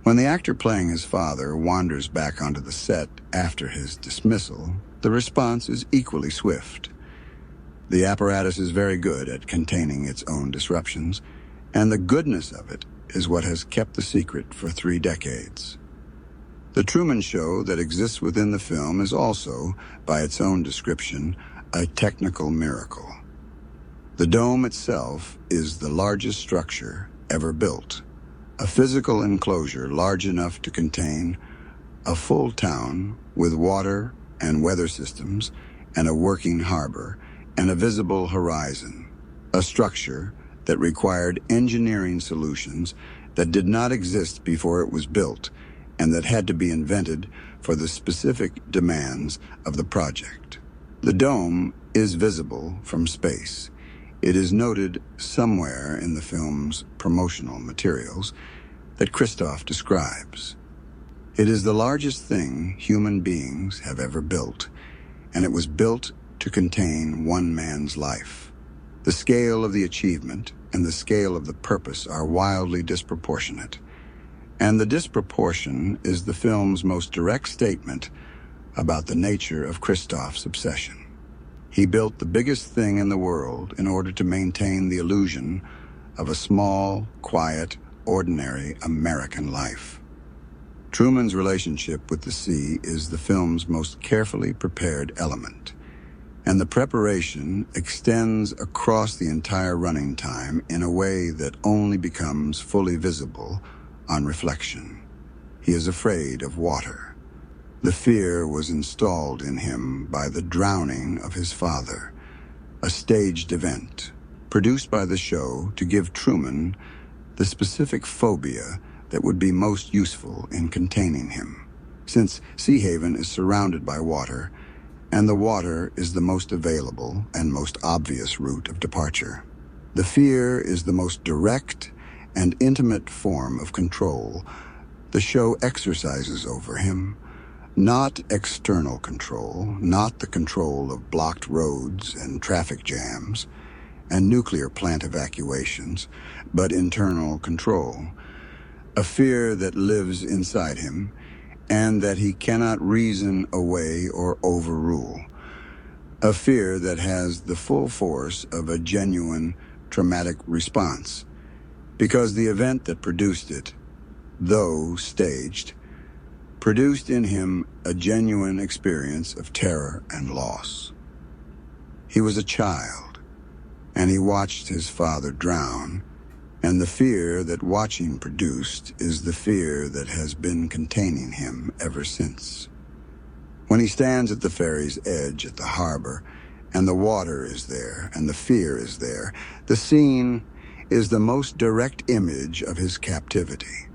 When the actor playing his father wanders back onto the set after his dismissal, the response is equally swift. The apparatus is very good at containing its own disruptions, and the goodness of it is what has kept the secret for 3 decades. The Truman Show that exists within the film is also, by its own description, a technical miracle. The dome itself is the largest structure ever built, a physical enclosure large enough to contain a full town with water and weather systems and a working harbor and a visible horizon, a structure that required engineering solutions that did not exist before it was built and that had to be invented for the specific demands of the project. The dome is visible from space. It is noted somewhere in the film's promotional materials that Christoph describes. It is the largest thing human beings have ever built, and it was built to contain one man's life. The scale of the achievement and the scale of the purpose are wildly disproportionate. And the disproportion is the film's most direct statement about the nature of Christoph's obsession. He built the biggest thing in the world in order to maintain the illusion of a small, quiet, ordinary American life. Truman's relationship with the sea is the film's most carefully prepared element, and the preparation extends across the entire running time in a way that only becomes fully visible on reflection. He is afraid of water. The fear was installed in him by the drowning of his father, a staged event produced by the show to give Truman the specific phobia that would be most useful in containing him, since Sea Haven is surrounded by water, and the water is the most available and most obvious route of departure. The fear is the most direct and intimate form of control the show exercises over him, not external control, not the control of blocked roads and traffic jams and nuclear plant evacuations, but internal control, a fear that lives inside him and that he cannot reason away or overrule, a fear that has the full force of a genuine traumatic response, because the event that produced it, though staged, produced in him a genuine experience of terror and loss. He was a child, and he watched his father drown And the fear that watching produced is the fear that has been containing him ever since. When he stands at the ferry's edge at the harbor, and the water is there, and the fear is there, the scene is the most direct image of his captivity.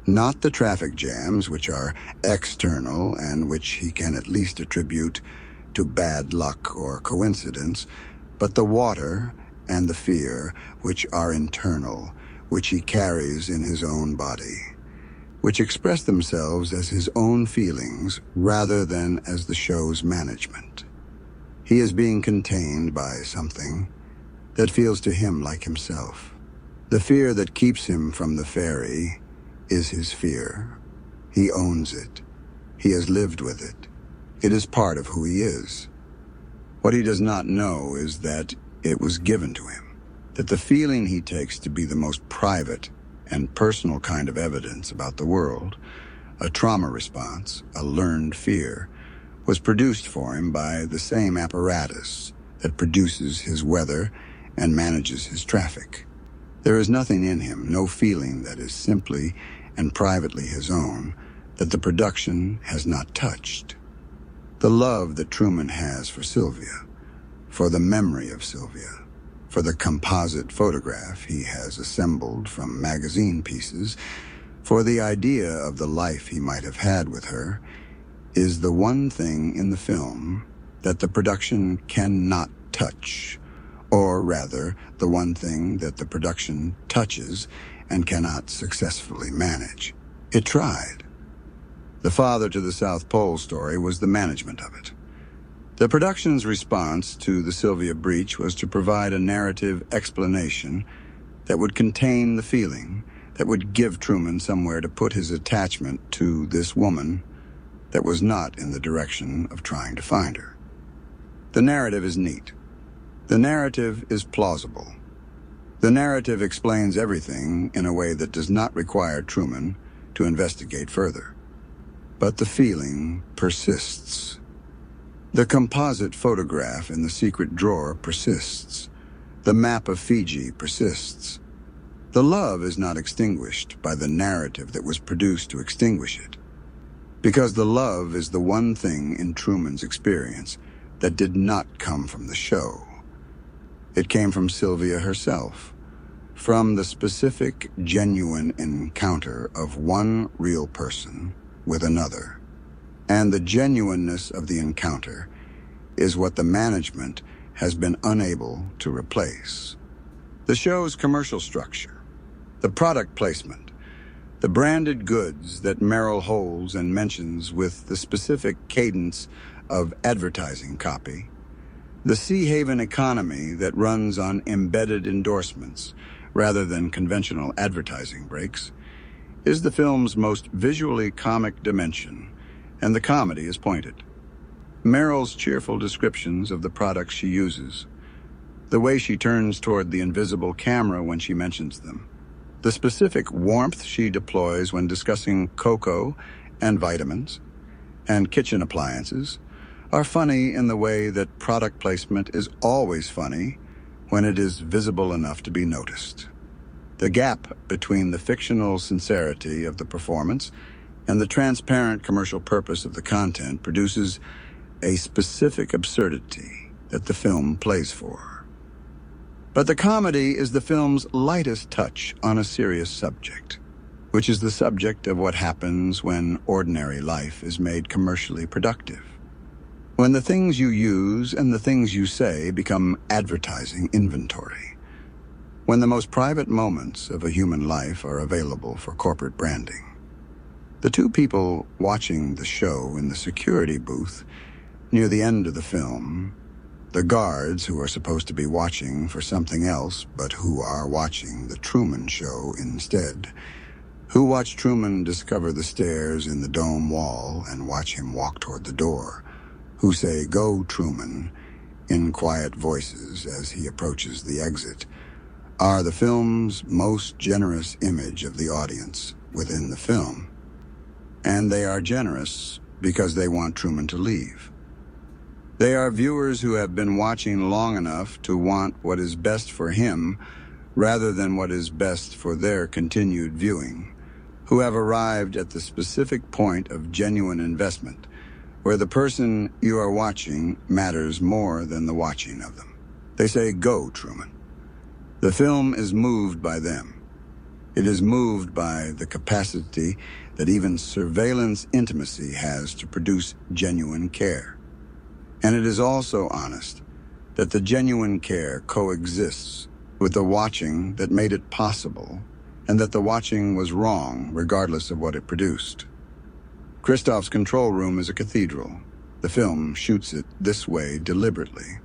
Not the traffic jams, which are external and which he can at least attribute to bad luck or coincidence, but the water and the fear, which are internal, which he carries in his own body, which express themselves as his own feelings rather than as the show's management. He is being contained by something that feels to him like himself. The fear that keeps him from the ferry is his fear. He owns it. He has lived with it. It is part of who he is. What he does not know is that it was given to him, that the feeling he takes to be the most private and personal kind of evidence about the world, a trauma response, a learned fear, was produced for him by the same apparatus that produces his weather and manages his traffic. There is nothing in him, no feeling that is simply and privately his own, that the production has not touched. The love that Truman has for Sylvia, for the memory of Sylvia, for the composite photograph he has assembled from magazine pieces, for the idea of the life he might have had with her, is the one thing in the film that the production cannot touch, or rather, the one thing that the production touches and cannot successfully manage. It tried. The Father to the South Pole story was the management of it. The production's response to the Sylvia breach was to provide a narrative explanation that would contain the feeling, that would give Truman somewhere to put his attachment to this woman that was not in the direction of trying to find her. The narrative is neat. The narrative is plausible. The narrative explains everything in a way that does not require Truman to investigate further. But the feeling persists. The composite photograph in the secret drawer persists. The map of Fiji persists. The love is not extinguished by the narrative that was produced to extinguish it. Because the love is the one thing in Truman's experience that did not come from the show. It came from Sylvia herself, from the specific, genuine encounter of one real person with another. And the genuineness of the encounter is what the management has been unable to replace. The show's commercial structure, the product placement, the branded goods that Merrill holds and mentions with the specific cadence of advertising copy, the Sea Haven economy that runs on embedded endorsements rather than conventional advertising breaks, is the film's most visually comic dimension, and the comedy is pointed. Merrill's cheerful descriptions of the products she uses, the way she turns toward the invisible camera when she mentions them, the specific warmth she deploys when discussing cocoa and vitamins and kitchen appliances, are funny in the way that product placement is always funny when it is visible enough to be noticed. The gap between the fictional sincerity of the performance and the transparent commercial purpose of the content produces a specific absurdity that the film plays for. But the comedy is the film's lightest touch on a serious subject, which is the subject of what happens when ordinary life is made commercially productive. When the things you use and the things you say become advertising inventory. When the most private moments of a human life are available for corporate branding. The two people watching the show in the security booth near the end of the film, the guards who are supposed to be watching for something else but who are watching the Truman Show instead, who watch Truman discover the stairs in the dome wall and watch him walk toward the door, who say, "Go, Truman," in quiet voices as he approaches the exit, are the film's most generous image of the audience within the film. And they are generous because they want Truman to leave. They are viewers who have been watching long enough to want what is best for him rather than what is best for their continued viewing, who have arrived at the specific point of genuine investment, where the person you are watching matters more than the watching of them. They say, "Go, Truman." The film is moved by them. It is moved by the capacity that even surveillance intimacy has to produce genuine care. And it is also honest that the genuine care coexists with the watching that made it possible, and that the watching was wrong regardless of what it produced. Christoph's control room is a cathedral. The film shoots it this way deliberately.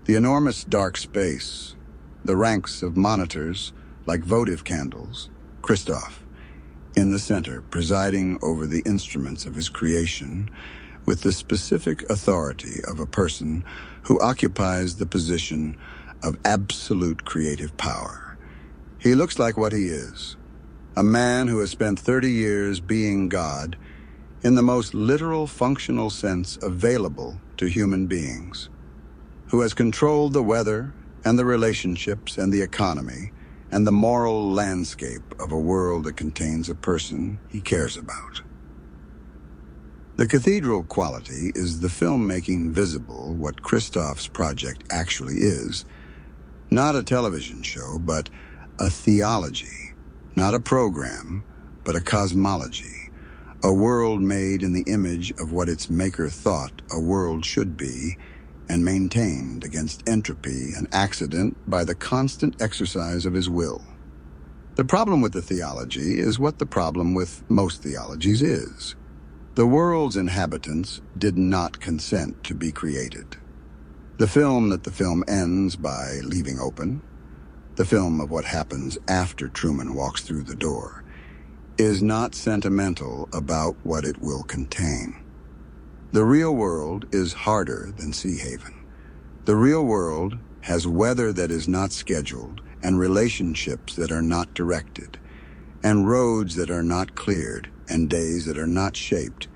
The enormous dark space, the ranks of monitors like votive candles, Christoph in the center, presiding over the instruments of his creation with the specific authority of a person who occupies the position of absolute creative power. He looks like what he is, a man who has spent 30 years being God in the most literal functional sense available to human beings, who has controlled the weather and the relationships and the economy and the moral landscape of a world that contains a person he cares about. The cathedral quality is the film making visible what Christoph's project actually is, not a television show, but a theology, not a program, but a cosmology, a world made in the image of what its maker thought a world should be, and maintained against entropy and accident by the constant exercise of his will. The problem with the theology is what the problem with most theologies is. The world's inhabitants did not consent to be created. The film that the film ends by leaving open, the film of what happens after Truman walks through the door, is not sentimental about what it will contain. The real world is harder than Sea Haven. The real world has weather that is not scheduled, and relationships that are not directed, and roads that are not cleared, and days that are not shaped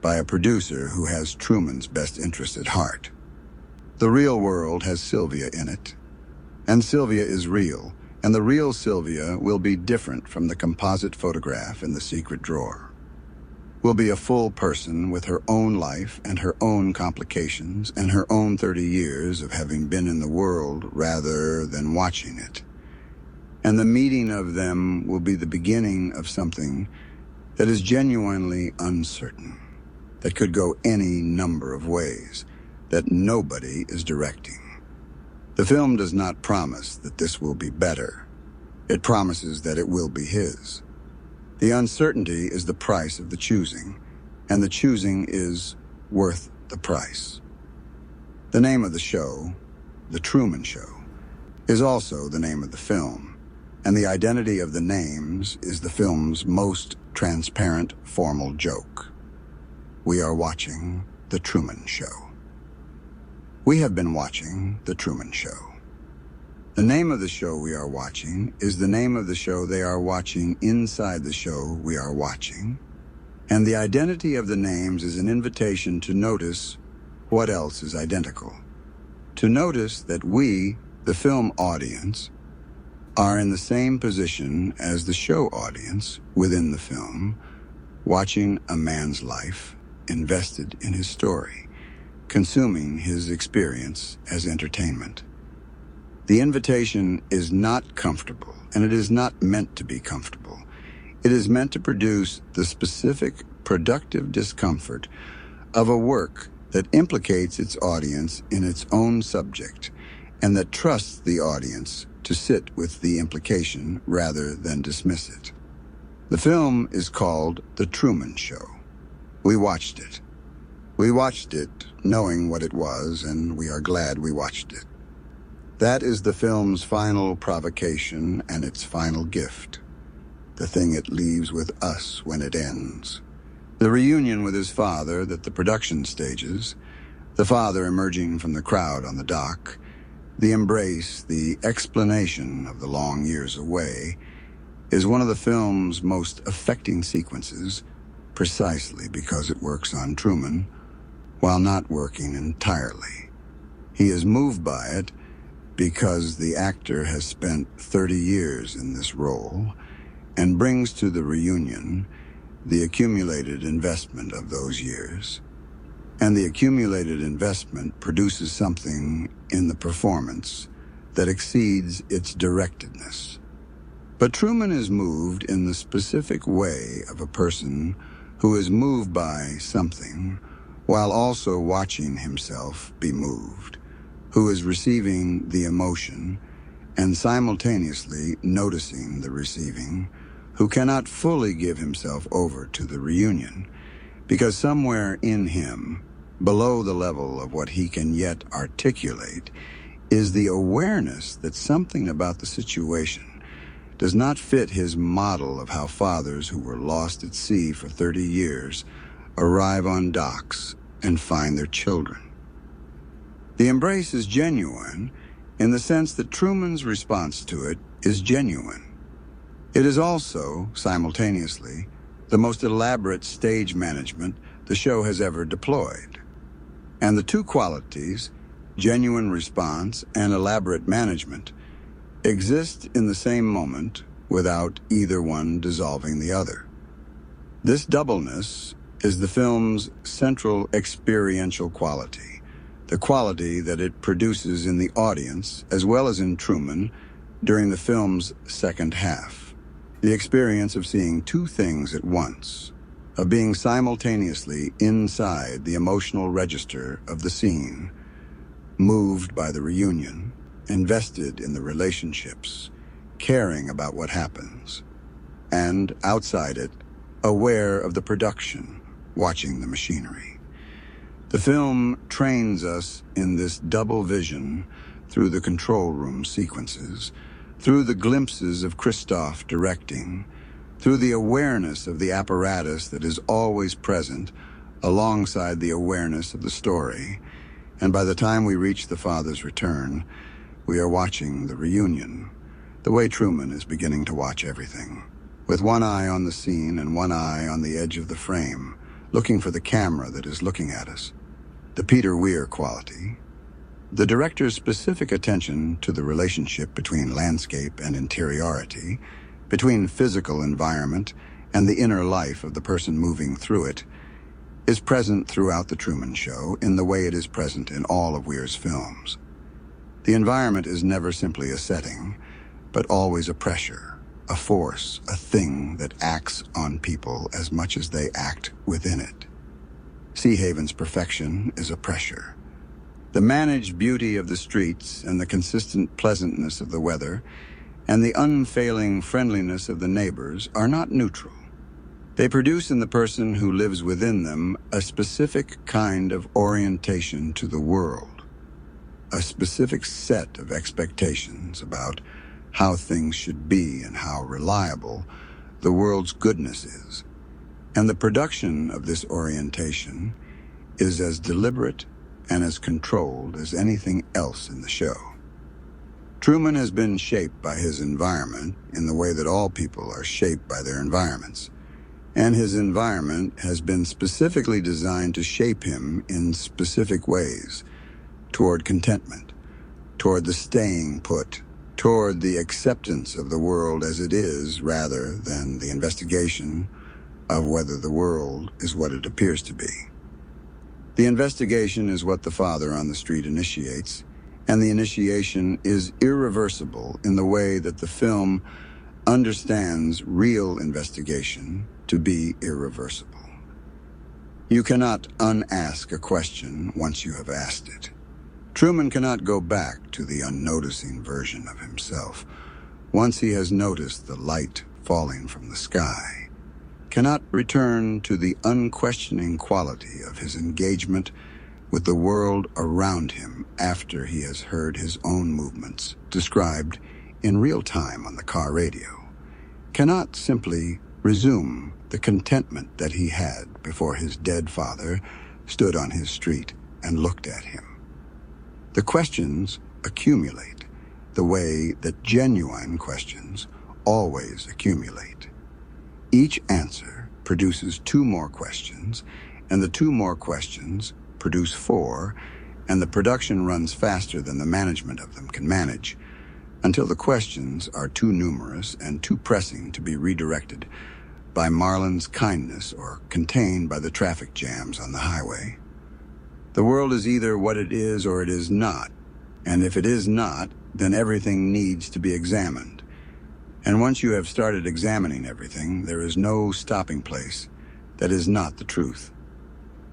by a producer who has Truman's best interest at heart. The real world has Sylvia in it, and Sylvia is real, and the real Sylvia will be different from the composite photograph in the secret drawer. Will be a full person with her own life and her own complications and her own 30 years of having been in the world rather than watching it. And the meeting of them will be the beginning of something that is genuinely uncertain, that could go any number of ways, that nobody is directing. The film does not promise that this will be better. It promises that it will be his. The uncertainty is the price of the choosing, and the choosing is worth the price. The name of the show, The Truman Show, is also the name of the film, and the identity of the names is the film's most transparent formal joke. We are watching The Truman Show. We have been watching The Truman Show. The name of the show we are watching is the name of the show they are watching inside the show we are watching, and the identity of the names is an invitation to notice what else is identical. To notice that we, the film audience, are in the same position as the show audience within the film, watching a man's life invested in his story, consuming his experience as entertainment. The invitation is not comfortable, and it is not meant to be comfortable. It is meant to produce the specific productive discomfort of a work that implicates its audience in its own subject, and that trusts the audience to sit with the implication rather than dismiss it. The film is called The Truman Show. We watched it. We watched it knowing what it was, and we are glad we watched it. That is the film's final provocation and its final gift, the thing it leaves with us when it ends. The reunion with his father that the production stages, the father emerging from the crowd on the dock, the embrace, the explanation of the long years away, is one of the film's most affecting sequences, precisely because it works on Truman, while not working entirely. He is moved by it because the actor has spent 30 years in this role and brings to the reunion the accumulated investment of those years. And the accumulated investment produces something in the performance that exceeds its directedness. But Truman is moved in the specific way of a person who is moved by something while also watching himself be moved, who is receiving the emotion and simultaneously noticing the receiving, who cannot fully give himself over to the reunion, because somewhere in him, below the level of what he can yet articulate, is the awareness that something about the situation does not fit his model of how fathers who were lost at sea for 30 years arrive on docks and find their children. The embrace is genuine in the sense that Truman's response to it is genuine. It is also, simultaneously, the most elaborate stage management the show has ever deployed. And the two qualities, genuine response and elaborate management, exist in the same moment without either one dissolving the other. This doubleness is the film's central experiential quality, the quality that it produces in the audience as well as in Truman during the film's second half. The experience of seeing two things at once, of being simultaneously inside the emotional register of the scene, moved by the reunion, invested in the relationships, caring about what happens, and outside it, aware of the production, watching the machinery. The film trains us in this double vision through the control room sequences, through the glimpses of Christoph directing, through the awareness of the apparatus that is always present alongside the awareness of the story. And by the time we reach the father's return, we are watching the reunion, the way Truman is beginning to watch everything, with one eye on the scene and one eye on the edge of the frame, looking for the camera that is looking at us. The Peter Weir quality, the director's specific attention to the relationship between landscape and interiority, between physical environment and the inner life of the person moving through it, is present throughout the Truman Show in the way it is present in all of Weir's films. The environment is never simply a setting, but always a pressure, a force, a thing that acts on people as much as they act within it. Sea Haven's perfection is a pressure. The managed beauty of the streets and the consistent pleasantness of the weather and the unfailing friendliness of the neighbors are not neutral. They produce in the person who lives within them a specific kind of orientation to the world, a specific set of expectations about how things should be and how reliable the world's goodness is. And the production of this orientation is as deliberate and as controlled as anything else in the show. Truman has been shaped by his environment in the way that all people are shaped by their environments. And his environment has been specifically designed to shape him in specific ways, toward contentment, toward the staying put, toward the acceptance of the world as it is rather than the investigation of whether the world is what it appears to be. The investigation is what the father on the street initiates, and the initiation is irreversible in the way that the film understands real investigation to be irreversible. You cannot unask a question once you have asked it. Truman cannot go back to the unnoticing version of himself once he has noticed the light falling from the sky, cannot return to the unquestioning quality of his engagement with the world around him after he has heard his own movements described in real time on the car radio, cannot simply resume the contentment that he had before his dead father stood on his street and looked at him. The questions accumulate the way that genuine questions always accumulate. Each answer produces two more questions, and the two more questions produce four, and the production runs faster than the management of them can manage, until the questions are too numerous and too pressing to be redirected by Marlon's kindness or contained by the traffic jams on the highway. The world is either what it is or it is not, and if it is not, then everything needs to be examined. And once you have started examining everything, there is no stopping place that is not the truth.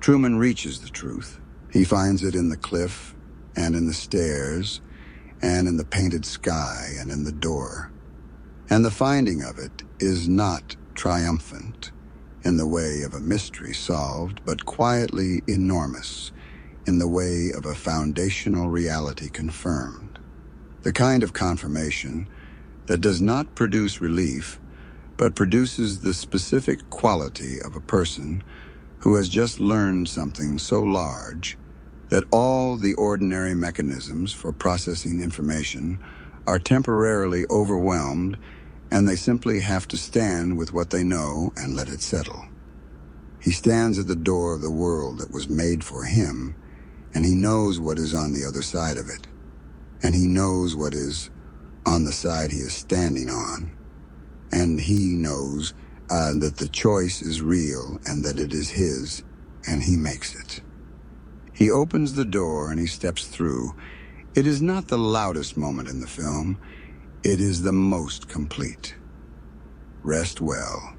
Truman reaches the truth. He finds it in the cliff, and in the stairs, and in the painted sky, and in the door. And the finding of it is not triumphant in the way of a mystery solved, but quietly enormous in the way of a foundational reality confirmed. The kind of confirmation that does not produce relief, but produces the specific quality of a person who has just learned something so large that all the ordinary mechanisms for processing information are temporarily overwhelmed, and they simply have to stand with what they know and let it settle. He stands at the door of the world that was made for him, and he knows what is on the other side of it, and he knows what is on the side he is standing on, and he knows that the choice is real and that it is his, and he makes it. He opens the door and he steps through. It is not the loudest moment in the film. It is the most complete. Rest well.